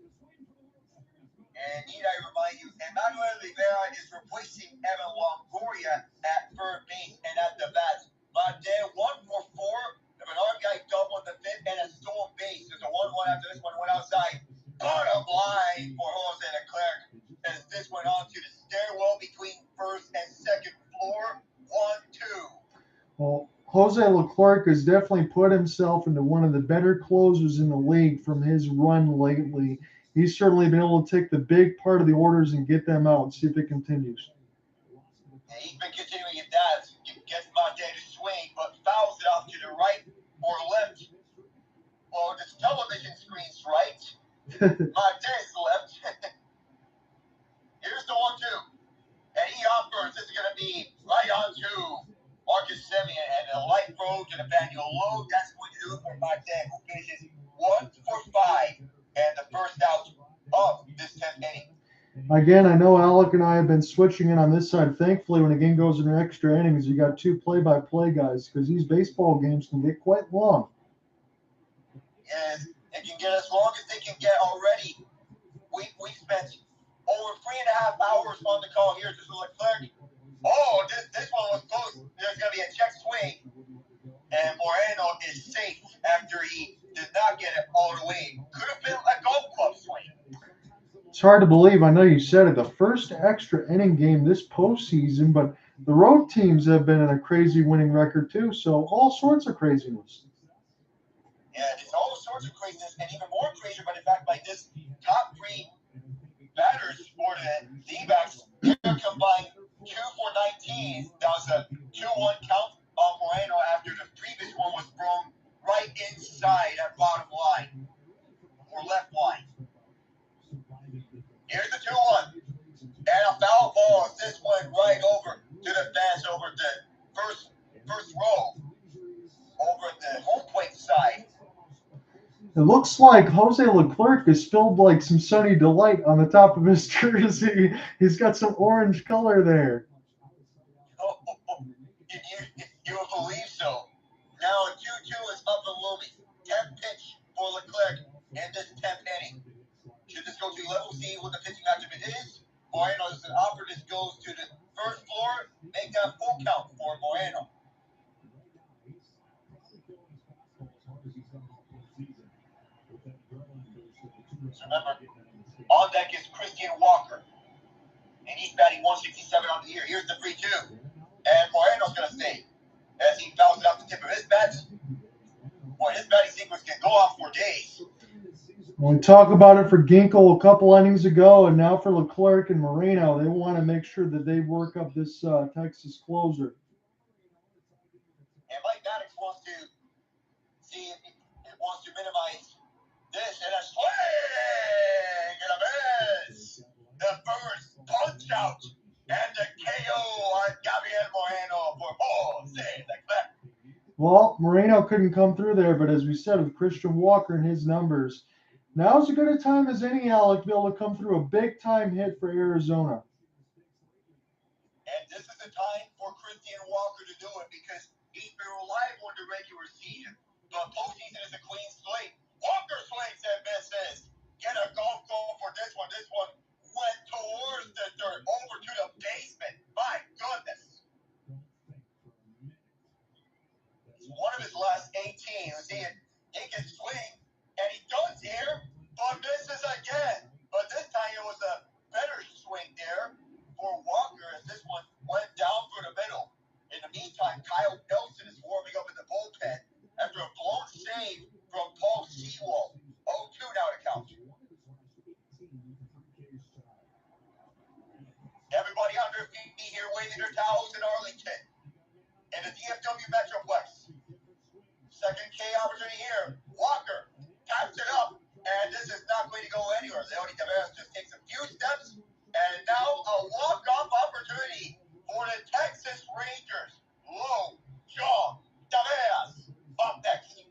And need I remind you, Emmanuel Rivera is replacing Evan Longoria at third base and at the bats. Marte 1 for 4. If an RBI double in the 5th and a stolen base. There's a 1-1 after this one went outside. Bottom line for Jose Leclerc as this went on to the stairwell between first and second floor. 1-2. Well, Jose Leclerc has definitely put himself into one of the better closers in the league from his run lately. He's certainly been able to take the big part of the orders and get them out and see if it continues. Yeah, he's been continuing at that. Gets Marte to swing, but fouls it off to the right or left. Well, this television screen's right. Marte's left. Here's the 1-2. And he offers this is going to be right on to Marcus Semien and a light throw to Nathaniel Lowe. That's going to do it for Marte, who finishes 1 for 5 and the first out of this 10th inning. Again, I know Alec and I have been switching in on this side. Thankfully, when a game goes into extra innings, you got 2 play-by-play guys because these baseball games can get quite long. And it can get as long as they can get already. We spent over 3.5 hours on the call here to Leclerc. Oh, this one was close. There's going to be a check swing. And Moreno is safe after he did not get it all the way. Could have been a golf club swing. It's hard to believe. I know you said it. The first extra inning game this postseason, but the road teams have been in a crazy winning record too. So all sorts of craziness. Yeah, there's all sorts of craziness, and even more crazier by the fact like this top three batters for the D-backs here combined 2 for 19. That was a 2-1 count on Moreno after the previous one was thrown right inside that bottom line or left line. Here's the 2-1. And a foul ball. This went right over to the fence over the first row over the home plate side. It looks like Jose Leclerc has spilled like some Sunny Delight on the top of his jersey. He's got some orange color there. Oh, you would believe so. Now a 2-2 is up and looming. 10th pitch for Leclerc in this 10th inning. Should this go to level? See what the pitching activity is. Moreno is an offer. This goes to the first floor. Make that full count for Moreno. So remember, on deck is Christian Walker. And he's batting 167 on the year. Here's the 3-2. And Moreno's going to stay. As he fouls it off the tip of his bat. Boy, his batting sequence can go off for days. When we talk about it for Ginkel a couple innings ago, and now for Leclerc and Moreno, they want to make sure that they work up this Texas closer. And Mike Maddox wants to see if it wants to minimize this, and a swing and a miss. The first punch out and the KO on Gabriel Moreno for Jose Leclerc. Well, Moreno couldn't come through there, but as we said, with Christian Walker and his numbers, now's as good a time as any, Alec, to be able to come through a big-time hit for Arizona. And this is the time for Christian Walker to do it because he's been reliable in the regular season. The postseason is a clean slate. Walker swings and misses. Get a golf goal for this one. This one went towards the dirt, over to the basement. My goodness. One of his last 18. Let's see it. He can swing, and he does here, but misses again. But this time it was a better swing there for Walker as this one went down through the middle. In the meantime, Kyle Nelson is warming up in the bullpen after a blown save from Paul Sewald. 0-2 now to count. Everybody on their feet here waving their towels in Arlington. In the DFW Metroplex. Second K opportunity here. Walker taps it up, and this is not going to go anywhere. Leody Taveras just takes a few steps, and now a walk-off opportunity for the Texas Rangers. Low John Taveras up next.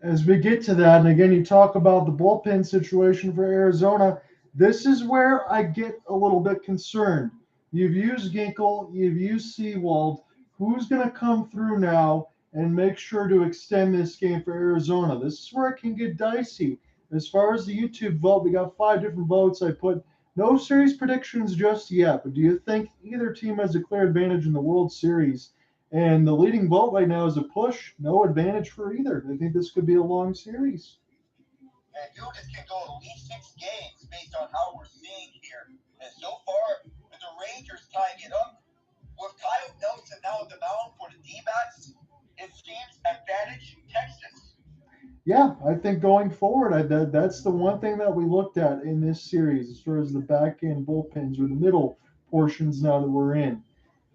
As we get to that, and again, you talk about the bullpen situation for Arizona, this is where I get a little bit concerned. You've used Ginkel, you've used Sewald. Who's going to come through now and make sure to extend this game for Arizona? This is where it can get dicey. As far as the YouTube vote, we got 5 different votes. I put no series predictions just yet, but do you think either team has a clear advantage in the World Series? And the leading vote right now is a push. No advantage for either. I think this could be a long series. And Lourdes can go at least 6 games based on how we're seeing here. And so far, with the Rangers tying it up, with Kyle Nelson now at the mound for the D-backs, it seems advantage Texas. Yeah, I think going forward, that's the one thing that we looked at in this series as far as the back end bullpens or the middle portions now that we're in.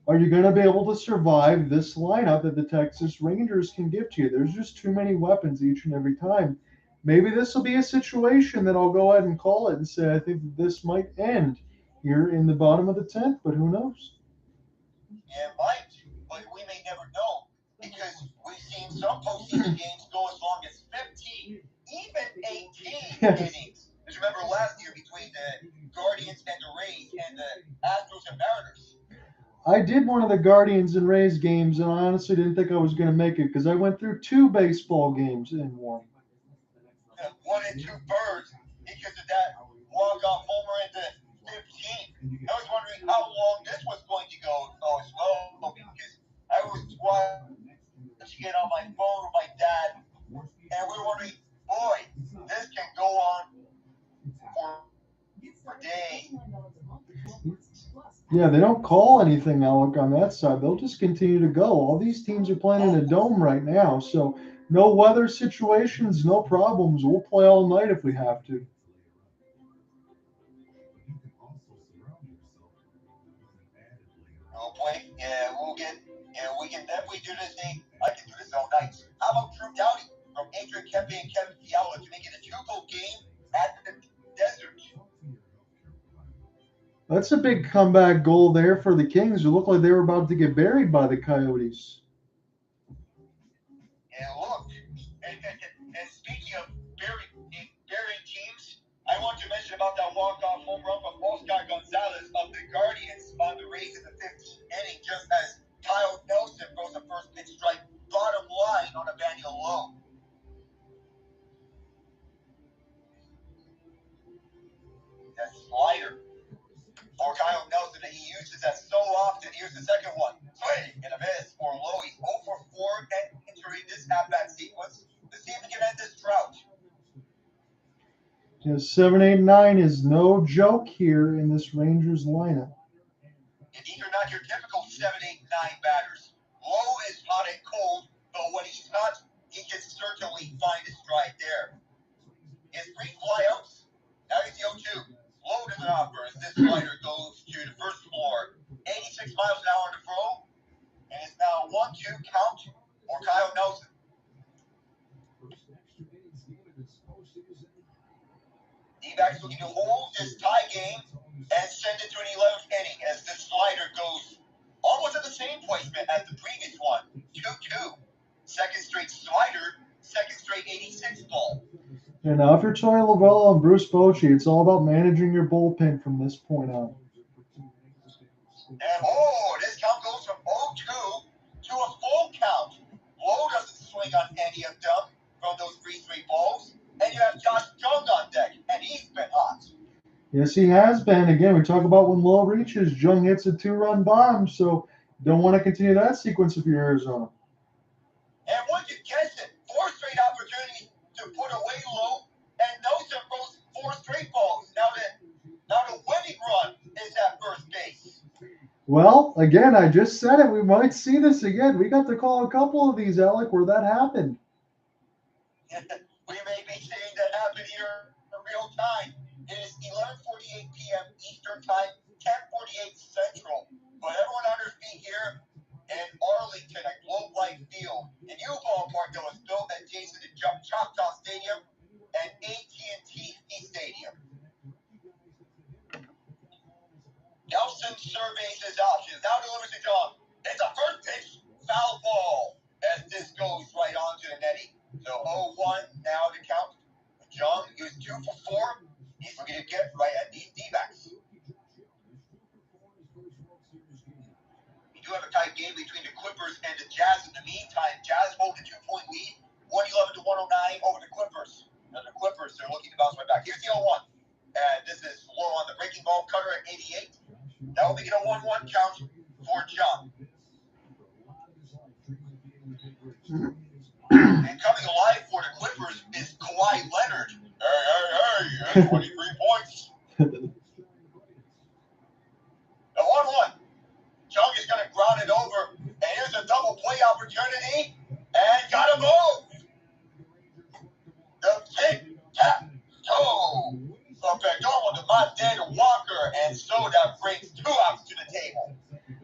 Are you going to be able to survive this lineup that the Texas Rangers can give to you? There's just too many weapons each and every time. Maybe this will be a situation that I'll go ahead and call it and say I think that this might end here in the bottom of the 10th, but who knows? Yeah, it might, but we may never know because we've seen some postseason games go as long as 15, even 18 innings. Because remember last year between the Guardians and the Rays and the Astros and Mariners. I did one of the Guardians and Rays games, and I honestly didn't think I was going to make it because I went through 2 baseball games in one. 1 and 2 birds because of that walk-off homer in the 15th. I was wondering how long this was going to go as well because I was watching it on my phone with my dad, and we were wondering, boy, this can go on for for days. Yeah, they don't call anything, Alec, on that side. They'll just continue to go. All these teams are playing in a dome right now, so no weather situations, no problems. We'll play all night if we have to. We'll play. Yeah, we can definitely do this thing. I can do this all night. How about Drew Doughty from Adrian Kempe and Kevin Fiala to make it a 2-goal game at the desert? That's a big comeback goal there for the Kings. It looked like they were about to get buried by the Coyotes. And look, and speaking of burying teams, I want to mention about that walk-off home run from Oscar Gonzalez of the Guardians on the Rays in the 15th inning, just as Kyle Nelson throws a first pitch strike bottom line on a manual low. That slider for Kyle Nelson that he uses that so often. Here's the second one. Swing and a miss for Lowe. He's 0 for 4 entering this at-bat sequence. Let's see if we can end this drought. Yeah, 7-8-9 is no joke here in this Rangers lineup. And these are not your typical 7-8-9 batters. Lowe is hot and cold, but when he's not, he can certainly find his stride there. He has 3 flyouts. Now he's the 0-2. Lowe doesn't offer as this slider goes to the first floor. 86 miles an hour on the throw. And it's now 1-2 count for Kyle Nelson. D-backs looking to hold this tie game and send it to an 11th inning as this slider goes almost at the same placement as the previous one. 2-2. Second straight slider, second straight 86 ball. And now if you're Torey, Lovullo, and Bruce Bochy, it's all about managing your bullpen from this point on. And this count goes from 0-2 to a full count. Lowe doesn't swing on any of them from those 3 straight balls. And you have Josh Jung on deck, and he's been hot. Yes, he has been. Again, we talk about when Lowe reaches, Jung hits a 2-run bomb, so don't want to continue that sequence if you're Arizona. And would you guess it? 4 straight opportunities to put away Lowe, and Nelson throws 4 straight balls. Now the winning run is at first base. Well, again, I just said it. We might see this again. We got to call a couple of these, Alec, where that happened. We may be seeing that happen here in real time. It is 11:48 p.m. Eastern Time, 10:48 Central. But everyone on their feet here in Arlington at Globe Life Field. The new ballpark that was built adjacent to Choctaw Stadium and AT&T Stadium. Nelson surveys his options. Now delivers to John. It's a first pitch foul ball as this goes right onto the netting. So 0-1 now to count. John is 2 for 4. He's looking to get right at these D-backs. We do have a tight game between the Clippers and the Jazz. In the meantime, Jazz hold a 2-point lead, 111 to 109 over the Clippers. Now the Clippers are looking to bounce right back. Here's the 0-1. And this is low on the breaking ball cutter at 88. That will make it a 1-1 count for John. And coming alive for the Clippers is Kawhi Leonard. Hey, 23 points. The 1-1. Jung is going to ground it over. And here's a double play opportunity. And got a move. The tic-tac-toe. Perfect. On to Marte Walker. And so that brings 2 outs to the table.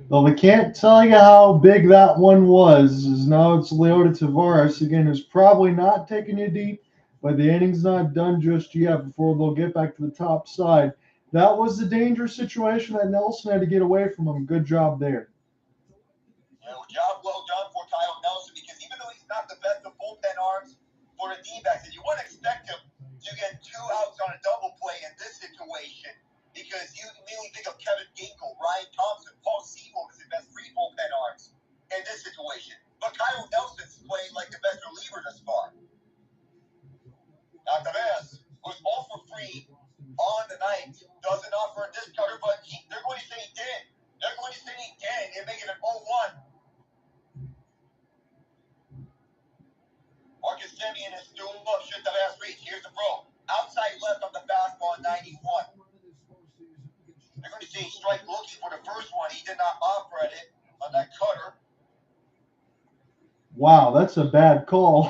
Well, we can't tell you how big that one was. As now it's Leota Tavares again, who's probably not taking you deep, but the inning's not done just yet before they'll get back to the top side. That was the dangerous situation that Nelson had to get away from him. Good job there. Yeah, job well done for Kyle Nelson, because even though he's not the best of bullpen arms for the D-backs, and you wouldn't expect him to get 2 outs on a double play in this situation, because you immediately think of Kevin Ginkel, Ryan Thompson, Paul Seymour as the best 3 bullpen arms in this situation. But Kyle Nelson's playing like the best reliever thus far. Not the best. Was 0 for 3 on the night. Doesn't offer a disc cutter, but they're going to say he did. They're going to say he did and make it an 0-1. Marcus Semien is still up. Should the last reach. Here's the throw. Outside left on the fastball, 91. did not offer at it on that cutter. Wow, that's a bad call.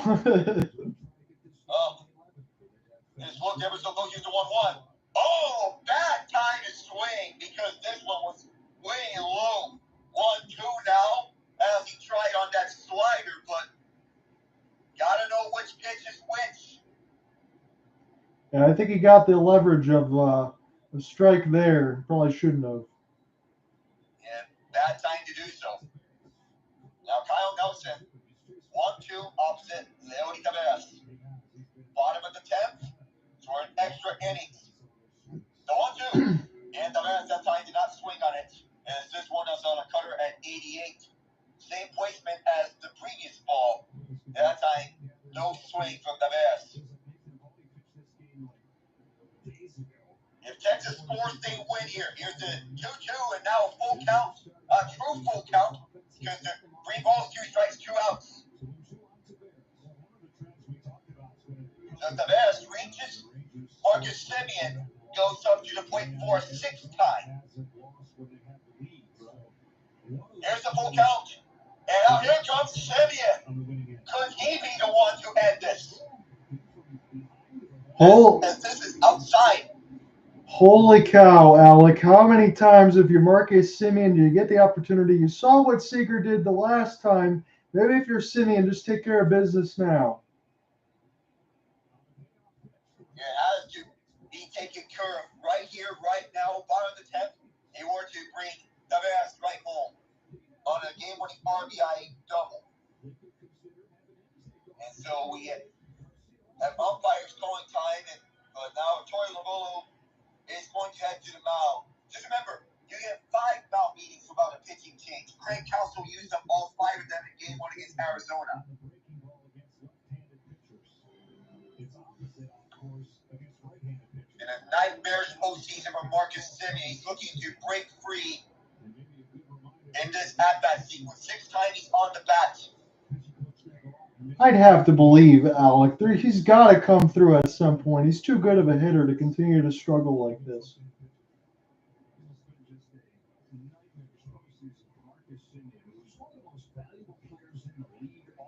His look ever so close to 1-1. Oh, bad time to swing because this one was way low. 1-2 now as he tried on that slider, but gotta know which pitch is which. Yeah, I think he got the leverage of a strike there. Probably shouldn't have. And bad time to do so. Now Kyle Nelson, 1-2 opposite Leody Taveras. Bottom of the 10th for an extra innings. The 1-2. And Taveras that time did not swing on it, as this one is on a cutter at 88. Same placement as the previous ball. That time, no swing from Taveras. If Texas scores, they win here. Here's the 2-2 and now a full count. A true full count because the 3 balls, 2 strikes, 2 outs. So Taveras reaches. Marcus Semien goes up to the plate for a 6th time. Here's the full count. And now here comes Semien. Could he be the one to end this? As this is outside. Holy cow, Alec. How many times, if you're Marcus Semien, do you get the opportunity? You saw what Seager did the last time. Maybe if you're Semien, just take care of business now. It has to be taken care of right here, right now, bottom of the 10th, in order to bring Taveras right home on a game-winning RBI double. And so we have umpires calling time, and now Torey Lovullo is going to head to the mound. Just remember, you get 5 mound meetings without a pitching change. Craig Counsell used up all 5 of them in game 1 against Arizona. In a nightmarish postseason for Marcus Semien, he's looking to break free in this at-bat sequence. 6 times he's on the bat. I'd have to believe, Alec. He's got to come through at some point. He's too good of a hitter to continue to struggle like this.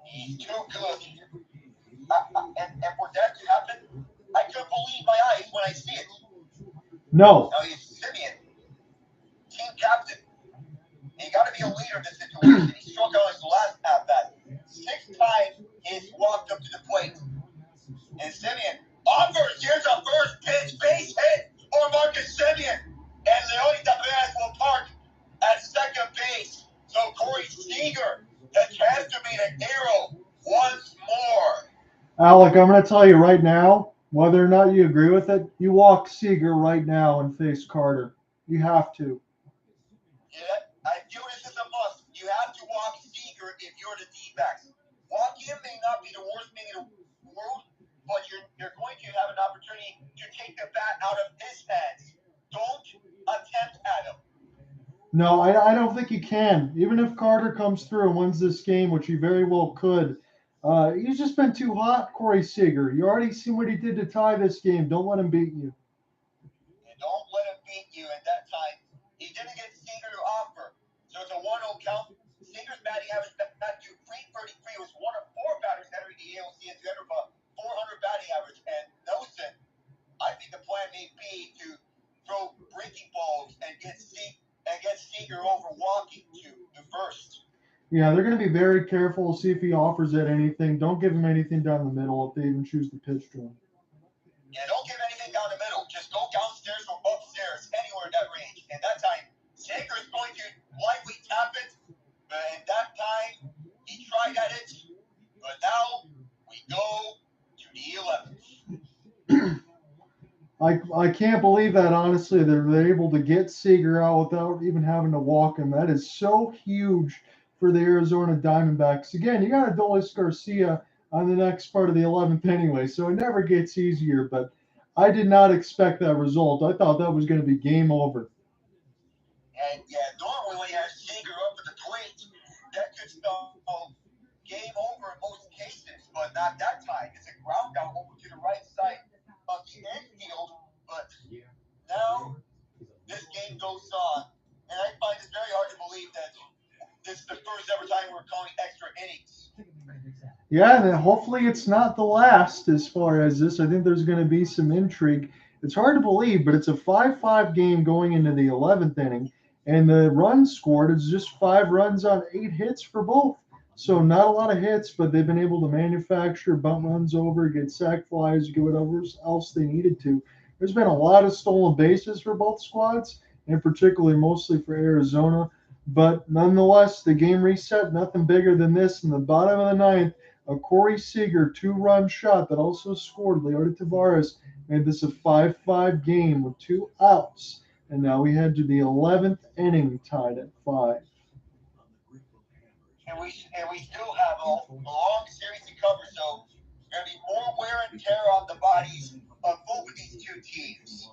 He's too good. And for that to happen, I couldn't believe my eyes when I see it. No. Now he's Semien, team captain. He got to be a leader in this situation. He struck out his last at-bat. 6 times he's walked up to the plate. And Semien offers. Here's a first pitch base hit for Marcus Semien. And Leody Taveras will park at second base. So Corey Seager has chance to be an hero once more. Alec, I'm going to tell you right now, whether or not you agree with it, you walk Seager right now and face Carter. You have to. Yeah, I view this as a must. You have to walk Seager if you're the D-backs. Walk him may not be the worst thing in the world, but you're going to have an opportunity to take the bat out of his hands. Don't attempt at him. No, I don't think you can. Even if Carter comes through and wins this game, which he very well could, he's just been too hot, Corey Seager. You already seen what he did to tie this game. Don't let him beat you. And don't let him beat you at that time. He didn't get Seager to offer. So it's a 1-0 count. Seager's batting average back to 333. It was one of 4 batters entering the ALCS to enter a 400 batting average. And Nelson, I think the plan may be to throw breaking balls and get Seager over walking to the first. Yeah, they're going to be very careful to see if he offers at anything. Don't give him anything down the middle if they even choose to pitch to him. Yeah, don't give anything down the middle. Just go downstairs or upstairs, anywhere in that range. And that time, Seager is going to lightly tap it. And that time, he tried at it. But now, we go to the 11th. I can't believe that, honestly. They're able to get Seager out without even having to walk him. That is so huge for the Arizona Diamondbacks. Again, you got Adolis Garcia on the next part of the 11th anyway, so it never gets easier. But I did not expect that result. I thought that was going to be game over. And yeah, normally when you have Seager up at the plate, that could spell game over in most cases, but not that time. It's a ground out over to the right side of the infield. But now this game goes on, and I find it very hard to believe that this is the first ever time we're calling extra innings. Yeah, and hopefully it's not the last as far as this. I think there's going to be some intrigue. It's hard to believe, but it's a 5-5 game going into the 11th inning, and the runs scored is just 5 runs on 8 hits for both. So not a lot of hits, but they've been able to manufacture bunt runs over, get sac flies, get whatever else they needed to. There's been a lot of stolen bases for both squads, and particularly mostly for Arizona. But nonetheless, the game reset, nothing bigger than this in the bottom of the ninth. A Corey Seager 2-run shot that also scored. Leota Tavares made this a 5-5 game with 2 outs. And now we head to the 11th inning, tied at 5. And we still have a long series to cover, so there's going to be more wear and tear on the bodies of both of these two teams.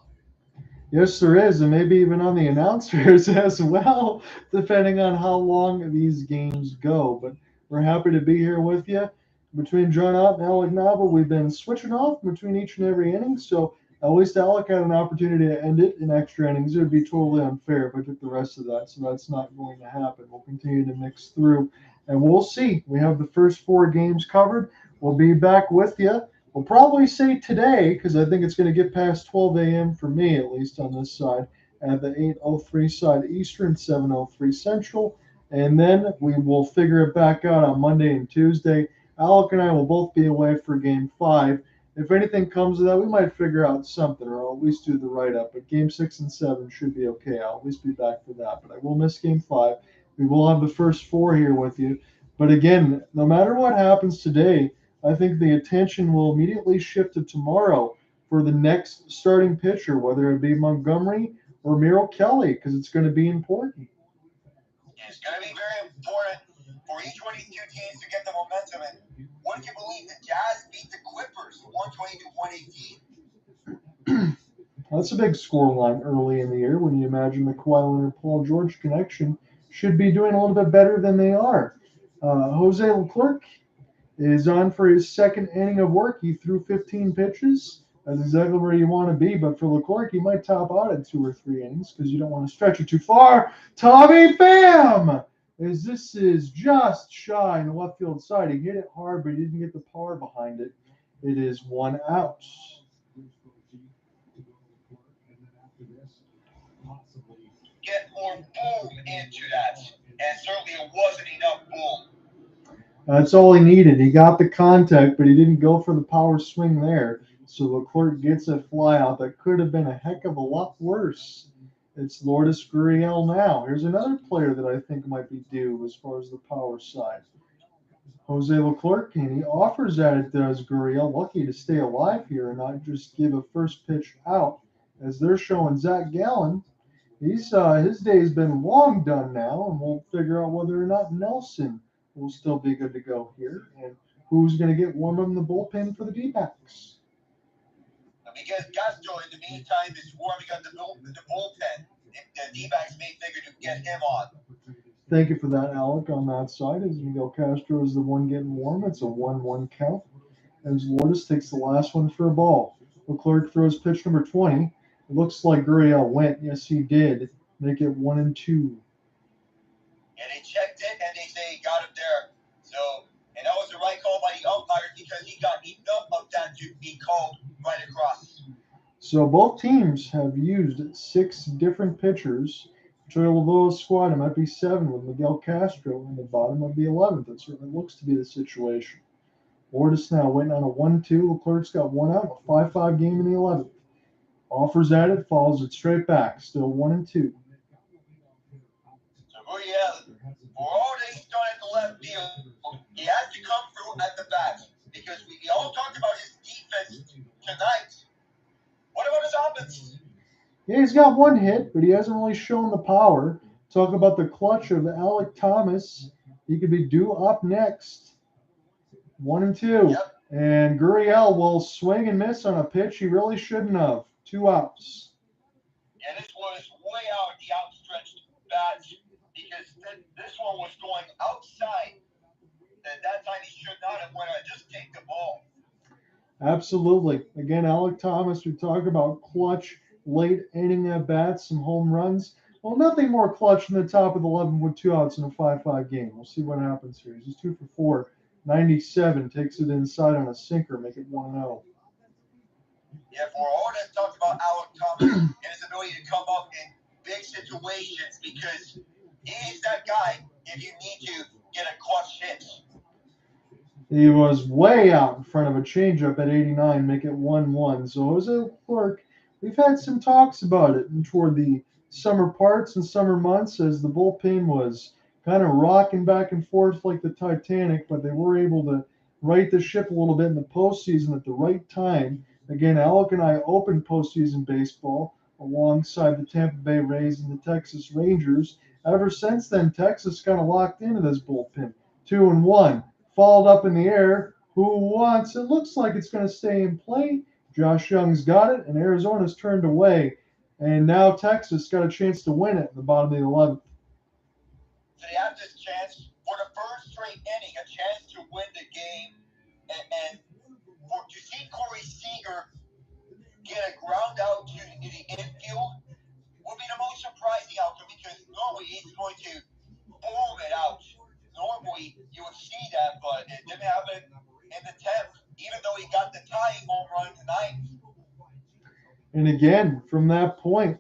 Yes, there is, and maybe even on the announcers as well, depending on how long these games go. But we're happy to be here with you. Between John Ott and Alec Novel, we've been switching off between each and every inning, so at least Alec had an opportunity to end it in extra innings. It would be totally unfair if I took the rest of that, so that's not going to happen. We'll continue to mix through, and we'll see. We have the first 4 games covered. We'll be back with you. We'll probably say today, because I think it's going to get past 12 a.m. for me, at least on this side, at the 8:03 side Eastern, 7:03 Central, and then we will figure it back out on Monday and Tuesday. Alec and I will both be away for Game 5. If anything comes of that, we might figure out something, or I'll at least do the write-up. But Game 6 and 7 should be okay. I'll at least be back for that. But I will miss Game 5. We will have the first 4 here with you. But again, no matter what happens today, I think the attention will immediately shift to tomorrow for the next starting pitcher, whether it be Montgomery or Merrill Kelly, because it's going to be important. It's going to be very important for each one of these two teams to get the momentum. And would you believe the Jazz beat the Clippers 120 to 118? That's a big scoreline early in the year when you imagine the Kawhi Leonard-Paul George connection should be doing a little bit better than they are. Jose Leclerc is on for his second inning of work. He threw 15 pitches. That's exactly where you want to be. But for Leclerc, he might top out at 2 or 3 innings because you don't want to stretch it too far. Tommy Pham! As this is just shy in the left field side. He hit it hard, but he didn't get the power behind it. It is 1 out. Get more boom into that. And certainly it wasn't enough boom. That's all he needed. He got the contact, but he didn't go for the power swing there. So Leclerc gets a fly out that could have been a heck of a lot worse. It's Lourdes Gurriel now. Here's another player that I think might be due as far as the power side. Jose Leclerc, and he offers that it does Gurriel. Lucky to stay alive here and not just give a first pitch out. As they're showing Zach Gallen, his day's been long done now, and we'll figure out whether or not Nelson will still be good to go here, and who's going to get warm up in the bullpen for the D-backs. Because Castro, in the meantime, is warming up the bullpen. The D-backs may figure to get him on. Thank you for that, Alec, on that side. As Miguel Castro is the one getting warm. It's a 1-1 count. As Lourdes takes the last one for a ball. Leclerc throws pitch number 20. It looks like Gurriel went. Yes, he did. Make it 1-2. And they checked it, and they say he got him there. So, and that was the right call by the umpire because he got enough of that to be called right across. So both teams have used 6 different pitchers. Troy Lovullo's squad, it might be 7 with Miguel Castro in the bottom of the 11th. It certainly looks to be the situation. Lourdes now waiting on a 1-2. Leclerc's got 1 out, a 5-5 game in the 11th. Offers at it, follows it straight back. Still 1-2. So Gurriel, for all that he's done at the left field, he has to come through at the bat because we all talked about his defense tonight. What about his offense? Yeah, he's got 1 hit, but he hasn't really shown the power. Talk about the clutch of Alec Thomas. He could be due up next. 1-2. Yep. And Gurriel will swing and miss on a pitch he really shouldn't have. 2 outs. Yeah, this was way out the outstretched bat because this one was going outside. And that time he should not have went on. Just take the ball. Absolutely. Again, Alec Thomas, we talk about clutch, late inning at bats, some home runs. Well, nothing more clutch than the top of the 11 with 2 outs in a 5-5 game. We'll see what happens here. He's 2 for 4, 97, takes it inside on a sinker, make it 1-0. Yeah, for all that talked about Alec Thomas and his ability to come up in big situations because he is that guy if you need to get a clutch hit. He was way out in front of a changeup at 89, make it 1-1. So it was a work. We've had some talks about it toward the summer parts and summer months as the bullpen was kind of rocking back and forth like the Titanic, but they were able to right the ship a little bit in the postseason at the right time. Again, Alec and I opened postseason baseball alongside the Tampa Bay Rays and the Texas Rangers. Ever since then, Texas kind of locked into this bullpen. 2-1. Fouled up in the air. Who wants? It looks like it's going to stay in play. Josh Young's got it, and Arizona's turned away. And now Texas got a chance to win it in the bottom of the 11th. So they have this chance for the first straight inning, a chance to win the game. And to see Corey Seager get a ground out to the infield would be the most surprising outcome because normally he's going to boom it out. Normally you would see that, but it didn't happen in the 10th, even though he got the tying home run tonight. And again, from that point,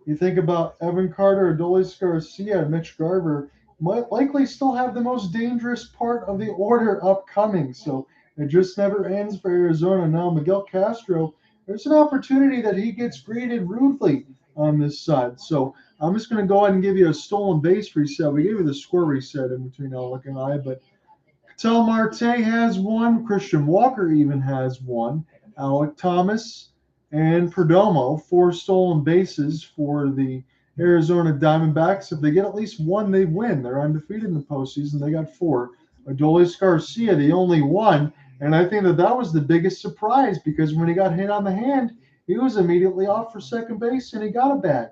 you think about Evan Carter, Adolis Garcia, and Mitch Garver might likely still have the most dangerous part of the order upcoming. So it just never ends for Arizona. Now Miguel Castro, there's an opportunity that he gets greeted rudely on this side. So I'm just going to go ahead and give you a stolen base reset. We gave you the score reset in between Alec and I, but Ketel Marte has one. Christian Walker even has one. Alec Thomas and Perdomo, 4 stolen bases for the Arizona Diamondbacks. If they get at least one, they win. They're undefeated in the postseason. They got 4. Adolis Garcia, the only one. And I think that was the biggest surprise because when he got hit on the hand, he was immediately off for second base and he got a bag.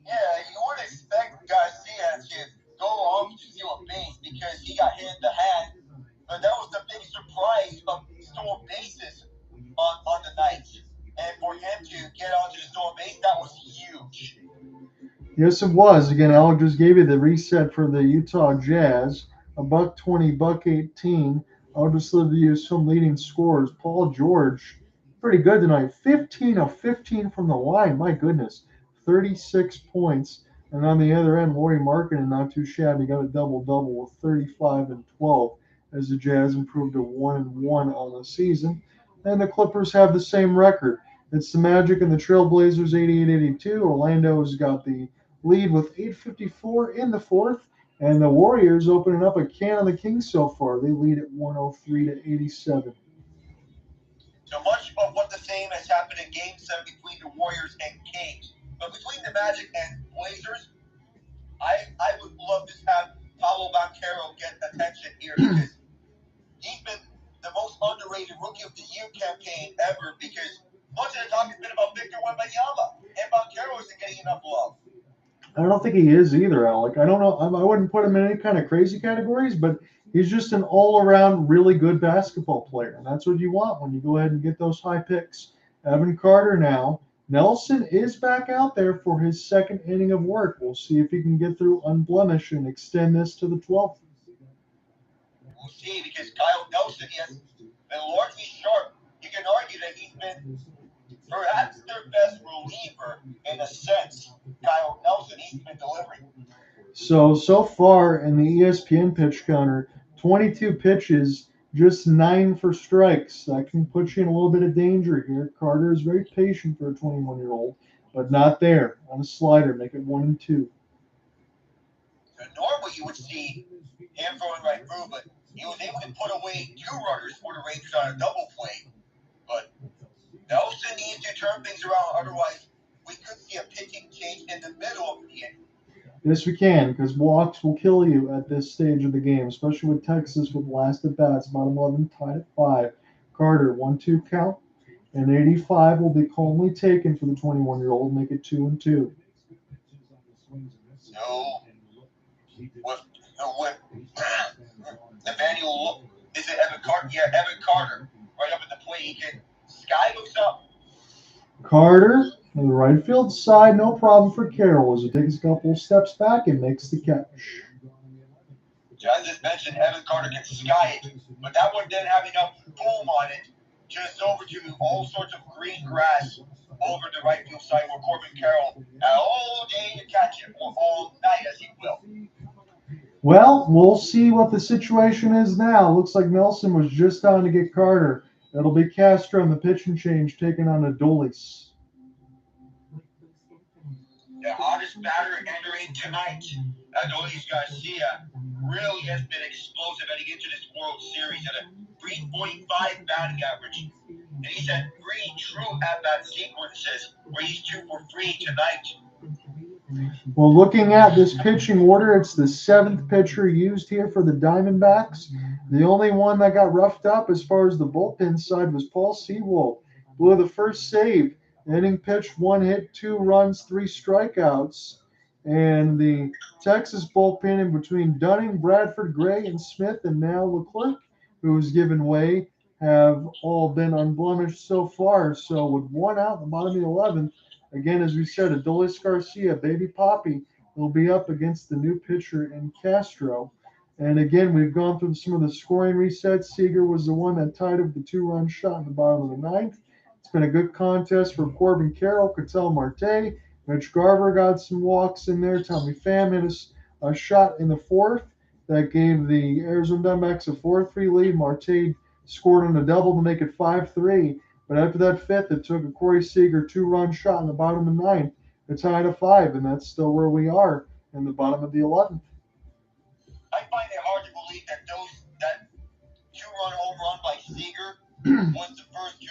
Yeah, you would expect Garcia to go off to steal a base because he got hit in the hand. But that was the big surprise of stolen bases on the night. And for him to get onto the stolen base, that was huge. Yes, it was. Again, Alec just gave you the reset for the Utah Jazz. $120, $118. I'll just leave you some leading scorers. Paul George, pretty good tonight. 15 of 15 from the line. My goodness. 36 points. And on the other end, Lauri Markkanen, not too shabby, got a double-double with 35 and 12 as the Jazz improved to 1-1 on the season. And the Clippers have the same record. It's the Magic and the Trailblazers 88-82. Orlando's got the lead with 8:54 in the fourth. And the Warriors opening up a can on the Kings so far. They lead at 103-87. So much of what the same has happened in Game 7 between the Warriors and Kings. But between the Magic and Blazers, I would love to have Paolo Banchero get attention here because he's been the most underrated Rookie of the Year campaign ever because much of the talk has been about Victor Wembanyama, and Banchero isn't getting enough love. I don't think he is either, Alec. I don't know. I wouldn't put him in any kind of crazy categories, but he's just an all-around really good basketball player, and that's what you want when you go ahead and get those high picks. Evan Carter now. Nelson is back out there for his second inning of work. We'll see if he can get through unblemished and extend this to the 12th. We'll see because Kyle Nelson has been largely sharp. You can argue that he's been perhaps their best reliever in a sense. Kyle Nelson, he's been delivering. So far in the ESPN pitch counter, 22 pitches, just 9 for strikes. That can put you in a little bit of danger here. Carter is very patient for a 21-year-old, but not there on a slider. Make it 1-2. So normally you would see him throwing right through, but he was able to put away 2 runners for the Rangers on a double play. But Nelson needs to turn things around, otherwise we could see a pitching change in the middle of the inning. Yes, we can, because walks will kill you at this stage of the game, especially with Texas with last at bats, bottom 11 tied at 5. Carter, 1-2 count, and 85 will be calmly taken for the 21-year-old, make it 2-2. So, with Emmanuel, is it Evan Carter? Yeah, Evan Carter, right up at the plate. Sky looks up. Carter On the right field side, no problem for Carroll as he takes a couple steps back and makes the catch. As just mentioned, Evan Carter can sky it, but that one didn't have enough boom on it. Just over to all sorts of green grass over the right field side where Corbin Carroll had all day to catch it, or all night as he will. Well, we'll see what the situation is now. Looks like Nelson was just on to get Carter. It'll be Castro in the pitching change taking on Adolis. The hottest batter entering tonight, Adolis Garcia, really has been explosive heading into this World Series at a 3.5 batting average. And he's had 3 true at-bat sequences where he's 2 for 3 tonight. Well, looking at this pitching order, it's the 7th pitcher used here for the Diamondbacks. The only one that got roughed up as far as the bullpen side was Paul Sewald. Blew the first save. The inning pitched 1 hit, 2 runs, 3 strikeouts. And the Texas bullpen in between Dunning, Bradford, Gray, and Smith, and now Leclerc, who's given way, have all been unblemished so far. So with 1 out in the bottom of the 11th, again, as we said, Adolis Garcia, Baby Poppy, will be up against the new pitcher in Castro. And again, we've gone through some of the scoring resets. Seager was the one that tied up the 2-run shot in the bottom of the 9th. It's been a good contest for Corbin Carroll, Ketel, Marte. Mitch Garver got some walks in there. Tommy Pham hit a shot in the 4th that gave the Arizona Diamondbacks a 4-3 lead. Marte scored on a double to make it 5-3. But after that 5th, it took a Corey Seager 2-run shot in the bottom of the 9th to tie it at 5, and that's still where we are in the bottom of the 11th. I find it hard to believe that that 2-run home run by Seager was the first 2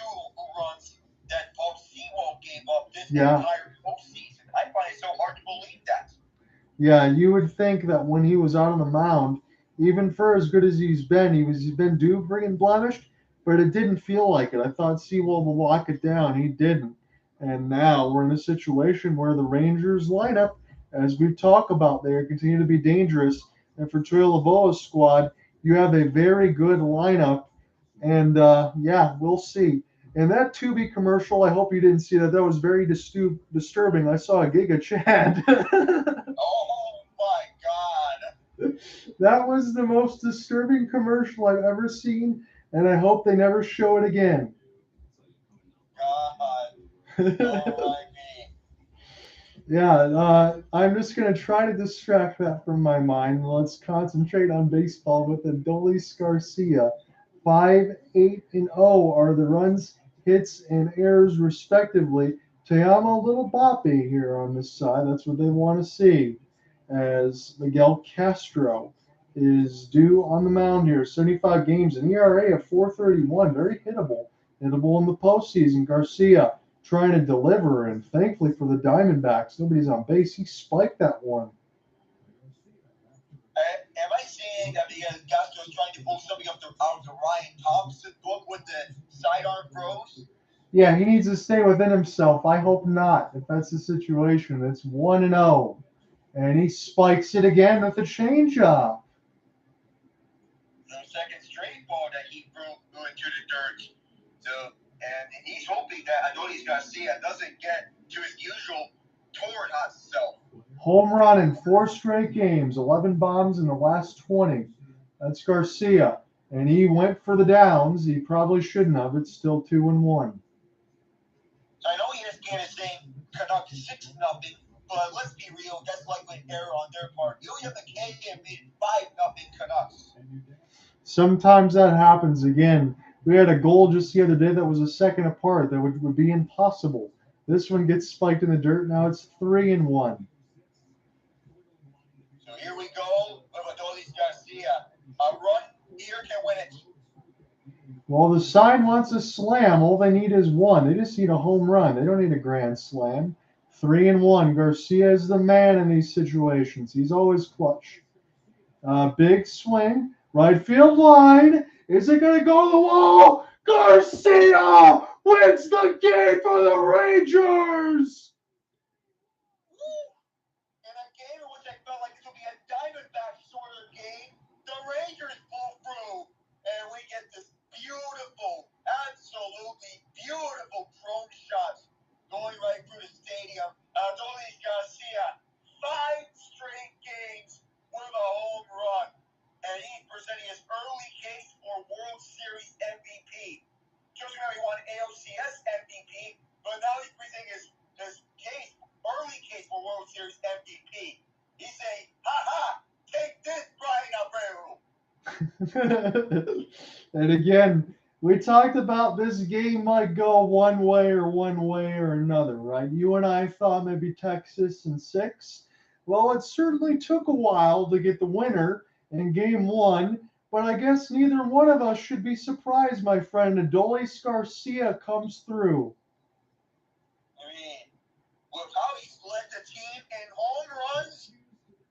runs that Paul Sewald gave up this entire postseason. I find it so hard to believe that. Yeah, you would think that when he was out on the mound, even for as good as he's been due for getting blemished, but it didn't feel like it. I thought Sewald would lock it down. He didn't. And now we're in a situation where the Rangers lineup, as we talk about, they continue to be dangerous. And for Troy Lovullo's squad, you have a very good lineup. And yeah, we'll see. And that Tubi commercial, I hope you didn't see that. That was very disturbing. I saw a Giga Chad. Oh my God. That was the most disturbing commercial I've ever seen, and I hope they never show it again. God. Oh, Yeah, I'm just going to try to distract that from my mind. Let's concentrate on baseball with Adolis Garcia. 5-8-0 are the runs, hits, and errors, respectively. Te amo, little Boppy here on this side. That's what they want to see. As Miguel Castro is due on the mound here. 75 games, an ERA of 4.31. Very hittable. Hittable in the postseason. Garcia trying to deliver, and thankfully for the Diamondbacks, nobody's on base. He spiked that one. Am I saying that because Castro's trying to pull something out of the Ryan Thompson book with the sidearm throws? Yeah, he needs to stay within himself. I hope not, if that's the situation. It's 1-0. And he spikes it again with a changeup. The second straight ball that he threw into the dirt. So, and he's hoping that Adolis Garcia doesn't get to his usual torn hot self. Home run in 4 straight games, 11 bombs in the last 20. That's Garcia. And he went for the downs. He probably shouldn't have. It's still 2-1. I know he just can't say Canucks 6-0, but let's be real, that's likely an error on their part. You have the K and beat 5-0 Canucks. Sometimes that happens again. We had a goal just the other day that was a second apart. That would be impossible. This one gets spiked in the dirt. Now it's 3-1. So here we go with Adolis Garcia. A run here can win it. Well, the side wants a slam. All they need is 1. They just need a home run. They don't need a grand slam. 3-1. Garcia is the man in these situations. He's always clutch. Big swing. Right field line. Is it going to go to the wall? Garcia wins the game for the Rangers. In a game in which I felt like this would be a Diamondback sort of game, the Rangers pull through, and we get this beautiful, absolutely beautiful drone shot going right through the World Series MVP. He say, ha, take this, Brian Abreu. And again, we talked about this game might go one way or another, right? You and I thought maybe Texas in 6. Well, it certainly took a while to get the winner in game 1, but I guess neither one of us should be surprised, my friend. Adolis Garcia comes through. I mean, with how he's led the team in home runs,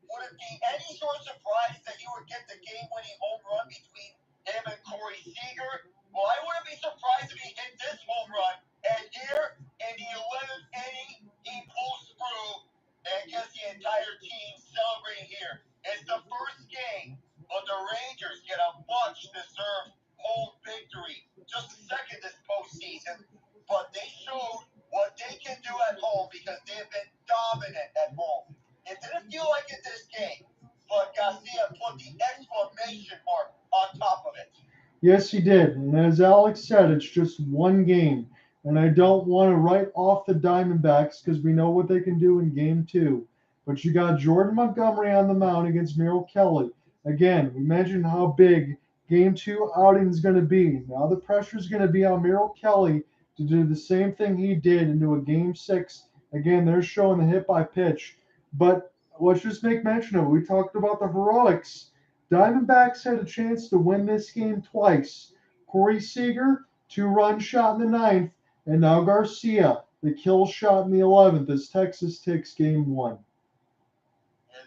would it be any sort of surprise that you would get the game-winning home run between him and Corey Seager? Well, I wouldn't be surprised if he hit this home run. And here, in the 11th inning, he pulls through and gets the entire team celebrating here. It's the first game, but the Rangers get a much-deserved home victory. Just the second this postseason, but they showed what they can do at home because they've been dominant at home. It didn't feel like it this game, but Garcia put the exclamation mark on top of it. Yes, he did. And as Alex said, it's just one game. And I don't want to write off the Diamondbacks because we know what they can do in game 2. But you got Jordan Montgomery on the mound against Merrill Kelly. Again, we mentioned how big game 2 outing is going to be. Now the pressure is going to be on Merrill Kelly to do the same thing he did into a game 6. Again, they're showing the hit by pitch. But let's just make mention of it. We talked about the heroics. Diamondbacks had a chance to win this game twice. Corey Seager, 2-run shot in the 9th, and now Garcia, the kill shot in the 11th as Texas takes game 1. And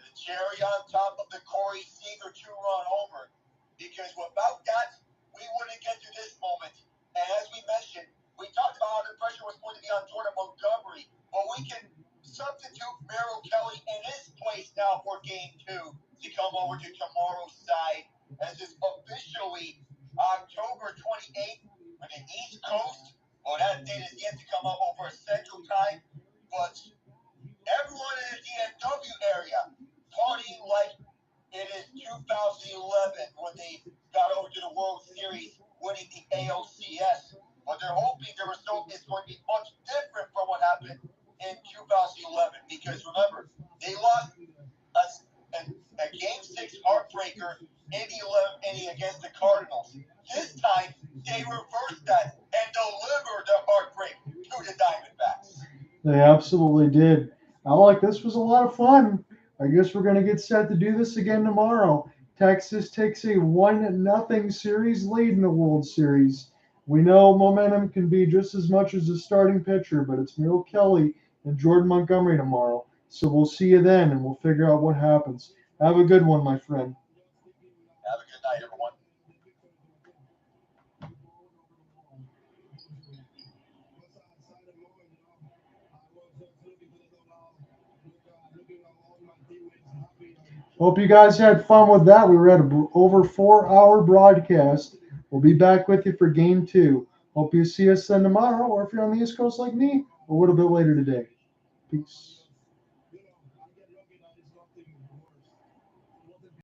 the cherry on top of the Corey Seager 2-run homer, because without that, we wouldn't get to this moment. And as we mentioned, we talked about how the pressure was going to be on Jordan Montgomery, but we can substitute Merrill Kelly in his place now for game 2 to come over to tomorrow's side, as it's officially October 28th on the East Coast. Well, that date is yet to come up over Central Time, but everyone in the DFW area partying like it is 2011 when they got over to the World Series, winning the ALCS. But they're hoping the result is going to be much different from what happened in 2011, because remember, they lost a Game 6 heartbreaker in the 11th inning against the Cardinals. This time, they reversed that and delivered the heartbreak to the Diamondbacks. They absolutely did. Alec, this was a lot of fun. I guess we're going to get set to do this again tomorrow. Texas takes a 1-0 series lead in the World Series. We know momentum can be just as much as a starting pitcher, but it's Merrill Kelly and Jordan Montgomery tomorrow. So we'll see you then, and we'll figure out what happens. Have a good one, my friend. Have a good night, everyone. Hope you guys had fun with that. We were at an over 4-hour broadcast. We'll be back with you for game 2. Hope you see us then tomorrow, or if you're on the East Coast like me, a little bit later today. Peace.